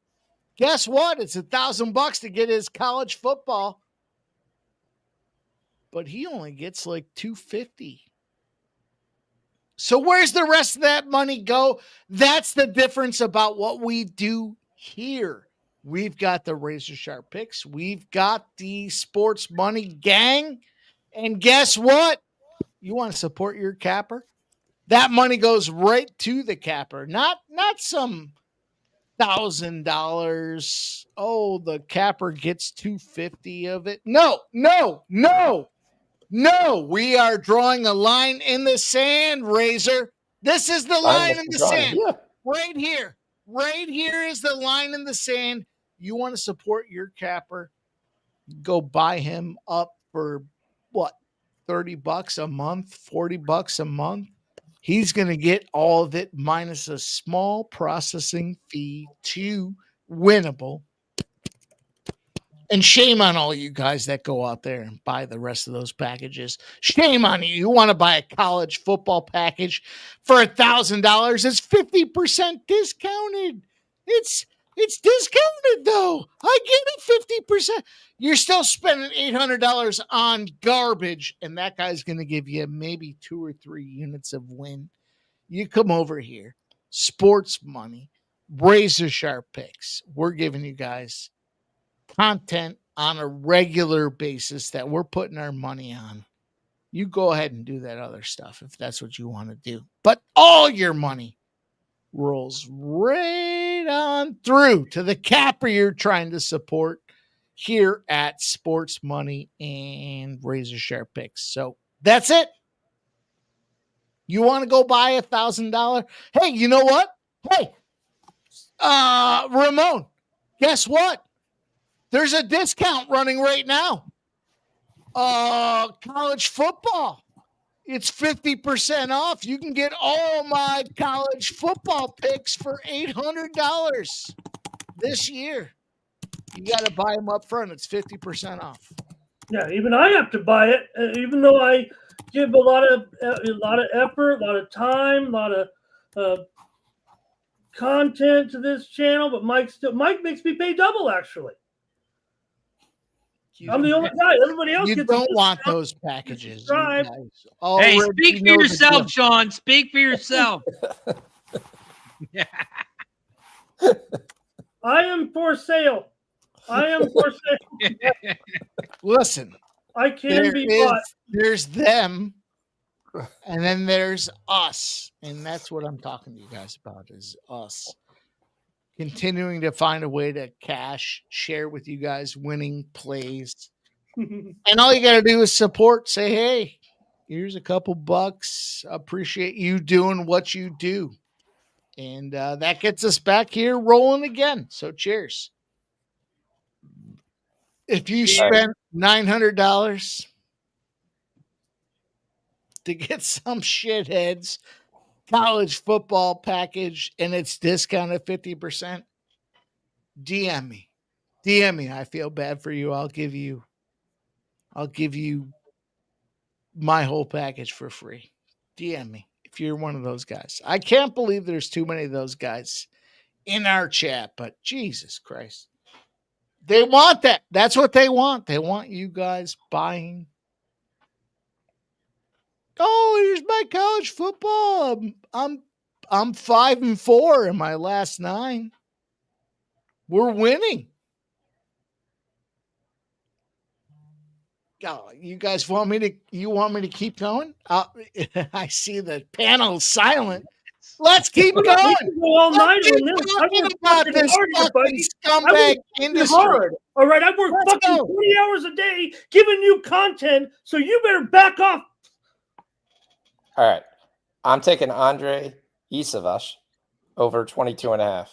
Speaker 3: Guess what? It's $1,000 to get his college football, but he only gets like $250. So where's the rest of that money go? That's the difference about what we do here. We've got the Razor Sharp Picks. We've got the Sports Money Gang. And guess what? You want to support your capper? That money goes right to the capper, not some $1,000. Oh, the capper gets $250 of it. No. We are drawing a line in the sand, Razor. This is the line in the sand. Yeah. Right here. Right here is the line in the sand. You want to support your capper? Go buy him up for what? $30 a month, $40 a month. He's going to get all of it minus a small processing fee to winnable. And shame on all you guys that go out there and buy the rest of those packages. Shame on you. You want to buy a college football package for $1,000? It's 50% discounted. It's discounted though. I get it 50%. You're still spending $800 on garbage, and that guy's going to give you maybe 2 or 3 units of win. You come over here, sports money, razor sharp picks. We're giving you guys content on a regular basis that we're putting our money on. You go ahead and do that other stuff if that's what you want to do. But all your money rolls right on through to the capper you're trying to support here at Sports Money and Razor Sharp Picks. So that's it. You want to go buy $1,000? Hey, you know what? Hey, Ramon, guess what? There's a discount running right now. College football. It's 50% off. You can get all my college football picks for $800 this year. You got to buy them up front. It's 50% off.
Speaker 4: Yeah, even I have to buy it, even though I give a lot of effort, a lot of time, a lot of content to this channel. But Mike makes me pay double. Actually, I'm the only guy. Everybody else
Speaker 3: you
Speaker 4: gets.
Speaker 3: Don't want those packages.
Speaker 6: Hey, speak for yourself, Sean. Speak for yourself.
Speaker 4: I am for sale. I am for sale.
Speaker 3: Listen,
Speaker 4: I can be bought.
Speaker 3: There's them, and then there's us, and that's what I'm talking to you guys about. Is us continuing to find a way to share with you guys winning plays. And all you got to do is support. Say, hey, here's a couple bucks. Appreciate you doing what you do. And that gets us back here rolling again. So cheers. If you spend $900 to get some shitheads college football package and it's discounted 50%, DM me. I feel bad for you. I'll give you my whole package for free. DM me if you're one of those guys. I can't believe there's too many of those guys in our chat, but Jesus Christ. They want that. That's what they want. They want you guys buying. Oh, here's my college football. I'm 5-4 in my last 9. We're winning. Oh, you guys want me to keep going? I see the panel silent. Let's keep going.
Speaker 4: All night on this.
Speaker 3: Talking about this fucking scumbag industry.
Speaker 4: Hard. All right, I work fucking 20 hours a day giving you content, so you better back off.
Speaker 7: All right, I'm taking Andre Isavash over 22.5.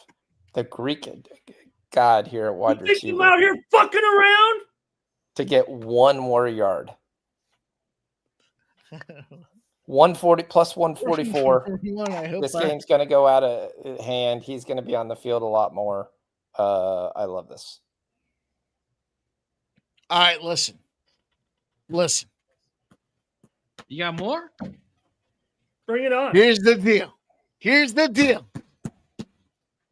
Speaker 7: The Greek god here at wide receiver.
Speaker 4: You out here fucking around
Speaker 7: to get 1 more yard. 140 plus 144. This game's going to go out of hand. He's going to be on the field a lot more. I love this.
Speaker 3: All right, listen.
Speaker 6: You got more?
Speaker 4: Bring it on.
Speaker 3: Here's the deal.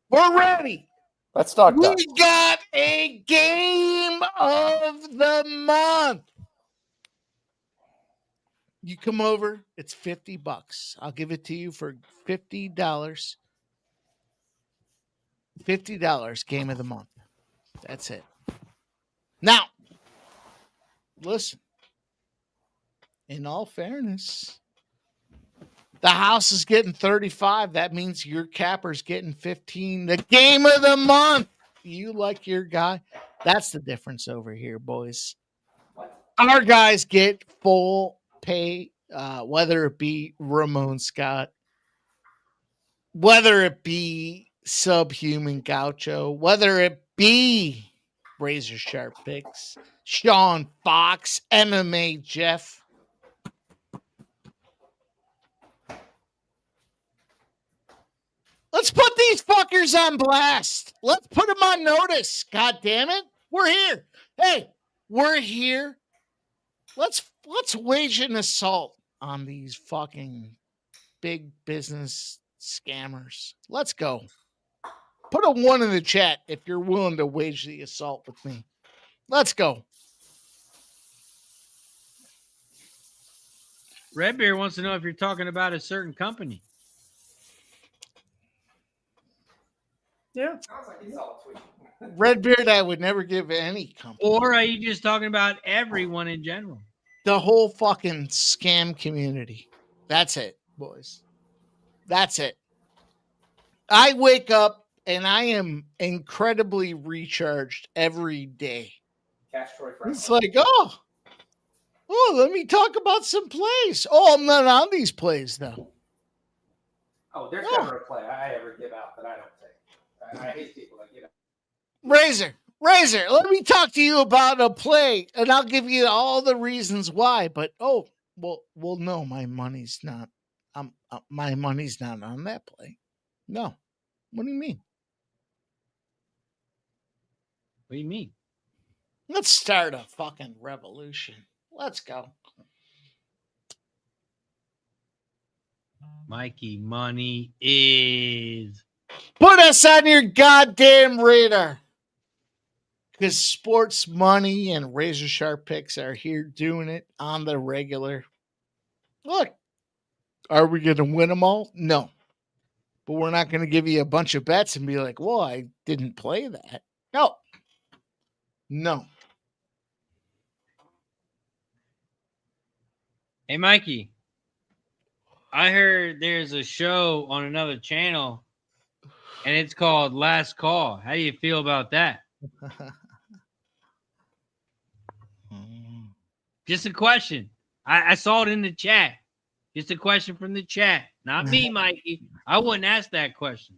Speaker 3: We're ready.
Speaker 7: Let's talk.
Speaker 3: We got a game of the month. You come over, it's $50. I'll give it to you for $50. $50 game of the month. That's it. Now, listen. In all fairness, the house is getting 35. That means your capper's getting 15. The game of the month. You like your guy. That's the difference over here, boys. Our guys get full pay, whether it be Ramon Scott, whether it be Subhuman Gaucho, whether it be Razor Sharp Picks, Sean Fox, MMA Jeff. Let's put these fuckers on blast. Let's put them on notice. God damn it. We're here. Hey, we're here. Let's wage an assault on these fucking big business scammers. Let's go. Put a 1 in the chat if you're willing to wage the assault with me. Let's go.
Speaker 6: Redbeard wants to know if you're talking about a certain company.
Speaker 4: Yeah.
Speaker 3: Redbeard, I would never give any company.
Speaker 6: Or are you just talking about everyone in general?
Speaker 3: The whole fucking scam community. That's it, boys. That's it. I wake up and I am incredibly recharged every day. It's like, oh, let me talk about some plays. Oh, I'm not on these plays, though.
Speaker 7: Oh, there's never a play I ever give out that I don't take. I hate people that give out.
Speaker 3: Razor, let me talk to you about a play, and I'll give you all the reasons why. But no, my money's not. My money's not on that play. No, what do you mean?
Speaker 6: What do you mean?
Speaker 3: Let's start a fucking revolution. Let's go.
Speaker 6: Mikey, money is.
Speaker 3: Put us on your goddamn radar. Because sports money and razor sharp picks are here doing it on the regular. Look, are we going to win them all? No. But we're not going to give you a bunch of bets and be like, well, I didn't play that. No.
Speaker 6: Hey, Mikey, I heard there's a show on another channel, and it's called Last Call. How do you feel about that? Just a question. I saw it in the chat. Just a question from the chat. Not me, Mikey. I wouldn't ask that question.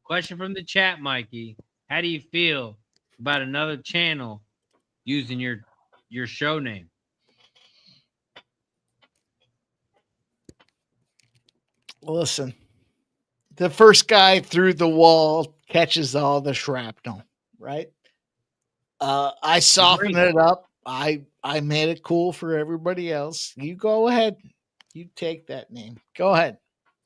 Speaker 6: Question from the chat, Mikey. How do you feel about another channel using your show name?
Speaker 3: Listen, the first guy through the wall catches all the shrapnel, right? I softened it up. I made it cool for everybody else. You go ahead. You take that name. Go ahead.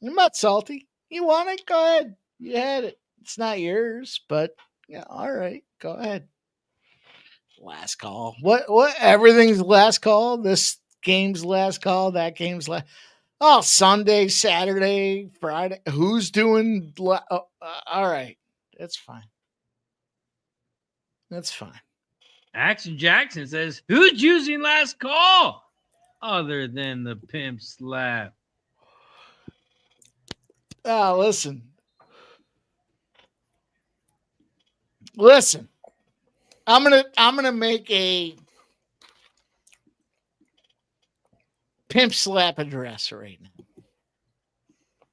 Speaker 3: I'm not salty. You want it? Go ahead. You had it. It's not yours, but yeah, all right. Go ahead. Last call. What? Everything's last call. This game's last call. That game's last. Oh, Sunday, Saturday, Friday. Who's doing? All right. That's fine. That's fine.
Speaker 6: Action Jackson says, who's using last call other than the pimp slap?
Speaker 3: Listen. I'm gonna make a pimp slap address right now.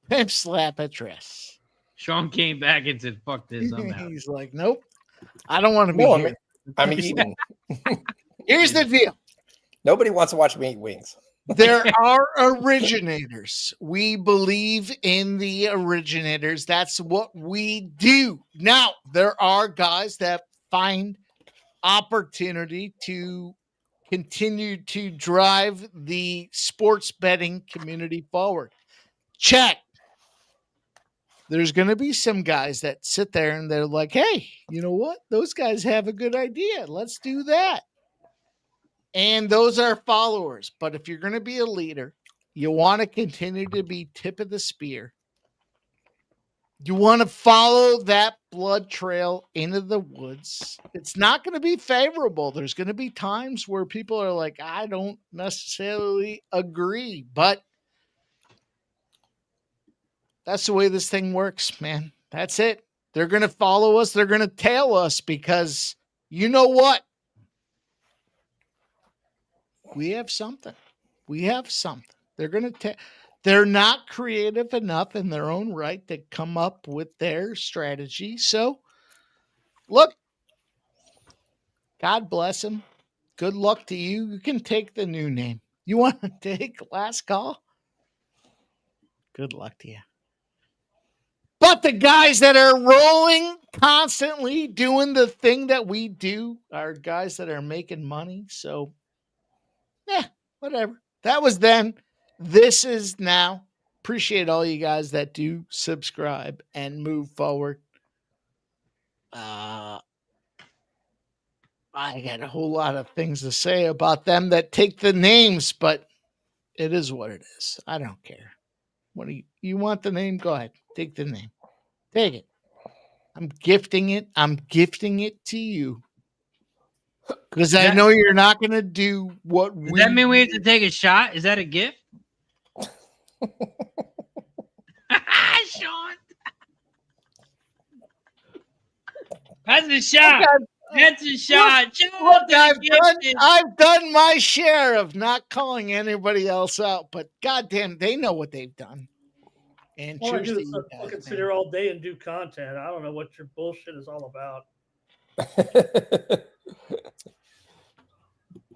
Speaker 3: Pimp slap address.
Speaker 6: Sean came back and said, fuck this. I'm out.
Speaker 3: He's like, nope. I don't want to be here. Here's the deal.
Speaker 7: Nobody wants to watch me eat wings.
Speaker 3: There are originators. We believe in the originators. That's what we do. Now, there are guys that find opportunity to continue to drive the sports betting community forward. Check. There's going to be some guys that sit there and they're like, hey, you know what? Those guys have a good idea. Let's do that. And those are followers. But if you're going to be a leader, you want to continue to be tip of the spear. You want to follow that blood trail into the woods. It's not going to be favorable. There's going to be times where people are like, I don't necessarily agree, but that's the way this thing works, man. That's it. They're going to follow us. They're going to tail us because you know what? We have something. They're going to they're not creative enough in their own right to come up with their strategy. So, look, God bless them. Good luck to you. You can take the new name. You want to take last call? Good luck to you. But the guys that are rolling constantly doing the thing that we do are guys that are making money. So, whatever. That was then. This is now. Appreciate all you guys that do subscribe and move forward. I got a whole lot of things to say about them that take the names, but it is what it is. I don't care. What do you want the name? Go ahead. Take the name. Take it. I'm gifting it. I'm gifting it to you. Because I know you're not going to do what
Speaker 6: Does that mean we have to take a shot? Is that a gift? Sean. That's a shot. That's a shot.
Speaker 3: Look, I've done my share of not calling anybody else out, but goddamn, they know what they've done. And
Speaker 4: all I do is fucking sit here all day and do content. I don't know what your bullshit is all about.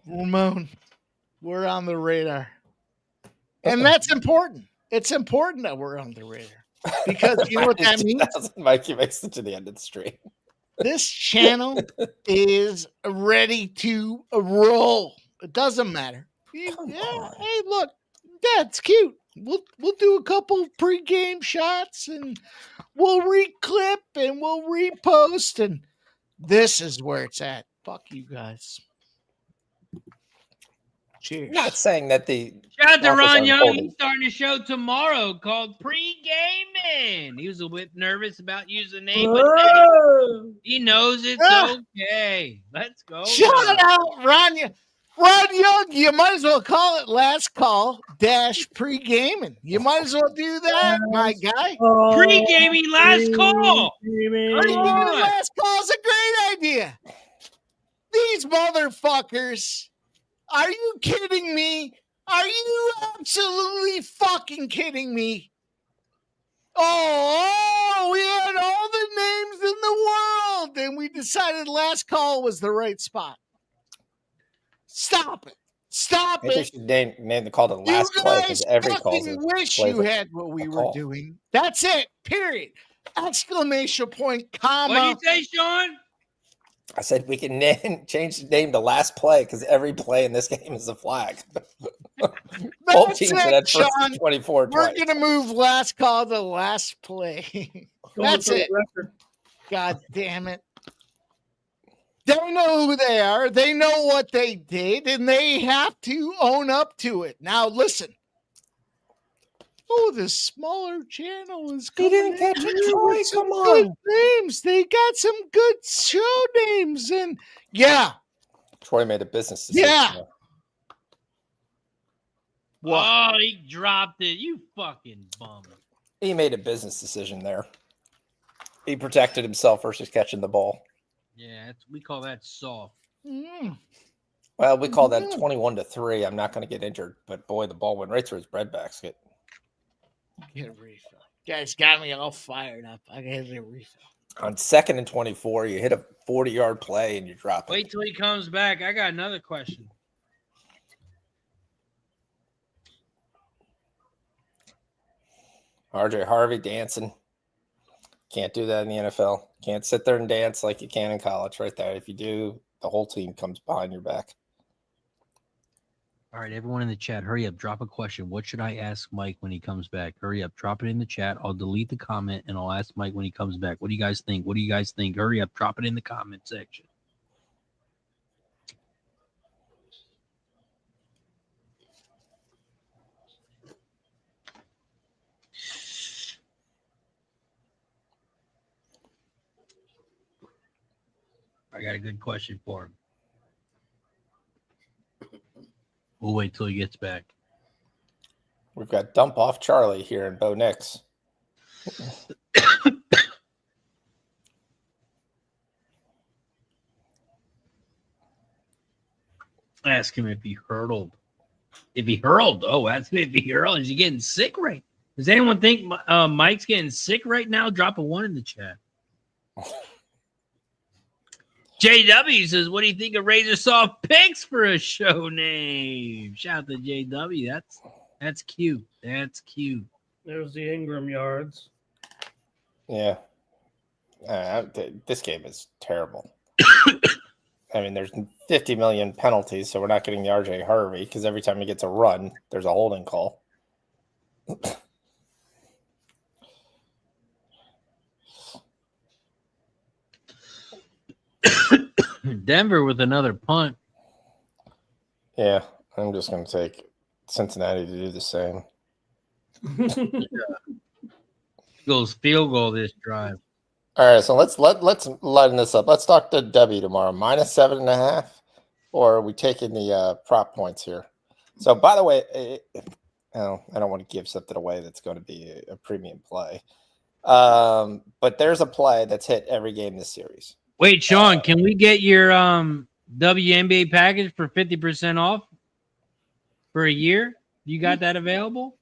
Speaker 3: Ramon, we're on the radar. And that's important. It's important that we're on the radar. Because you know what that means?
Speaker 7: Mikey makes it to the end of the stream.
Speaker 3: This channel is ready to roll. It doesn't matter. Hey, look, that's cute. We'll do a couple pregame shots and we'll reclip and we'll repost, and this is where it's at. Fuck you guys. Cheers.
Speaker 7: I'm not saying that the
Speaker 6: shout out to Ron Young. He's starting a show tomorrow called Pre-Gaming. He was a bit nervous about using the name, but he knows it's okay. Let's go.
Speaker 3: Shout out Ron Young. Ron Young, you might as well call it Last Call Pre-Gaming. You might as well do that, my guy.
Speaker 6: Pre-Gaming Last Call.
Speaker 3: Pre-Gaming Last Call is a great idea. These motherfuckers. Are you kidding me? Are you absolutely fucking kidding me? Oh, we had all the names in the world, and we decided Last Call was the right spot. Stop it. Stop it.
Speaker 7: They should name the call the Last Play, because every call
Speaker 3: wish you had what we were doing. That's it. Period. Exclamation point, comma.
Speaker 6: What did you say, Sean?
Speaker 7: I said we can change the name to Last Play because every play in this game is a flag. Both teams had first 24.
Speaker 3: We're going to move Last Call to Last Play. That's it. God damn it. They know who they are. They know what they did, and they have to own up to it. Now, listen. Oh, the smaller channel is coming.
Speaker 7: He didn't catch it, Troy. Come on.
Speaker 3: Good names. They got some good show names. And yeah.
Speaker 7: Troy made a business decision.
Speaker 3: Yeah.
Speaker 6: What? Oh, he dropped it. You fucking bum.
Speaker 7: He made a business decision there. He protected himself versus catching the ball.
Speaker 6: Yeah, we call that soft.
Speaker 3: Mm.
Speaker 7: Well, we call that 21-3. I'm not going to get injured. But, boy, the ball went right through his bread basket.
Speaker 3: Get a refill. Guys got me all fired up. I got a refill.
Speaker 7: On 2nd and 24, you hit a 40-yard play and you drop it.
Speaker 6: Wait till he comes back. I got another question.
Speaker 7: RJ Harvey dancing. Can't do that in the NFL. Can't sit there and dance like you can in college right there. If you do, the whole team comes behind your back.
Speaker 6: All right, everyone in the chat, hurry up. Drop a question. What should I ask Mike when he comes back? Hurry up. Drop it in the chat. I'll delete the comment, and I'll ask Mike when he comes back. What do you guys think? What do you guys think? Hurry up. Drop it in the comment section. I got a good question for him. We'll wait till he gets back.
Speaker 7: We've got Dump Off Charlie here in Bo Nix.
Speaker 6: Ask him if he hurled. If he hurled. Oh, that's if he hurled. Is he getting sick right? Does anyone think Mike's getting sick right now? Drop a 1 in the chat. JW says, what do you think of Razor Soft Picks for a show name? Shout out to JW. That's cute. That's cute.
Speaker 4: There's the Ingram yards.
Speaker 7: Yeah. This game is terrible. I mean, there's 50 million penalties, so we're not getting the RJ Harvey because every time he gets a run, there's a holding call.
Speaker 6: Denver with another punt.
Speaker 7: Yeah, I'm just going to take Cincinnati to do the same.
Speaker 6: Eagles field goal this drive.
Speaker 7: All right, so let's lighten this up. Let's talk to W tomorrow. -7.5, or are we taking the prop points here? So, by the way, I don't want to give something away that's going to be a premium play. But there's a play that's hit every game this series.
Speaker 6: Wait, Sean, can we get your WNBA package for 50% off for a year? You got that available?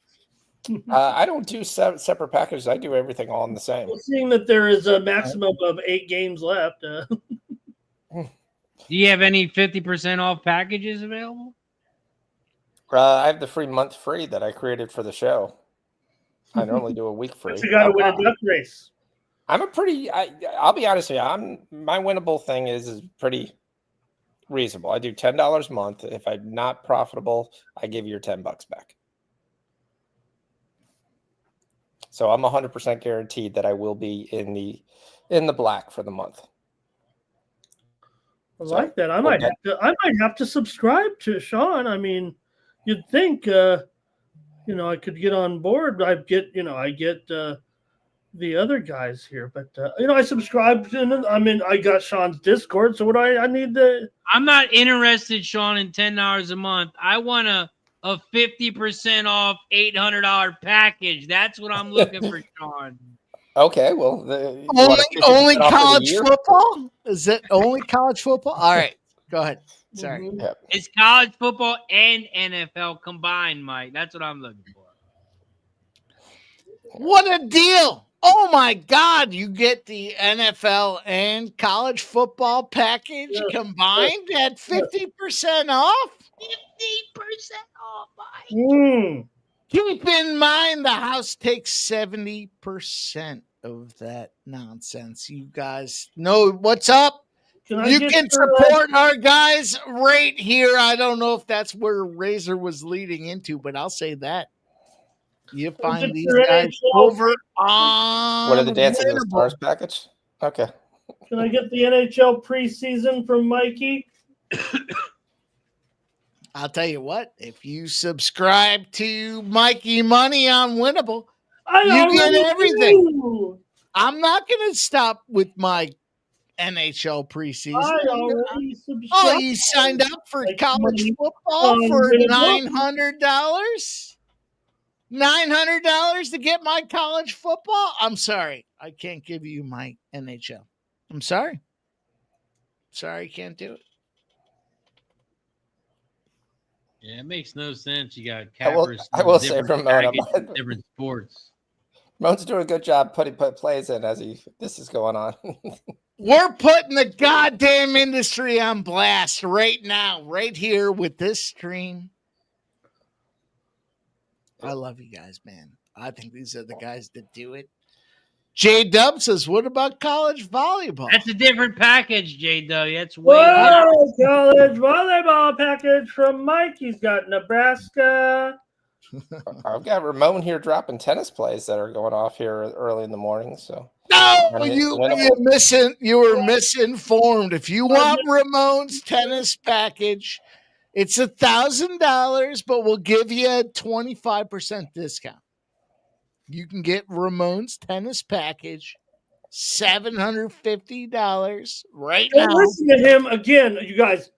Speaker 7: I don't do separate packages. I do everything all in the same.
Speaker 4: Well, seeing that there is a maximum of 8 games left.
Speaker 6: Do you have any 50% off packages available?
Speaker 7: I have the free month free that I created for the show. I normally do a week free.
Speaker 4: But you got to win a duck race.
Speaker 7: I'm a pretty. I'll be honest with you. My winnable thing is pretty reasonable. I do $10 a month. If I'm not profitable, I give you your $10 back. So I'm 100% guaranteed that I will be in the black for the month.
Speaker 4: I like that. I might have to subscribe to Sean. I mean, you'd think I could get on board. I get the other guys here, but I subscribed to. I got Sean's Discord. So what I need to.
Speaker 6: I'm not interested, Sean, in $10 a month. I want a 50% off $800 package. That's what I'm looking for, Sean.
Speaker 7: Okay, well,
Speaker 3: only college football? Is it only college football? All right, go ahead. Sorry,
Speaker 6: It's college football and NFL combined, Mike. That's what I'm looking for.
Speaker 3: What a deal! Oh my God, you get the NFL and college football package combined at 50% off.
Speaker 6: 50% off, Mike.
Speaker 3: Keep in mind the house takes 70% of that nonsense. You guys know what's up. You can support our guys right here. I don't know if that's where Razor was leading into, but I'll say that. You find these guys over on
Speaker 7: what are the Dancing with the Stars package? Okay.
Speaker 4: Can I get the NHL preseason from Mikey?
Speaker 3: I'll tell you what, if you subscribe to Mikey Money on Winnable, you get everything.
Speaker 4: Do.
Speaker 3: I'm not going to stop with my NHL preseason.
Speaker 4: I already subscribed.
Speaker 3: Oh, you signed up for college football for $900? $900 to get my college football? I'm sorry. I can't give you my NHL. I'm sorry. Sorry, can't do it.
Speaker 6: Yeah, it makes no sense. You got cappers.
Speaker 7: I will say, Ramon,
Speaker 6: different sports.
Speaker 7: Ramon's doing a good job putting plays in as this is going on.
Speaker 3: We're putting the goddamn industry on blast right now, right here with this stream. I love you guys, man. I think these are the guys that do it. J-Dub says, what about college volleyball?
Speaker 6: That's a different package, J-W. That's way
Speaker 4: college volleyball package from Mike. He's got Nebraska.
Speaker 7: I've got Ramon here dropping tennis plays that are going off here early in the morning. So
Speaker 3: no, you were misinformed. If you want Ramon's tennis package, it's $1,000, but we'll give you a 25% discount. You can get Ramon's tennis package, $750 right now.
Speaker 4: Listen to him again, you guys.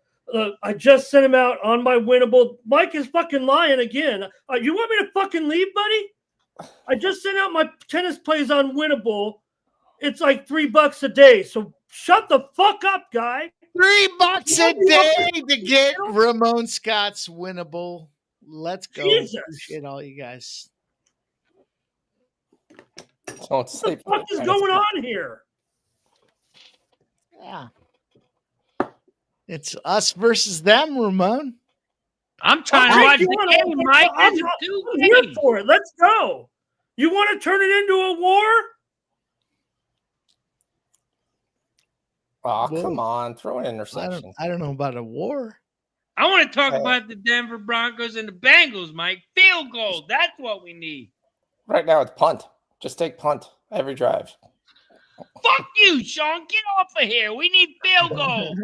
Speaker 4: I just sent him out on my Winnable. Mike is fucking lying again. You want me to fucking leave, buddy? I just sent out my tennis plays on Winnable. It's like $3 a day. So shut the fuck up, guy.
Speaker 3: $3 a day to get Ramon Scott's Winnable. Let's go.
Speaker 4: Jesus.
Speaker 3: Appreciate all you guys.
Speaker 7: What the
Speaker 4: fuck is going on here?
Speaker 3: Yeah. It's us versus them, Ramon.
Speaker 6: I'm trying to watch the game, Mike.
Speaker 4: I'm here for it. Let's go. You want to turn it into a war?
Speaker 7: Oh,
Speaker 3: Whoa.
Speaker 7: come on. Throw an
Speaker 3: I
Speaker 7: interception.
Speaker 3: don't know about a war.
Speaker 6: I want to talk about the Denver Broncos and the Bengals, Mike. Field goal. That's what we need.
Speaker 7: Right now it's punt. Just take punt every drive.
Speaker 6: Fuck you, Sean. Get off of here. We need field goal.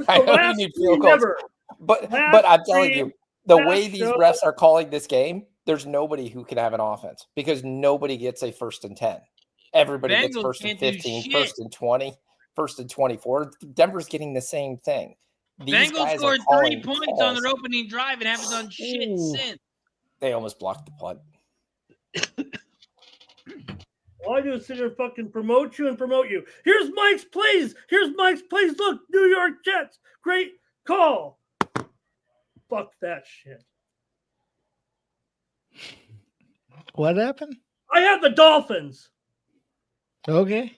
Speaker 7: I know you need field goals. But I'm telling you, the way these refs are calling this game, there's nobody who can have an offense because nobody gets a 1st and 10. Everybody gets 1st and 15, 1st and 20, 1st and 24. Denver's getting the same thing. These
Speaker 6: Bengals scored 3 points on their opening drive and haven't done shit since.
Speaker 7: They almost blocked the punt.
Speaker 4: All I do is sit here and fucking promote you and promote you. Here's Mike's plays. Here's Mike's plays. Look, New York Jets. Great call. Fuck that shit.
Speaker 3: What happened?
Speaker 4: I have the Dolphins.
Speaker 3: Okay.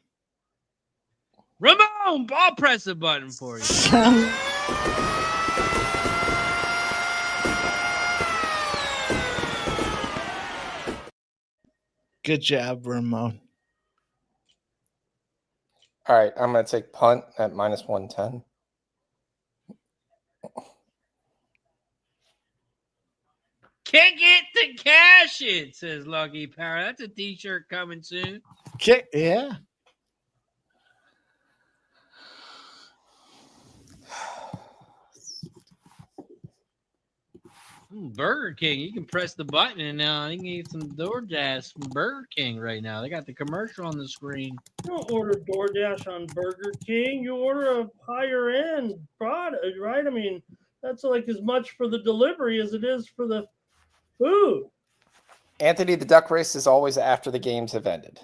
Speaker 6: Ramon, I'll press a button for you.
Speaker 3: Good job, Ramon.
Speaker 7: All right, I'm going to take punt at -110.
Speaker 6: Kick it to cash it, says Lucky Power. That's a t-shirt coming soon.
Speaker 3: Yeah.
Speaker 6: Burger King, you can press the button and you can get some DoorDash from Burger King right now. They got the commercial on the screen.
Speaker 4: You don't order DoorDash on Burger King. You order a higher end product, right? I mean, that's like as much for the delivery as it is for the food.
Speaker 7: Anthony, the duck race is always after the games have ended.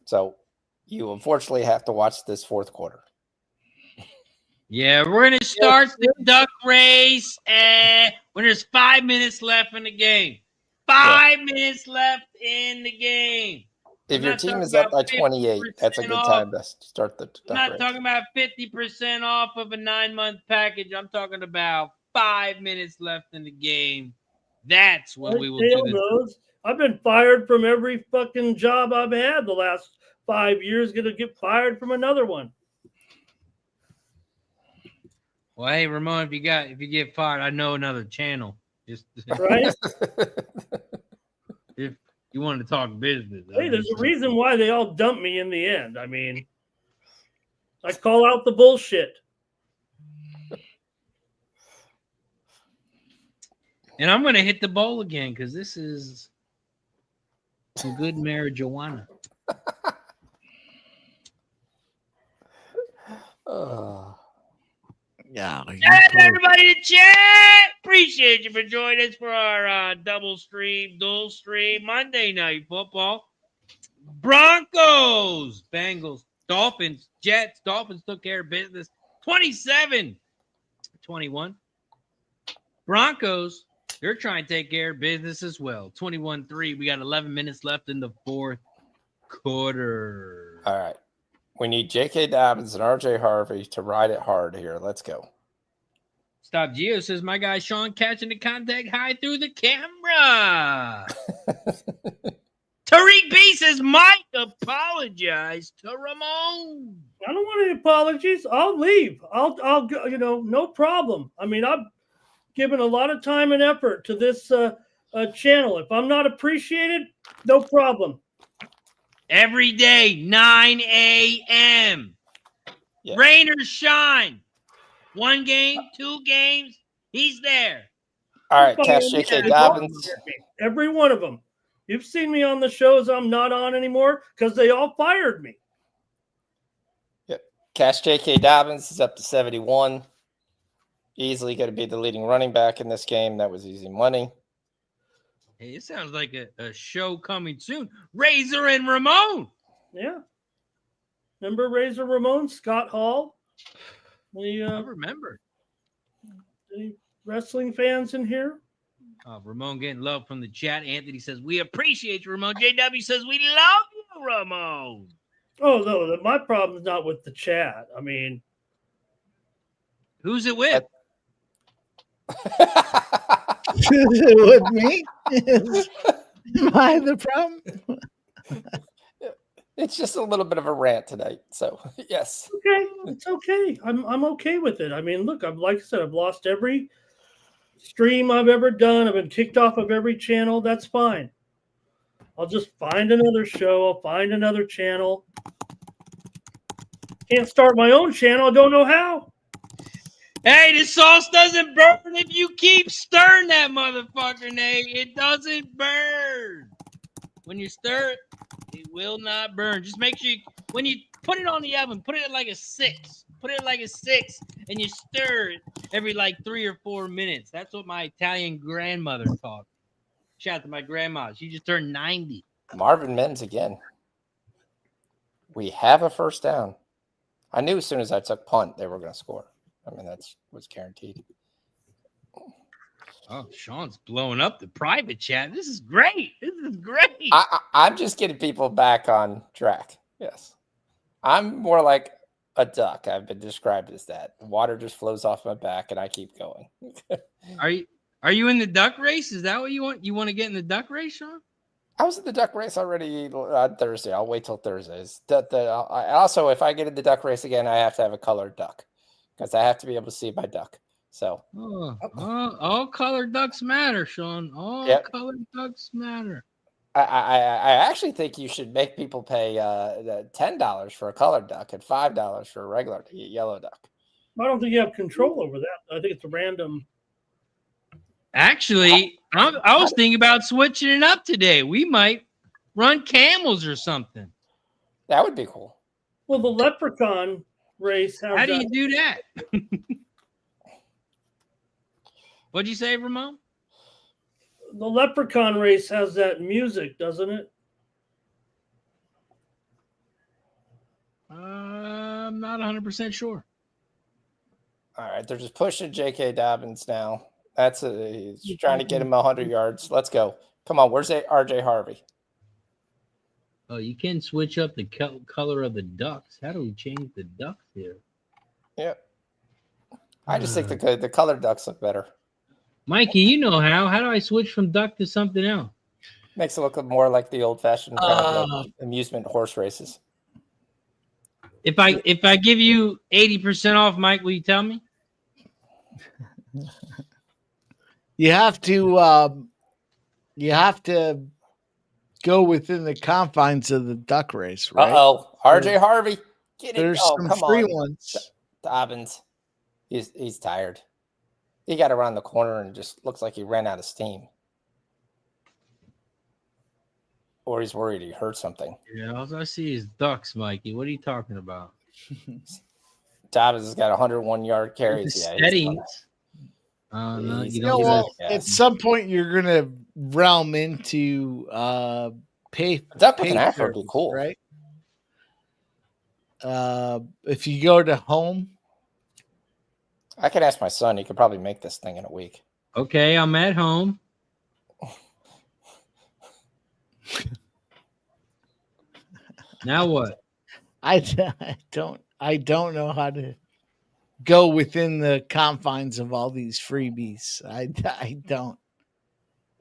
Speaker 7: So you unfortunately have to watch this fourth quarter.
Speaker 6: Yeah, we're going to start the duck race when there's 5 minutes left in the game. 5 minutes left in the game.
Speaker 7: If your team is up by 28, that's a good time to start the duck race.
Speaker 6: I'm not talking about 50% off of a 9-month package. I'm talking about 5 minutes left in the game. That's when we will do this.
Speaker 4: I've been fired from every fucking job I've had the last 5 years. Going to get fired from another one.
Speaker 6: Well, hey, Ramon, if you get fired, I know another channel. Just
Speaker 4: right.
Speaker 6: If you want to talk business.
Speaker 4: Hey, there's a reason why they all dump me in the end. I mean, I call out the bullshit.
Speaker 6: And I'm going to hit the bowl again because this is some good marijuana.
Speaker 3: Yeah.
Speaker 6: Shout out to everybody in the chat. Appreciate you for joining us for our dual stream Monday Night Football. Broncos, Bengals, Dolphins, Jets. Dolphins took care of business 27-21. Broncos, they're trying to take care of business as well. 21-3. We got 11 minutes left in the fourth quarter.
Speaker 7: All right. We need J.K. Dobbins and R.J. Harvey to ride it hard here. Let's go.
Speaker 6: Stop Geo says, my guy Sean catching the contact high through the camera. Tariq B says, Mike, apologize to Ramon.
Speaker 4: I don't want any apologies. I'll leave. I'll go, no problem. I mean, I've given a lot of time and effort to this channel. If I'm not appreciated, no problem.
Speaker 6: Every day, 9 a.m. Yeah. Rain or shine. 1 game, 2 games, he's there.
Speaker 7: All right, Cash J.K. Dobbins.
Speaker 4: Every one of them. You've seen me on the shows I'm not on anymore because they all fired me.
Speaker 7: Yep. Cash J.K. Dobbins is up to 71. Easily going to be the leading running back in this game. That was easy money.
Speaker 6: Hey, it sounds like a show coming soon. Razor and Ramon.
Speaker 4: Yeah. Remember Razor Ramon, Scott Hall?
Speaker 6: I remember.
Speaker 4: Any wrestling fans in here?
Speaker 6: Ramon getting love from the chat. Anthony says, we appreciate you, Ramon. JW says, we love you, Ramon.
Speaker 4: Oh, no, my problem's not with the chat. I mean.
Speaker 6: Who's it with?
Speaker 3: With me? Am I the problem?
Speaker 7: It's just a little bit of a rant tonight. So yes.
Speaker 4: Okay, it's okay. I'm okay with it. I mean, look, like I said, I've lost every stream I've ever done. I've been kicked off of every channel. That's fine. I'll just find another show. I'll find another channel. Can't start my own channel. I don't know how.
Speaker 6: Hey, the sauce doesn't burn if you keep stirring that motherfucker, Nate. It doesn't burn. When you stir it, it will not burn. Just make sure when you put it on the oven, put it at like a 6. Put it at like a 6, and you stir it every like 3 or 4 minutes. That's what my Italian grandmother taught me. Shout out to my grandma. She just turned 90.
Speaker 7: Marvin Mims again. We have a first down. I knew as soon as I took punt, they were going to score. I mean, that was guaranteed.
Speaker 6: Oh, Sean's blowing up the private chat. This is great. This is great.
Speaker 7: I'm just getting people back on track. Yes. I'm more like a duck. I've been described as that. The water just flows off my back, and I keep going.
Speaker 6: Are you in the duck race? Is that what you want? You want to get in the duck race, Sean?
Speaker 7: I was in the duck race already on Thursday. I'll wait till Thursdays. Also, if I get in the duck race again, I have to have a colored duck because I have to be able to see my duck. So
Speaker 6: all colored ducks matter, Sean. All colored ducks matter.
Speaker 7: I actually think you should make people pay $10 for a colored duck and $5 for a regular yellow duck.
Speaker 4: I don't think you have control over that. I think it's a random.
Speaker 6: Actually, I was thinking about switching it up today. We might run camels or something.
Speaker 7: That would be cool.
Speaker 4: Well, the leprechaun race.
Speaker 6: How do you do that? What'd you say, Ramon?
Speaker 4: The leprechaun race has that music, doesn't it?
Speaker 6: I'm not 100% sure.
Speaker 7: All right, they're just pushing J.K. Dobbins now. He's trying to get him 100 yards. Let's go. Come on, where's R.J. Harvey?
Speaker 6: Oh, you can switch up the color of the ducks. How do we change the ducks here?
Speaker 7: Yeah. I just think the colored ducks look better.
Speaker 6: Mikey, you know how. How do I switch from duck to something else?
Speaker 7: Makes it look more like the old-fashioned kind of like amusement horse races.
Speaker 6: If I give you 80% off, Mike, will you tell me?
Speaker 3: You have to go within the confines of the duck race, right?
Speaker 7: RJ Harvey, get it.
Speaker 3: There's some free ones.
Speaker 7: Dobbins, he's tired. He got around the corner and just looks like he ran out of steam, or he's worried he hurt something.
Speaker 6: Yeah, all I see is ducks, Mikey. What are you talking about?
Speaker 7: Dobbins has got 101-yard carries.
Speaker 6: Settings.
Speaker 3: At some point, you're gonna realm into pay.
Speaker 7: Duck with an afro would be cool,
Speaker 3: right? If you go to home,
Speaker 7: I could ask my son. He could probably make this thing in a week.
Speaker 6: Okay, I'm at home. Now what?
Speaker 3: I don't know how to go within the confines of all these freebies. I don't.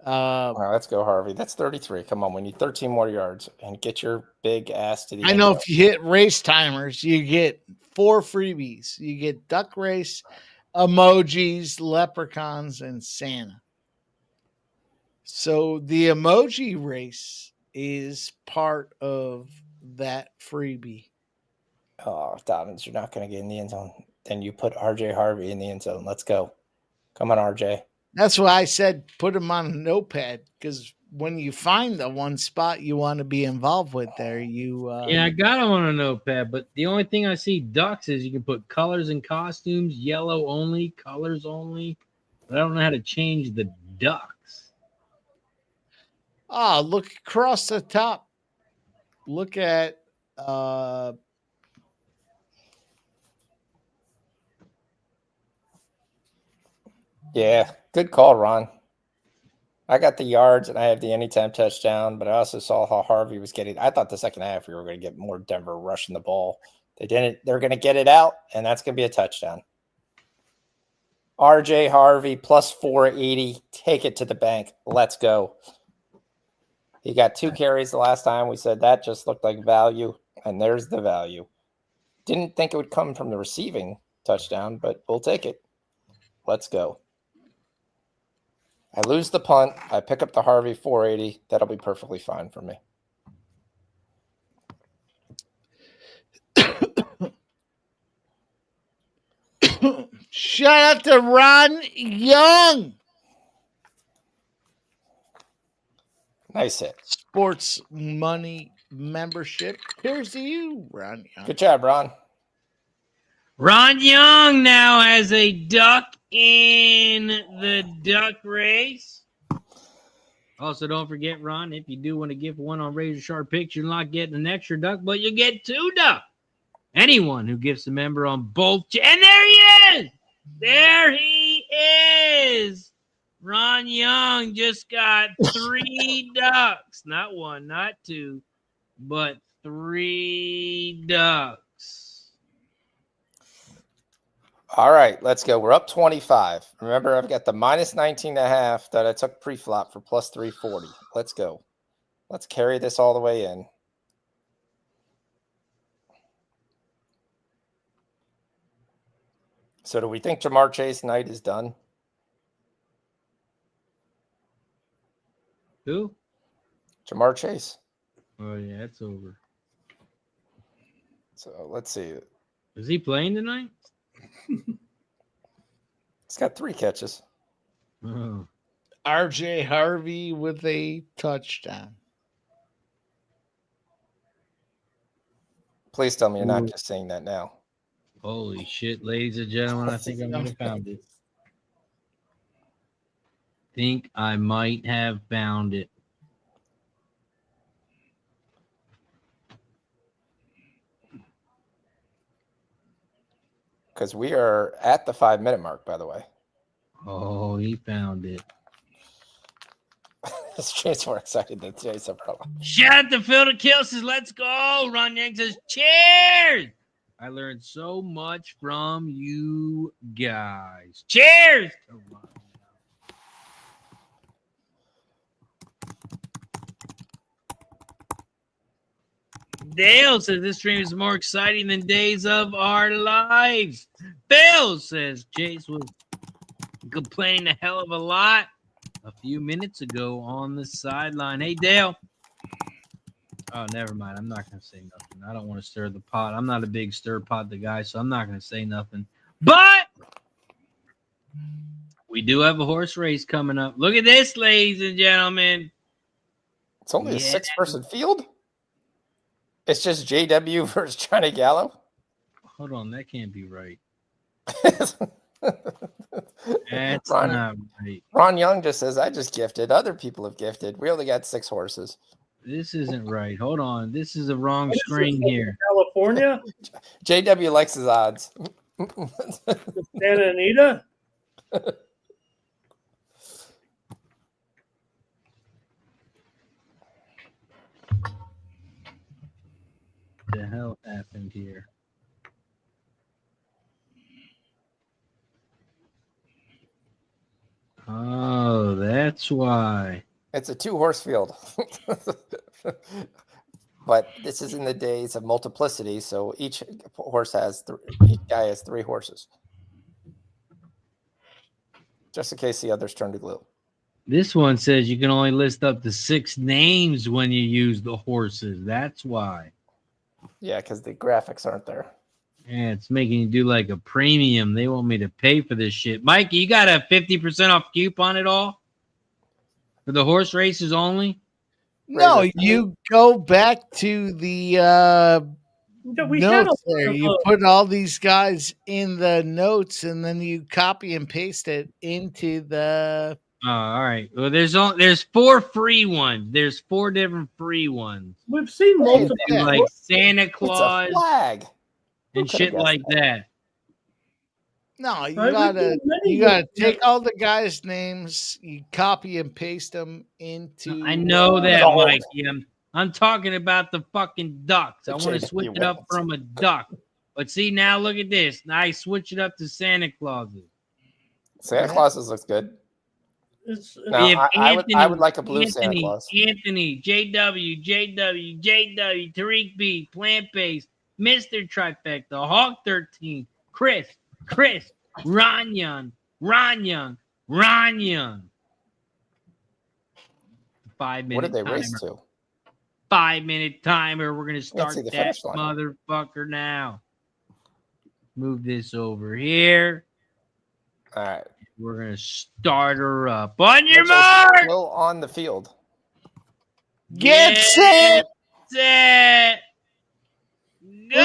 Speaker 7: All right, let's go, Harvey. That's 33. Come on, we need 13 more yards and get your big ass to the.
Speaker 3: I know if you hit race timers, you get 4 freebies. You get duck race, emojis, leprechauns, and Santa. So the emoji race is part of that freebie.
Speaker 7: Oh, Dobbins, you're not going to get in the end zone. Then you put RJ Harvey in the end zone. Let's go. Come on, RJ.
Speaker 3: That's why I said put him on a notepad, because when you find the one spot you want to be involved with there,
Speaker 6: I got him on a notepad, but the only thing I see ducks is you can put colors and costumes, yellow only, colors only, but I don't know how to change the ducks.
Speaker 3: Look across the top. Look at
Speaker 7: yeah, good call, Ron. I got the yards and I have the anytime touchdown, but I also saw how Harvey was getting. I thought the second half we were going to get more Denver rushing the ball. They didn't. They're going to get it out, and that's going to be a touchdown. RJ Harvey plus 480. Take it to the bank. Let's go. He got 2 carries the last time. We said that just looked like value, and there's the value. Didn't think it would come from the receiving touchdown, but we'll take it. Let's go. I lose the punt. I pick up the Harvey 480. That'll be perfectly fine for me.
Speaker 3: Shout out to Ron Young.
Speaker 7: Nice hit.
Speaker 3: Sports Money membership. Here's to you, Ron Young.
Speaker 7: Good job, Ron.
Speaker 6: Ron Young now has a duck in the duck race. Also, don't forget, Ron, if you do want to give one on Razor Sharp Picks, you're not getting an extra duck, but you get 2 duck. Anyone who gets a member on both. And there he is. There he is. Ron Young just got 3 ducks. Not 1, not 2, but 3 ducks.
Speaker 7: All right, let's go. We're up 25. Remember, I've got the minus 19.5 that I took pre-flop for plus 340. Let's go. Let's carry this all the way in. So do we think Jamar Chase night is done?
Speaker 6: Who?
Speaker 7: Jamar Chase.
Speaker 6: Oh, yeah, it's over.
Speaker 7: So let's see.
Speaker 6: Is he playing tonight?
Speaker 7: He's got 3 catches.
Speaker 6: Oh.
Speaker 3: RJ Harvey with a touchdown.
Speaker 7: Please tell me you're not just saying that now.
Speaker 6: Holy shit, ladies and gentlemen, I think I might have found it. Think I might have found it.
Speaker 7: Because we are at the 5-minute mark, by the way.
Speaker 6: Oh, he found it.
Speaker 7: James more excited than Jay's umbrella.
Speaker 6: Shout out to Phil the Kill says, let's go. Ron Yang says, cheers. I learned so much from you guys. Cheers. Dale says this stream is more exciting than days of our lives. Bill says Chase was complaining a hell of a lot a few minutes ago on the sideline. Hey, Dale. Oh, never mind. I'm not going to say nothing. I don't want to stir the pot. I'm not a big stir pot the guy, so I'm not going to say nothing. But we do have a horse race coming up. Look at this, ladies and gentlemen.
Speaker 7: It's only a 6-person field? It's just JW versus Johnny Gallo?
Speaker 6: Hold on. That can't be right.
Speaker 7: That's
Speaker 6: not right.
Speaker 7: Ron Young just says, I just gifted. Other people have gifted. We only got 6 horses.
Speaker 6: This isn't right. Hold on. This is a wrong screen here.
Speaker 4: California?
Speaker 7: JW likes his odds.
Speaker 4: Santa Anita?
Speaker 6: The hell happened here? Oh, that's why.
Speaker 7: It's a 2-horse field. But this is in the days of multiplicity, so each guy has 3 horses. Just in case the others turn to glue.
Speaker 6: This one says you can only list up to 6 names when you use the horses. That's why.
Speaker 7: Yeah, because the graphics aren't there.
Speaker 6: Yeah, it's making you do like a premium. They want me to pay for this shit. Mike, you got a 50% off coupon at all? For the horse races only?
Speaker 3: No, you go back to the notes there. You put all these guys in the notes, and then you copy and paste it into the.
Speaker 6: Oh, all right. Well, there's 4 free ones. There's 4 different free ones.
Speaker 4: We've seen multiple,
Speaker 6: like Santa Claus
Speaker 7: it's a flag.
Speaker 6: and shit like that.
Speaker 3: No, you gotta take all the guys' names, you copy and paste them into.
Speaker 6: I know that, Mike. I'm talking about the fucking ducks. I want to switch it up from a duck. But see, now look at this. Now I switch it up to Santa Clauses.
Speaker 7: Santa Clauses looks good. No,
Speaker 6: If
Speaker 7: I would like a blue Santa Claus.
Speaker 6: Anthony, JW, Tariq B, Plant Based, Mr. Trifecta, Hawk 13, Chris, Ron Young. 5 minute
Speaker 7: What did they
Speaker 6: timer.
Speaker 7: race to?
Speaker 6: 5 minute timer. We're gonna start
Speaker 7: see the
Speaker 6: that
Speaker 7: finish line.
Speaker 6: motherfucker now. Move this over here.
Speaker 7: All right.
Speaker 6: We're gonna start her up. On your
Speaker 7: Which is
Speaker 6: mark.
Speaker 7: still on the field.
Speaker 3: Get set.
Speaker 6: Set. Go.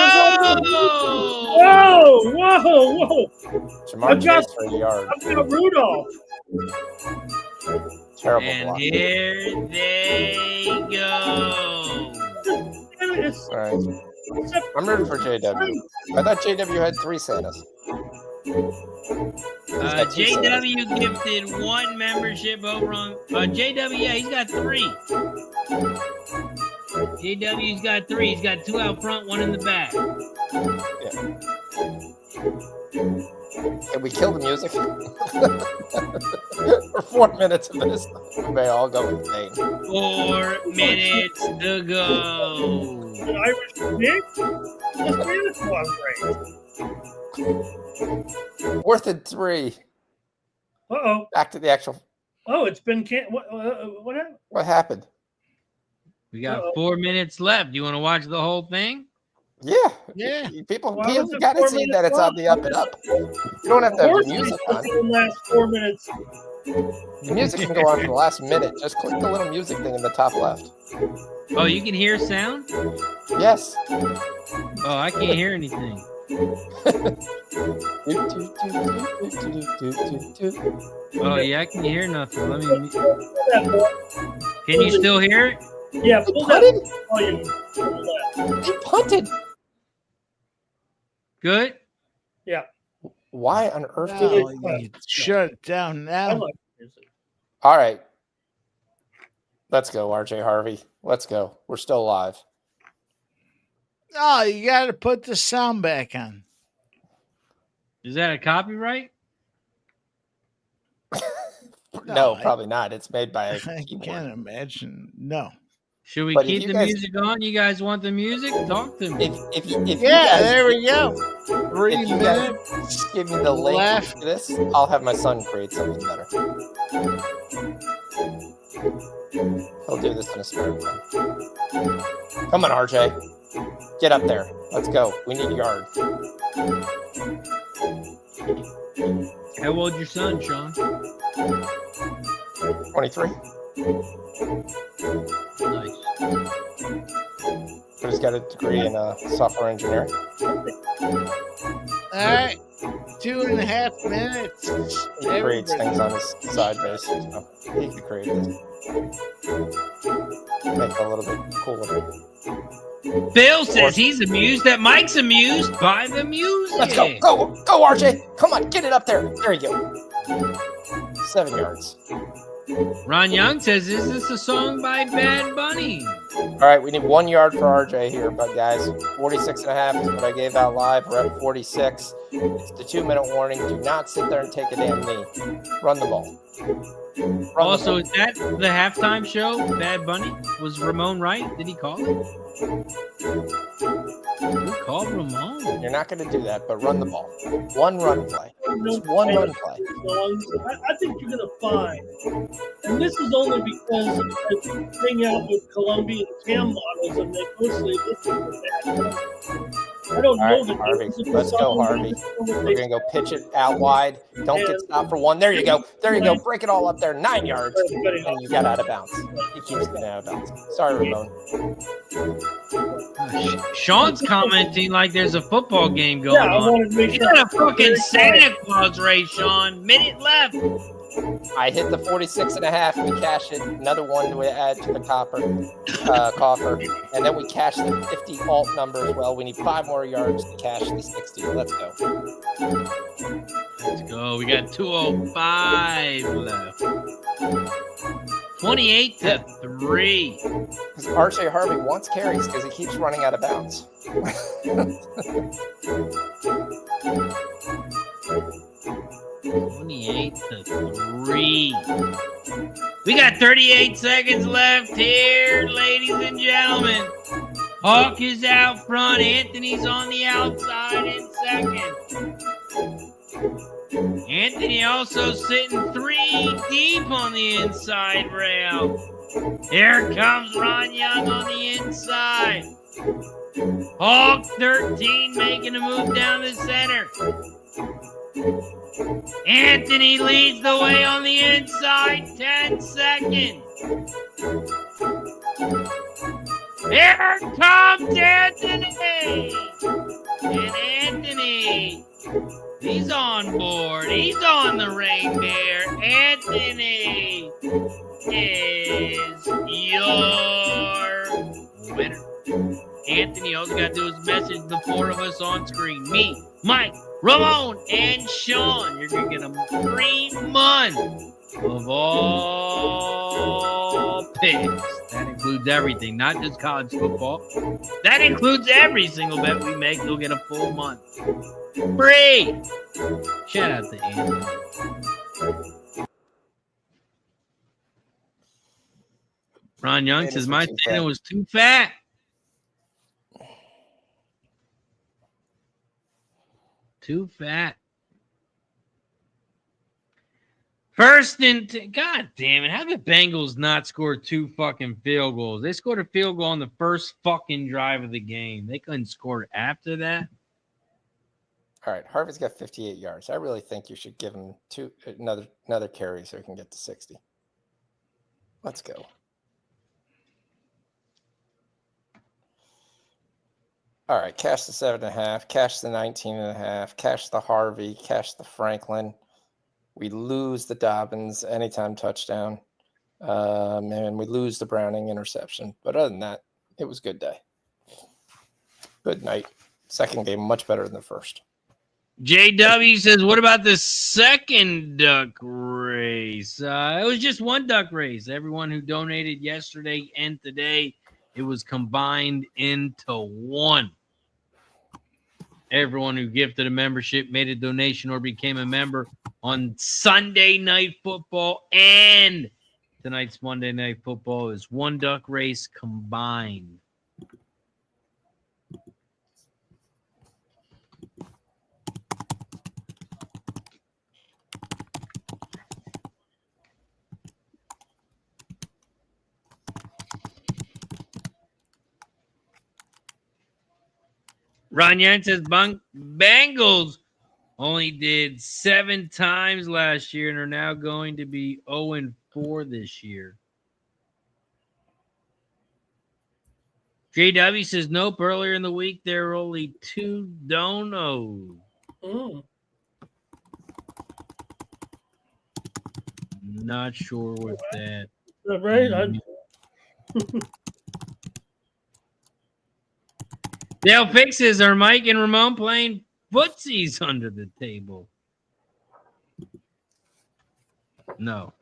Speaker 4: Whoa!
Speaker 7: Jamar
Speaker 4: I've got-
Speaker 7: Chase for a yard.
Speaker 4: I've got Rudolph.
Speaker 7: Terrible
Speaker 6: And
Speaker 7: block.
Speaker 6: here they go.
Speaker 4: It's-
Speaker 7: All right. I'm rooting for JW. I thought JW had 3 Santas. got 2 Santas.
Speaker 6: JW gifted 1 membership over on JW. Yeah, he's got 3. JW's got 3. He's got 2 out front, 1 in the back.
Speaker 7: Can we kill the music? For 4 minutes of this, we may all go insane.
Speaker 6: 4 minutes to go.
Speaker 4: An Irish pig? The Santa Claus race.
Speaker 7: 4th and 3.
Speaker 4: Uh-oh.
Speaker 7: Back to the actual.
Speaker 4: Oh, it's been what happened?
Speaker 7: What happened?
Speaker 6: We got 4 minutes left. Do you want to watch the whole thing?
Speaker 7: Yeah. People
Speaker 4: Why was it
Speaker 7: got to
Speaker 4: 4
Speaker 7: see
Speaker 4: minutes
Speaker 7: that it's on
Speaker 4: long?
Speaker 7: the up and up. You don't have to have the music on.
Speaker 4: The last 4 minutes.
Speaker 7: The music can go on for the last minute. Just click the little music thing in the top left.
Speaker 6: Oh, you can hear sound?
Speaker 7: Yes.
Speaker 6: Oh, I can't hear anything. Oh, yeah, I can hear nothing. Let me. Can you still hear it?
Speaker 4: Yeah, pull that volume to the left.
Speaker 7: He punted.
Speaker 6: Good.
Speaker 4: Yeah.
Speaker 7: Why on earth did
Speaker 3: Oh,
Speaker 7: it?
Speaker 3: you shut it down
Speaker 4: I
Speaker 3: now.
Speaker 4: like music.
Speaker 7: All right. Let's go, RJ Harvey. Let's go. We're still alive.
Speaker 3: Oh, you got to put the sound back on.
Speaker 6: Is that a copyright?
Speaker 7: No,
Speaker 3: I-
Speaker 7: probably not. It's made by a
Speaker 3: I
Speaker 7: keyboard.
Speaker 3: can't imagine. No.
Speaker 6: Should we
Speaker 7: But if
Speaker 6: keep
Speaker 7: you
Speaker 6: the
Speaker 7: guys-
Speaker 6: music on? You guys want the music? Talk to me.
Speaker 7: If you
Speaker 3: Yeah,
Speaker 7: guys,
Speaker 3: there we go. 3
Speaker 7: if you guys
Speaker 3: minutes.
Speaker 7: give me the link
Speaker 3: left.
Speaker 7: to this, I'll have my son create something better. He'll do this in a spare time. Come on, RJ. Get up there. Let's go. We need yard.
Speaker 6: How old's your son, Sean?
Speaker 7: 23.
Speaker 6: Nice.
Speaker 7: But he's got a degree in software engineering.
Speaker 3: All right. 2.5 minutes.
Speaker 7: He creates things on his side base. So he can create this. Make it a little bit cooler.
Speaker 6: Bill says he's amused that Mike's amused by the music.
Speaker 7: Let's go. Go, RJ. Come on, get it up there. There you go. 7 yards.
Speaker 6: Ron Young says, is this a song by Bad Bunny?
Speaker 7: All right, we need 1 yard for RJ here, but guys, 46.5 is what I gave out live. We're at 46. It's the 2-minute warning. Do not sit there and take a damn knee. Run the ball.
Speaker 6: Also, is that the halftime show? Bad Bunny? Was Ramon right? Did he call it? Who called Ramon?
Speaker 7: You're not going to do that, but run the ball. 1 run play. Just 1 run play.
Speaker 4: I think you're going to find, and this is only because I hang out with Colombian cam models and they mostly listen to that. I don't
Speaker 7: All
Speaker 4: know
Speaker 7: right,
Speaker 4: the
Speaker 7: Harvey.
Speaker 4: difference in
Speaker 7: Let's
Speaker 4: the
Speaker 7: go,
Speaker 4: song.
Speaker 7: Harvey. We're going to go pitch it out wide. Don't get stopped for 1. There you go. There you go. Break it all up there. 9 yards. And you got out of bounds. He keeps getting out of bounds. Sorry, Ramon.
Speaker 6: Sean's commenting like there's a football game going
Speaker 4: Yeah, I
Speaker 6: on.
Speaker 4: wanted to make
Speaker 6: You
Speaker 4: sure.
Speaker 6: got a fucking Santa Claus race, Sean. Minute left.
Speaker 7: I hit the 46.5. We cash it. Another 1 to add to the coffer. And then we cash the 50 alt number as well. We need 5 more yards to cash the 60. Let's go.
Speaker 6: Let's go. We got 2:05 left. 28-3.
Speaker 7: Because RJ Harvey wants carries because he keeps running out of bounds.
Speaker 6: 28-3. We got 38 seconds left here, ladies and gentlemen. Hawk is out front. Anthony's on the outside in second. Anthony also sitting 3 deep on the inside rail. Here comes Ron Young on the inside. Hawk 13 making a move down the center. Anthony leads the way on the inside. 10 seconds. Here comes Anthony. And Anthony, he's on board. He's on the reindeer. Anthony is your winner. Anthony, all you got to do is message the 4 of us on screen. Me, Mike, Ramon, and Sean. You're going to get a free month of all picks. That includes everything, not just college football. That includes every single bet we make. You'll get a full month. Free. Shout out to Anthony. Ron Young says, my Santa was too fat. Too fat. First and God damn it. How did the Bengals not score 2 fucking field goals? They scored a field goal on the first fucking drive of the game. They couldn't score after that.
Speaker 7: All right, Harvey's got 58 yards. I really think you should give him another carry so he can get to 60. Let's go. All right, cash the 7.5, cash the 19.5, cash the Harvey, cash the Franklin. We lose the Dobbins anytime touchdown, and we lose the Browning interception. But other than that, it was a good day. Good night. Second game, much better than the first.
Speaker 6: JW says, what about the second duck race? It was just one duck race. Everyone who donated yesterday and today, it was combined into one. Everyone who gifted a membership, made a donation, or became a member on Sunday Night Football and tonight's Monday Night Football is one duck race combined. Ron Yan says Bengals only did 7 times last year and are now going to be 0-4 this year. JW says nope. Earlier in the week, there were only 2 donos. Not sure with that.
Speaker 4: Right?
Speaker 6: Dale fixes are Mike and Ramon playing footsies under the table. No.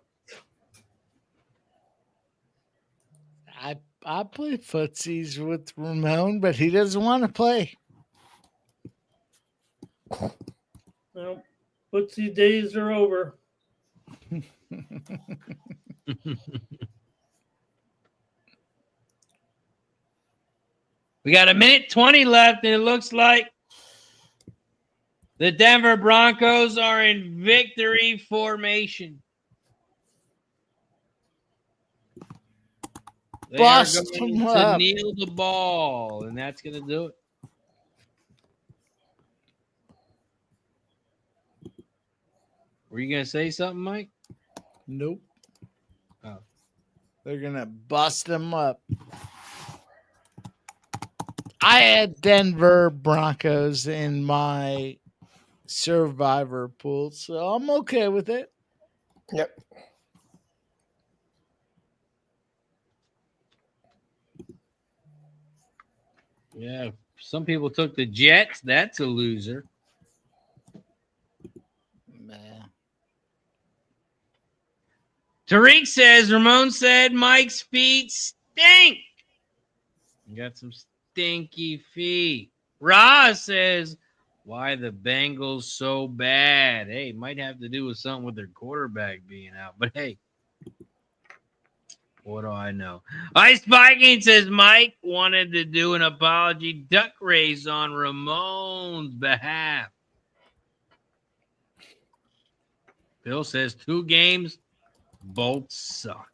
Speaker 3: I play footsies with Ramon, but he doesn't want to play.
Speaker 4: Well, footsie days are over.
Speaker 6: We got 1:20 left, and it looks like the Denver Broncos are in victory formation. They are going to kneel the ball, and that's going to do it. Were you going to say something, Mike?
Speaker 3: Nope.
Speaker 6: Oh.
Speaker 3: They're going to bust them up. I had Denver Broncos in my survivor pool, so I'm okay with it.
Speaker 7: Yep.
Speaker 6: Yeah, some people took the Jets. That's a loser.
Speaker 3: Man.
Speaker 6: Tariq says, Ramon said Mike's feet stink. You got some stinky feet. Ra says, Why the Bengals so bad? Hey, might have to do with something with their quarterback being out. But hey, what do I know? Ice Viking says Mike wanted to do an apology duck race on Ramon's behalf. Bill says 2 games, both sucked.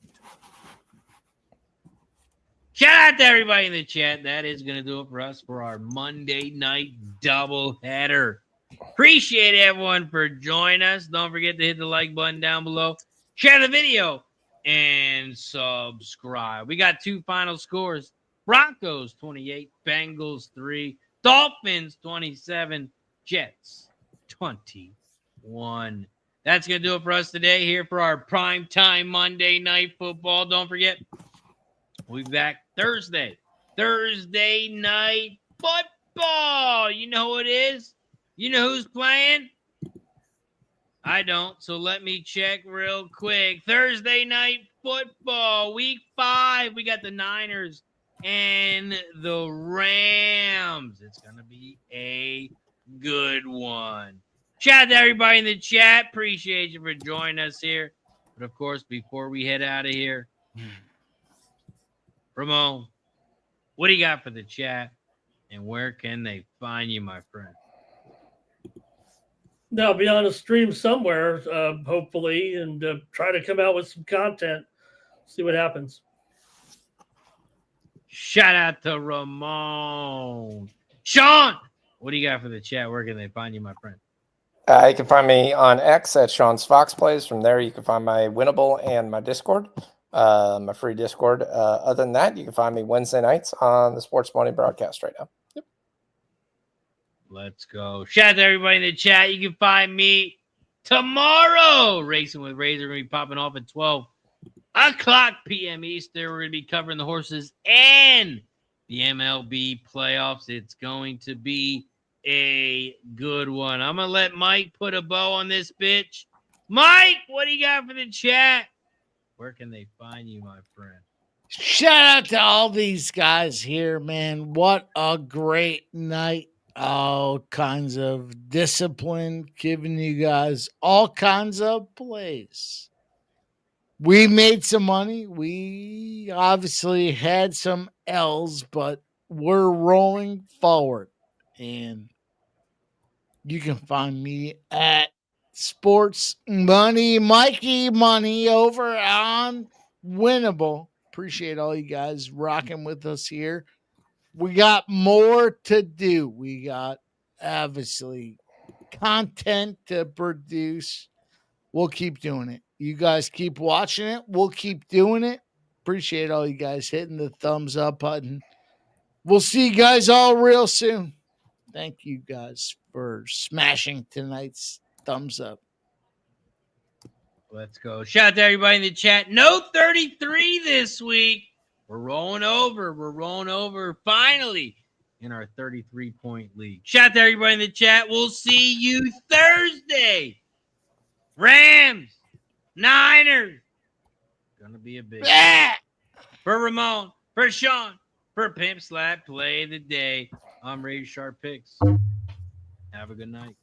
Speaker 6: Shout out to everybody in the chat. That is going to do it for us for our Monday night doubleheader. Appreciate everyone for joining us. Don't forget to hit the like button down below. Share the video and subscribe. We got 2 final scores. Broncos 28, Bengals 3, Dolphins 27, Jets 21. That's going to do it for us today here for our primetime Monday Night Football. Don't forget, we'll be back Thursday. Thursday Night Football. You know who it is? You know who's playing? I don't, so let me check real quick. Thursday Night Football, Week 5. We got the Niners and the Rams. It's going to be a good one. Shout out to everybody in the chat. Appreciate you for joining us here. But, of course, before we head out of here, Ramon, what do you got for the chat? And where can they find you, my friend?
Speaker 4: I'll be on a stream somewhere, hopefully, and try to come out with some content. See what happens.
Speaker 6: Shout out to Ramon. Sean, what do you got for the chat? Where can they find you, my friend?
Speaker 7: You can find me on X at Sean's Fox Plays. From there, you can find my Winnable and my Discord, my free Discord. Other than that, you can find me Wednesday nights on the Sports Money broadcast right now. Yep.
Speaker 6: Let's go. Shout out to everybody in the chat. You can find me tomorrow. Racing with Razor. We're going to be popping off at 12 o'clock p.m. Eastern. We're going to be covering the horses and the MLB playoffs. It's going to be a good one. I'm going to let Mike put a bow on this bitch. Mike, what do you got for the chat? Where can they find you, my friend?
Speaker 3: Shout out to all these guys here, man. What a great night. All kinds of discipline, giving you guys all kinds of plays. We made some money. We obviously had some L's, but we're rolling forward. And you can find me at Sports Money, Mikey Money over on Winnable. Appreciate all you guys rocking with us here. We got more to do. We got obviously content to produce. We'll keep doing it. You guys keep watching it. We'll keep doing it. Appreciate all you guys hitting the thumbs up button. We'll see you guys all real soon. Thank you guys for smashing tonight's thumbs up.
Speaker 6: Let's go. Shout out to everybody in the chat. No 33 this week. We're rolling over. We're rolling over finally in our 33-point league. Shout out to everybody in the chat. We'll see you Thursday. Rams, Niners. Gonna be a big one. For Ramon, for Sean, for Pimp Slap Play of the Day. I'm Razor Sharp Picks. Have a good night.